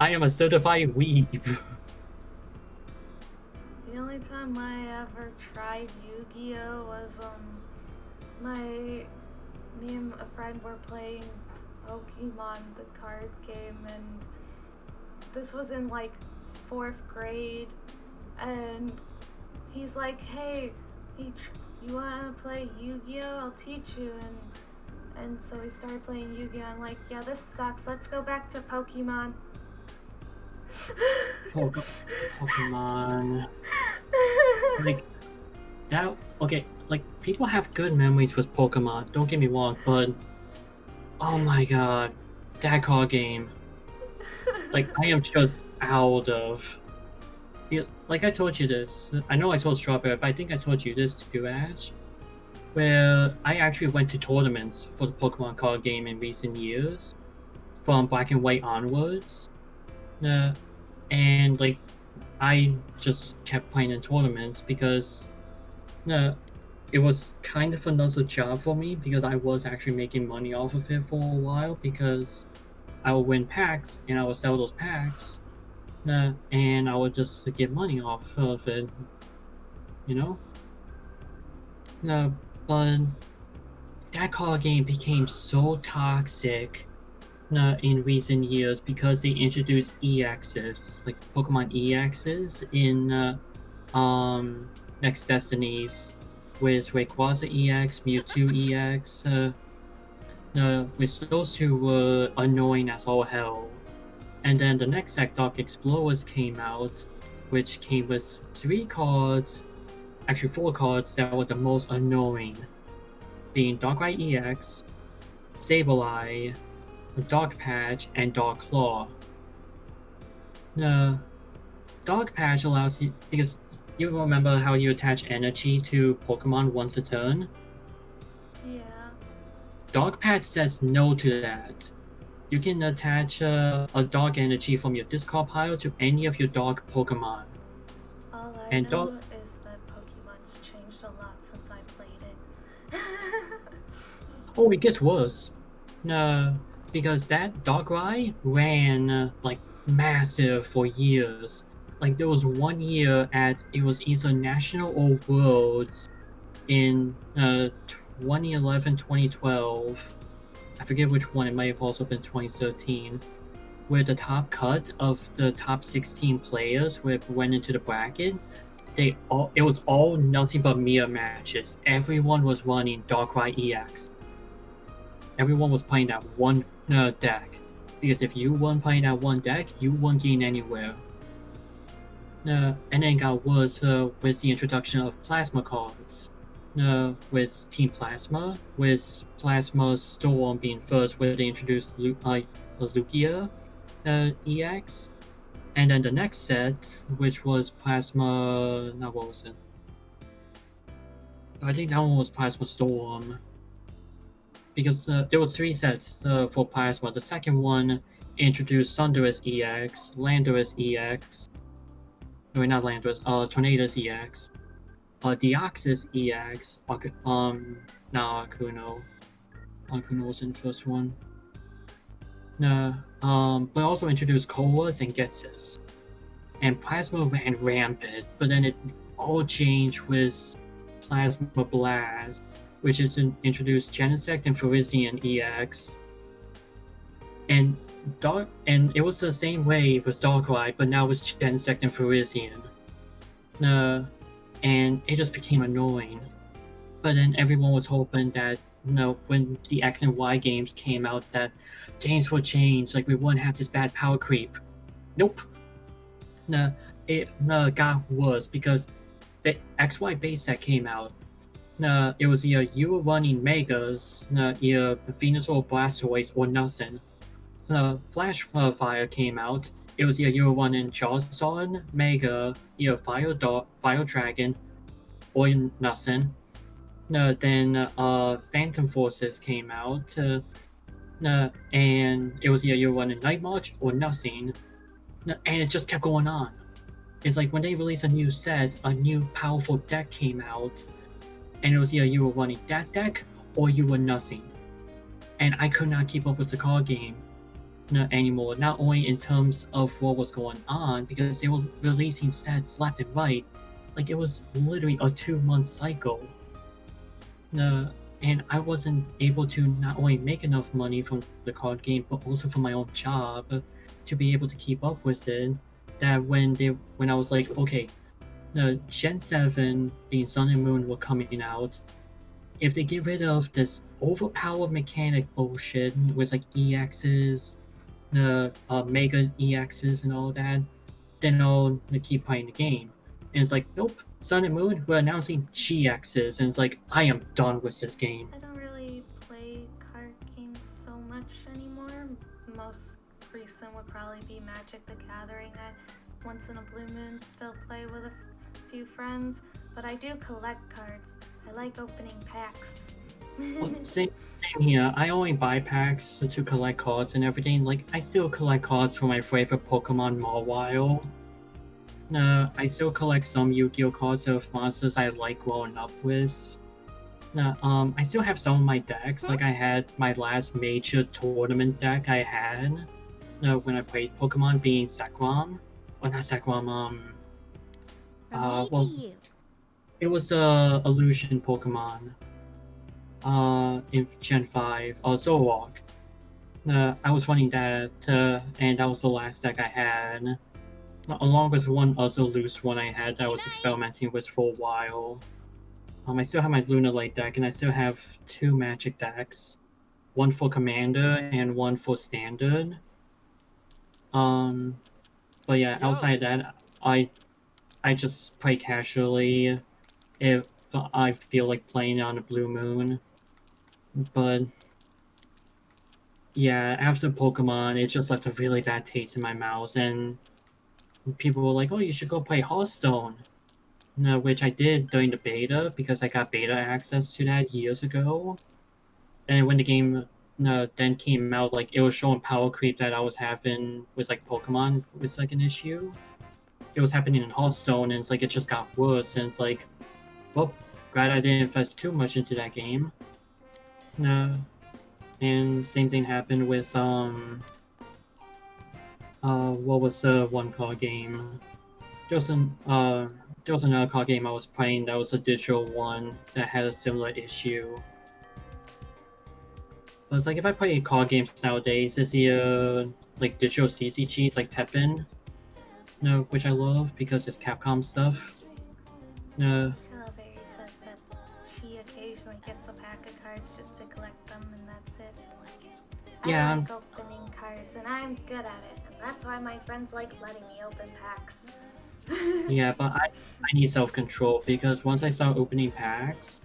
I am a certified weeb.
The only time I ever tried Yu-Gi-Oh was me and a friend were playing Pokemon, the card game, and this was in like 4th grade, and he's like, hey, you wanna play Yu-Gi-Oh? I'll teach you, and so we started playing Yu-Gi-Oh. I'm like, yeah, this sucks, let's go back to Pokemon.
Pokemon. Like, that, okay, like, people have good memories with Pokemon, don't get me wrong, but, oh my god, that card game. Like, I am just out of... Like, I told you this, I know I told Strawberry, but I think I told you this too, Ash, where I actually went to tournaments for the Pokemon card game in recent years, from Black and White onwards. And like I just kept playing in tournaments because it was kind of another job for me because I was actually making money off of it for a while because I would win packs and I would sell those packs and I would just get money off of it, you know? But that card game became so toxic in recent years because they introduced EXs, like Pokemon EXs in Next Destinies with Rayquaza EX, Mewtwo EX, which those two were annoying as all hell. And then the next set, Dark Explorers, came out, which came with 3 cards, actually 4 cards that were the most annoying, being Darkrai EX, Sableye, Dark Patch, and Dark Claw. Dark Patch allows you, because you remember how you attach energy to Pokemon once a turn?
Yeah.
Dark Patch says no to that. You can attach a dark energy from your discard pile to any of your dark Pokemon.
All I
And
know
dark-
is that Pokemon's changed a lot since I played it.
Oh, it gets worse. No, because that Darkrai ran like massive for years. Like there was one year it was either National or Worlds in 2011, 2012. I forget which one, it might have also been 2013, where the top cut of the top 16 players who went into the bracket, it was all nothing but mirror matches. Everyone was running Darkrai EX. Everyone was playing that one deck. Because if you weren't playing that one deck, you weren't getting anywhere. And then it got worse with the introduction of Plasma cards. With Team Plasma, with Plasma Storm being first, where they introduced Lugia EX. And then the next set, which was Plasma... Now what was it? I think that one was Plasma Storm. Because there were 3 sets for Plasma. The second one introduced Thundurus EX, Landorus EX... No, not Landorus, Tornadus EX. Deoxys EX, now Arcuno. Arcuno was in the first one. But also introduced Colas and Getsis. And Plasma ran rampant, but then it all changed with Plasma Blast, which is introduced Genesect and Farisian EX. And it was the same way with Darkrai, but now with Genesect and Farisian. And it just became annoying. But then everyone was hoping that, when the X and Y games came out, that games would change, like we wouldn't have this bad power creep. Nope. It got worse because the XY base set came out. It was either you were running Megas, either Venusaur, Blastoise, or nothing. Flash Fire came out. It was either you were running Charizard, Mega, either Fire Dragon, or nothing. Then Phantom Forces came out. And it was either you were running Night March or nothing. And it just kept going on. It's like when they released a new set, a new powerful deck came out. And it was either you were running that deck or you were nothing. And I could not keep up with the card game anymore, not only in terms of what was going on, because they were releasing sets left and right. Like, it was literally a 2-month cycle. And I wasn't able to not only make enough money from the card game, but also from my own job to be able to keep up with it. That when I was like, okay, Gen 7 being Sun and Moon were coming out, if they get rid of this overpowered mechanic bullshit with like EXs, Mega EXs and all that, then I'll keep playing the game. And it's like, nope, Sun and Moon, we're announcing GXs, and it's like, I am done with this game.
I don't really play card games so much anymore. Most recent would probably be Magic the Gathering. I once in a blue moon still play with a few friends, but I do collect cards. I like opening packs.
Well, same here. I only buy packs to collect cards and everything. Like, I still collect cards for my favorite Pokemon Mawile. I still collect some Yu-Gi-Oh cards of monsters I like growing up with. I still have some of my decks. Like, I had my last major tournament deck I had when I played Pokemon being Zekrom. Well, not Zekrom, well, it was the Illusion Pokemon in Gen 5, Zoroark. I was running that, and that was the last deck I had, along with one other loose one I had that I was experimenting with for a while. I still have my Lunalite deck, and I still have 2 Magic decks, one for Commander and one for Standard. But yeah, outside that, I just play casually if I feel like playing on a blue moon. But yeah, after Pokemon, it just left a really bad taste in my mouth, and people were like, "Oh, you should go play Hearthstone." No, which I did during the beta because I got beta access to that years ago. And when the game then came out, like it was showing power creep that I was having with like Pokemon was like an issue. It was happening in Hearthstone, and it's like it just got worse. And it's like, well, glad I didn't invest too much into that game. And same thing happened with what was the one card game? There was another card game I was playing that was a digital one that had a similar issue. But it's like if I play card games nowadays, it's either like digital CCGs like Teppen, which I love because it's Capcom stuff.
Strawberry says that she occasionally gets a pack of cards just to collect them, and that's it.
Yeah.
I like opening cards, and I'm good at it, and that's why my friends like letting me open packs.
Yeah, but I need self-control because once I start opening packs,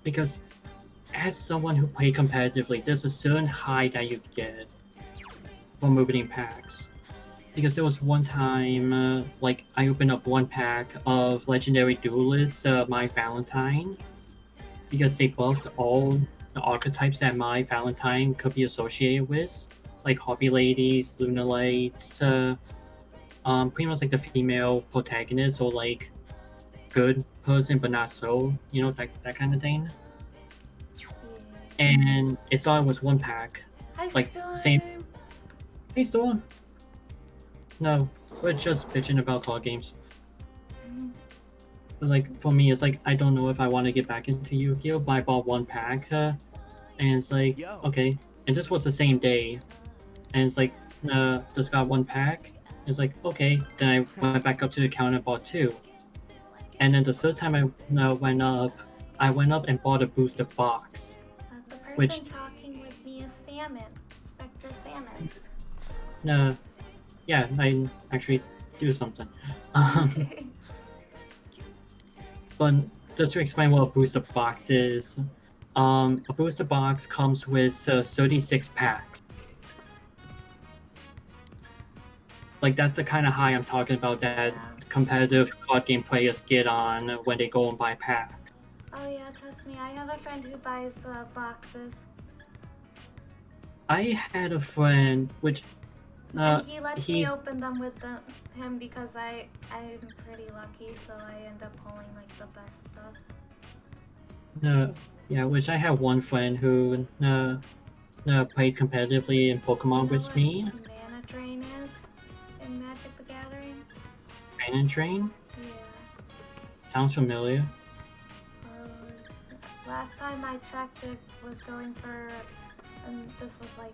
because as someone who played competitively, there's a certain high that you get from opening packs. Because there was one time, like, I opened up one pack of Legendary Duelist, My Valentine, because they buffed all the archetypes that My Valentine could be associated with, like Hobby Ladies, Lunalights, pretty much like the female protagonist, or like good person but not so, that kind of thing. And it started with one pack.
Hi,
like
Storm.
same. Hey Storm. No, we're just bitching about card games. But like for me, it's like I don't know if I want to get back into Yu-Gi-Oh, but I bought one pack, and it's like okay, and this was the same day, and it's like just got one pack. It's like okay, then I went back up to the counter and bought two, and then the third time I went up and bought a booster box.
The person
Which-
talking with me is Salmon, Spectre Salmon.
Yeah, I actually do something. But just to explain what a booster box is, a booster box comes with 36 packs. Like that's the kind of high I'm talking about that competitive card game players get on when they go and buy packs.
Oh yeah, trust me, I have a friend who buys boxes.
I had a friend which
And he lets me
he's
open them with him because I'm pretty lucky, so I end up pulling like the best stuff.
yeah, which I have one friend who played competitively in Pokemon with me.
Mana Drain is in Magic the Gathering.
Mana Drain?
Yeah.
Sounds familiar.
Last time I checked, it was going for, and this was like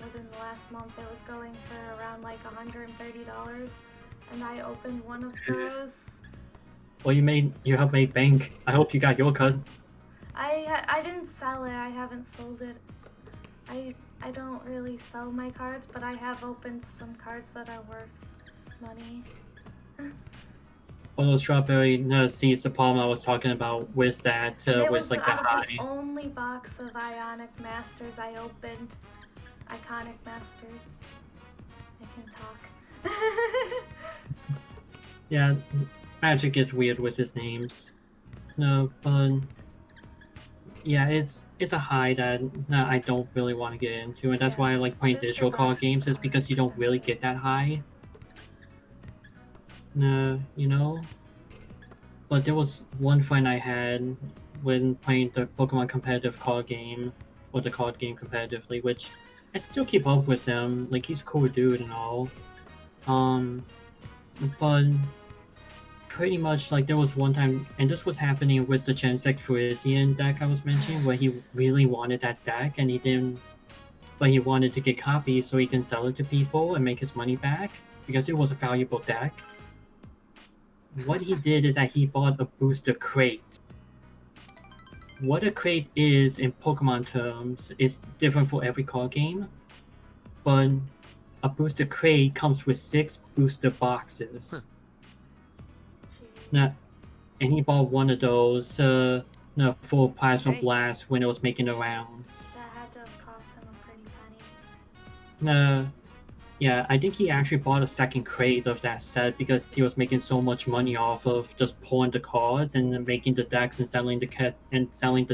within the last month, it was going for around like $130, and I opened one of those.
Well, you have made bank. I hope you got your cut.
I didn't sell it. I haven't sold it. I don't really sell my cards, but I have opened some cards that are worth money.
Well, Strawberry sees the problem I was talking about with that,
It
with
was
like the high.
the only box of Ionic Masters I opened. Iconic Masters. I can talk.
Yeah, Magic is weird with his names. No, but yeah, it's a high that I don't really want to get into, and that's why I like playing
Booster
digital card
boxes
games is
are
because you don't really get that high. You know. But there was one friend I had when playing the Pokemon competitive card game, or the card game competitively, which I still keep up with him. Like he's a cool dude and all. But pretty much like there was one time, and this was happening with the Genesect Frisian deck I was mentioning, where he really wanted that deck and he didn't, but he wanted to get copies so he can sell it to people and make his money back because it was a valuable deck. What he did is that he bought a booster crate. What a crate is in Pokemon terms is different for every card game, but a booster crate comes with 6 booster boxes. Now, and he bought one of those for Plasma Blast when it was making the rounds.
That had to have cost him a pretty penny.
Yeah, I think he actually bought a second crate of that set because he was making so much money off of just pulling the cards and then making the decks and selling the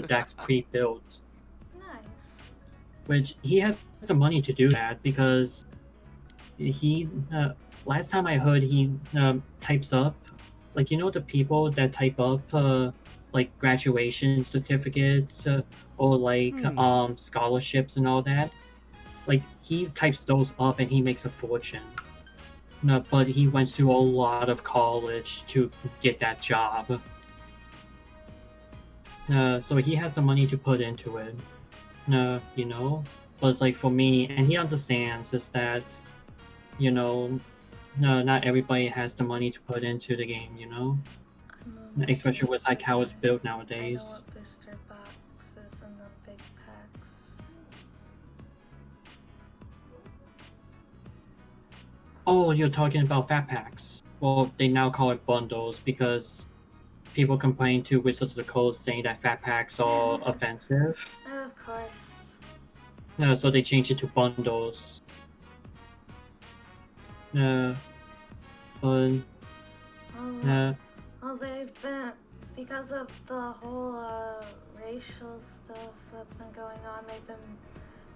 decks pre-built.
Nice.
Which he has the money to do that because he last time I heard he types up, like, you know, the people that type up like graduation certificates or like scholarships and all that. Like, he types those up and he makes a fortune. No, but he went through a lot of college to get that job. So he has the money to put into it. You know? But it's like for me, and he understands, is that, you know, not everybody has the money to put into the game, you know? Especially with like how it's built nowadays.
I know what booster boxes and the big packs.
Oh, you're talking about fat packs. Well, they now call it bundles because people complain to Wizards of the Coast saying that fat packs are offensive.
Of course.
So they changed it to bundles. But
Well, they've been, because of the whole racial stuff that's been going on, they've been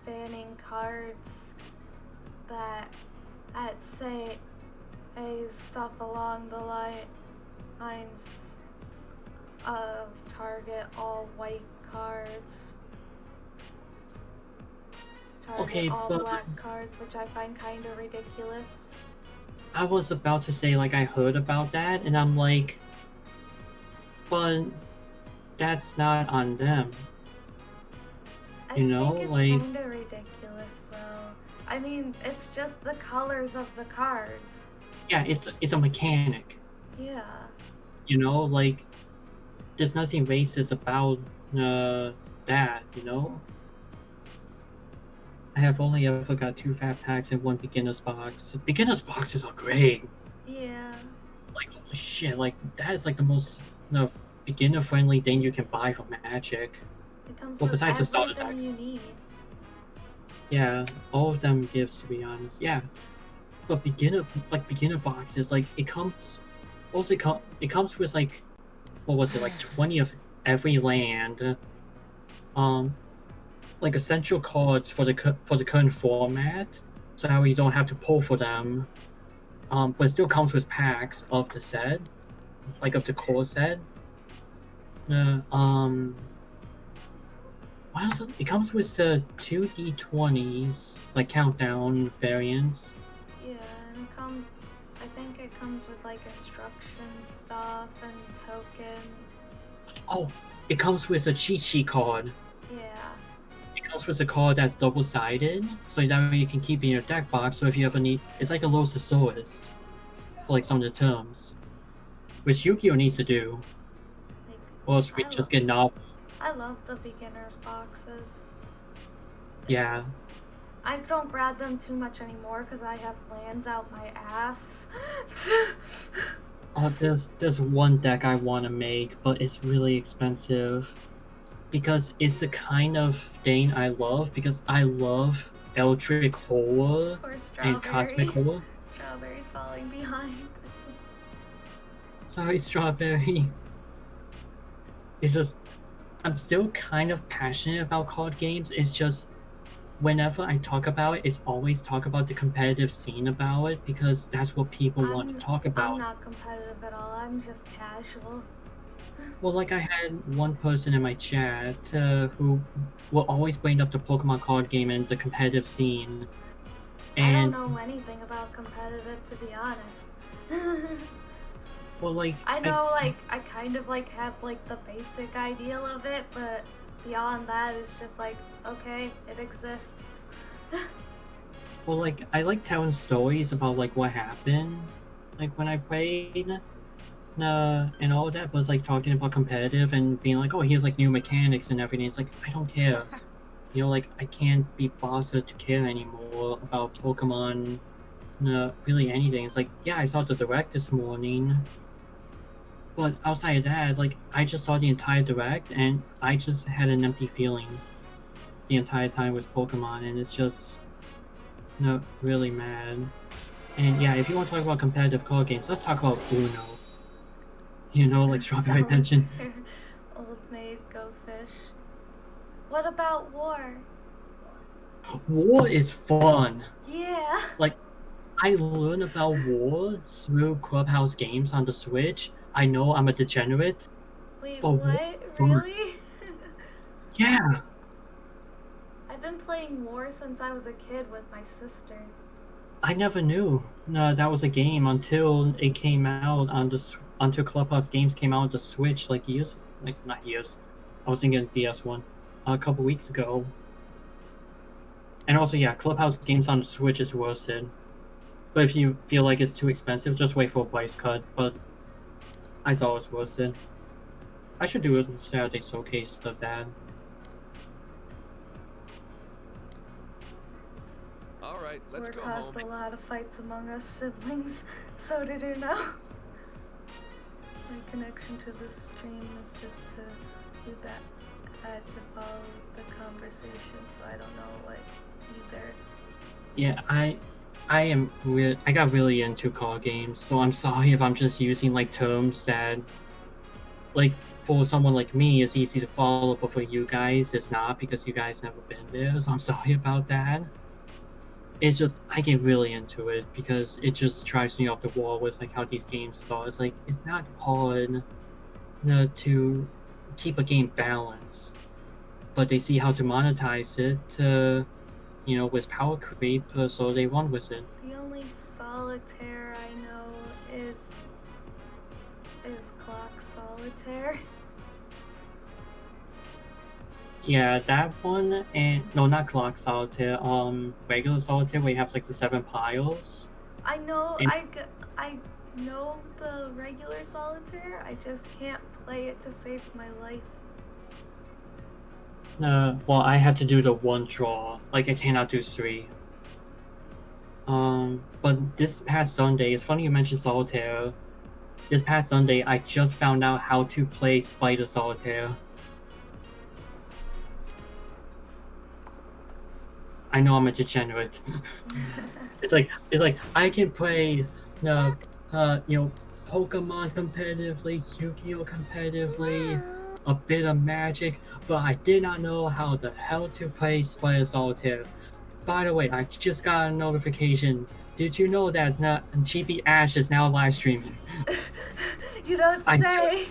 banning cards that say stuff along the lines of target all white cards. Target all black cards, which I find kind of ridiculous.
I was about to say, like, I heard about that, and I'm like, but that's not on them. You know,
I think
like,
it's kind of ridiculous, though. I mean, it's just the colors of the cards.
yeah, it's a mechanic.
Yeah.
You know, like, there's nothing racist about that. You know. I have only ever got 2 fat packs and 1 beginner's box. Beginner's boxes are great.
Yeah.
Like, holy shit, like, that is like the most beginner-friendly thing you can buy from Magic.
It comes
Well,
with
besides the starter deck.
everything you need.
Yeah, all of them gives, to be honest. Yeah, but beginner boxes, like, it comes with like, what was it, like 20 of every land, like essential cards for the current format, so that way you don't have to pull for them. But it still comes with packs of the set, like of the core set. What else? It comes with 2 D20s, like countdown variants.
Yeah, and I think it comes with like instruction stuff and tokens.
Oh, it comes with a cheat sheet card.
Yeah.
It comes with a card that's double-sided, so that way you can keep it in your deck box. So if you ever need, it's like a little thesaurus for like some of the terms, which Yu-Gi-Oh needs to do. Or else we just get novel.
I love the beginner's boxes.
Yeah.
I don't grab them too much anymore because I have lands out my ass.
There's one deck I want to make, but it's really expensive. Because it's the kind of thing I love, because I love Eldritch Horror and Cosmic Horror.
Strawberry's falling behind.
Sorry, Strawberry. It's just, I'm still kind of passionate about card games. It's just, whenever I talk about it, it's always talk about the competitive scene about it, because that's what people want to talk about.
I'm not competitive at all, I'm just casual.
Well, like, I had one person in my chat who will always bring up the Pokemon card game and the competitive scene. And
I don't know anything about competitive, to be honest.
well, like,
I know, I kind of like have like the basic ideal of it, but beyond that, it's just like, okay, it exists.
well, like, I like telling stories about like what happened, like when I played. And all that, but it's like talking about competitive and being like, oh, here's like new mechanics and everything. It's like, I don't care. You know, like, I can't be bothered to care anymore about Pokemon, really anything. It's like, yeah, I saw the Direct this morning, but outside of that, like, I just saw the entire Direct and I just had an empty feeling the entire time with Pokemon, and it's just, really mad. And yeah, if you want to talk about competitive card games, let's talk about Uno. You know, like Strawberry Pension.
Solitaire, Old Maid, Go Fish. What about War?
War is fun.
Yeah.
Like, I learned about War through Clubhouse games on the Switch. I know I'm a degenerate.
Wait,
but
what?
War-
Really?
Yeah.
I've been playing War since I was a kid with my sister.
I never knew that was a game until it came out on the until Clubhouse games came out on the Switch like not years. I was thinking DS1 a couple weeks ago. And also, yeah, Clubhouse games on the Switch is worth it. But if you feel like it's too expensive, just wait for a price cut. But I saw it's worth it. I should do a Saturday showcase of that.
All right, let's
War
go
caused
home.
a lot of fights among us siblings. So did Uno. My connection to this stream is just to do that. I had to follow the conversation, so I don't know what either.
Yeah, I got really into card games, so I'm sorry if I'm just using like terms that, like, for someone like me, it's easy to follow, but for you guys, it's not because you guys never been there. So I'm sorry about that. It's just I get really into it because it just drives me off the wall with like how these games are. It's like it's not hard to keep a game balanced, but they see how to monetize it, with power creep, so they run with it.
The only solitaire I know is Clock Solitaire.
Yeah, that one, and no, not Clock Solitaire. Regular Solitaire, where you have like the 7 piles.
I know
And-
I know the regular solitaire. I just can't play it to save my life.
Well, I had to do the 1 draw. Like, I cannot do 3. But this past Sunday, it's funny you mentioned Solitaire. This past Sunday, I just found out how to play Spider Solitaire. I know I'm a degenerate. It's like I can play, Pokemon competitively, Yu-Gi-Oh competitively, a bit of Magic, but I did not know how the hell to play Spider Solitaire. By the way, I just got a notification. Did you know that GB Ash is now live streaming?
You don't say.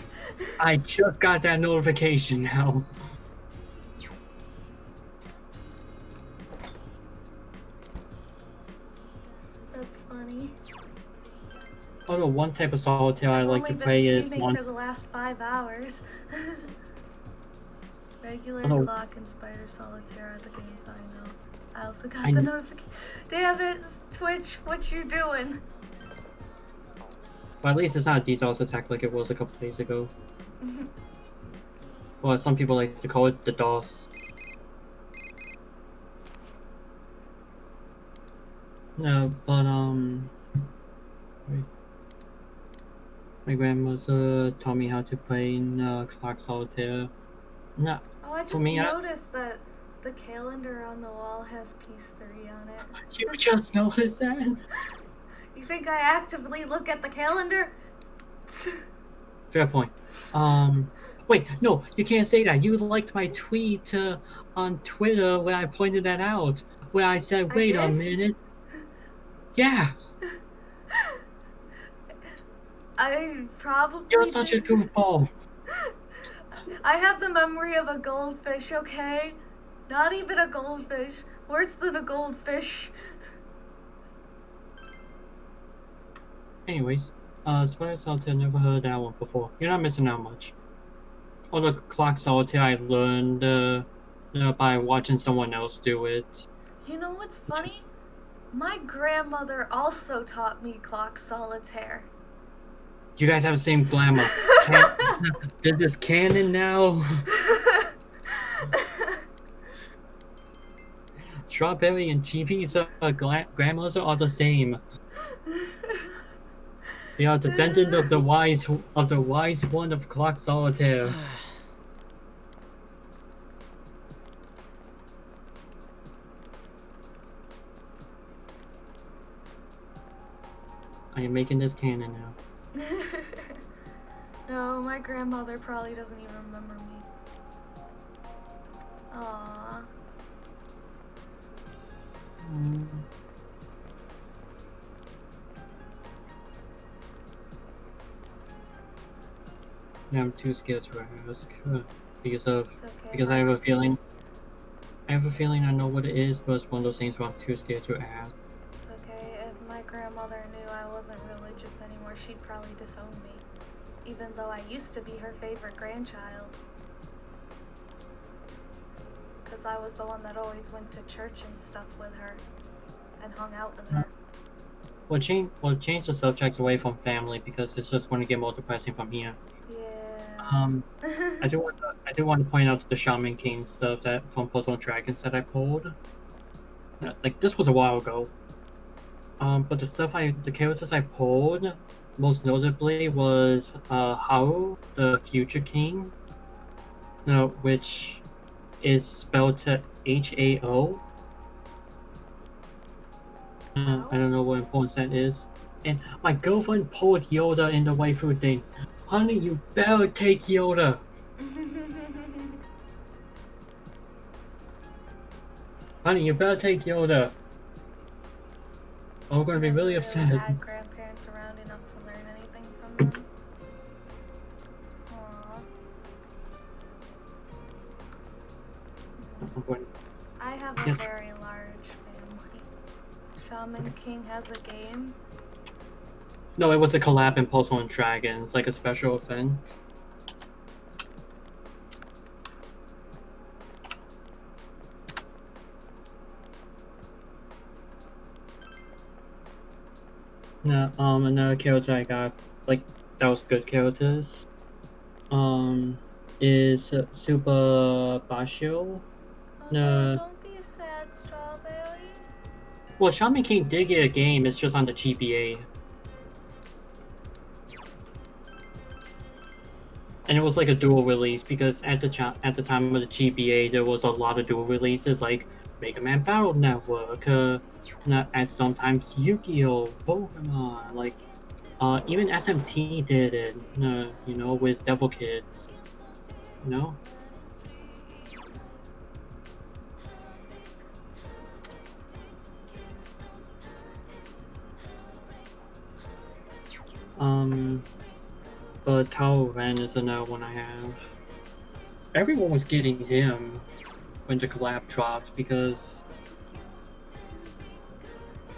I just got that notification now.
That's funny.
Although one type of solitaire I like
Only
to
been
play is
streaming
one.
for the last 5 hours. Regular
Oh.
Clock and Spider Solitaire are the games I know. I also got
I
the
kn-
notification. Damn it, Twitch, what you doing?
But at least it's not a DDoS attack like it was a couple days ago. Well, some people like to call it the DOS. No, but wait. My grandmother taught me how to play Clock Solitaire. No,
Oh, I
to
just
me,
noticed that the calendar on the wall has Piece 3 on it.
You just noticed that?
You think I actively look at the calendar?
Fair point. Wait, no, you can't say that. You liked my tweet on Twitter when I pointed that out. Where I said, wait a
did?
minute. Yeah,
I probably
you're such a
did.
goofball.
I have the memory of a goldfish, okay? Not even a goldfish. Worse than a goldfish.
Anyways, Spider Solitaire, never heard that one before. You're not missing out much. Although Clock Solitaire, I learned by watching someone else do it.
You know what's funny? My grandmother also taught me Clock Solitaire.
You guys have the same glamour. Is this canon now? Strawberry and TV's grandmothers are the same. They are descendant of the wise one of Clock Solitaire. I am making this canon now.
No, my grandmother probably doesn't even remember me. Aww.
Yeah, I'm too scared to ask because of
It's okay,
because I have a feeling. I have a feeling I know what it is, but it's one of those things where I'm too scared to ask.
It's okay. If my grandmother knew I wasn't religious anymore, she'd probably disown me. Even though I used to be her favorite grandchild. Because I was the one that always went to church and stuff with her. And hung out with her.
We'll change the subjects away from family because it's just going to get more depressing from here.
Yeah.
I do want to point out the Shaman King stuff that from Puzzle Dragons that I pulled. Like this was a while ago. But the characters I pulled most notably was Haru, the Future King, which is spelled to H-A-O. I don't know what importance that is. And my girlfriend pulled Yoda in the waifu thing. Honey, you better take Yoda. Honey, you better take Yoda. Oh, we're gonna be really upset.
Had grandparents around enough to learn anything from them. Aww. I have a very large family. Shaman King has a game.
No, it was a collab in Puzzle and Dragons, like a special event. No, another character I got, like, that was good characters, is Super Basho.
No, don't be sad, Strawberry.
Well, Shaman King did get a game, it's just on the GBA. And it was like a dual release, because at the time of the GBA, there was a lot of dual releases, like Mega Man Battle Network, and sometimes Yu-Gi-Oh!, Pokemon, like, even SMT did it, you know, with Devil Kids, you know? But Tao Ren is another one I have. Everyone was getting him when the collab dropped because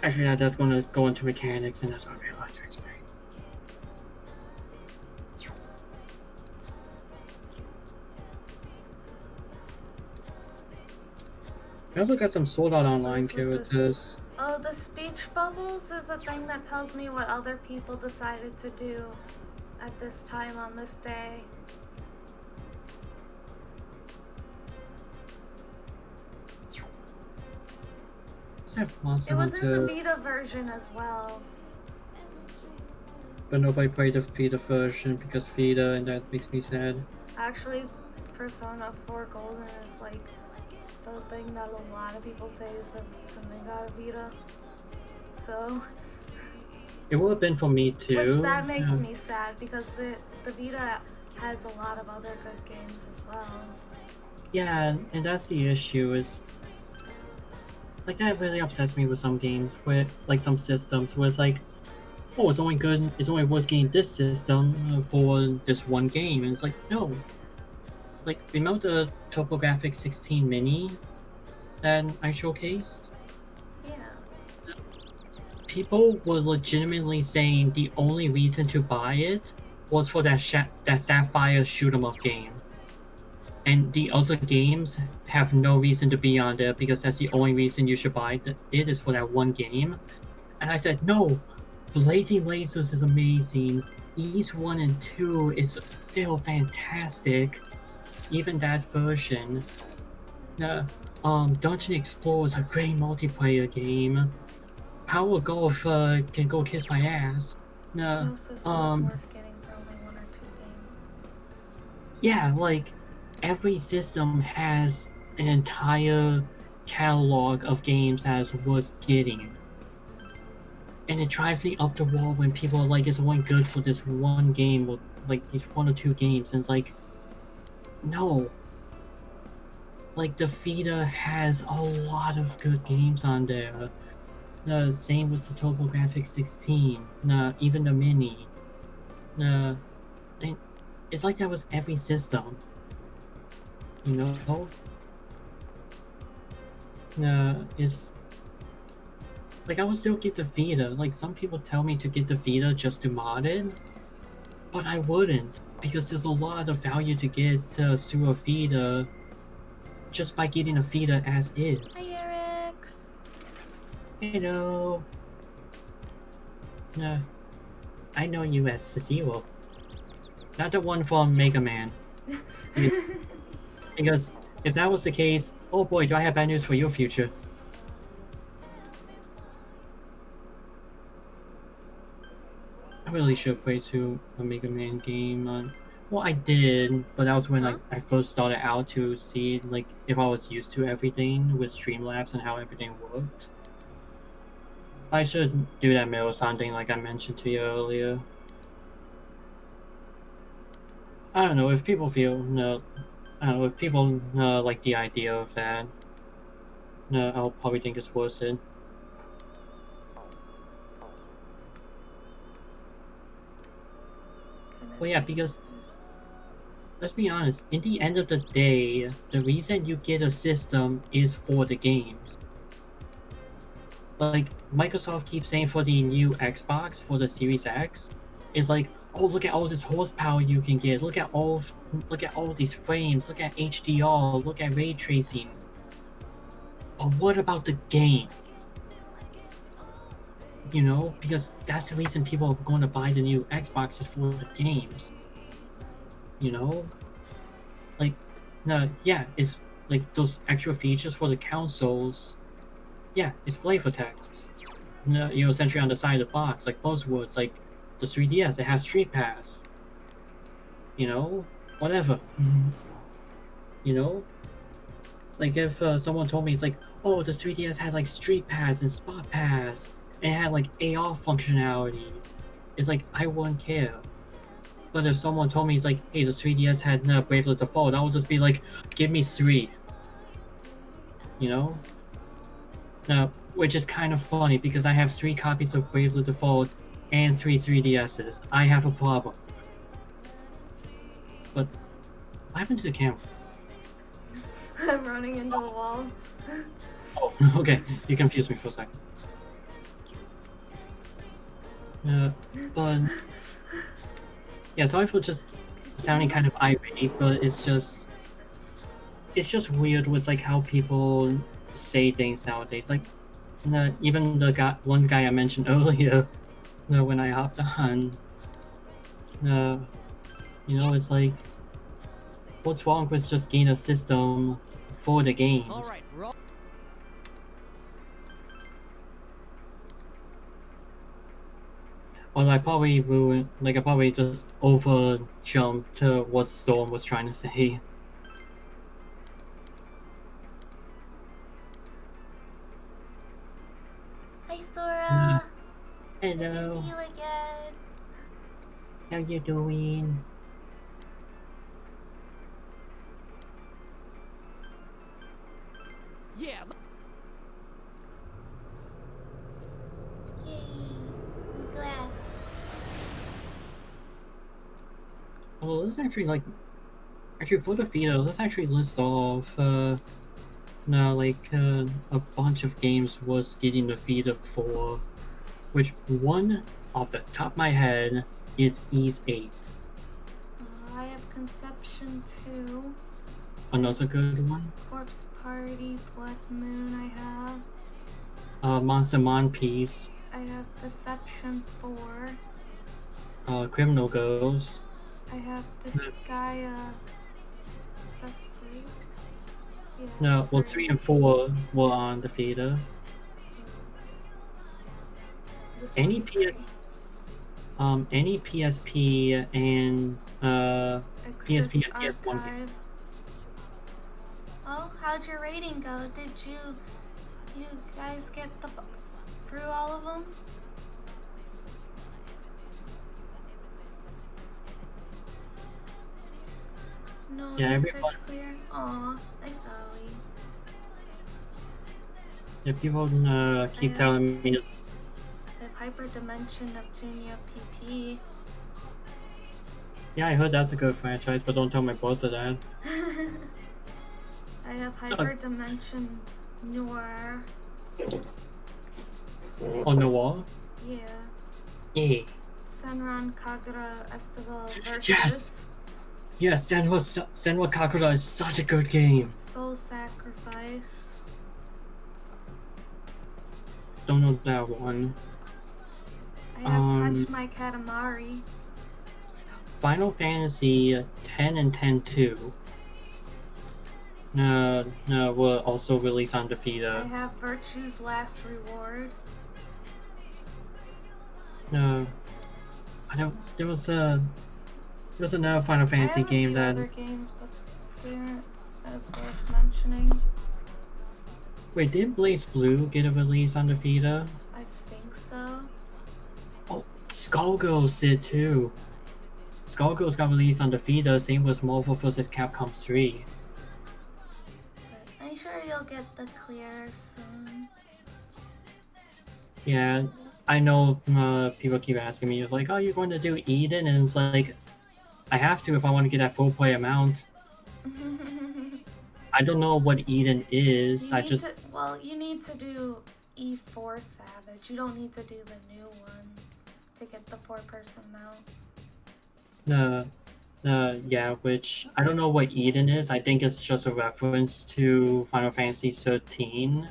actually that's going to go into mechanics and that's going to be a lot to explain. I also got some Sword Art Online characters.
Oh, the speech bubbles is a thing that tells me what other people decided to do at this time on this day. It was in the Vita version as well.
But nobody played the Vita version because Vita, and that makes me sad.
Actually, Persona 4 Golden is like the thing that a lot of people say is the reason they got a Vita. So
it would have been for me too.
Which that makes me sad because the Vita has a lot of other good games as well.
Yeah, and that's the issue is like that really upsets me with some games where like some systems where it's like, oh, it's only worth getting this system for this one game, and it's like, no. Like, remember the TurboGrafx 16 Mini that I showcased?
Yeah.
People were legitimately saying the only reason to buy it was for that Sapphire shoot 'em up game. And the other games have no reason to be on there because that's the only reason you should buy it is for that one game. And I said, no, Blazing Lasers is amazing. Ys 1 and 2 is still fantastic. Even that version. Dungeon Explorer is a great multiplayer game. Power Golf can go kiss my ass.
No system is worth getting for only 1 or 2 games.
Yeah, like every system has an entire catalog of games that is worth getting. and it drives me up the wall when people are like, it's only good for this one game, or like these 1 or 2 games, and it's like, no. Like, the Vita has a lot of good games on there. The same with the TurboGrafx 16, even the Mini. It's like that was every system. You know? It's... Like, I would still get the Vita. Like, some people tell me to get the Vita just to mod it, but I wouldn't, because there's a lot of value to get through a Vita just by getting a Vita as is.
Hi, Erix.
Hello. I know you as Cecile. Not the one from Mega Man. Because if that was the case, oh boy, do I have bad news for your future. I really should play through a Mega Man game. Well, I did, but that was when I first started out to see like if I was used to everything with Streamlabs and how everything worked. I should do that Metal-san thing like I mentioned to you earlier. I don't know if people feel I don't know if people like the idea of that. I'll probably think it's worth it. Well, yeah, because let's be honest, in the end of the day, the reason you get a system is for the games. Like, Microsoft keeps saying for the new Xbox, for the Series X, it's like, oh, look at all this horsepower you can get, look at all these frames, look at HDR, look at ray tracing. But what about the game? You know, because that's the reason people are going to buy the new Xbox is for the games. You know? Like, yeah, it's like those extra features for the consoles. Yeah, it's flavor text. You know, essentially on the side of the box, like buzzwords, like the 3DS, it has Street Pass. You know? Whatever. You know? Like if someone told me, it's like, oh, the 3DS has like Street Pass and Spot Pass, and it had like AR functionality. It's like, I wouldn't care. But if someone told me, it's like, hey, the 3DS had Bravely Default, I would just be like, give me 3. You know? Which is kind of funny, because I have 3 copies of Bravely Default and 3 3DSs. I have a problem. But, what happened to the camera?
I'm running into a wall.
Oh, okay. You confused me for a second. But... yeah, sorry for just sounding kind of irate, but it's just weird with like how people say things nowadays. Like, even the one guy I mentioned earlier, when I hopped on, you know, it's like, what's wrong with just getting a system for the games?
All right, we're all...
Well, I probably just over jumped to what Storm was trying to say.
Hi, Sora.
Hello.
Good to see you again.
How you doing?
Yeah.
Yay. I'm glad.
Well, let's actually for the Vita, let's actually list off a bunch of games was getting the Vita for, which one off the top of my head is Ys 8.
I have Conception 2.
Another good one.
Corpse Party, Blood Moon I have.
Monster Monpiece.
I have Deception 4.
Criminal Girls.
I have Disgaea. Is that 3? Yeah,
No, well 3 and 4 were on the Vita. Any PSP and PSP and PS1 game.
Archive. Oh, how'd your rating go? Did you guys get through all of them? No,
Yeah,
E6
everyone.
clear. Aw, I sorry.
If people keep
Yeah.
telling me it's
I have Hyperdimension Neptunia PP.
yeah, I heard that's a good franchise, but don't tell my boss that.
I have Hyperdimension Noir.
On the wall?
Yeah.
Yeah.
Senran Kagura Estival versus
Yes! Yes, Senwa Kakura is such a good game.
Soul Sacrifice.
Don't know that one.
I have Touch My Katamari.
Final Fantasy 10 and 10-2. Will also release on
I
Defeater.
have Virtue's Last Reward.
No, I don't. There was another Final Fantasy game
I have
that.
a few other games, but they aren't as worth mentioning.
Wait, did Blaze Blue get a release on Defeater?
I think so.
Oh, Skullgirls did too. Skullgirls got released on Defeater, same with Marvel vs. Capcom 3.
But I'm sure you'll get the clear soon.
Yeah, I know people keep asking me, it's like, oh, you're going to do Eden? And it's like, I have to if I want to get that full play amount. I don't know what Eden is,
You need to do E4 Savage. You don't need to do the new ones to get the 4-person mount.
Yeah, which, I don't know what Eden is. I think it's just a reference to Final Fantasy 13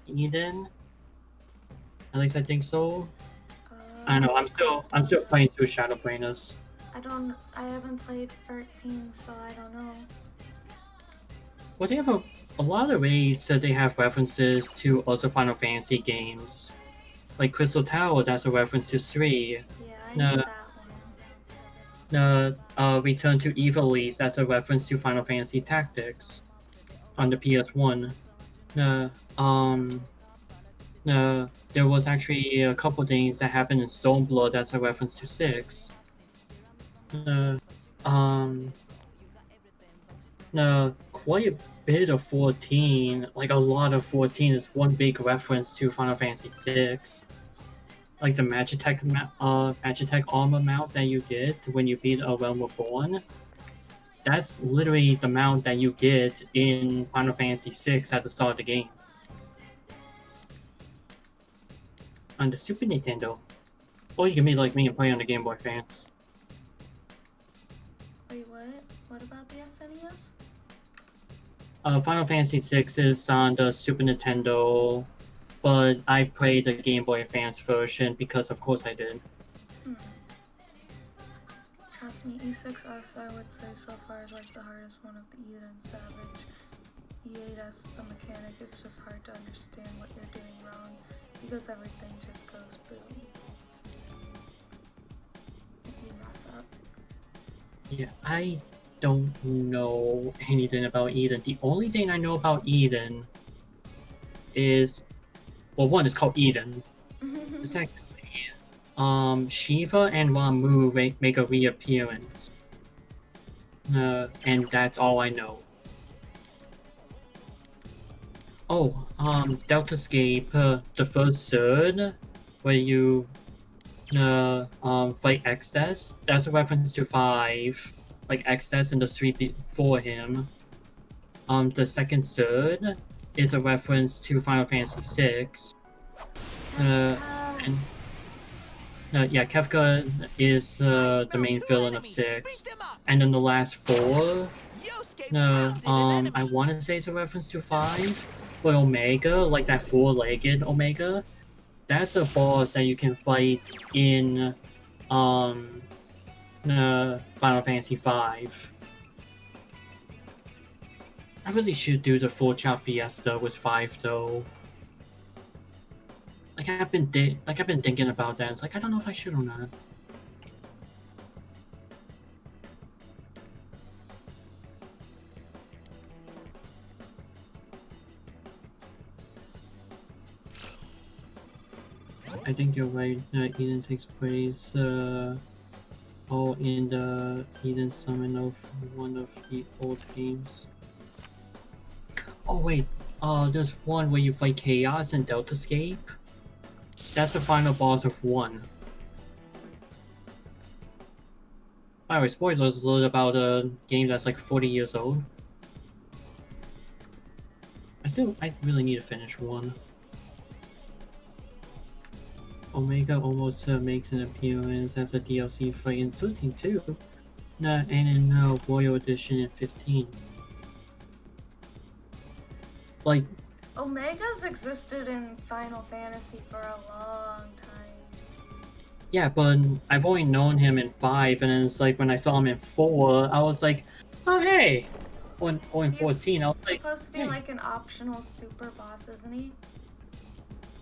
Eden. At least I think so. I don't know, I'm still playing through Shadowbringers.
I haven't played 13, so I don't know.
Well, they have a lot of ways that they have references to other Final Fantasy games. Like Crystal Tower, that's a reference to 3.
Yeah, I know that one.
Return to Ivalice, that's a reference to Final Fantasy Tactics on the PS1. There was actually a couple things that happened in Stormblood that's a reference to 6. Quite a bit of 14, like a lot of 14 is one big reference to Final Fantasy 6. Like the Magitech armor mount that you get when you beat A Realm Reborn. That's literally the mount that you get in Final Fantasy 6 at the start of the game. On the Super Nintendo. Or you can be like me and play on the Game Boy Advance.
Wait, what? What about the SNES?
Final Fantasy 6 is on the Super Nintendo, but I played the Game Boy Advance version because of course I did.
Trust me, E6S I would say so far is like the hardest one of the Eden Savage. E8S, the mechanic is just hard to understand what you're doing wrong because everything just goes boom if you mess up.
Yeah, I don't know anything about Eden. The only thing I know about Eden is, well, one is called Eden. Secondly, Shiva and Ramuh make a reappearance. And that's all I know. Oh, Deltascape, the first third, where you fight Exodus, that's a reference to 5, like Exodus in the 3 before him. The second third is a reference to Final Fantasy 6. Yeah, Kefka is the main villain of 6. And then the last 4, I want to say it's a reference to 5. But Omega, like that 4-legged Omega, that's a boss that you can fight in Final Fantasy 5. I really should do the 4-chop Fiesta with 5 though. Like I've been thinking about that. It's like I don't know if I should or not. I think you're right. Eden takes place. all in the hidden summon of one of the old games. Oh wait, there's one where you fight Chaos and Deltascape. That's the final boss of 1. By the way, spoilers alert about a game that's like 40 years old. I really need to finish 1. Omega almost makes an appearance as a DLC fight in 13 too. And in Royal Edition in 15. Like,
Omega's existed in Final Fantasy for a long time.
yeah, but I've only known him in 5, and then it's like when I saw him in 4, I was like, oh hey! Or in 14, I was like,
Supposed to be
hey.
like an optional super boss, isn't he?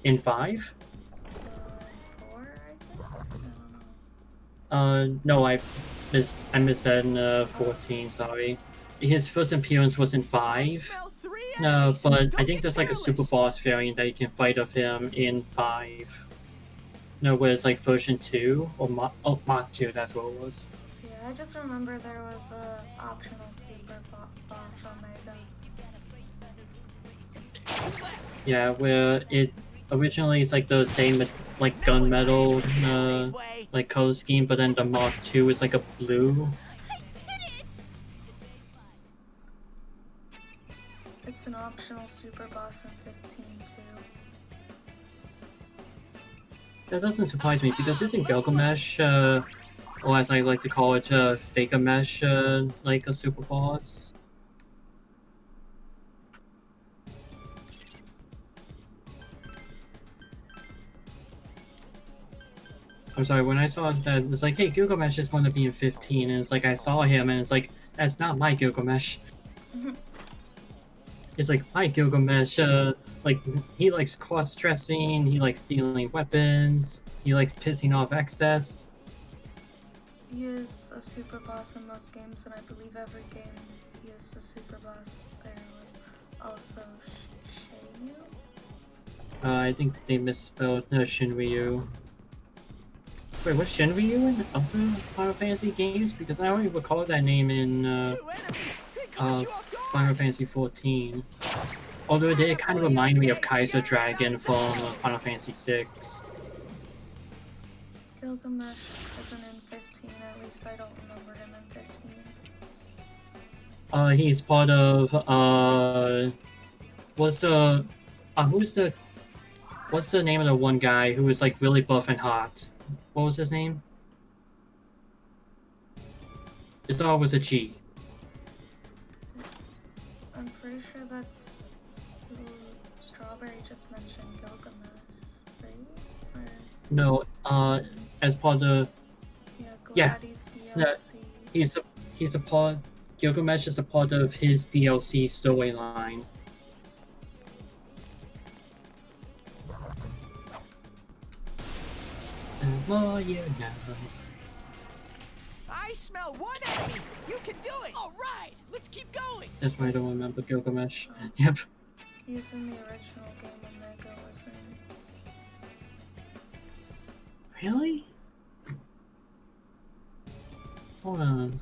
In 5?
4, I think? I don't know.
No, I missed that in 14, sorry. His first appearance was in 5. No, but I think there's like a super boss variant that you can fight of him in 5. No, where it's like version 2 or Mach 2, that's what it was.
Yeah, I just remember there was a optional super boss Omega.
Yeah, where it originally is like the same like gunmetal like color scheme, but then the Mach 2 is like a blue.
It's an optional super boss in 15 too.
That doesn't surprise me because isn't Gilgamesh, or as I like to call it, Fakemesh, like a super boss? I'm sorry, when I saw that, it's like, hey, Gilgamesh is going to be in 15, and it's like, I saw him, and it's like, that's not my Gilgamesh. It's like, my Gilgamesh, like, he likes cross-dressing, he likes stealing weapons, he likes pissing off Exodus.
He is a super boss in most games, and I believe every game he is a super boss. There was also Shenyu?
I think they misspelled Shinryu. Wait, was Shinryu in also Final Fantasy games? Because I only recall that name in Final Fantasy 14. Although it did kind of remind me of Kaiser Dragon from Final Fantasy 6.
Gilgamesh isn't in 15, at least I don't remember him in 15.
He's part of what's the name of the one guy who was like really buff and hot? What was his name? His dog was a Chi.
I'm pretty sure that's who Strawberry just mentioned, Gilgamesh, right? Or...
No, as part of
Gladys DLC.
He's a part. Gilgamesh is a part of his DLC storyline. The more you know.
I smell one enemy. You can do it. All right, let's keep going.
That's why I don't remember Gilgamesh. Yep.
He's in the original game Omega was in.
Really? Hold on.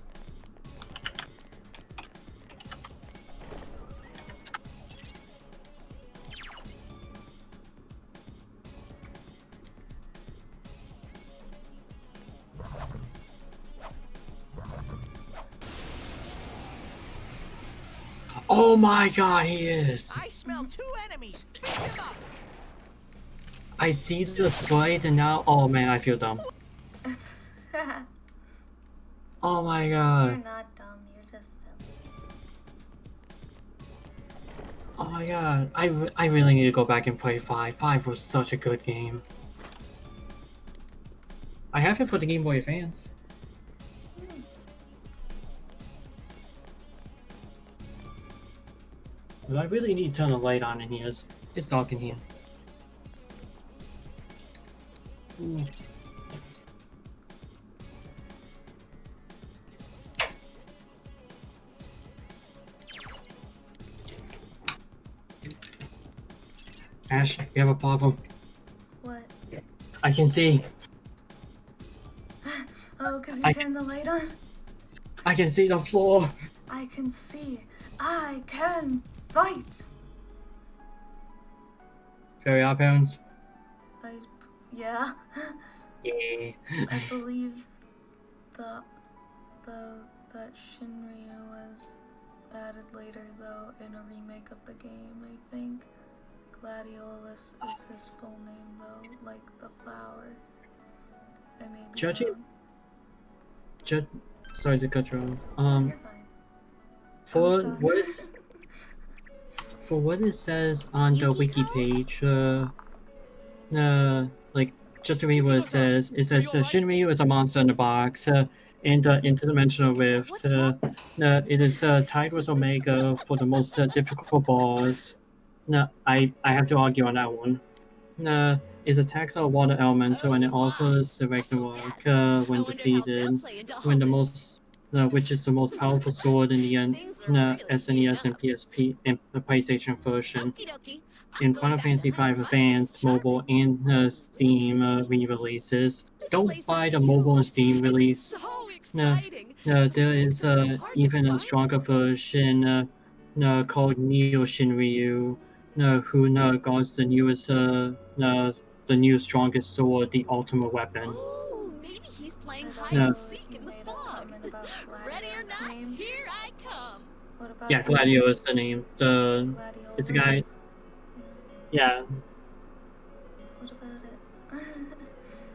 Oh my god, he is!
I smell 2 enemies. Pick them up.
I see the sprite and now, oh man, I feel dumb. Oh my god.
You're not dumb, you're just silly.
Oh my god, I really need to go back and play 5. 5 was such a good game. I have it for the Game Boy Advance.
Nice.
But I really need to turn the light on in here. It's dark in here. Ooh. Ash, you have a problem.
What?
I can see.
Okay. because you turned the light on?
I can see the floor.
I can see. I can fight.
Very our parents.
Yeah.
Yeah.
I believe that Shinryu was added later though in a remake of the game. I think Gladiolus is his full name though, like the flower. I may be
Judging.
wrong.
Sorry to cut you off.
You're fine.
For what it says on the wiki page, like just to read what it says Shinryu is a monster in the box. In the interdimensional rift, it is tied with Omega for the most difficult boss. I have to argue on that one. It attacks a water elemental and it offers the Ragnarok when defeated, which is the most powerful sword in the SNES and PSP and the PlayStation version. In Final Fantasy V Advance, mobile, and Steam re-releases. Don't buy the mobile and Steam release. There is even a stronger version called Neo Shinryu, who guards the newest, the new strongest sword, the ultimate weapon.
Maybe he's playing hide and seek in the fog. Ready or not, here I come.
What about
Yeah, Gladio is the name. It's a guy. Yeah.
What about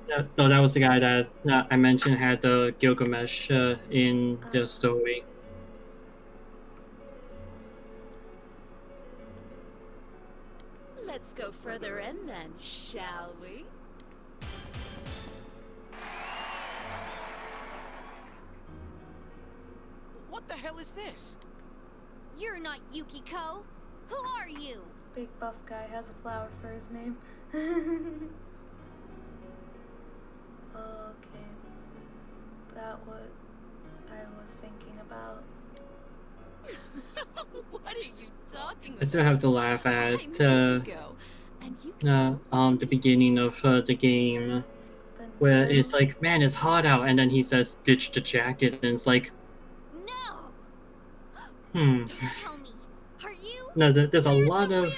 it?
No, that was the guy that I mentioned had the Gilgamesh in the story.
Let's go further in then, shall we?
What the hell is this?
You're not Yukiko. Who are you?
Big buff guy has a flower for his name. Okay. That what I was thinking about.
What are you talking about?
I still have to laugh at the beginning of the game, where it's like, man, it's hot out, and then he says, ditch the jacket, and it's like,
Don't tell me. Are you?
No, there's a lot of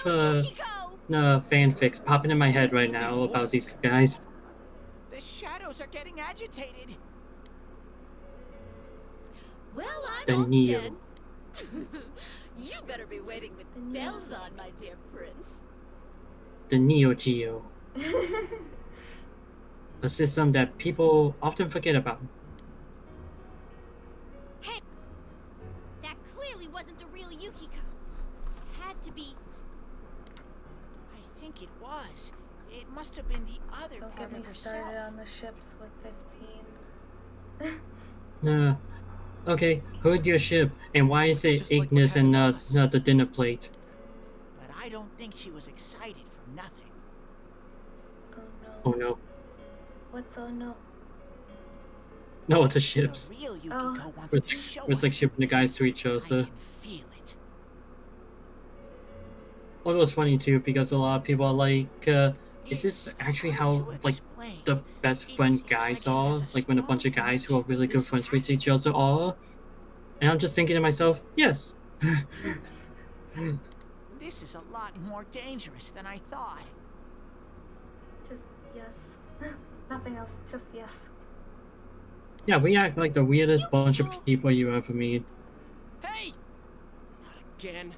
fanfics popping in my head right now about these guys.
The shadows are getting agitated.
Well,
The
I'm off
Neo.
then. You better be waiting with bells on, my dear prince.
The Neo Geo. A system that people often forget about.
Hey! That clearly wasn't the real Yukiko. It had to be.
I think it was. It must have been the other
Don't
part
get me
of herself.
started on the ships with 15.
Okay, who'd your ship, and why is it Ignis and not the dinner plate?
But I don't think she was excited for nothing.
Oh no.
What's oh no?
No, it's the ships.
The real Yukiko wants
It's
to
like,
show
it's like
us.
shipping the guys to each other.
Feel it.
Well, it was funny too because a lot of people are like, is this actually how like the best friend guys are? Like when a bunch of guys who are really good friends with each other are? And I'm just thinking to myself, yes.
This is a lot more dangerous than I thought.
Just yes. Nothing else, just yes.
Yeah, we act like the weirdest bunch of people you ever meet.
Hey! Not again.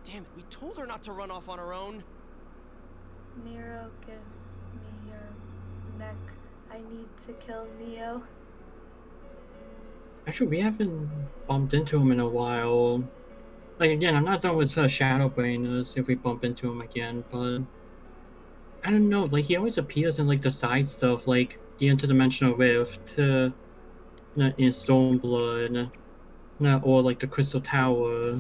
Damn it, we told her not to run off on her own.
Nero, give me your mech. I need to kill Neo.
Actually, we haven't bumped into him in a while. Like, again, I'm not done with Shadowbrainers if we bump into him again, but I don't know, like, he always appears in, like, the side stuff, like the Interdimensional Rift, in Stormblood, or, like, the Crystal Tower,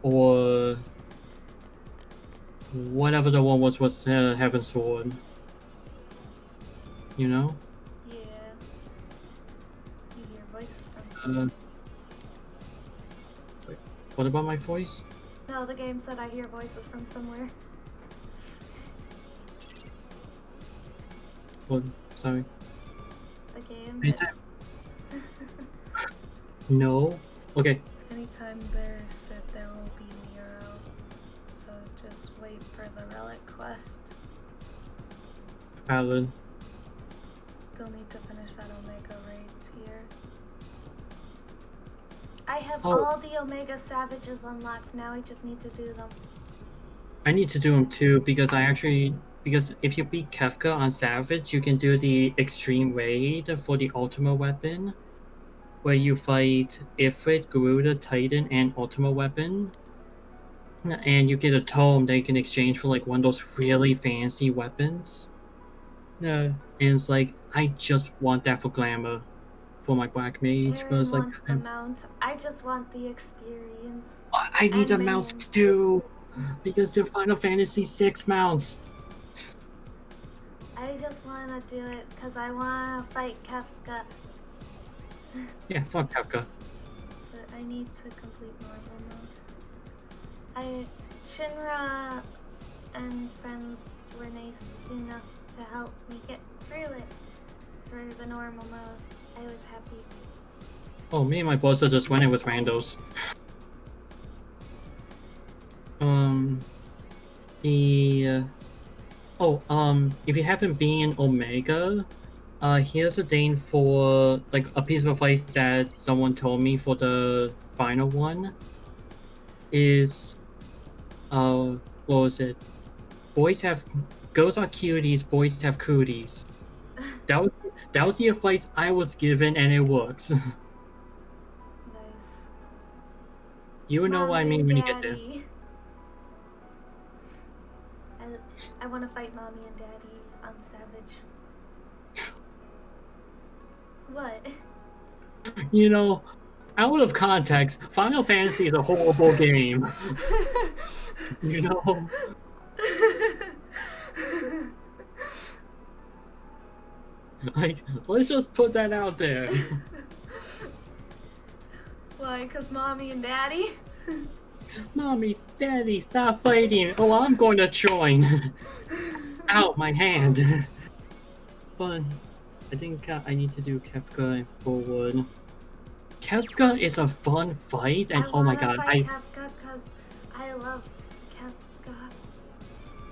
or whatever the one was Heaven's Sword. You know?
Yeah. You hear voices from somewhere.
Wait, what about my voice?
No, the game said I hear voices from somewhere.
What? Sorry.
the game.
Anytime. No. Okay.
Anytime there's Sith, there will be Nero. So just wait for the relic quest.
Valid.
Still need to finish that Omega raid tier. I have
Oh.
all the Omega Savages unlocked now, I just need to do them.
I need to do them too because because if you beat Kefka on Savage, you can do the extreme raid for the Ultima weapon, where you fight Ifrit, Garuda, Titan, and Ultima weapon, and you get a tome that you can exchange for like one of those really fancy weapons. And it's like I just want that for glamour, for my black mage. But
Aaron
it's like
wants the mount. I just want the experience.
I need the
and
mounts
minions.
too, because they're Final Fantasy VI mounts.
I just want to do it because I want to fight Kefka.
Yeah, fuck Kefka.
But I need to complete normal mode. Shinra and friends were nice enough to help me get through it for the normal mode. I was happy.
Oh, me and my brother just went in with randos. If you haven't been Omega, here's a thing for, like, a piece of advice that someone told me for the final one. Is, what was it? Girls are cuties, boys have cooties. That was the advice I was given, and it works.
Nice.
You know what I mean when you get there.
Daddy. I want to fight Mommy and Daddy on Savage. What?
You know, out of context, Final Fantasy is a horrible game. You know? Like, let's just put that out there.
Why? Cause Mommy and Daddy?
Mommy, Daddy, stop fighting. Oh, I'm going to join. Ow, my hand. But I think I need to do Kefka and forward. Kefka is a fun fight, and oh my god,
I Kefka cause I love Kefka.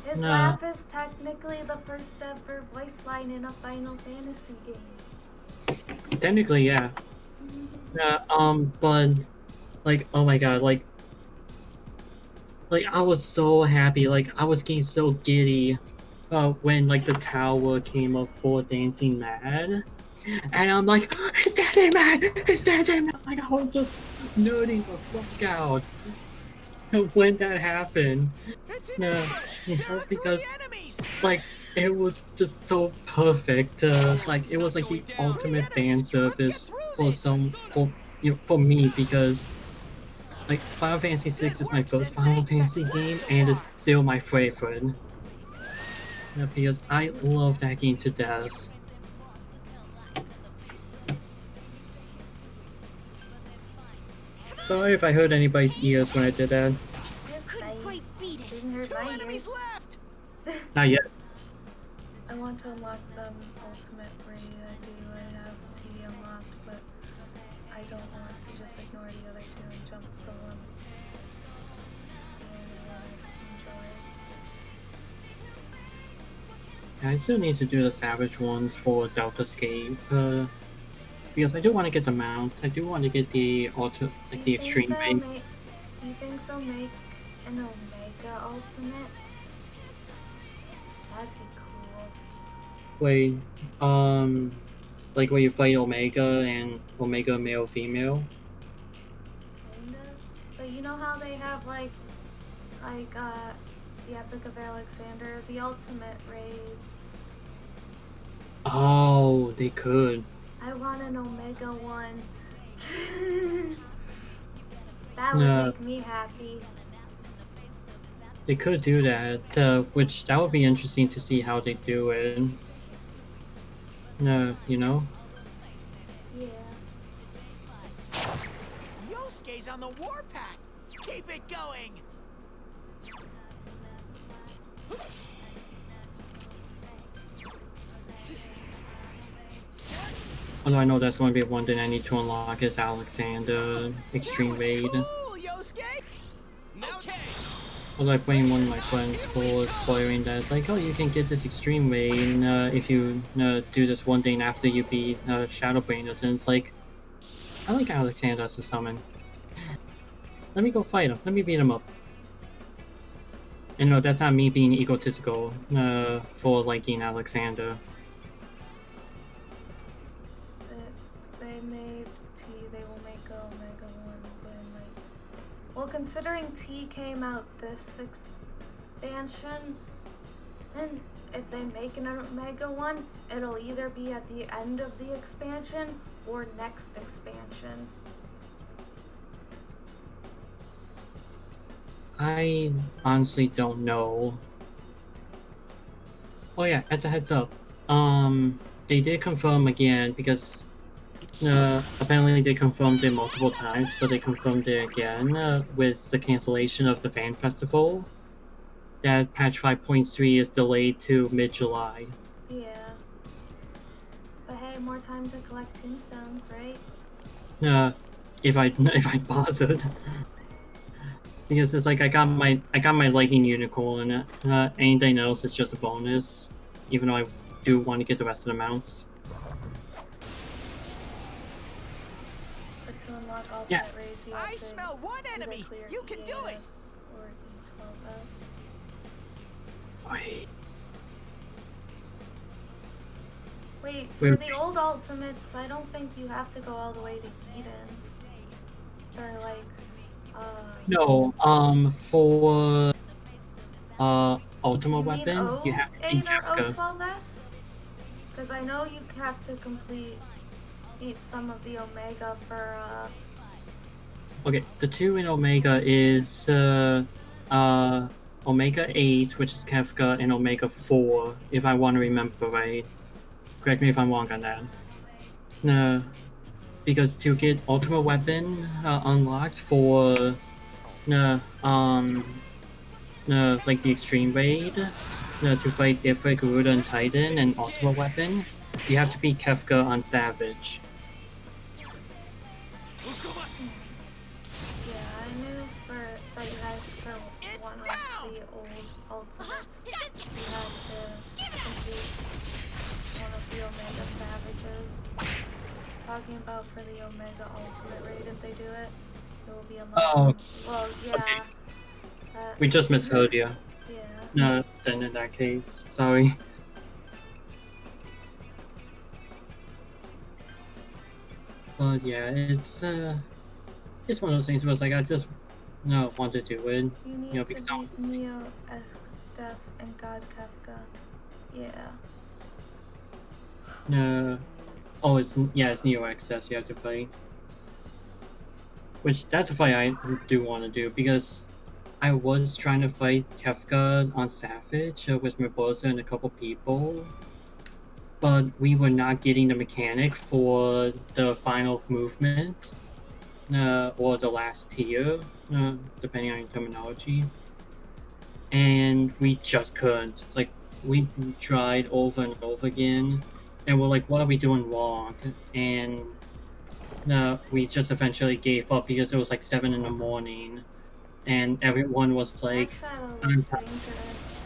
His laugh is technically the first ever voice line in a Final Fantasy game.
Technically, yeah. But like, oh my god, like I was so happy, like I was getting so giddy when like the tower came up for Dancing Mad, and I'm like, it's Dancing Mad, it's Dancing Mad. Like I was just nerding the fuck out when that happened. Because like it was just so perfect. Like it was like the ultimate fan service for me, because like Final Fantasy VI is my first Final Fantasy game and it's still my favorite. Because I love that game to death. Sorry if I hurt anybody's ears when I did that.
Didn't hurt my ears.
Not yet.
I want to unlock the ultimate raid. I have T unlocked, but I don't want to just ignore the other two and jump the one. The only one I enjoy.
Yeah, I still need to do the Savage ones for Delta Scape, because I do want to get the mounts. I do want to get the the extreme base.
Do you think they'll make an Omega ultimate? That'd be cool.
Wait, like where you fight Omega and Omega male female.
Kinda. But you know how they have like the Epic of Alexander, the ultimate raids.
Oh, they could.
I want an Omega one. That would
Yeah.
make me happy.
They could do that, which that would be interesting to see how they do it. You know?
Yeah.
Yosuke's on the warpath. Keep it going.
Although I know that's going to be one thing I need to unlock is Alexander Extreme Raid. Although I blame one of my friends for spoiling that. It's like, oh, you can get this Extreme Raid if you do this one thing after you beat Shadowbringers. And it's like, I like Alexander as a summon. Let me go fight him. Let me beat him up. And no, that's not me being egotistical for liking Alexander.
If they made T, they will make a Omega 1, but it might... Well, considering T came out this expansion, then if they make an Omega 1, it'll either be at the end of the expansion or next expansion.
I honestly don't know. Oh yeah, as a heads up, they did confirm again because apparently they confirmed it multiple times, but they confirmed it again with the cancellation of the fan festival. That patch 5.3 is delayed to mid-July.
Yeah. But hey, more time to collect tombstones, right?
If I bothered. Because it's like I got my lightning unicorn, and anything else is just a bonus. Even though I do want to get the rest of the mounts.
But to unlock ultimate
Yeah.
raids, you have to smell one enemy. You can do it. Or E12S. Wait, for the old ultimates, I don't think you have to go all the way to Eden. For like,
No, for ultimate
you
weapon,
mean
you have to beat
O8 or
Kefka.
O12S? Because I know you have to beat some of the Omega for,
Okay, the two in Omega is Omega 8, which is Kefka, and Omega 4, if I want to remember right. Correct me if I'm wrong on that. No, because to get ultimate weapon unlocked for like the extreme raid, to fight Ifrit, Garuda, and Titan, and ultimate weapon, you have to beat Kefka on Savage.
yeah, I knew that you had for one of the old ultimates, you had to complete one of the Omega Savages. Talking about for the Omega Ultimate raid, if they do it, it will be unlocked.
Oh,
well, yeah.
okay.
That,
We just misheard you.
Yeah.
No, then in that case, sorry. But yeah, it's one of those things where it's like I just want to do it.
You need to
because
beat Neo, Steph, and God Kefka. Yeah.
No. Oh, it's Neo Access you have to fight. Which, that's a fight I do want to do, because I was trying to fight Kefka on Savage with Murbosa and a couple people, but we were not getting the mechanic for the final movement, or the last tier, depending on your terminology. And we just couldn't. Like, we tried over and over again, and we're like, what are we doing wrong? And we just eventually gave up because it was like 7 in the morning, and everyone was like,
That shadow looks dangerous.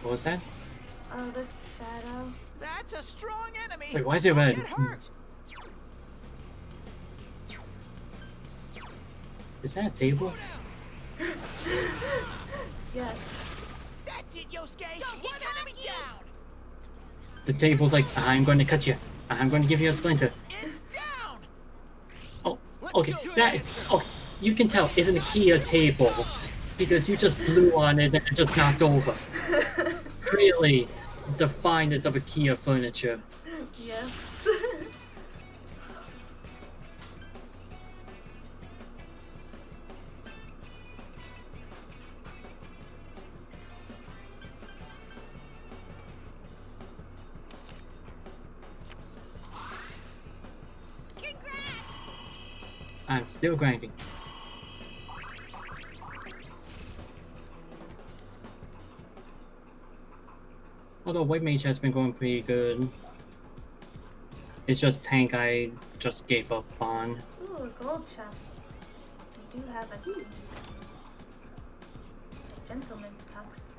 What was that?
Oh, this shadow.
That's a strong enemy.
Wait, why is it red?
Get hurt.
Is that a table?
Yes.
That's it, Yosuke. One enemy down.
The table's like, I'm going to cut you. I'm going to give you a splinter.
It's down.
Oh, okay. Oh, you can tell isn't a Kia table because you just blew on it and it just knocked over. Really, the finest of a Kia furniture.
Yes.
I'm still grinding. Although White Mage has been going pretty good. It's just tank I just gave up on.
Ooh, a gold chest. We do have a gentleman's tux.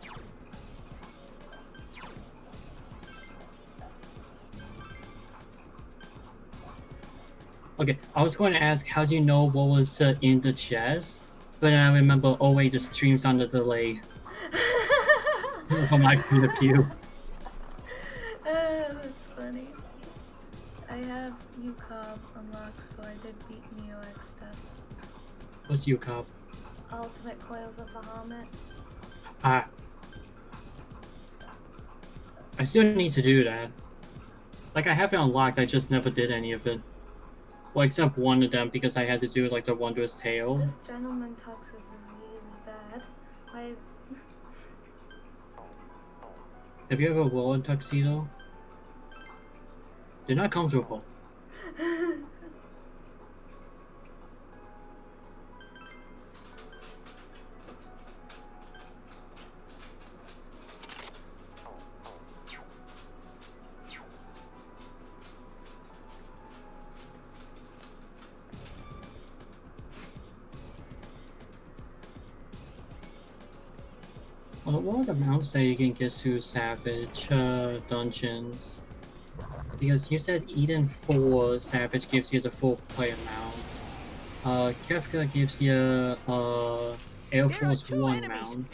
Okay, I was going to ask how do you know what was in the chest, but then I remember, oh wait, the stream's on the delay. From my point of view.
That's funny. I have UCOB unlocked, so I did beat NeoX stuff.
What's UCOB?
Ultimate Coils of Bahamut.
Ah. I still need to do that. Like, I have it unlocked, I just never did any of it. Well, except one of them, because I had to do, like, the Wondrous Tale.
This gentleman tux is really bad. Why?
Have you ever worn a tuxedo? They're not comfortable. Well, what are the mounts that you can get to Savage dungeons? Because you said Eden 4 Savage gives you the full player mount. Kefka gives you Air Force 1 mount.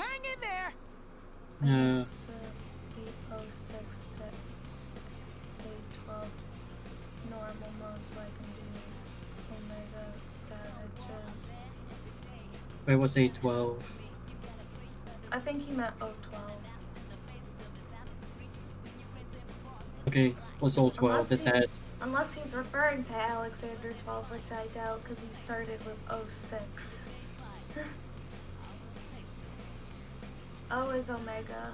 It's 806 to 812 normal mode, so I can do Omega Savages.
Wait, what's 812?
I think he meant 012.
Okay, what's 012? Is that...
Unless he's referring to Alexander 12, which I doubt, because he started with 06. O is Omega.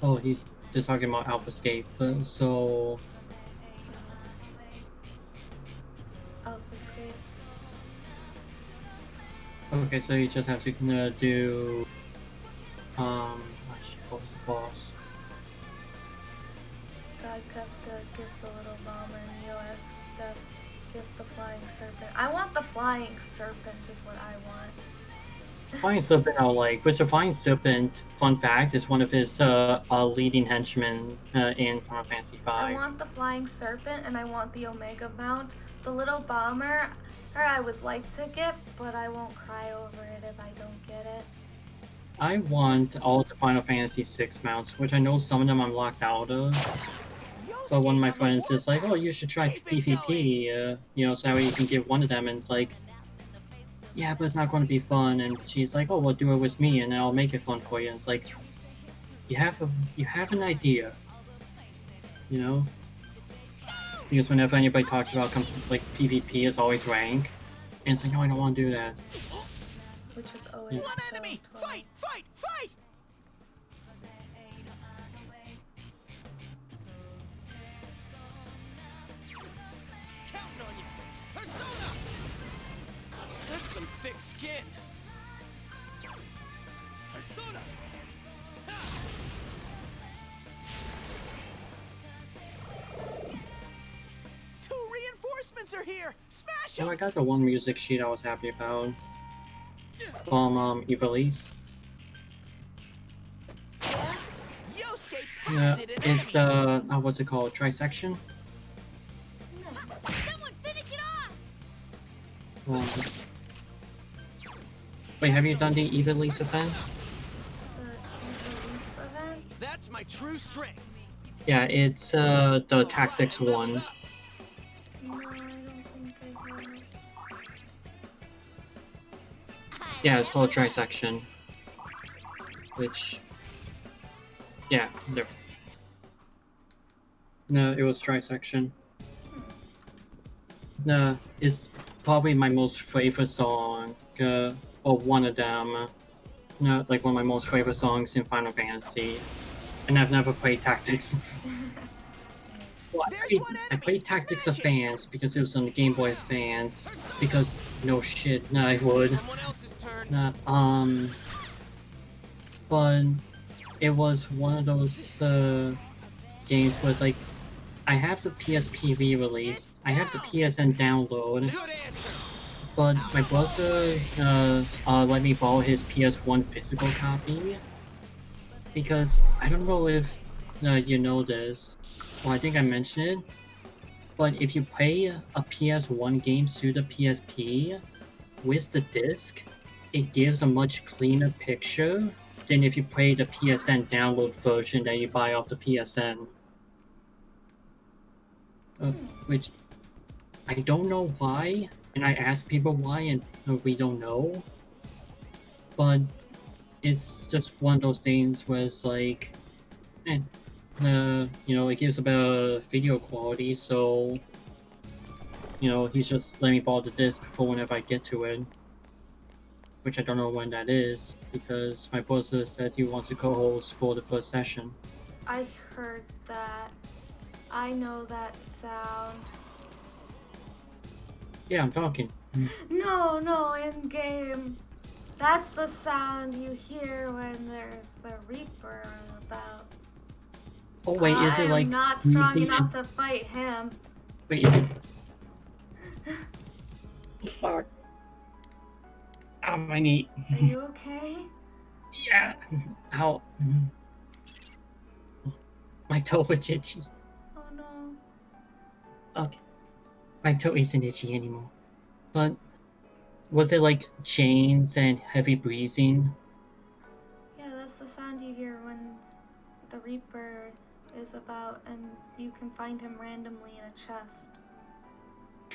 Oh, he's just talking about Alpha Escape, so...
Alpha Escape.
Okay, so you just have to do... what was the boss?
God Kefka, give the little bomber, NeoX step, give the flying serpent. I want the flying serpent is what I want.
Flying Serpent I like, which the Flying Serpent, fun fact, is one of his leading henchmen in Final Fantasy V.
I want the flying serpent and I want the Omega mount. The little bomber, I would like to get, but I won't cry over it if I don't get it.
I want all the Final Fantasy VI mounts, which I know some of them I'm locked out of. But one of my friends is like, oh, you should try PvP, you know, so that way you can get one of them, and it's like, yeah, but it's not going to be fun. And she's like, oh, well, do it with me, and I'll make it fun for you. And it's like, you have an idea, you know? Because whenever anybody talks about like PvP, is always rank, and it's like, no, I don't want to do that.
Which is always
one enemy. Fight! Fight! Fight! Counting on you. Persona. That's some thick skin. Persona. Ha! Two reinforcements are here. Smash them.
So I got the one music sheet I was happy about from Ivalice. Yeah, it's what's it called? Trisection?
Someone finish it off!
Wait, have you done the Ivalice event?
The Ivalice event?
That's my true strength.
Yeah, it's the Tactics one.
No, I don't think I have.
Yeah, it's called Trisection. Which... yeah, there. No, it was Trisection. No, it's probably my most favorite song, or one of them. No, like one of my most favorite songs in Final Fantasy. And I've never played Tactics. Well, I played Tactics Advance because it was on the Game Boy Advance. Because, no shit, no, I would. But it was one of those games where it's like, I have the PSP re-release, I have the PSN download, but my brother let me borrow his PS1 physical copy because I don't know if you know this. Well, I think I mentioned it, but if you play a PS1 game through the PSP with the disc, it gives a much cleaner picture than if you play the PSN download version that you buy off the PSN. Which I don't know why, and I asked people why, and we don't know. But it's just one of those things where it's like, you know, it gives a better video quality, so, you know, he's just letting me borrow the disc for whenever I get to it. Which I don't know when that is, because my brother says he wants to co-host for the first session.
I heard that. I know that sound.
Yeah, I'm talking.
No, in game. That's the sound you hear when there's the Reaper about.
Oh wait, is it like...
I'm not strong enough to fight him.
Wait, is it... Fuck. Ow, my knee.
Are you okay?
Yeah. Ow. My toe was itchy.
Oh no.
Okay. My toe isn't itchy anymore. But was it like chains and heavy breathing?
Yeah, that's the sound you hear when the Reaper is about and you can find him randomly in a chest.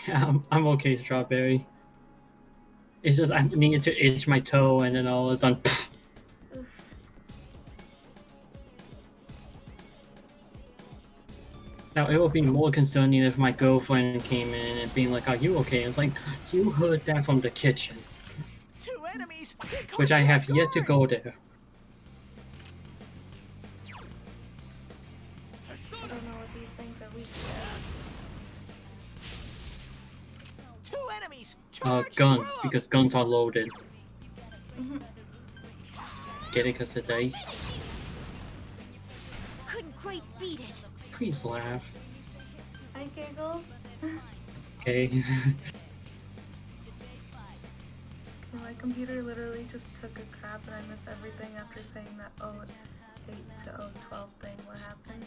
Yeah, I'm okay, Strawberry. It's just I needed to itch my toe and then all of a sudden... Now, it would be more concerning if my girlfriend came in and being like, are you okay? It's like, you heard that from the kitchen. Which I have yet to go there.
I don't know what these things are weak to.
Two enemies!
Guns, because guns are loaded. Get it because of dice?
Couldn't quite beat it.
Please laugh.
I giggled.
Okay.
My computer literally just took a crap and I missed everything after saying that 08 to 012 thing. What happened?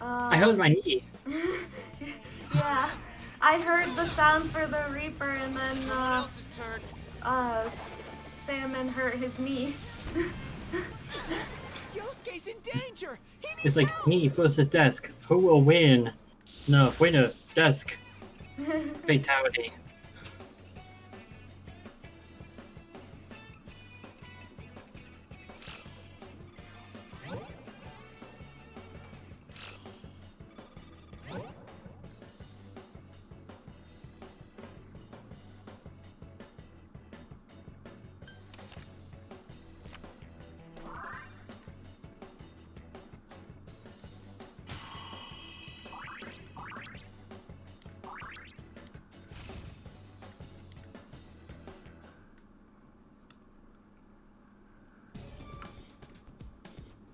I hurt my knee.
Yeah. I heard the sounds for the Reaper and then Salmon hurt his knee.
Yosuke's in danger!
It's like me versus desk. Who will win? No, winner, desk. Fatality.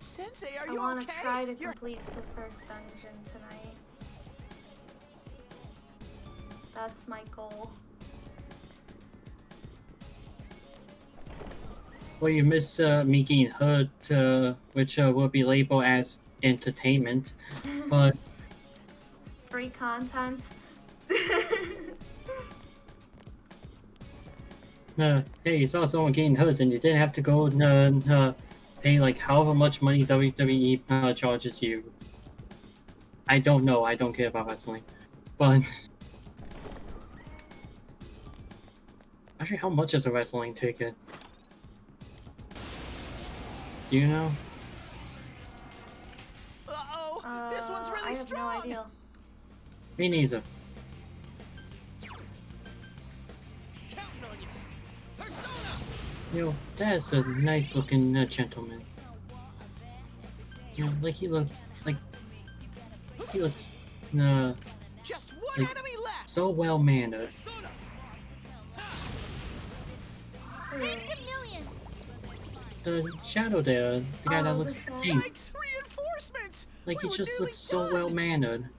Sensei, are
I
you
want
okay?
to try to complete the first dungeon tonight. That's my goal.
Well, you miss me getting hurt, which will be labeled as entertainment, but...
Free content.
Hey, you saw someone getting hurt and you didn't have to go pay like however much money WWE charges you. I don't know, I don't care about wrestling. But... Actually, how much is a wrestling ticket? Do you know?
Uh-oh! This one's really
I have
strong!
no idea.
Me neither. You know, that's a nice looking gentleman. You know, like he looks
Just one
like,
enemy left!
so well mannered. The shadow there, the guy that looks like
Yikes! Reinforcements!
like he just looks so well mannered.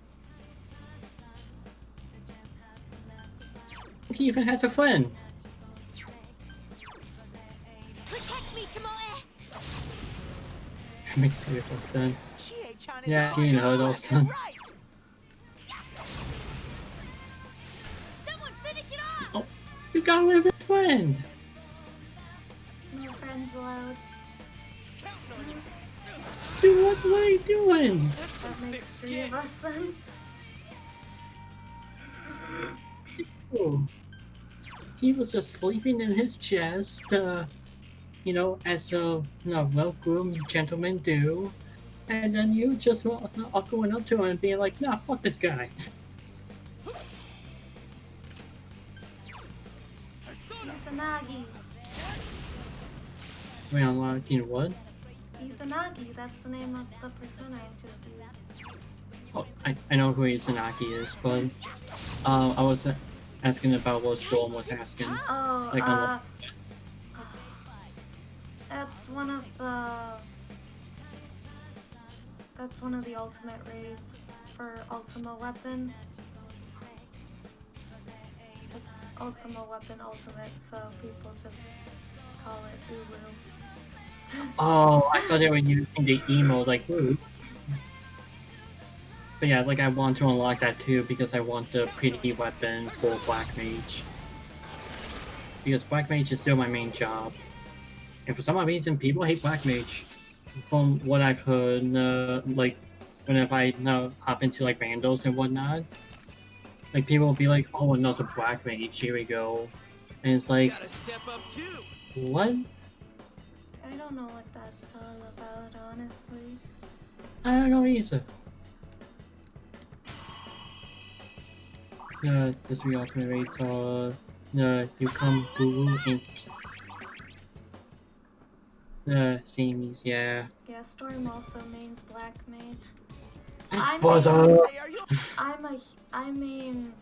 he even has a friend.
Protect me, Tomoe!
That makes three of us then.
Chie-chan is
Yeah,
so
he heard
good,
of son.
right?
Someone finish it off!
Oh, you got rid of his friend.
No friends allowed.
Dude, what are you doing?
That makes 3 of us then.
Oh. He was just sleeping in his chest, you know, as a well-groomed gentlemen do. And then you just all going up to him and being like, nah, fuck this guy.
Izanagi.
Wait, unlocking what?
Izanagi, that's the name of the persona I just used.
Oh, I know who Izanagi is, but I was asking about what Storm was asking.
Oh,
Like,
that's one of the ultimate raids for Ultima Weapon. It's Ultima Weapon Ultimate, so people just call it Ulu.
Oh, I thought they were using the emo like ooh. But yeah, like I want to unlock that too because I want the pretty weapon for Black Mage. Because Black Mage is still my main job. And for some odd reason, people hate Black Mage. From what I've heard, like whenever I hop into like Vandals and whatnot, like people will be like, "Oh, another Black Mage, here we go," and it's like, what?
I don't know what that's all about, honestly.
I don't know either. The 3 ultimate rates are you come Guru and seems, yeah.
Yeah, Storm also mains Black Mage. I main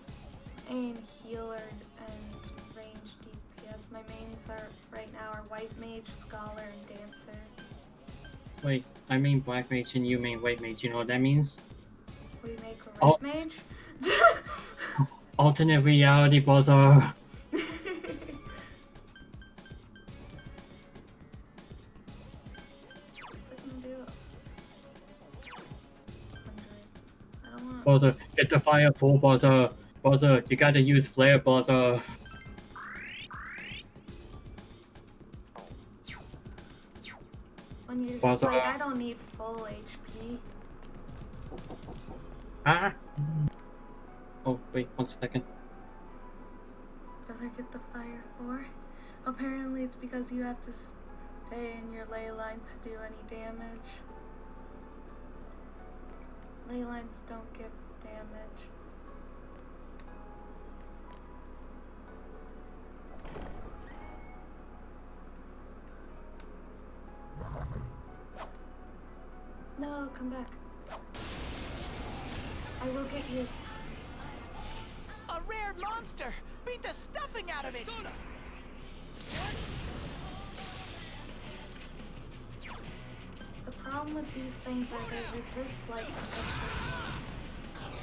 healer and range DPS. My mains are right now are White Mage, Scholar, and Dancer.
Wait, I mean Black Mage and you mean White Mage. You know what that means?
We make a Red Mage.
Alternate reality, buzzer. Buzzer, get the fire full, Buzzer. Buzzer, you gotta use flare, Buzzer.
When you're just
Buzzer.
like, I don't need full HP.
Ah. Oh wait, 1 second.
Better get the fire for. Apparently it's because you have to stay in your ley lines to do any damage. Ley lines don't give damage. No, come back. I will get you.
A rare monster! Beat the stuffing out of it!
The problem with these things are they resist like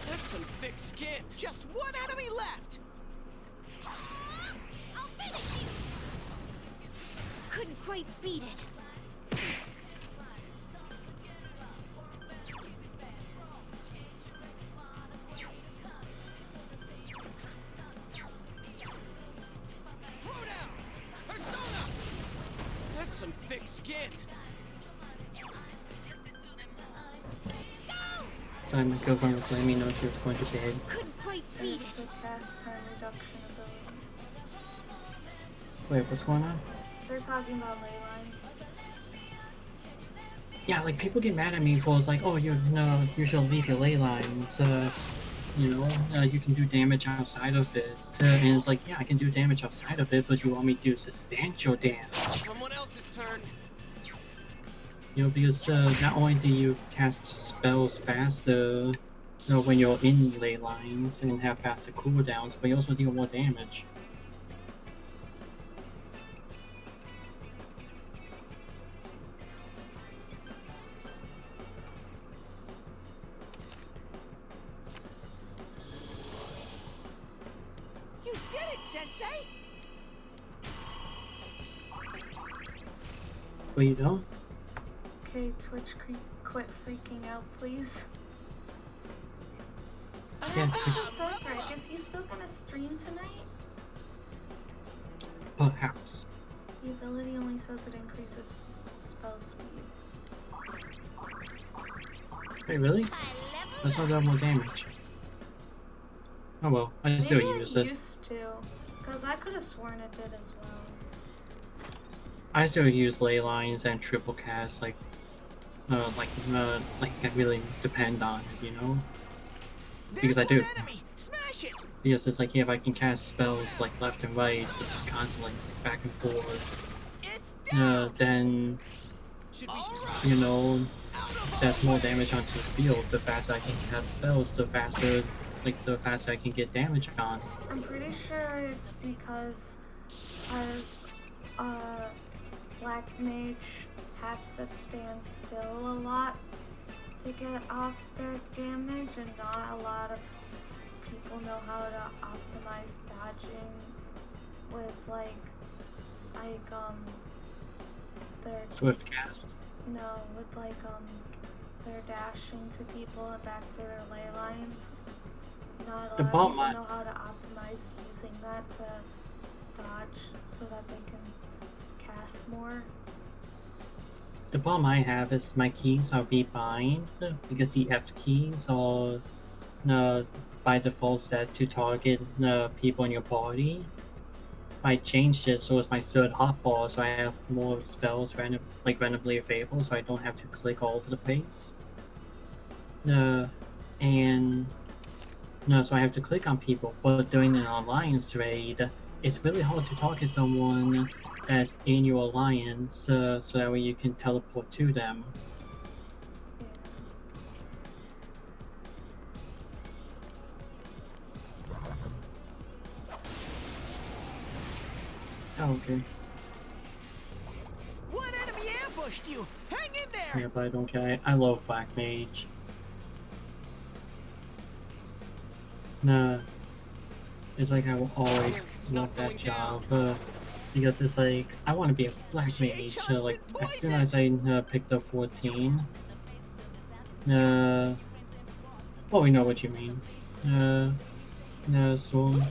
That's some thick skin.
Just one enemy left!
I'll finish you! Couldn't quite beat it.
That's some thick skin.
Sorry, my girlfriend was letting me know she was going to bed.
Couldn't quite beat
it's
it.
a fast time reduction ability.
Wait, what's going on?
They're talking about ley lines.
Yeah, like people get mad at me for it's like, oh, you should leave your ley lines. You can do damage outside of it. And it's like, yeah, I can do damage outside of it, but you want me to do substantial damage.
Someone else's turn.
Because not only do you cast spells faster, when you're in ley lines and have faster cooldowns, but you also deal more damage.
You did it, Sensei?
But you don't?
Okay, Twitch, quit freaking out, please. What
Yeah,
happened to Cedric? Is he still gonna stream tonight?
perhaps.
The ability only says it increases spell speed.
Wait, really? That's not that more damage. Oh well, I still
Maybe
use
I
it.
used to, because I could have sworn it did as well.
I still use ley lines and triple cast, like I really depend on it, you know? Because I do. Because it's like, if I can cast spells like left and right, just constantly back and forth, then, you know, that's more damage onto the field. The faster I can cast spells, the faster I can get damage on.
I'm pretty sure it's because as Black Mage has to stand still a lot to get off their damage, and not a lot of people know how to optimize dodging with their
Swift cast.
no, with their dashing to people and back to their ley lines. Not a lot of people know how to optimize using that to dodge so that they can cast more.
The problem I have is my keys are rebind, because the F keys are by default set to target people in your party. I changed it so it's my third hotbar, so I have more spells randomly available, so I don't have to click all over the place. So I have to click on people, but during an alliance raid, it's really hard to target someone that's in your alliance, so that way you can teleport to them. Oh, okay.
One enemy ambushed you! Hang in there!
Yeah, but I don't care. I love Black Mage. Nah. It's like I will always want that job, because it's like, I want to be a Black Mage, like, as soon as I picked up 14. Well, we know what you mean. Storm.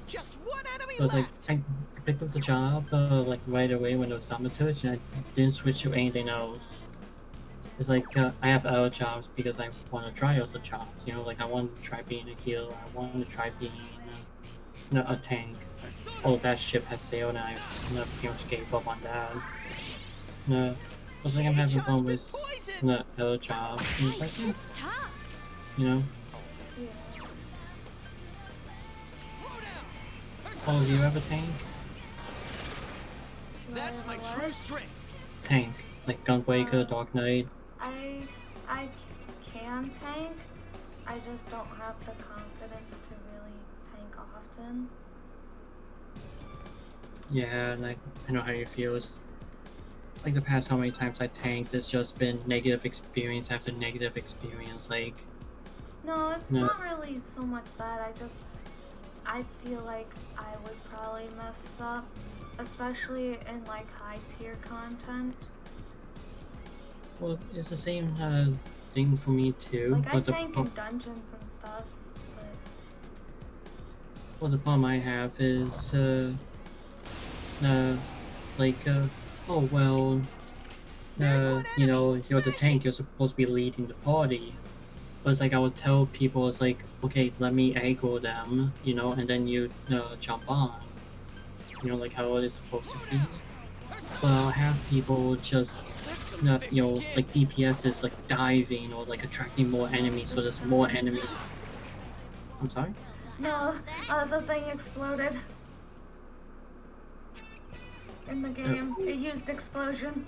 Just one enemy
So it's like,
left!
I picked up the job, like, right away when it was summer touch, and I didn't switch to anything else. It's like, I have other jobs because I want to try other jobs, you know, like I want to try being a healer, I want to try being a tank. Oh, that ship has sailed and I pretty much gave up on that. No, it's like I'm having fun with other jobs, and it's like, you know. Oh, do you have a tank?
That's my true strength!
Tank, like Gunbreaker, Dark Knight.
I can tank, I just don't have the confidence to really tank often.
Yeah, and I know how you feel. It's like the past how many times I tanked, it's just been negative experience after negative experience, like...
No, it's not really so much that, I feel like I would probably mess up, especially in like high tier content.
Well, it's the same thing for me too.
Like I
but
tank in dungeons and stuff, but...
Well, the problem I have is, oh well, you know, you're the tank, you're supposed to be leading the party. But it's like I would tell people, it's like, okay, let me aggro them, you know, and then you jump on. You know, like how it is supposed to be. But I'll have people just, you know, like DPS is like diving or like attracting more enemies, so there's more enemies. I'm sorry?
No, the thing exploded. In the game, it used explosion.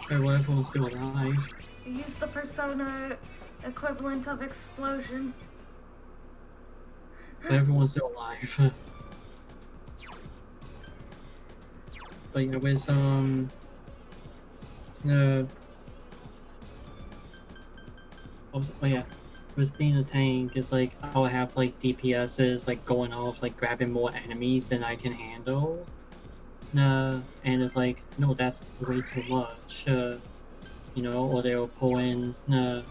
Wait, well, everyone's still alive.
It used the persona equivalent of explosion.
But everyone's still alive. But yeah, with oh yeah, with being a tank is like I'll have like DPSs like going off like grabbing more enemies than I can handle. And it's like, no, that's way too much. You know, or they'll pull in or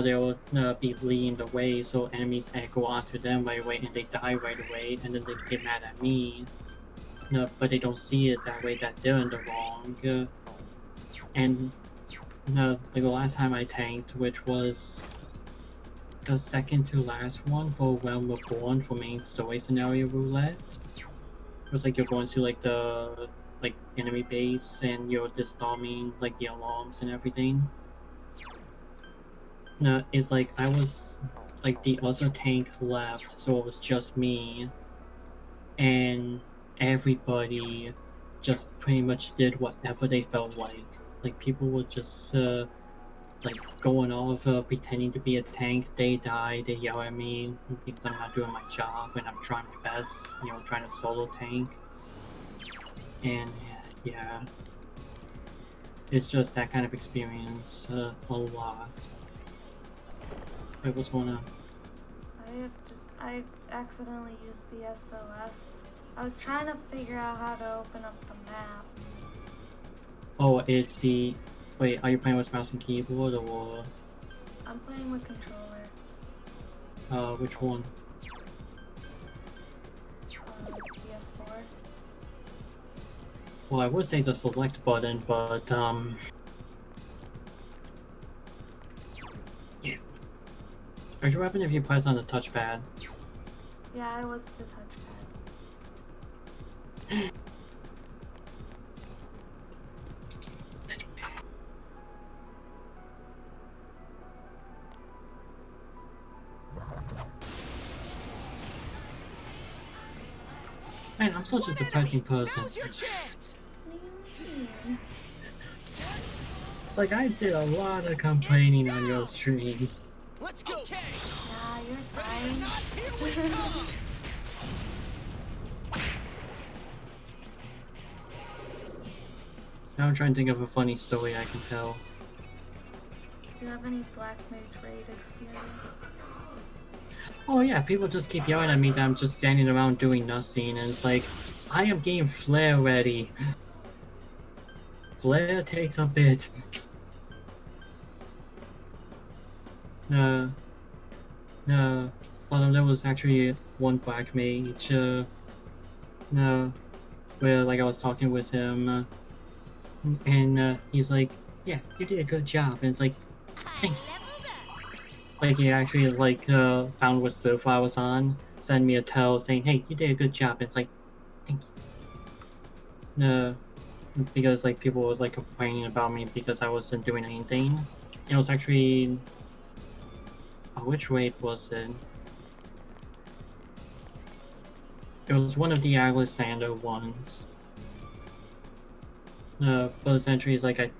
they'll be leading the way, so enemies echo onto them right away and they die right away, and then they get mad at me. But they don't see it that way, that they're in the wrong. And like the last time I tanked, which was the second to last one for Realm Reborn for main story scenario roulette. It was like you're going to like the enemy base and you're disarming like the alarms and everything. It's like I was like the other tank left, so it was just me, and everybody just pretty much did whatever they felt like. Like people were just like going off pretending to be a tank. They die, they yell at me because I'm not doing my job and I'm trying my best, you know, trying to solo tank. And yeah, it's just that kind of experience a lot. Wait, what's going on?
I accidentally used the SOS. I was trying to figure out how to open up the map.
Oh, it's the... Wait, are you playing with mouse and keyboard or...
I'm playing with controller.
Which one?
PS4.
Well, I would say the select button, but yeah. Are you weapon if you press on the touchpad?
Yeah, it was the touchpad.
Man, I'm such a depressing person.
Now's your chance.
What do you mean?
Like, I did a lot of complaining on your stream.
Let's go. Okay.
Nah, you're fine.
Now I'm trying to think of a funny story I can tell.
Do you have any Black Mage Raid experience?
Oh yeah, people just keep yelling at me that I'm just standing around doing nothing, and it's like, I am getting Flare ready. Flare takes a bit. No. Well, there was actually one Black Mage, where like I was talking with him, and he's like, yeah, you did a good job, and it's like, thank you. Like he actually like found what server I was on, sent me a tell saying, hey, you did a good job, and it's like, thank you. Because like people were like complaining about me because I wasn't doing anything. It was actually, which raid was it? It was one of the Alexander ones. But essentially it's like I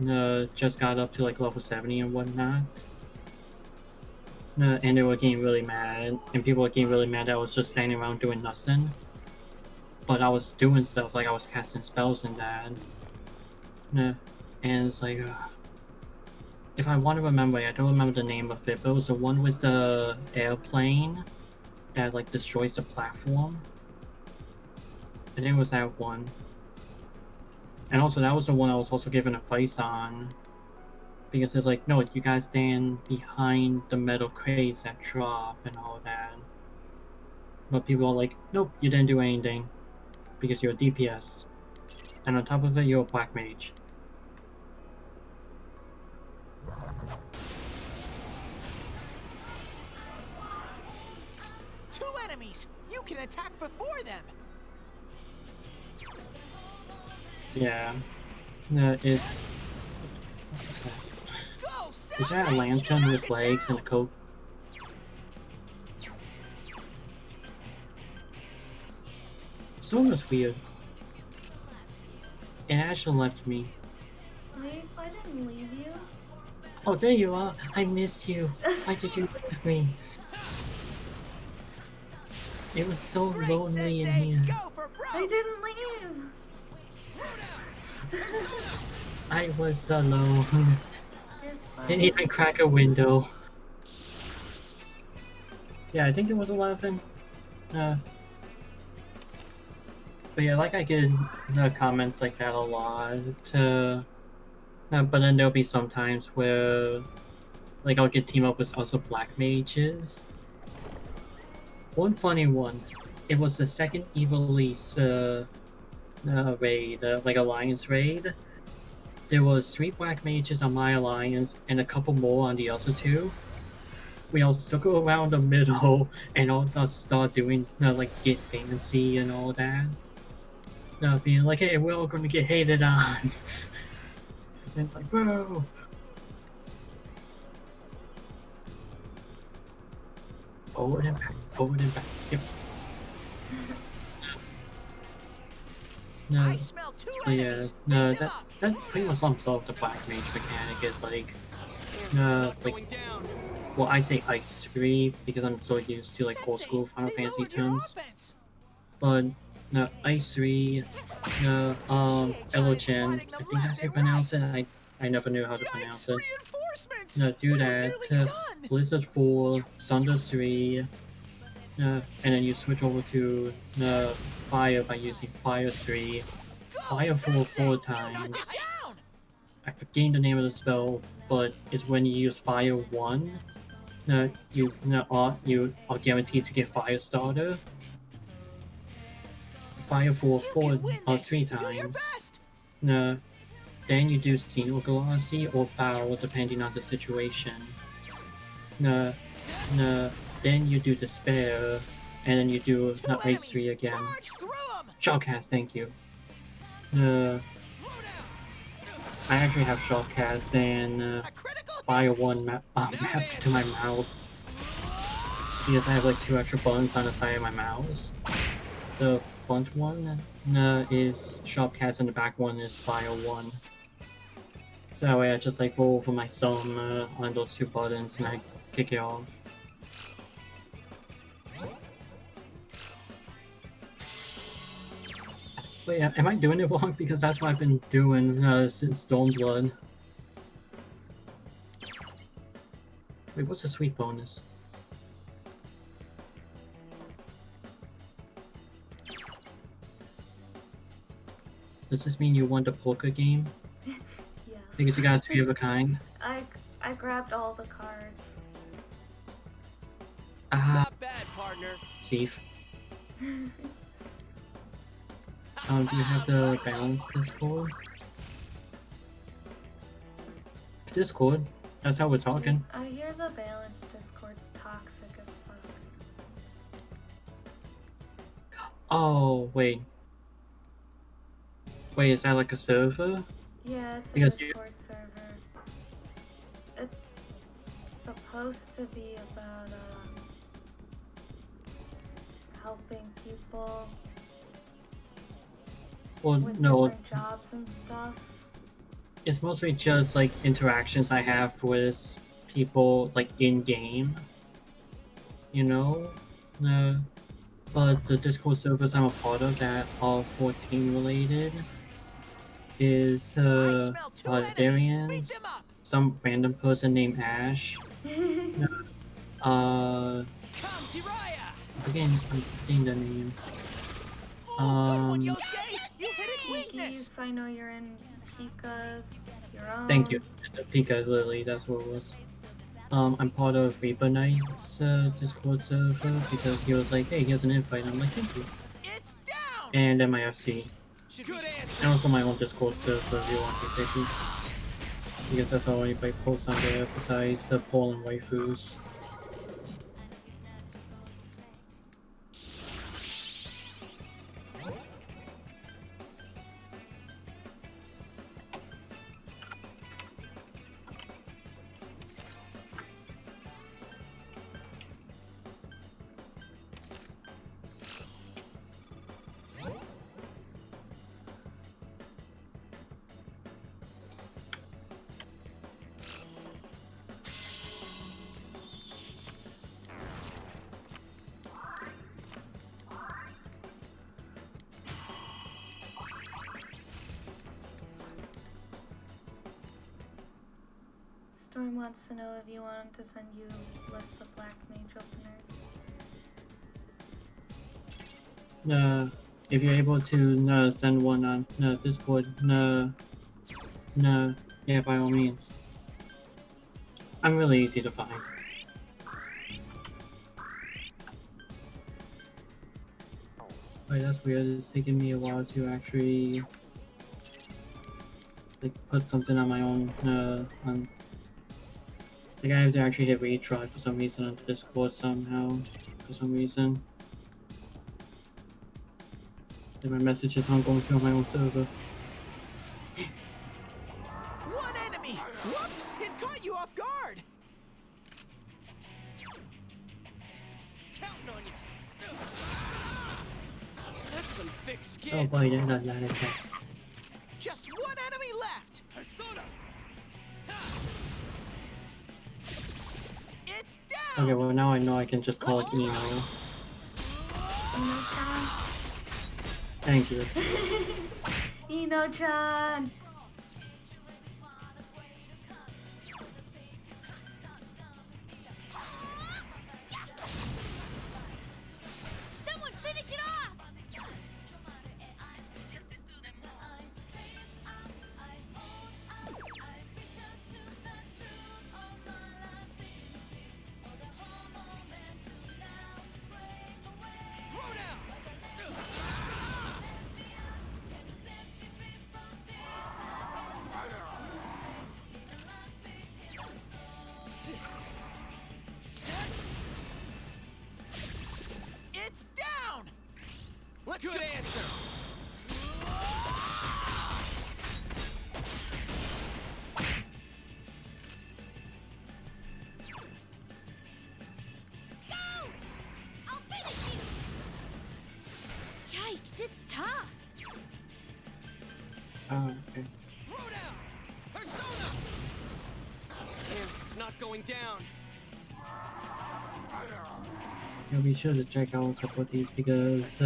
just got up to like level 70 and whatnot. And they were getting really mad, and people were getting really mad that I was just standing around doing nothing. But I was doing stuff, like I was casting spells and that. And it's like, if I want to remember it, I don't remember the name of it, but it was the one with the airplane that like destroys the platform. I think it was that one. And also that was the one I was also given advice on. Because it's like, no, you guys stand behind the metal crates that drop and all that. But people are like, nope, you didn't do anything. Because you're a DPS. And on top of it, you're a Black Mage.
Two enemies! You can attack before them!
Yeah. It's... Is that a lantern with legs and a coat? Sona's weird. And Asher left me.
Wait, I didn't leave you.
Oh, there you are. I missed you. Why did you leave me? It was so lonely in here.
I didn't leave.
I was alone.
You're
Didn't even crack a window. Yeah, I think it was 11. But yeah, like I get comments like that a lot. But then there'll be some times where, like, I'll get team up with other black mages. One funny one. It was the second Ivalice raid, like alliance raid. There was 3 black mages on my alliance and a couple more on the other 2. We all circle around the middle and all just start doing like get fancy and all that. Being like, hey, we're all gonna get hated on. And it's like, bro. Forward and back, forward and back. Yep. No, but yeah, no, that pretty much sums up the black mage mechanic. Is like, well, I say Ice 3 because I'm so used to like old school Final Fantasy terms. But no, Ice 3, no, Elochen, I think that's how you pronounce it. I never knew how to pronounce it. No, do that. Blizzard 4, Sunder 3, and then you switch over to Fire by using Fire 3, Fire 4 times. I forget the name of the spell, but it's when you use Fire 1, you are guaranteed to get Fire Starter. Fire 3 times. Then you do Single Glossy or Foul depending on the situation. Then you do Despair, and then you do Ice 3 again. Shotcast, thank you. I actually have Shotcast and Fire 1 mapped to my mouse. Because I have like 2 extra buttons on the side of my mouse. The front one is Shotcast and the back one is Fire 1. So that way I just like roll over my thumb on those 2 buttons and I kick it off. But yeah, am I doing it wrong? Because that's what I've been doing since Stormblood. Wait, what's the sweet bonus? Does this mean you won the poker game?
Yes.
Because you got 3 of a kind?
I grabbed all the cards.
Not bad, partner.
Steve. Do you have the balance Discord? Discord? That's how we're talking.
I hear the balance Discord's toxic as fuck.
Oh, wait. Wait, is that like a server?
Yeah, it's a
Because
Discord server. It's supposed to be about helping people with different jobs and stuff.
It's mostly just like interactions I have with people like in game. You know? But the Discord servers I'm a part of that are 14 related is Barbarians, some random person named Ash. I'm forgetting the name.
Pikis, I know you're in Pika's, your own.
Thank you. Pika's Lily, that's what it was. I'm part of Reaper Knight's Discord server because he was like, hey, here's an invite. I'm like, thank you. And MIFC. And also my own Discord server if you want to take it. Because that's how anybody posts on there besides the Paul and waifus.
Storm wants to know if you want him to send you lists of black mage openers.
If you're able to send one on Discord, yeah, by all means. I'm really easy to find. Wait, that's weird. It's taking me a while to actually like put something on my own. On like I have to actually hit retry for some reason on Discord somehow. For some reason. And my messages aren't going through on my own server.
One enemy! Whoops! It caught you off guard! Counting on you! That's some thick skin!
Oh boy, that's not that text.
Just one enemy left! Persona! It's down!
Okay, well now I know I can just call it email. Thank you.
Ino-chan!
Someone finish it off!
It's down! Let's Good answer!
Go! I'll finish you! Yikes, it's tough!
Oh, okay.
Persona! Damn, it's not going down.
Yeah, we should check out a couple of these because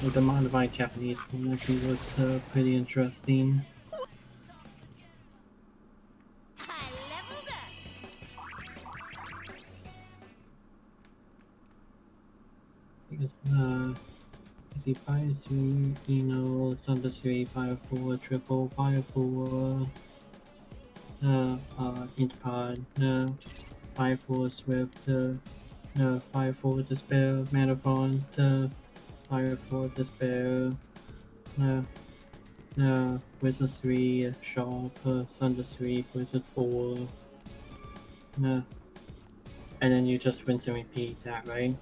with the modified Japanese one actually looks pretty interesting. Because you see Fire 3, Thunder 3, Fire 4, Triple, Fire 4, Interpod, Fire 4 Swift, Fire 4 Despair, Manafont, Fire 4 Despair, Wizard 3, Sharp, Thunder 3, Wizard 4, and then you just rinse and repeat that, right?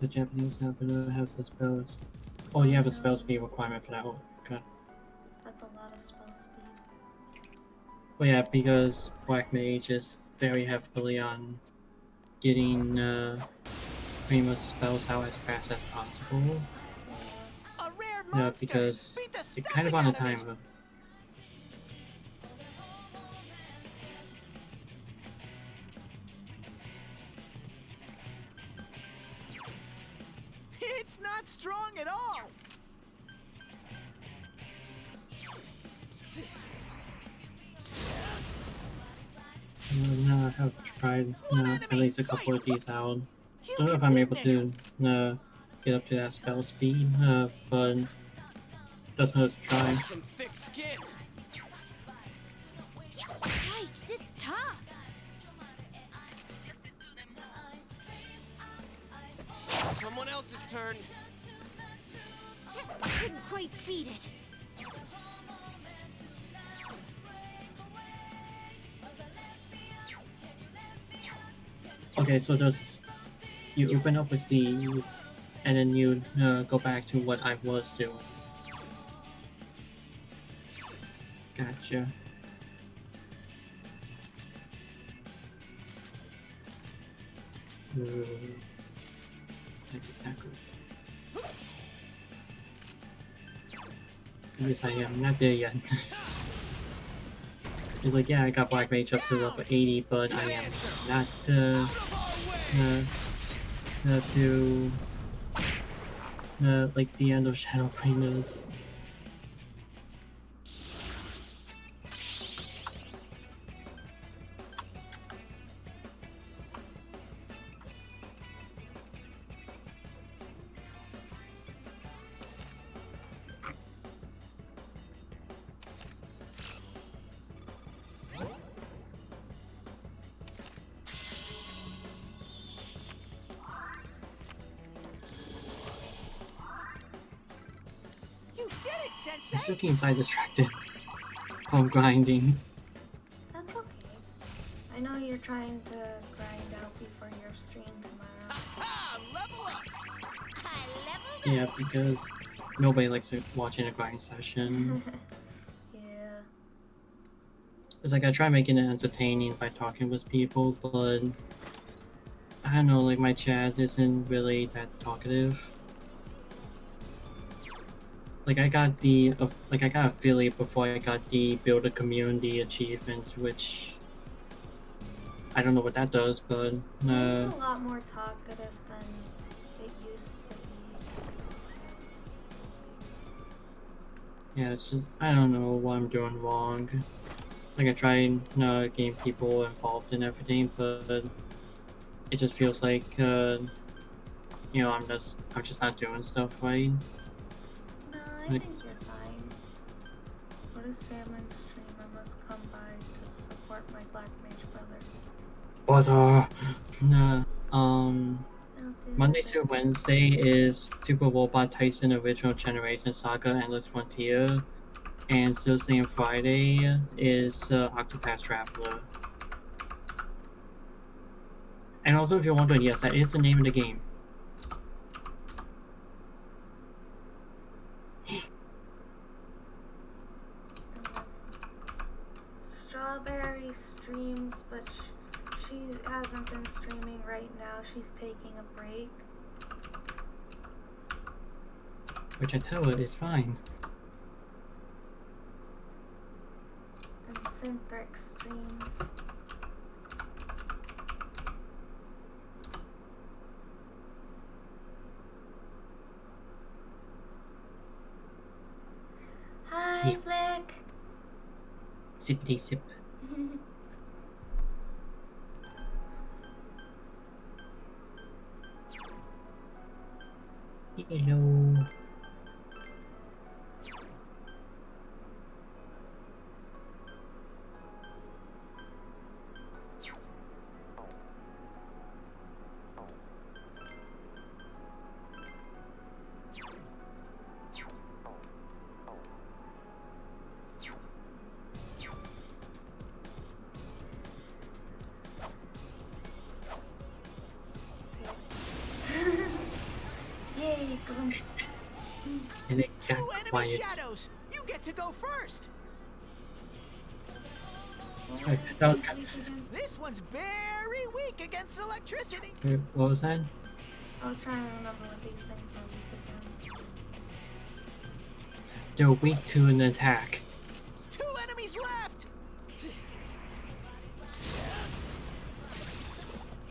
The Japanese happen to have the spells. Oh, you have a spell speed requirement for that one. Okay.
That's a lot of spell speed.
Well, yeah, because Black Mage is very heavily on getting pretty much spells out as fast as possible. Yeah, because it's kind of on a timer.
It's not strong at all!
No, I have tried at least a couple of these out. I don't know if I'm able to get up to that spell speed, but just hurt to try.
Some thick skin!
Yikes, it's tough!
Someone else's turn.
Couldn't quite beat it.
Okay, so just you open up with these, and then you go back to what I was doing. Gotcha. Exactly. Yes, I am not there yet. He's like, yeah, I got Black Mage up to level 80, but I am not to like the end of Shadowbringers is.
You did it, Sensei!
I'm still getting side distracted from grinding.
That's okay. I know you're trying to grind out before your stream tomorrow.
Level up!
Yeah, because nobody likes watching a grind session.
Yeah.
It's like I try making it entertaining by talking with people, but I don't know, like my chat isn't really that talkative. Like I got the I got affiliate before I got the build a community achievement, which I don't know what that does, but
It's a lot more talkative than it used to be.
yeah, it's just I don't know what I'm doing wrong. Like I try and getting people involved in everything, but it just feels like you know I'm just not doing stuff right.
No, I
Like-
think you're fine. What is Salmon's stream? I must come by to support my Black Mage brother.
Buzzer! Nah.
I'll do
Monday
that.
through Wednesday is Super Robot Tyson Original Generation Saga Endless Frontier, and Thursday and Friday is Octopath Traveler. And also, if you're wondering, yes, that is the name of the game.
Strawberry streams, but she hasn't been streaming right now. She's taking a break.
Which I tell her is fine.
And Synthric streams. Hi,
Yeah.
Flick.
Sippity sip. Hello.
Yay, glimpse.
And it got
Two enemy
quiet.
shadows! You get to go first!
That was,
This one's very weak against electricity!
what was that?
I was trying to remember what these things were weak against.
They're weak to an attack.
Two enemies left!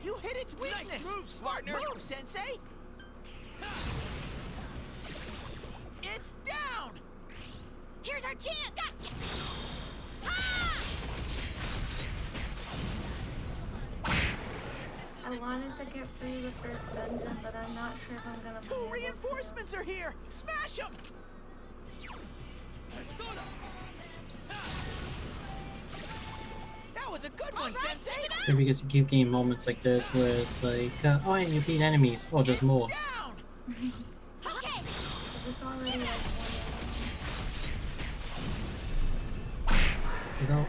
You hit its weakness!
Nice move,
Smart
partner.
move, Sensei! It's down!
Here's our chance! Gotcha!
I wanted to get through the first dungeon, but I'm not sure if I'm gonna be
Two
able to.
reinforcements are here! Smash them! That was a good one, Sensei!
Yeah, because you keep getting moments like this where it's like, oh, and you beat enemies. Oh, there's more.
Okay!
'Cause it's already like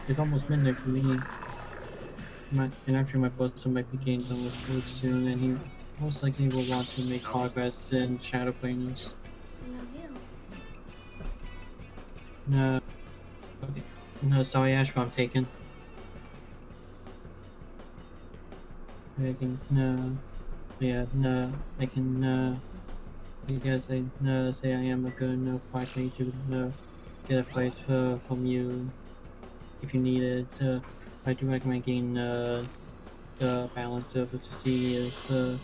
It's almost midnight for me. And actually my brother might be getting done with food soon, and he most likely will want to make progress in Shadowbringers.
I love you.
No. Okay. No, sorry, Ashra, I'm taken. I can, no. Yeah, no. I can, no. Because I, no, say I am a good enough partner to, no, get advice from you. if you need it, I do recommend getting the balance server to see if the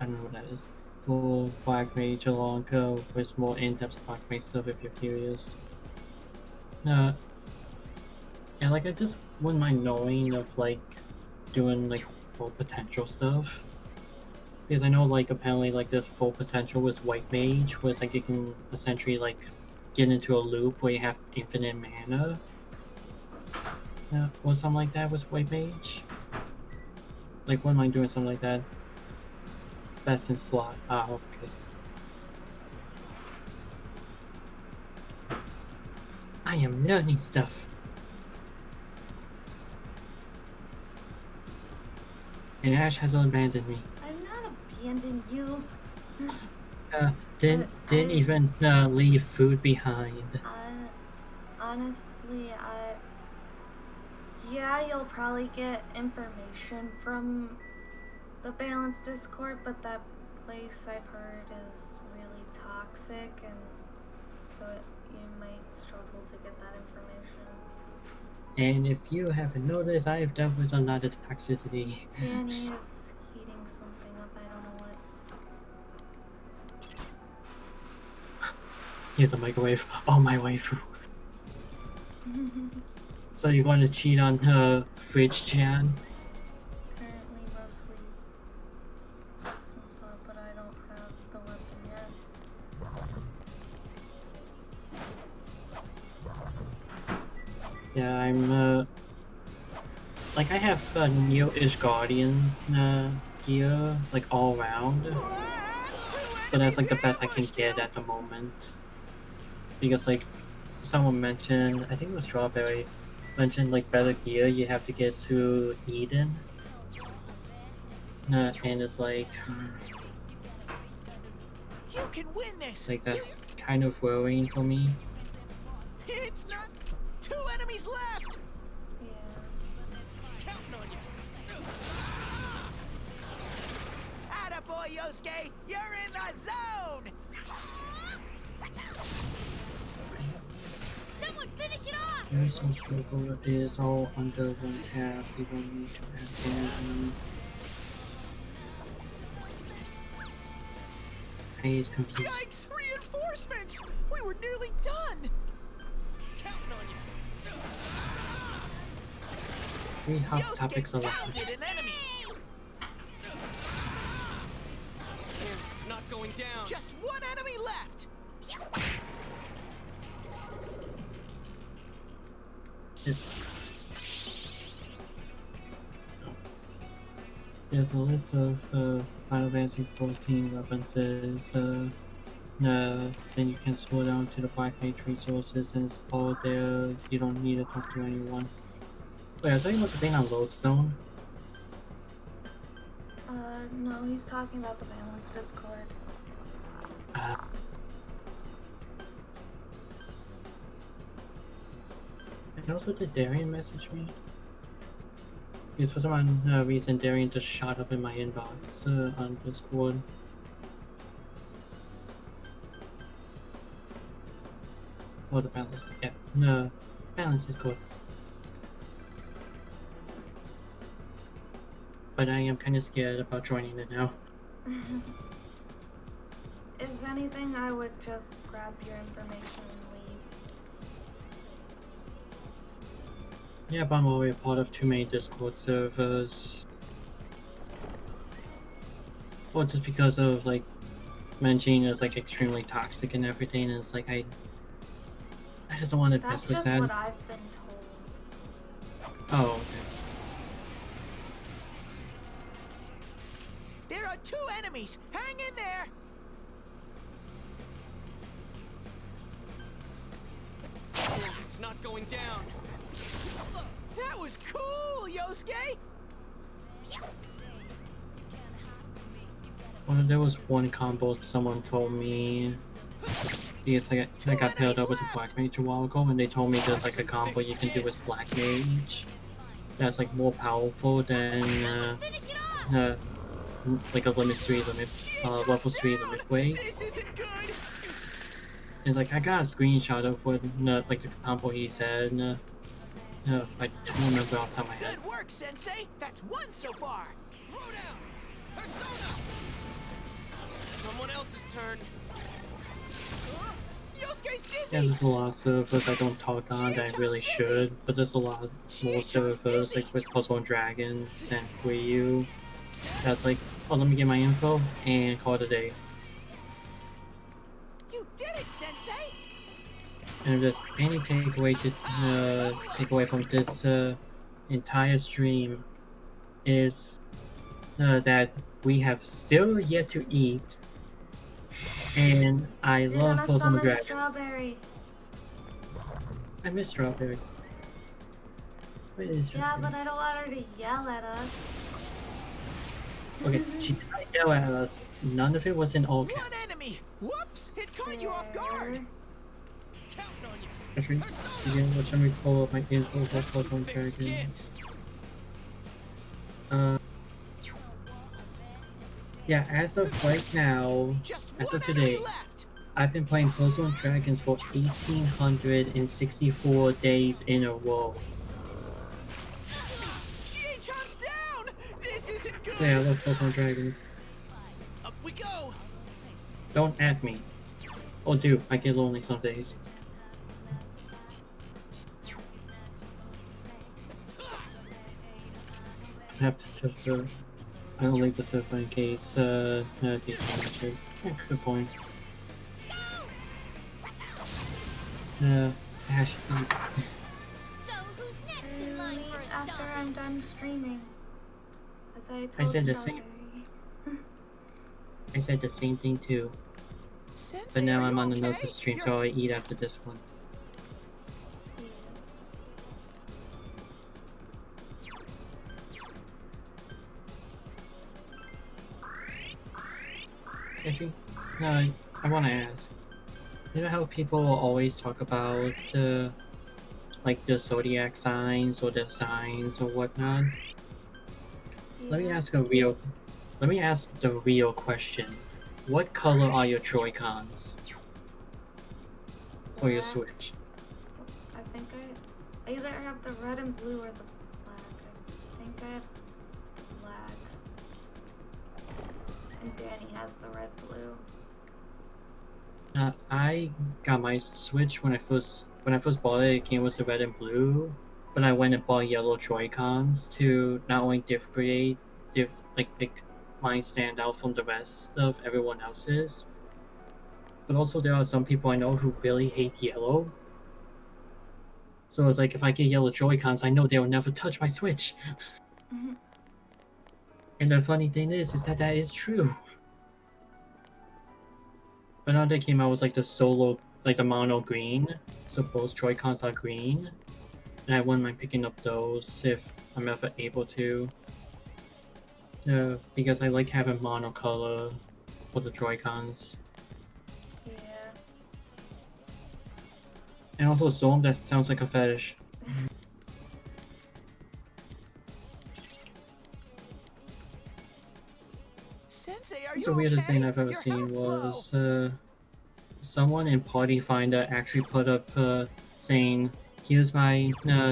I don't know what that is. Full Black Mage along with more in-depth Black Mage stuff if you're curious. Yeah, like I just wouldn't mind knowing of like doing like full potential stuff. Because I know like apparently like this full potential with White Mage where it's like you can essentially like get into a loop where you have infinite mana. Or something like that with White Mage. Like wouldn't mind doing something like that. Best in slot. Ah, okay. I am learning stuff. And Ash hasn't abandoned me.
I'm not abandoned you.
Didn't even leave food behind.
Honestly, yeah, you'll probably get information from the Balance Discord, but that place I've heard is really toxic, and so you might struggle to get that information.
And if you haven't noticed, I have dealt with a lot of toxicity.
Danny is heating something up, I don't know what.
Here's a microwave. Oh, my waifu. So you want to cheat on her fridge, Chan?
Currently mostly since but I don't have the weapon yet.
Yeah, I'm like I have Neo-ish Guardian gear like all around, but that's like the best I can get at the moment. Because like someone mentioned, I think it was Strawberry, mentioned like better gear you have to get to Eden, and it's like
You can win this.
like that's kind of worrying for me.
It's not. 2 enemies left. Counting on you. Attaboy, Yosuke. You're in the zone.
Someone finish it off!
There is some struggle. It is all under one cap. We don't need to ask anyone. He's confused.
Yikes! Reinforcements. We were nearly done. Counting on you.
We have topics of
Pounded an enemy. It's not going down. Just 1 enemy left.
There's a list of Final Fantasy 14 references. Then you can scroll down to the Black Mage resources and it's all there. You don't need to talk to anyone. Wait, I thought you were being on Lodestone.
No, he's talking about the Balance Discord.
And also, did Darian message me? Because for some reason, Darian just shot up in my inbox on Discord. Oh, the Balance. Yeah, no, Balance Discord. But I am kind of scared about joining it now.
If anything, I would just grab your information and leave.
Yeah, but I'm already a part of too many Discord servers. Well, just because of like mentioning is like extremely toxic and everything, and it's like I just don't want to
That's
mess with
just
that.
what I've been told.
Oh, okay.
There are 2 enemies. Hang in there. It's not going down. That was cool, Yosuke.
Well, there was one combo someone told me. Because I got paired up with a Black Mage a while ago, and they told me there's like a combo you can do with Black Mage that's like more powerful than like a level 3 limit break. It's like I got a screenshot of what like the combo he said. I don't remember off the top of my head.
Good work, Sensei. That's one so far. Throw down. Persona.
Someone else's turn.
Yosuke's dizzy.
Yeah, there's a lot of servers I don't talk on that I really should, but there's a lot of small servers like with Puzzle and Dragons and Wii U. That's like, oh, let me get my info and call it a day.
You did it, Sensei.
And if there's any takeaway to take away from this entire stream is that we have still yet to eat, and I love Puzzle and Dragons.
Strawberry.
I miss Strawberry. Where is Strawberry?
Yeah, but I don't want her to yell at us.
Okay, she did not yell at us. None of it was in all caps.
One enemy. Whoops! It caught you off guard.
Actually, again, let me pull up my info for Puzzle and Dragons. Yeah, as of right now, as of today, I've been playing Puzzle and Dragons for 1,864 days in a row. So yeah, I love Puzzle and Dragons.
Up we go.
Don't add me. Or do, I get lonely some days. I have to server. I don't leave the server in case they change it. Yeah, good point. Ash.
After I'm done streaming. As I
I
told
said the
Strawberry.
I said the same thing too. But now I'm on another stream, so I eat after this one. Actually, no, I want to ask. You know how people always talk about, like the zodiac signs or the signs or whatnot? Let me ask the real question. What color are your Joy-Cons for your Switch?
I think I either have the red and blue or the black. I think I have black. And Danny has the red blue.
I got my Switch when I first bought it. It came with the red and blue, but I went and bought yellow Joy-Cons to not only differentiate, make mine stand out from the rest of everyone else's, but also there are some people I know who really hate yellow. So it's like if I get yellow Joy-Cons, I know they'll never touch my Switch. And the funny thing is that is true. But now they came out with like the solo, like the mono green, so both Joy-Cons are green, and I wouldn't mind picking up those if I'm ever able to. Because I like having monocolor for the Joy-Cons.
Yeah.
And also Storm, that sounds like a fetish.
Sensei, are you
The weirdest
okay?
thing I've ever
You're
seen
held slow.
was someone in Party Finder actually put up saying, "Here's my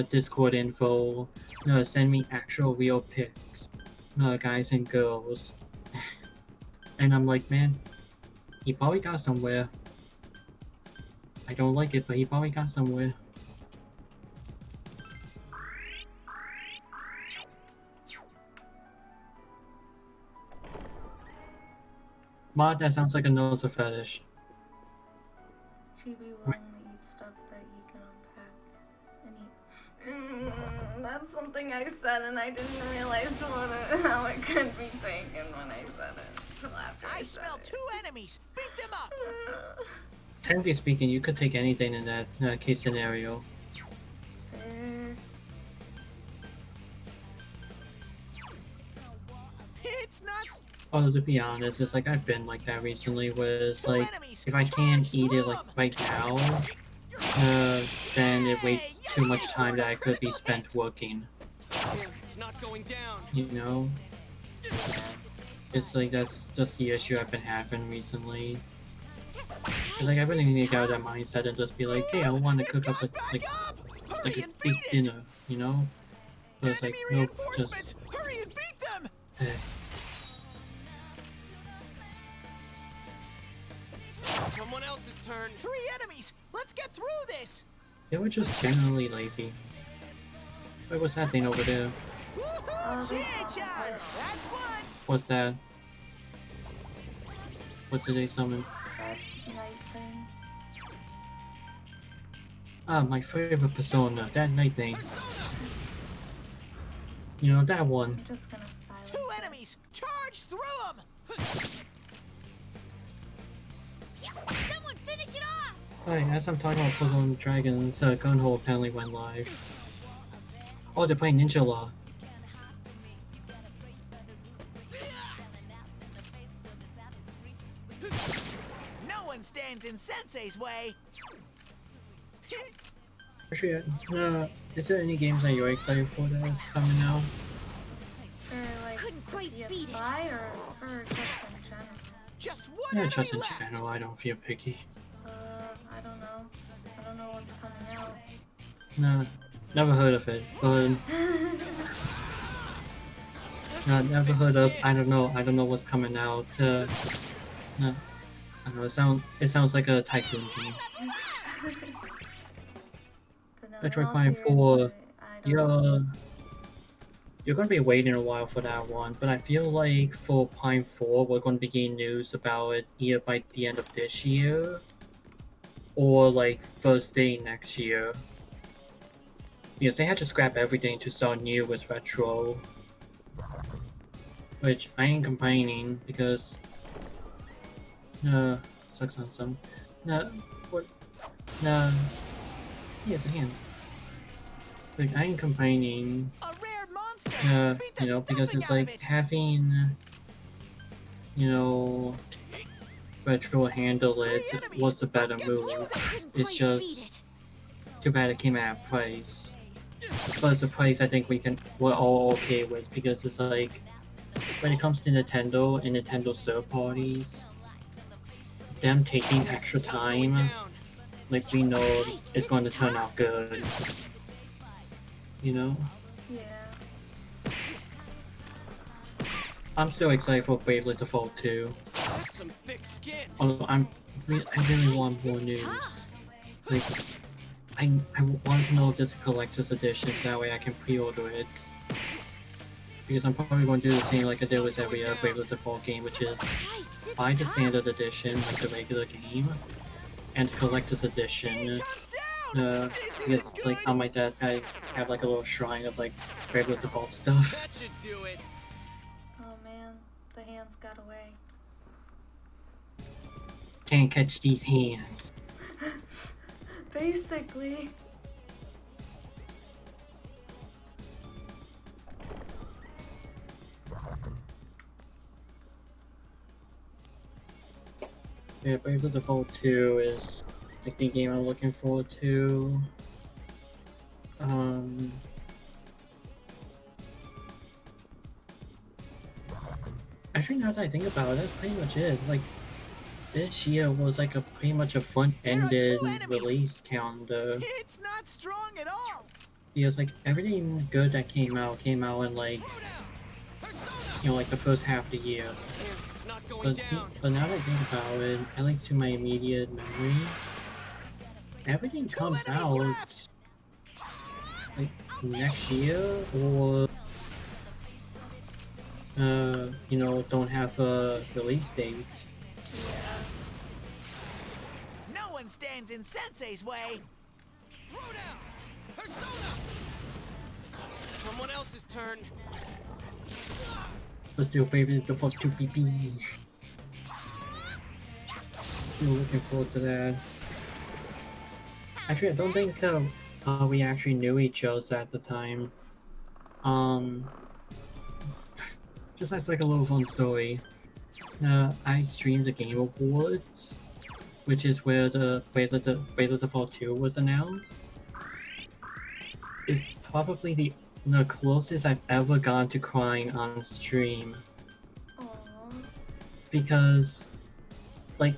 Discord info. Send me actual real pics, guys and girls." And I'm like, man, he probably got somewhere. I don't like it, but he probably got somewhere. Mod, that sounds like a nose fetish.
Chibi will only eat stuff that he can unpack and eat. That's something I said, and I didn't realize how it could be taken when I said it. Till after I said
smell
it.
2 enemies. Beat them up.
Technically speaking, you could take anything in that case scenario.
It's nuts.
Although to be honest, it's like I've been like that recently, where it's like if I can't eat it like right now, then it wastes too much time that I could be spent working.
It's not going down.
You know? It's like that's just the issue I've been having recently. It's like I've been needing to get out of that mindset and just be like, hey, I want to cook up like a big dinner, you know? But it's like, nope, just
Hurry and beat them!
eh.
Someone else's turn.
3 enemies! Let's get through this!
They were just generally lazy. Wait, what's that thing over there?
That's one!
What's that? What did they summon?
That night thing.
Ah, my favorite persona, that night thing. You know, that one.
I'm just gonna silence
2 enemies! Charge through them!
Someone finish it off!
Hi, as I'm talking about Puzzle and Dragons, Gunho apparently went live. Oh, they're playing Ninja Law.
No one stands in Sensei's way!
Actually, is there any games that you're excited for that's coming out?
For like
Couldn't quite
the
beat it.
PS5 or for just in general?
Just one
Yeah,
enemy
just in
left!
general, I don't feel picky.
I don't know. I don't know what's coming out.
Nah, never heard of it, but... Nah, never heard of, I don't know what's coming out. No, I don't know, it sounds like a tycoon game.
But no, in
Metroid
all
Prime 4,
seriousness, I don't
you're gonna be waiting a while for that one, but I feel like for Prime 4, we're gonna be getting news about it either by the end of this year, or like first day next year. Because they had to scrap everything to start new with Retro. Which I ain't complaining, because... sucks on some. What? He has a hand. Like, I ain't complaining. You know, because it's like having, you know, Retro handle it was a better move. It's just too bad it came at a price. But it's a price I think we're all okay with, because it's like when it comes to Nintendo and Nintendo third parties, them taking extra time, like we know it's going to turn out good. You know?
Yeah.
I'm still excited for Bravely Default 2.
That's some thick skin.
Although I really want more news. Like, I want to know if this is a collector's edition, so that way I can pre-order it. Because I'm probably going to do the same like I did with every other Bravely Default game, which is buy the standard edition, like the regular game, and collector's edition. Because like on my desk I have like a little shrine of like Bravely Default stuff.
That should do it.
Oh man, the hands got away.
Can't catch these hands.
Basically.
Yeah, Bravely Default 2 is like the game I'm looking forward to. Actually, now that I think about it, that's pretty much it. Like, this year was like pretty much a front-ended release calendar.
It's not strong at all!
Because like everything good that came out in like, you know, like the first half of the year. But now that I think about it, at least to my immediate memory, everything comes out like next year, or you know, don't have a release date.
No one stands in Sensei's way!
Someone else's turn.
Let's do Bravely Default 2 BB. Still looking forward to that. Actually, I don't think we actually knew each other at the time. Just as like a little fun story. I streamed the Game Awards, which is where the Bravely Default 2 was announced. It's probably the closest I've ever gone to crying on stream. because, like,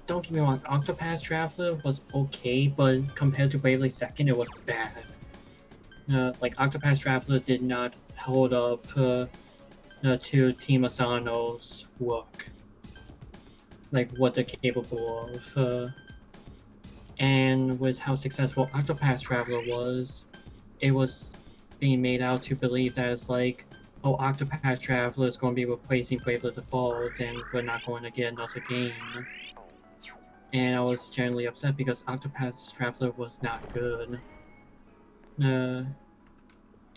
don't get me wrong, Octopath Traveler was okay, but compared to Bravely Second, it was bad. Like, Octopath Traveler did not hold up to Team Asano's work. Like, what they're capable of. And with how successful Octopath Traveler was, it was being made out to believe that it's like, oh, Octopath Traveler is going to be replacing Bravely Default, and we're not going to get another game. And I was generally upset because Octopath Traveler was not good.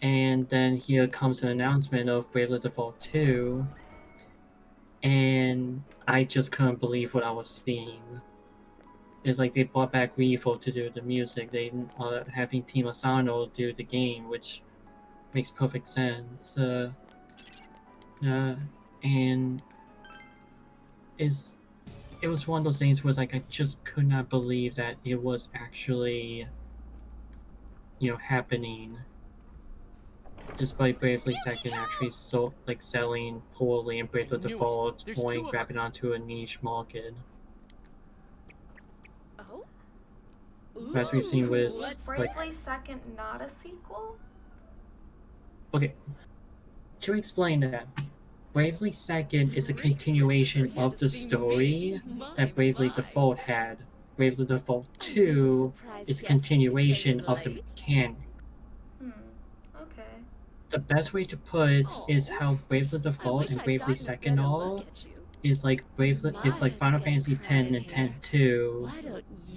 And then here comes an announcement of Bravely Default 2, and I just couldn't believe what I was seeing. It's like they brought back Revo to do the music, they are having Team Asano do the game, which makes perfect sense. And it was one of those things where it's like I just could not believe that it was actually, happening. Despite Bravely Second actually selling poorly and Bravely Default only grabbing onto a niche market. As we've seen with
Was Bravely Second not a sequel?
Okay, to explain that, Bravely Second is a continuation of the story that Bravely Default had. Bravely Default 2 is a continuation of the mechanic.
Okay.
The best way to put it is how Bravely Default and Bravely Second is like Final Fantasy X and X-2,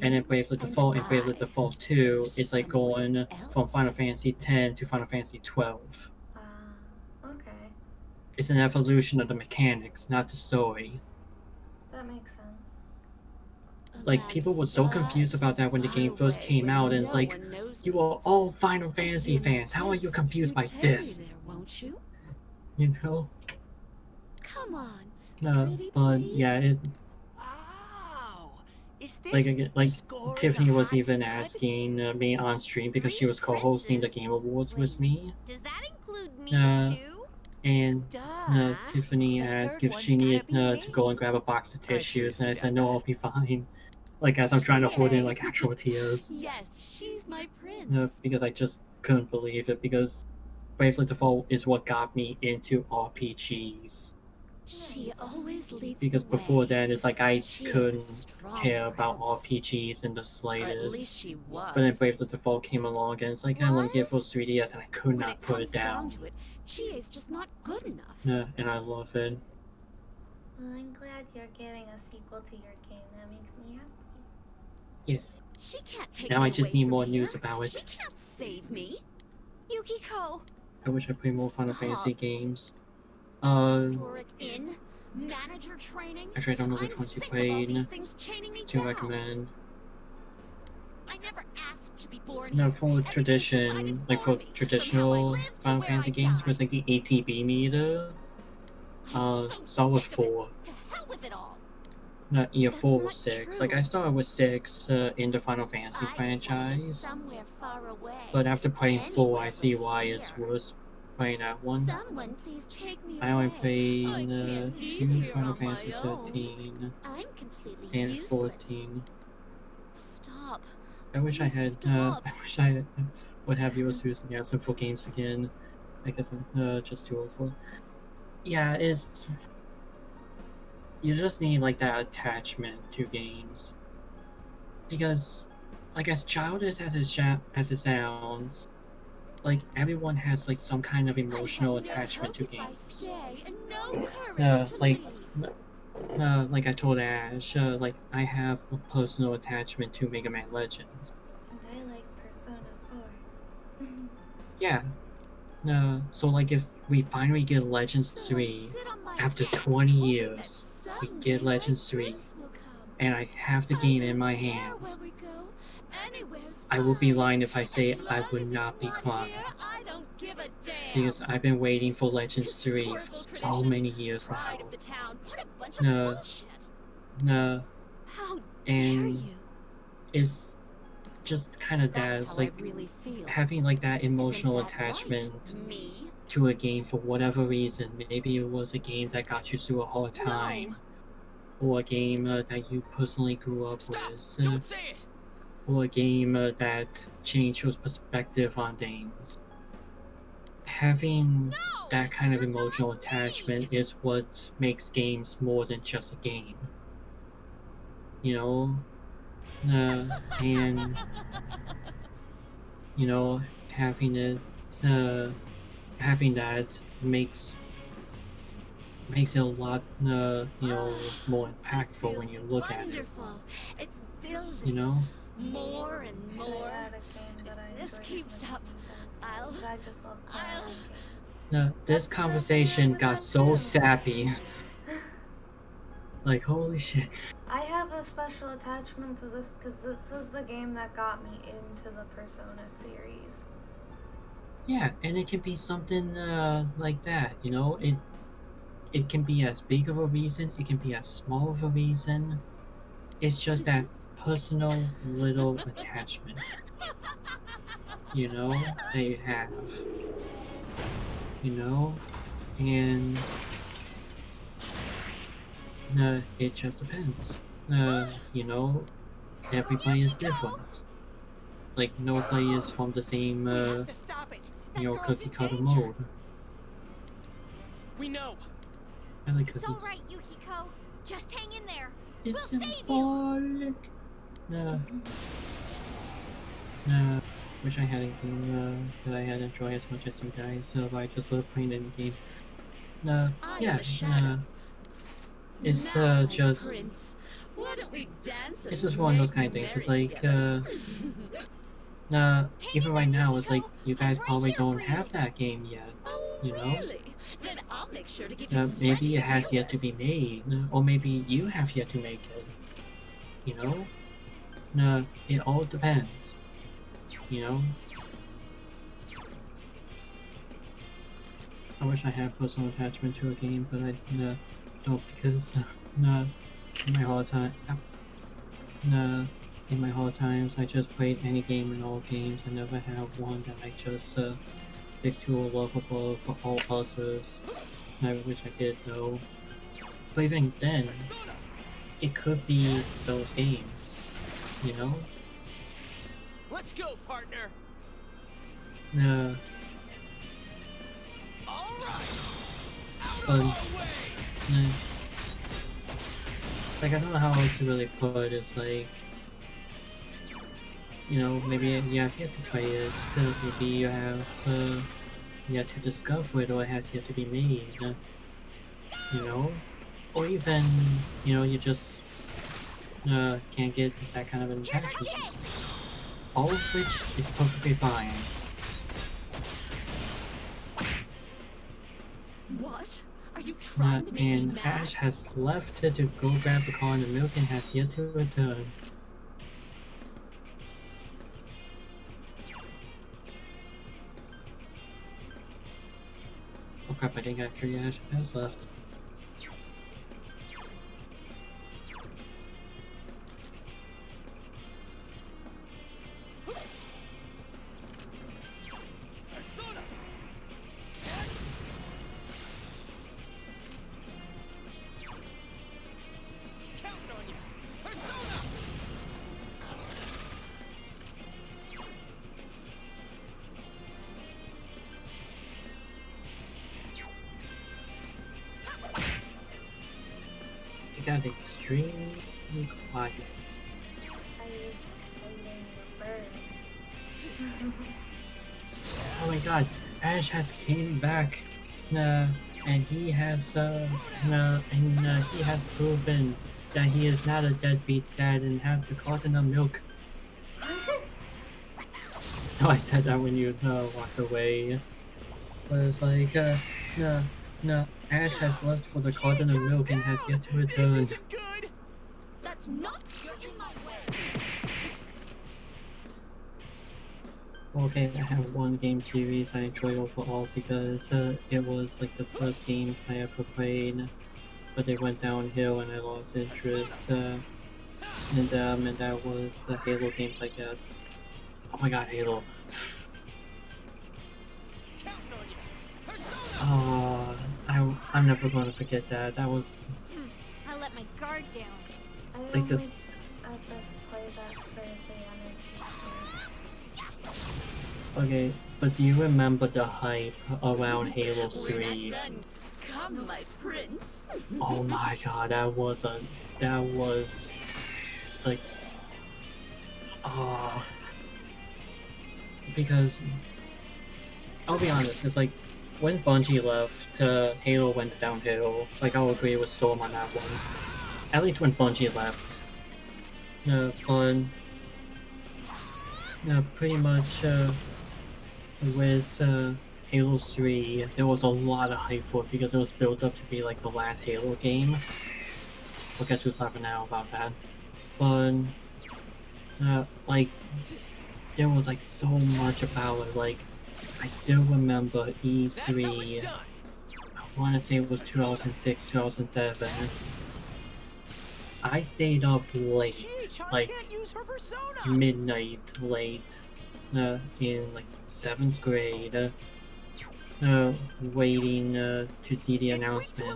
and then Bravely Default and Bravely Default 2 is like going from Final Fantasy X to Final Fantasy 12.
Okay.
It's an evolution of the mechanics, not the story.
That makes sense.
Like, people were so confused about that when the game first came out, and it's like, you are all Final Fantasy fans, how are you confused by this? You know?
Come on.
But yeah, like Tiffany was even asking me on stream because she was co-hosting the Game Awards with me.
Does that include me too?
And Tiffany asked if she needed to go and grab a box of tissues, and I said no, I'll be fine. Like, as I'm trying to hold in like actual tears.
Yes, she's my prince.
Because I just couldn't believe it, because Bravely Default is what got me into RPGs.
She always leads
Because
the
before
way.
that, it's like I
She is a
couldn't
strong
care about
prince.
RPGs in the slightest.
Or at least she was.
But then Bravely Default came along, and it's like I want to get for 3DS, and I could
When
not
it
put
comes
it down.
to it, Chie's just not good enough.
And I love it.
Well, I'm glad you're getting a sequel to your game. That makes me happy.
Yes.
She can't take
Now
me
I just
away
need
from
more
here.
news about
She
it.
can't save me.
Yukiko!
I wish I played more Final Fantasy
Stop.
games.
Historic Inn, manager training.
Actually, I don't know which
I'm
ones you
sick of all these
played
things chaining me
to
down.
recommend.
I never asked to be born
No,
here.
for tradition, like for traditional Final Fantasy games with like the ATB meter, Star Wars 4.
To hell with it all.
Not year 4 or 6. Like, I started with 6 in the Final Fantasy franchise,
Somewhere far away.
but after playing 4, I see why it's worth playing that one.
Someone please take me
I only
away.
played
I can't live
2
here
Final
on my
Fantasy
own.
13
I'm completely
and
useless.
14.
Stop.
I wish I
Please
had,
stop.
I wish I would have you enthusiasm for games again. I guess I'm just too old for it. Yeah, it's... You just need, like, that attachment to games. Because, like, as childish as it sounds, like, everyone has, like, some kind of emotional attachment to games.
Stay and no courage to
Like,
leave.
like I told Ash, like, I have a personal attachment to Mega Man Legends.
And I like Persona 4.
Yeah. So, like, if we finally get Legends 3, after 20 years, we get Legends 3, and I have the game in my hands, I would be lying if I say I would not be crying. Because I've been waiting for Legends 3 for so many years now. And it's just kind of that. It's like having like that emotional attachment to a game for whatever reason. Maybe it was a game that got you through a hard time, or a game that you personally grew up with,
Don't say it!
or a game that changed your perspective on things. Having that kind of emotional attachment is what makes games more than just a game. You know? And you know, having it, having that makes it a lot, you know, more impactful when you look at it.
Wonderful. It's building.
You know?
More and more.
This
This keeps up.
I just love playing.
No, this conversation got so sappy. Like, holy shit.
I have a special attachment to this because this is the game that got me into the Persona series.
Yeah, and it can be something like that, you know? It can be as big of a reason, it can be as small of a reason. It's just that personal little attachment. You know, they have. You know? And it just depends. You know, everybody is different. Like, nobody is from the same, you know, cookie cutter mold.
We know.
I like
It's
cookies.
alright, Yukiko. Just hang in there.
It's
We'll save you.
symbolic. No. Wish I had a game that I had enjoyed as much as you guys, so I just love playing any game. Yeah, it's just.
Prince, why don't we dance
It's
and
just one of those
make
kind of things. It's
merry
like,
together?
even right now, it's like you guys probably don't have that game yet. You know?
Really? Then I'll make sure to give you
Maybe it has yet to be made, or maybe you have yet to make it. You know? It all depends. You know? I wish I had personal attachment to a game, but I don't because in my whole time, in my whole times I just played any game in all games. I never have one that I just stick to a love above all others. I wish I did though. But even then, it could be those games, you know?
Let's go, partner.
Like, I don't know how else to really put it. It's like, you know, maybe you have yet to play it, maybe you have yet to discover it, or it has yet to be made, you know? Or even, you know, you just can't get that kind of an attachment. All of which is perfectly fine.
What? Are you trying to make me
And
mad?
Ash has left to go grab the car and the milk and has yet to return. Oh crap, I think actually Ash has left. It got extremely quiet.
I was fighting a bird.
Oh my god, Ash has came back, and he has, he has proven that he is not a deadbeat dad and has the carton of milk. No, I said that when you walked away. But it's like, no, Ash has left for the carton of milk and has yet to return.
That's not getting my way.
Okay, I have one game series I enjoyed overall because it was like the first games I ever played, but they went downhill and I lost interest and that was the Halo games, I guess. Oh my god, Halo. I'm never going to forget that. That was...
I let my guard guard down.
I
Like
only
this-
ever play that for the energy sword.
Okay, but do you remember the hype around Halo
We're
3?
not done. Come, my prince.
Oh my god, that was like, ah, because I'll be honest, it's like when Bungie left, Halo went downhill. Like I'll agree with Storm on that one. At least when Bungie left. Pretty much with Halo 3, there was a lot of hype for it because it was built up to be like the last Halo game. I guess who's laughing now about that. But like there was like so much about it. Like I still remember E3. I want to say it was 2006, 2007. I stayed up late, like midnight late, in like 7th grade, waiting to see the announcement.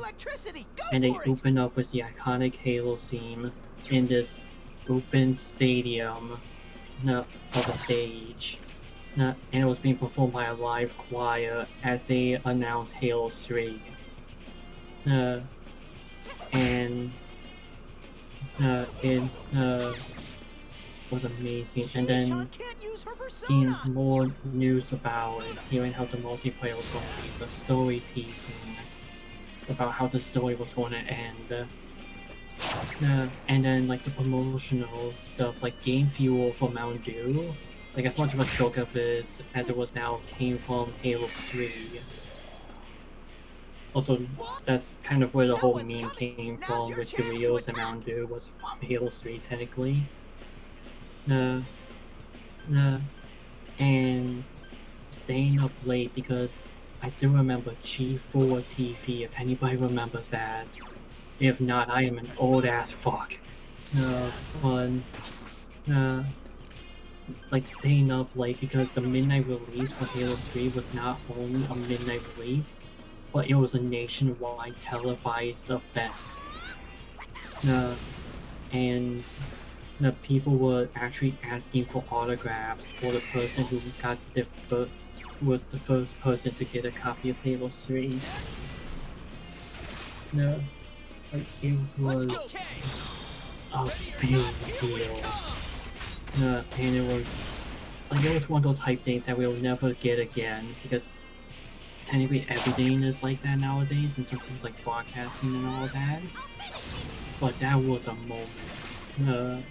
And they opened up with the iconic Halo theme in this open stadium of a stage. And it was being performed by a live choir as they announced Halo 3. And it was amazing. And then seeing more news about it, hearing how the multiplayer was going to be, the story teasing about how the story was going to end. And then like the promotional stuff, like Game Fuel for Mountain Dew, like as much of a joke of it as it was now, came from Halo 3. Also, that's kind of where the whole meme came from, with Doritos and Mountain Dew was from Halo 3 technically. And staying up late because I still remember G4 TV, if anybody remembers that. If not, I am an old ass fuck. Like staying up late because the midnight release for Halo 3 was not only a midnight release, but it was a nationwide televised event. And the people were actually asking for autographs for the person who got was the first person to get a copy of Halo 3. Like it was a big deal. And it was one of those hype days that we'll never get again, because technically everything is like that nowadays in terms of like broadcasting and all that. But that was a moment.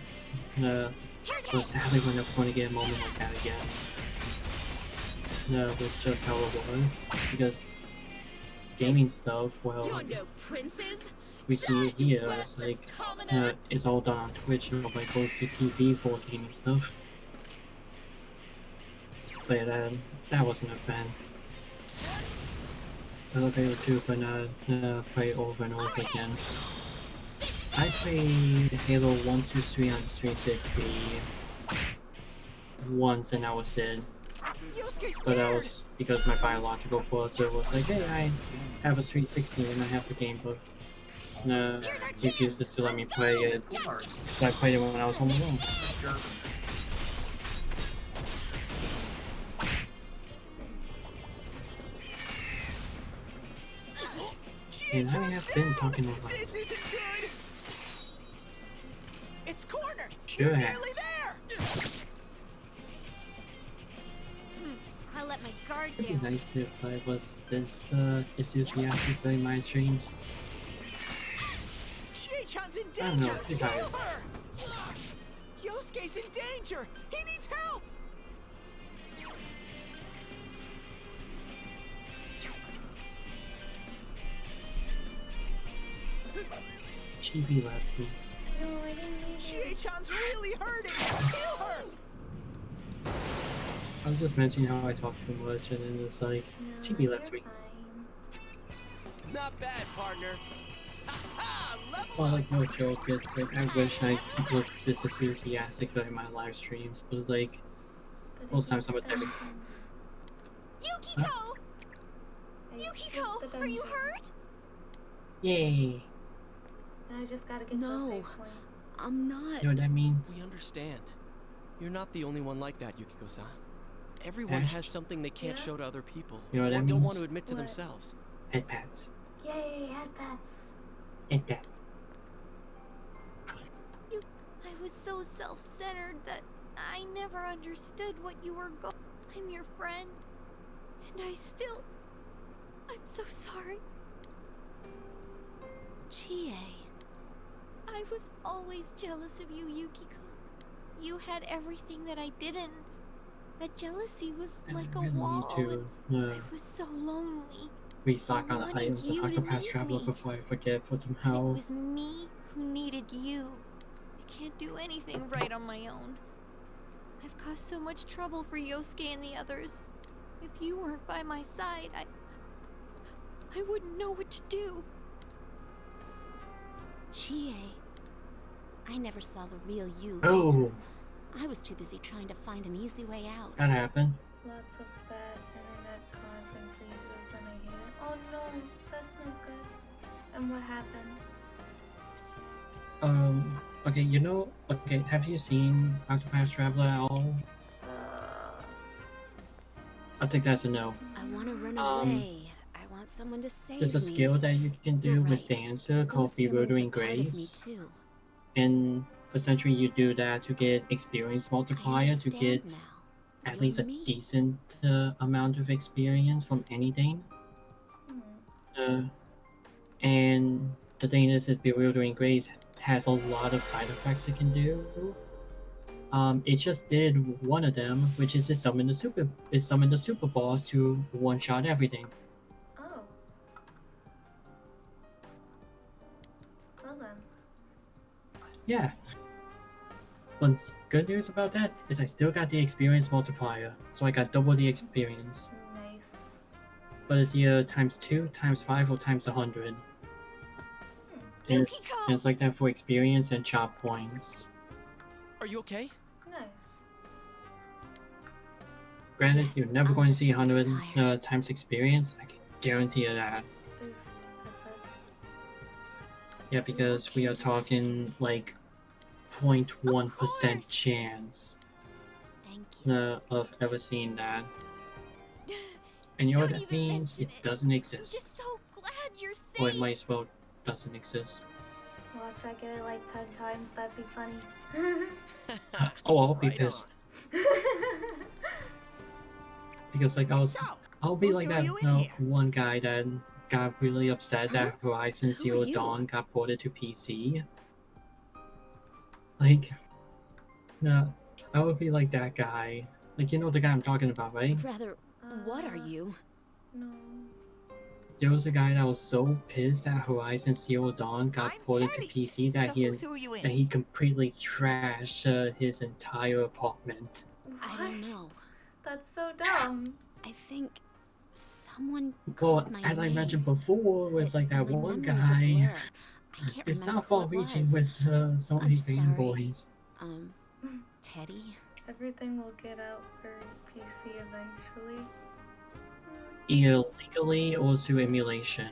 But sadly we're never going to get a moment like that again. That's just how it was. Because gaming stuff, well, we see it here, it's like, it's all done on Twitch, nobody goes to TV for gaming stuff. But that was an event. I love Halo 2, but not play over and over again. I played Halo 1, 2, 3 on 360 once and that was it. But that was because my biological brother was like, hey, I have a 360 and I have the game, but he refuses to let me play it. So I played it when I was home alone. And I have been talking a lot.
This isn't good. It's cornered.
Sure.
You're nearly there.
I let my guard
It'd
down.
be nice if I was this enthusiastic during my streams.
Chie-chan's in
I don't know,
danger.
too tired.
Heal her. Yosuke's in danger. He needs help.
Chibi left me.
No, I didn't need
Chie-chan's really hurting. Heal her.
I was just mentioning how I talk too much, and then it's like, Chibi left me.
Not bad, partner.
Well, like, no joke, it's like, I wish I was this enthusiastic during my live streams, but it's like, most times I'm a type of...
Yukiko! Yukiko, are you hurt?
Yay!
And I just gotta get to a safe point.
I'm not.
You know what that means?
We understand. You're not the only one like that, Yukiko-san. Everyone
Ash.
has something they can't show to other people,
You know what
or
that
don't want
means?
to admit to
What?
themselves.
Head pats.
Yay, headpats.
Head pats.
I was so self-centered that I never understood what you were going. I'm your friend, and I'm so sorry.
Chie.
I was always jealous of you, Yukiko. You had everything that I didn't. That jealousy was
I
like a
really
wall,
need to
and I was so lonely.
restock
I
on the
wanted
items of
you to
Octopath
meet
Traveler
me.
before I forget for
But
somehow.
it was me who needed you. I can't do anything right on my own. I've caused so much trouble for Yosuke and the others. If you weren't by my side, I wouldn't know what to do.
Chie. I never saw the real you.
Oh,
I was too busy trying to find an easy way out.
that happened.
Lots of bad internet causing places and I hate it. Oh no, that's no good. And what happened?
Okay, you know, okay, have you seen Octopath Traveler at all? I'll take that as a no.
I want to run
Um,
away. I want someone to save
There's a
me.
skill that you can do
You're
with
right.
Dancer called
Those feelings
Bewildering
are part of me
Grace.
too.
And essentially you do that to get experience multiplier to
understand
get
now.
at
You're
least a
me.
decent amount of experience from anything. And the thing is Bewildering Grace has a lot of side effects it can do. It just did one of them, which is it summoned the super boss to one-shot everything.
Oh. Well then.
Yeah. But good news about that is I still got the experience multiplier, so I got double the experience.
Nice.
But it's either times 2, times 5, or times 100. And it's like that for experience and chop points.
Are you okay?
Nice.
Granted, you're never going to see 100 times experience, I can guarantee you that.
Oof, that sucks.
Yeah, because we are talking like 0.1% chance of ever seeing that. And you know what that means? It doesn't exist.
So glad you're safe.
Or it might as well doesn't exist.
Watch, I get it like 10 times, that'd be funny.
Oh, I'll be pissed. Because like I'll be like that one guy that got really upset that Horizon Zero Dawn got ported to PC. Like, no, I would be like that guy. Like, you know the guy I'm talking about, right?
Rather, what are you?
No.
There was a guy that was so pissed that Horizon Zero Dawn got ported to PC that
So who threw you in?
he completely trashed his entire apartment.
I don't know.
That's so dumb.
I think someone
Well,
called my
as I
name.
mentioned before, was like that
My
one
memory's a
guy.
blur. I can't
It's
remember
not
who
far
it
reaching
was.
with so many
I'm sorry.
fanboys.
Teddy?
Everything will get out for PC eventually.
Either legally or through emulation.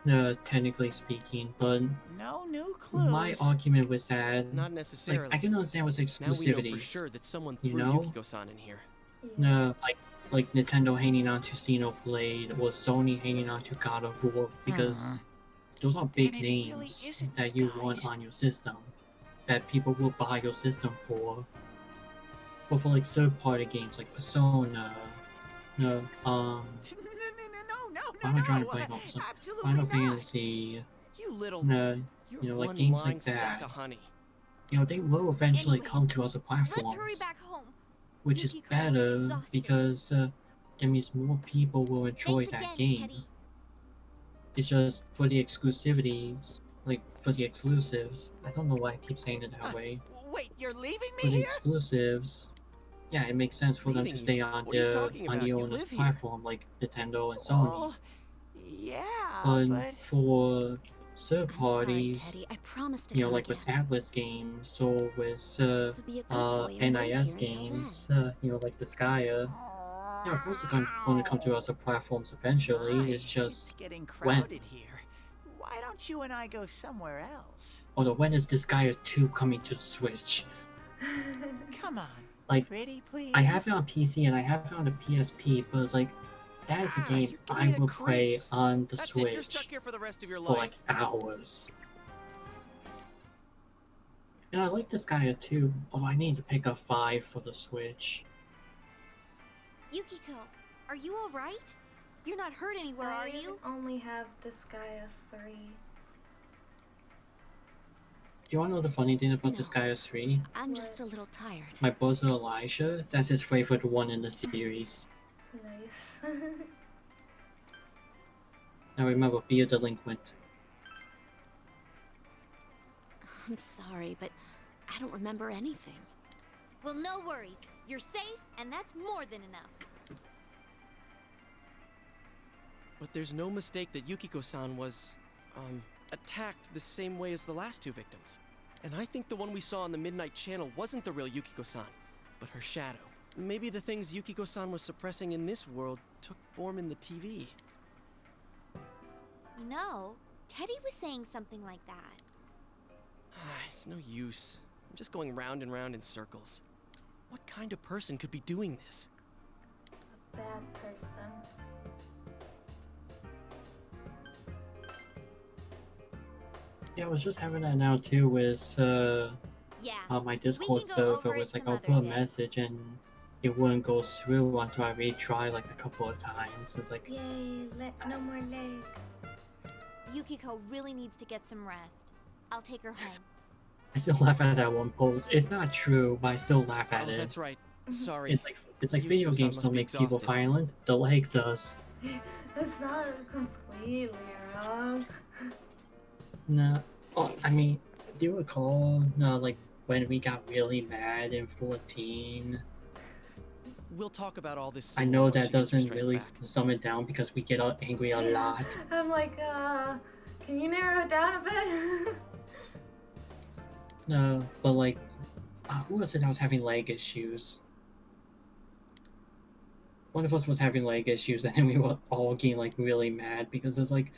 Yeah.
Technically speaking, but
No new clues.
my argument was that
Not necessarily.
Like, I can understand with
Now we know
exclusivities.
for sure that someone
you
threw
know?
Yukiko-san in here.
Like Nintendo hanging on to Xenoblade or Sony hanging on to God of War because those are big names that you want on your system that people will buy your system for. Or for like third-party games like Persona, I'm not trying to play also. Final Fantasy,
You little,
you know, like
one
games
lying
like
sack
that.
of honey.
You know, they will eventually come to other
Let's hurry
platforms,
back home.
which is
Yukiko is
better
exhausted.
because it means more people will enjoy
Thanks
that
again,
game.
Teddy.
It's just for the exclusivities, like for the exclusives. I don't know why I keep saying it that way.
Wait, you're leaving
For
me
the
here?
exclusives, yeah, it makes sense for them to
Leaving
stay
you?
on
What are you
the
talking
on
about?
the
You
owner's
live here.
platform like Nintendo and Sony.
Well, yeah,
But for third parties,
Teddy. I promise to
you know,
come
like with
again.
Atlas games or with
So be a good boy and wait
NIS
here until
games, you know, like the Skya. Yeah, of course they're going to come to other platforms eventually. It's just
getting
when.
crowded here. Why don't you and I go somewhere else?
Although when is Disgaea 2 coming to the Switch?
Come on.
Like,
Pretty please.
I have it on PC and I have it on the PSP, but it's like, that is a game I would play on the
That's it, you're stuck
Switch
here for the rest of your
for
life.
like hours. And I like Disgaea 2, although I need to pick up 5 for the Switch.
Yukiko, are you alright? You're not hurt anywhere, are you?
I only have Disgaea 3.
Do you want to know the funny thing about Disgaea 3?
I'm just a little tired.
My brother Elijah, that's his favorite one in the series.
Nice.
Now remember, be a delinquent.
I'm sorry, but I don't remember anything.
Well, no worries. You're safe, and that's more than enough.
But there's no mistake that Yukiko-san was, attacked the same way as the last 2 victims. And I think the one we saw on the Midnight Channel wasn't the real Yukiko-san, but her shadow. Maybe the things Yukiko-san was suppressing in this world took form in the TV.
You know, Teddy was saying something like that.
It's no use. I'm just going round and round in circles. What kind of person could be doing this?
A bad person.
Yeah, I was just having that now too with my Discord server was like I'll put a message and it wouldn't go through until I retry like a couple of times. It's like,
yay, no more leg.
Yukiko really needs to get some rest. I'll take her home.
I still laugh at that one post. It's not true, but I still laugh at it.
That's right. Sorry.
It's like video games don't make people violent. The leg does.
It's not completely wrong.
No, oh, I mean, do you recall like when we got really mad in 14?
We'll talk about all this.
I know that doesn't really sum it down because we get angry a lot.
I'm like, can you narrow it down a bit?
No, but like, who was it that was having leg issues? One of us was having leg issues and then we were all getting like really mad because it's like,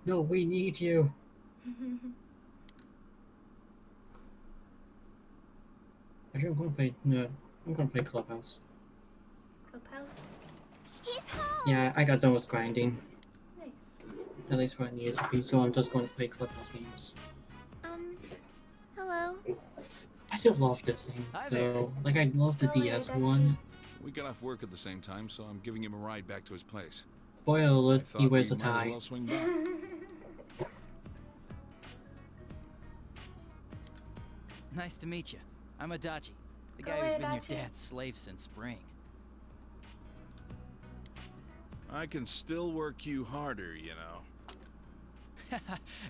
no, we need you. Actually, I'm gonna play Clubhouse.
Clubhouse?
He's home!
Yeah, I got done with grinding.
Nice.
At least where I needed to be, so I'm just going to play Clubhouse games.
Hello?
I still love this thing, though. Like, I love the DS one.
We got off work at the same time, so I'm giving him a ride back to his place.
Spoiler alert, he wears a
we might as
tie.
well swing by.
Nice to meet you. I'm Adachi, the guy
Go
who's
away,
been your
Adachi.
dad's slave since spring.
I can still work you harder, you know.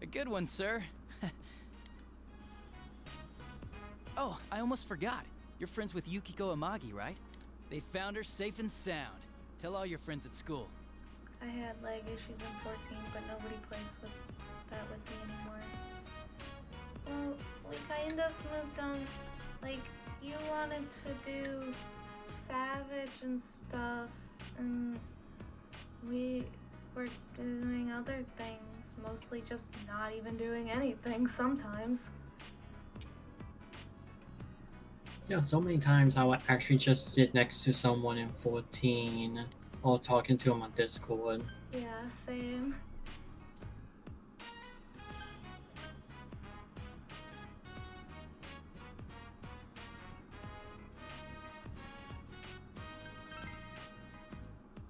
A good one, sir. Oh, I almost forgot. You're friends with Yukiko Amagi, right? They found her safe and sound. Tell all your friends at school.
I had leg issues in 14, but nobody plays with that with me anymore. Well, we kind of moved on. Like, you wanted to do Savage and stuff, and we were doing other things. Mostly just not even doing anything sometimes.
Yeah, so many times I would actually just sit next to someone in 14 or talking to them on Discord.
Yeah, same.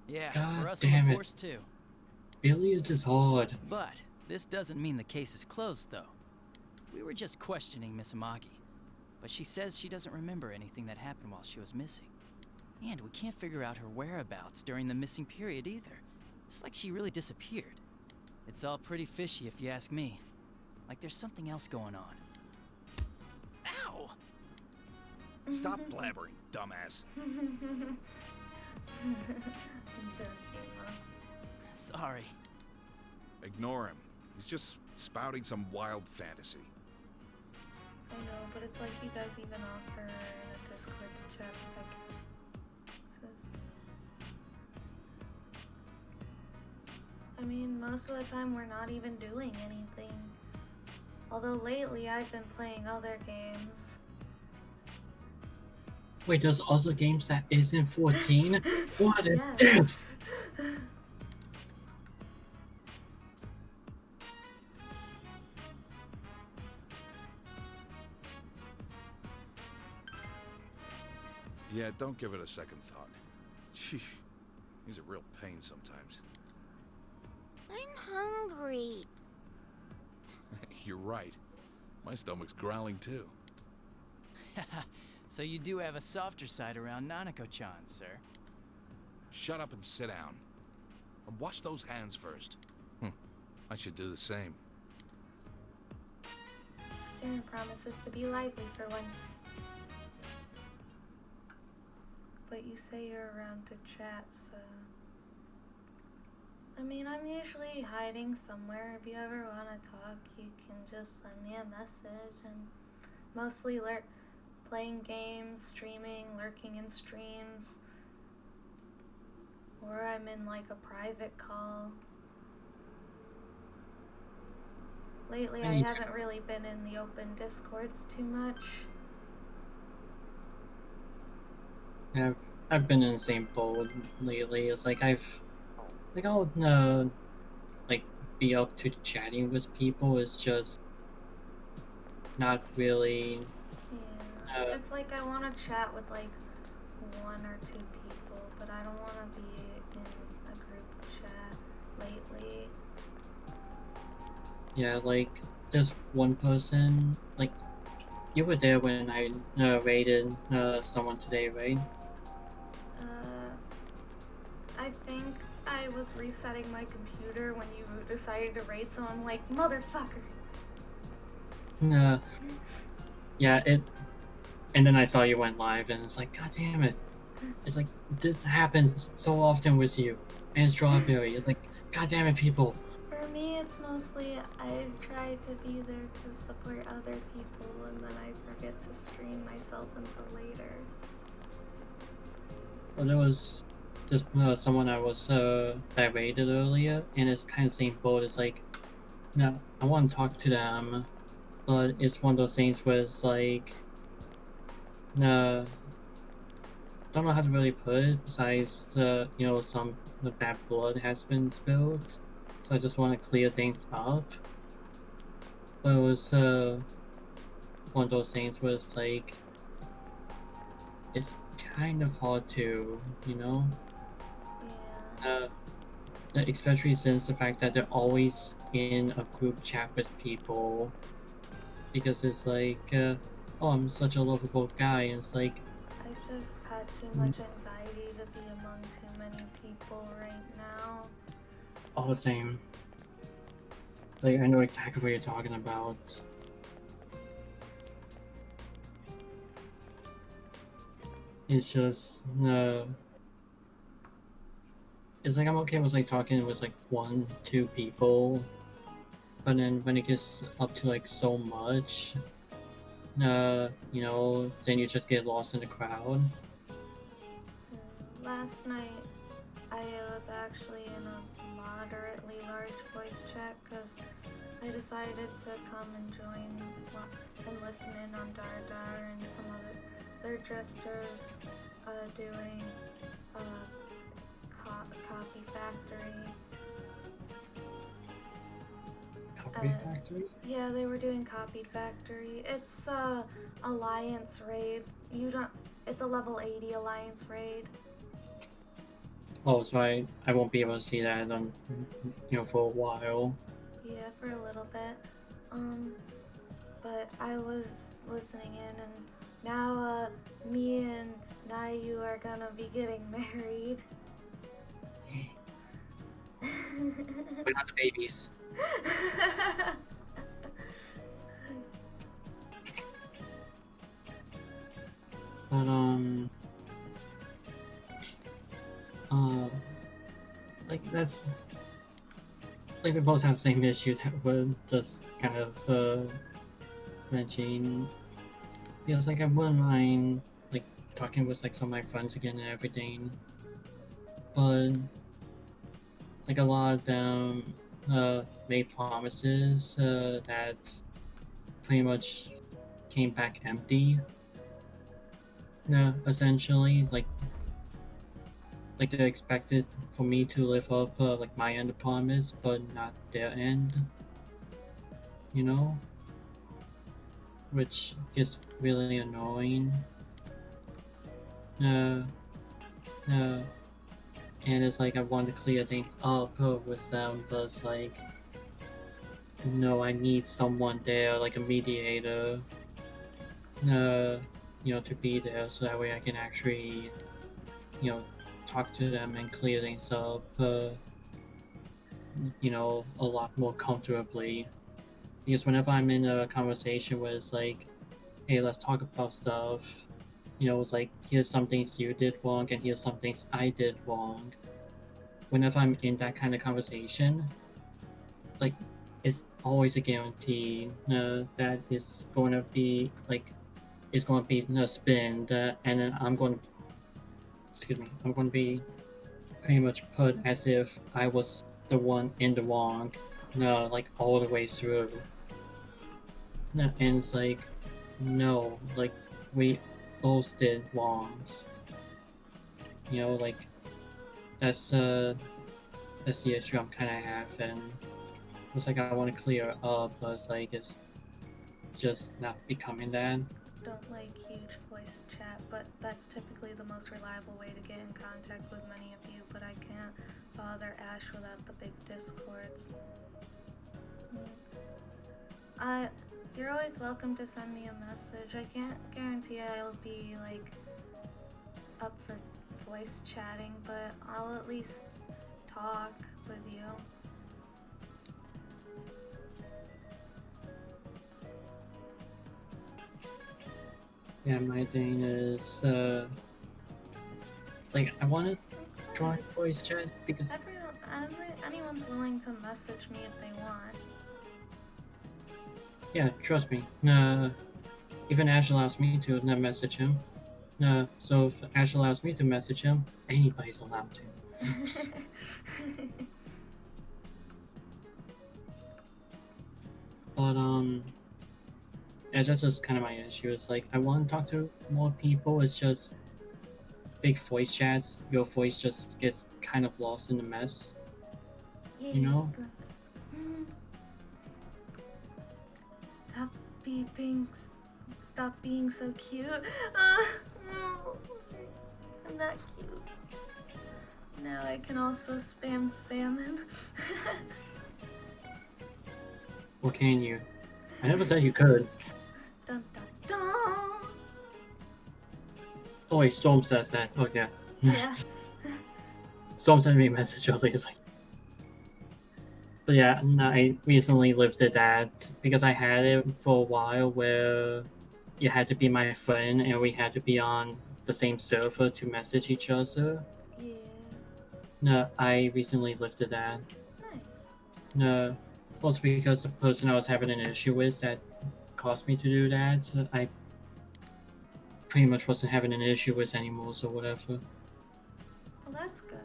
Yeah,
God
for us in
damn
the
it.
Force too.
Billiards is hard.
But this doesn't mean the case is closed, though. We were just questioning Miss Amagi, but she says she doesn't remember anything that happened while she was missing. And we can't figure out her whereabouts during the missing period either. It's like she really disappeared. It's all pretty fishy if you ask me. Like there's something else going on. Ow!
Stop blabbering, dumbass.
Sorry.
Ignore him. He's just spouting some wild fantasy.
I know, but it's like you guys even offer in a Discord to chat check. I mean, most of the time we're not even doing anything. Although lately I've been playing other games.
Wait, there's also games that isn't 14? What a
Yes.
dance!
Yeah, don't give it a second thought. Sheesh. He's a real pain sometimes.
I'm hungry.
You're right. My stomach's growling too.
So you do have a softer side around Nanako-chan, sir.
Shut up and sit down. And wash those hands first. I should do the same.
Dinner promises to be lively for once. But you say you're around to chat, so... I mean, I'm usually hiding somewhere. If you ever want to talk, you can just send me a message. And mostly playing games, streaming, lurking in streams. Or I'm in like a private call. Lately, I haven't really been in the open Discords too much.
Yeah, I've been in the same boat lately. It's like I'll like be up to chatting with people. It's just not really.
Yeah, it's like I want to chat with like 1 or 2 people, but I don't want to be in a group chat lately.
Yeah, like there's one person. Like you were there when I raided someone today, right?
I think I was resetting my computer when you decided to raid someone. Like, motherfucker.
Yeah, and then I saw you went live, and it's like, god damn it. It's like, this happens so often with you. And Strawberry, it's like, god damn it, people.
For me, it's mostly I try to be there to support other people, and then I forget to stream myself until later.
Well, there was just someone I raided earlier, and it's kind of the same boat. It's like, I want to talk to them, but it's one of those things where it's like, don't know how to really put it. Besides, some bad blood has been spilled, so I just want to clear things up. But it was one of those things where it's like, it's kind of hard to, especially since the fact that they're always in a group chat with people, because it's like, oh, I'm such a lovable guy, and it's like,
I've just had too much anxiety to be among too many people right now.
all the same. Like, I know exactly what you're talking about. It's just, it's like I'm okay with like talking with like 1, 2 people, but then when it gets up to like so much, then you just get lost in the crowd.
Last night, I was actually in a moderately large voice chat because I decided to come and join and listen in on Dar and some other drifters doing Copy Factory.
Copy Factory?
Yeah, they were doing Copy Factory. It's Alliance raid. It's a level 80 Alliance raid.
Oh, so I won't be able to see that on, for a while.
Yeah, for a little bit. But I was listening in, and now me and Nayu are gonna be getting married.
We're not the babies. But like that's like we both have the same issue that we're just kind of mentioning. Feels like I wouldn't mind like talking with like some of my friends again and everything, but like a lot of them made promises that pretty much came back empty. No, essentially, like they expected for me to live up like my end of promise, but not their end. You know, which is really annoying. No, no, and it's like I want to clear things up with them, but it's like, no, I need someone there, like a mediator, you know, to be there so that way I can actually, you know, talk to them and clear things up, you know, a lot more comfortably. Because whenever I'm in a conversation where it's like, hey, let's talk about stuff, you know, it's like, here's some things you did wrong and here's some things I did wrong. Whenever I'm in that kind of conversation, like, it's always a guarantee that it's going to be, like, it's going to be spin, and then I'm going to be pretty much put as if I was the one in the wrong, like, all the way through. And it's like, no, like, we both did wrongs. You know, like, that's the issue I'm kind of having. It's like I want to clear up, but it's like it's just not becoming that.
Don't like huge voice chat, but that's typically the most reliable way to get in contact with many of you, but I can't bother Ash without the big discords. You're always welcome to send me a message. I can't guarantee I'll be, like, up for voice chatting, but I'll at least talk with you.
Yeah, my thing is, like, I want to join voice chat because
Anyone's willing to message me if they want.
yeah, trust me. Even Ash allows me to message him. So if Ash allows me to message him, anybody's allowed to. But yeah, that's just kind of my issue. It's like I want to talk to more people. It's just big voice chats. Your voice just gets kind of lost in the mess. You know?
Stop beeping. Stop being so cute. No. I'm not cute. Now I can also spam salmon.
Or can you? I never said you could.
Dun dun dun.
Oh wait, Storm says that. Oh yeah.
Yeah.
Storm sent me a message earlier. It's like, but yeah, I recently lifted that because I had it for a while where you had to be my friend and we had to be on the same server to message each other.
Yeah.
No, I recently lifted that.
Nice.
No, also because the person I was having an issue with that caused me to do that, I pretty much wasn't having an issue with anymore, so whatever.
Well, that's good.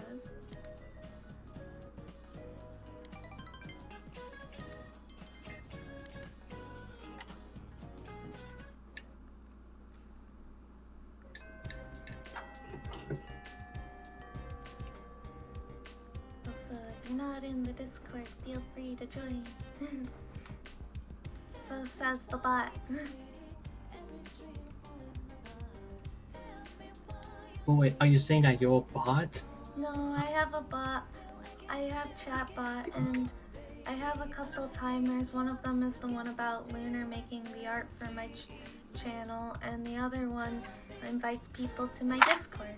Also, if you're not in the Discord, feel free to join. So says the bot.
But wait, are you saying that you're a bot?
No, I have a bot. I have chatbot, and I have a couple timers. One of them is the one about Lunar making the art for my channel, and the other one invites people to my Discord.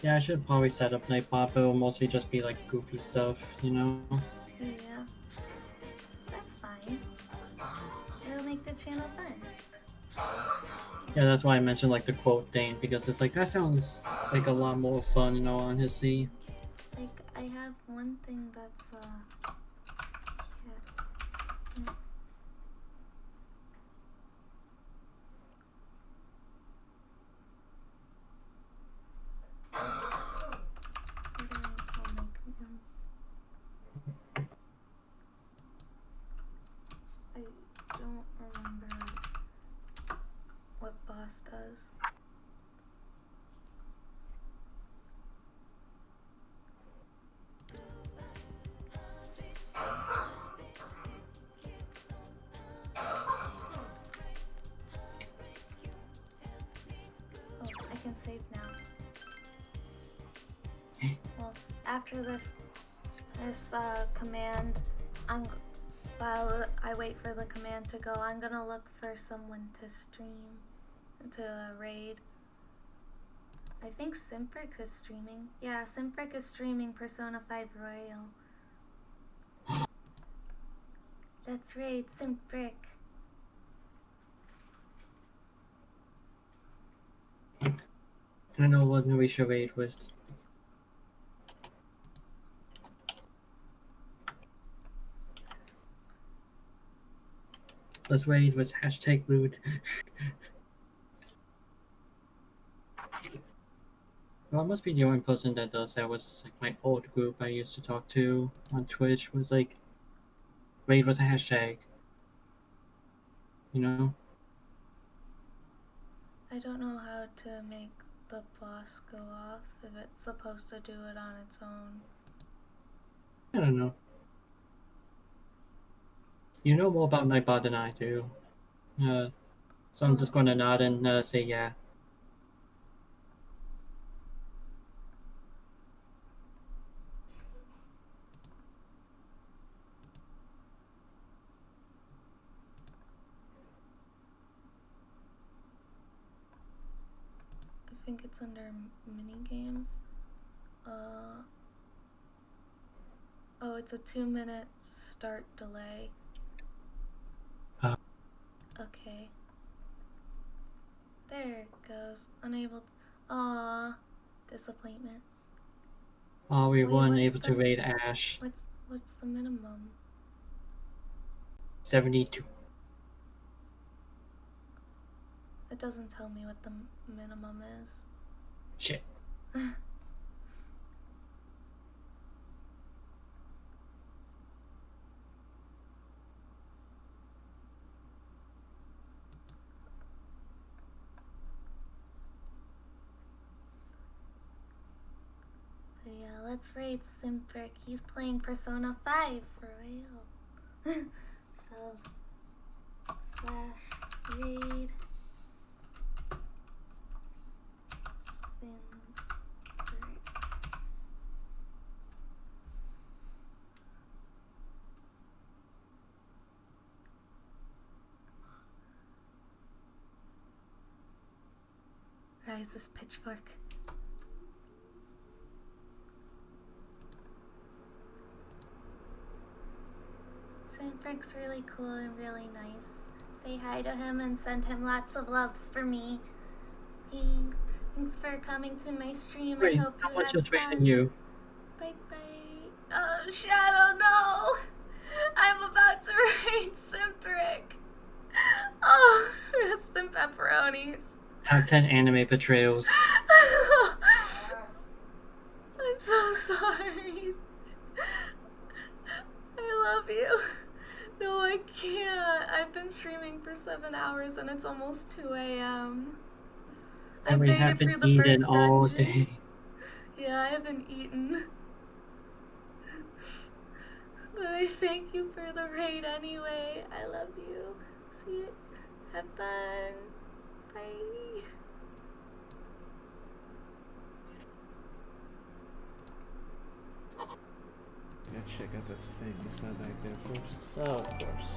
Yeah, I should probably set up Nightbot, but it'll mostly just be like goofy stuff, you know?
Yeah. That's fine. It'll make the channel fun.
Yeah, that's why I mentioned like the quote thing, because it's like, that sounds like a lot more fun, you know, honestly.
Like, I have one thing that's, yeah. goes. Oh, I can save now. Well, after this command, while I wait for the command to go, I'm gonna look for someone to stream, to raid. I think Simprick is streaming. Yeah, Simprick is streaming Persona 5 Royal. Let's raid Simprick.
I don't know what we should raid with. Let's raid with #lewd. Well, I must be the only person that does that. Was like my old group I used to talk to on Twitch was like raid with a hashtag. You know?
I don't know how to make the boss go off if it's supposed to do it on its own.
I don't know. You know more about Nightbot than I do. So I'm just going to nod and say yeah.
I think it's under mini games. Oh, it's a 2-minute start delay. Okay. There it goes. Unable to... Aww. Disappointment.
Oh, we
Wait,
weren't
what's
able to
the-
raid Ash.
What's the minimum?
72.
It doesn't tell me what the minimum is.
Shit.
But yeah, let's raid Simprick. He's playing Persona 5 for real. So, /raid Simprick. Rise this pitchfork. Simprick's really cool and really nice. Say hi to him and send him lots of loves for me. Thanks for coming to my stream.
Wait,
I hope you
someone
had
just
fun.
raided you.
Bye bye. Oh, Shadow, no! I'm about to raid Simprick. Oh, rest in pepperonis.
Top 10 anime betrayals.
I'm so sorry. I love you. No, I can't. I've been streaming for 7 hours and it's almost 2 a.m. I
And we
made it
haven't
through the
eaten
first
all
dungeon.
day.
Yeah, I haven't eaten. But I thank you for the raid anyway. I love you. See you. Have fun. Bye.
Yeah, check out that thing. Is that back there first? Oh, of course.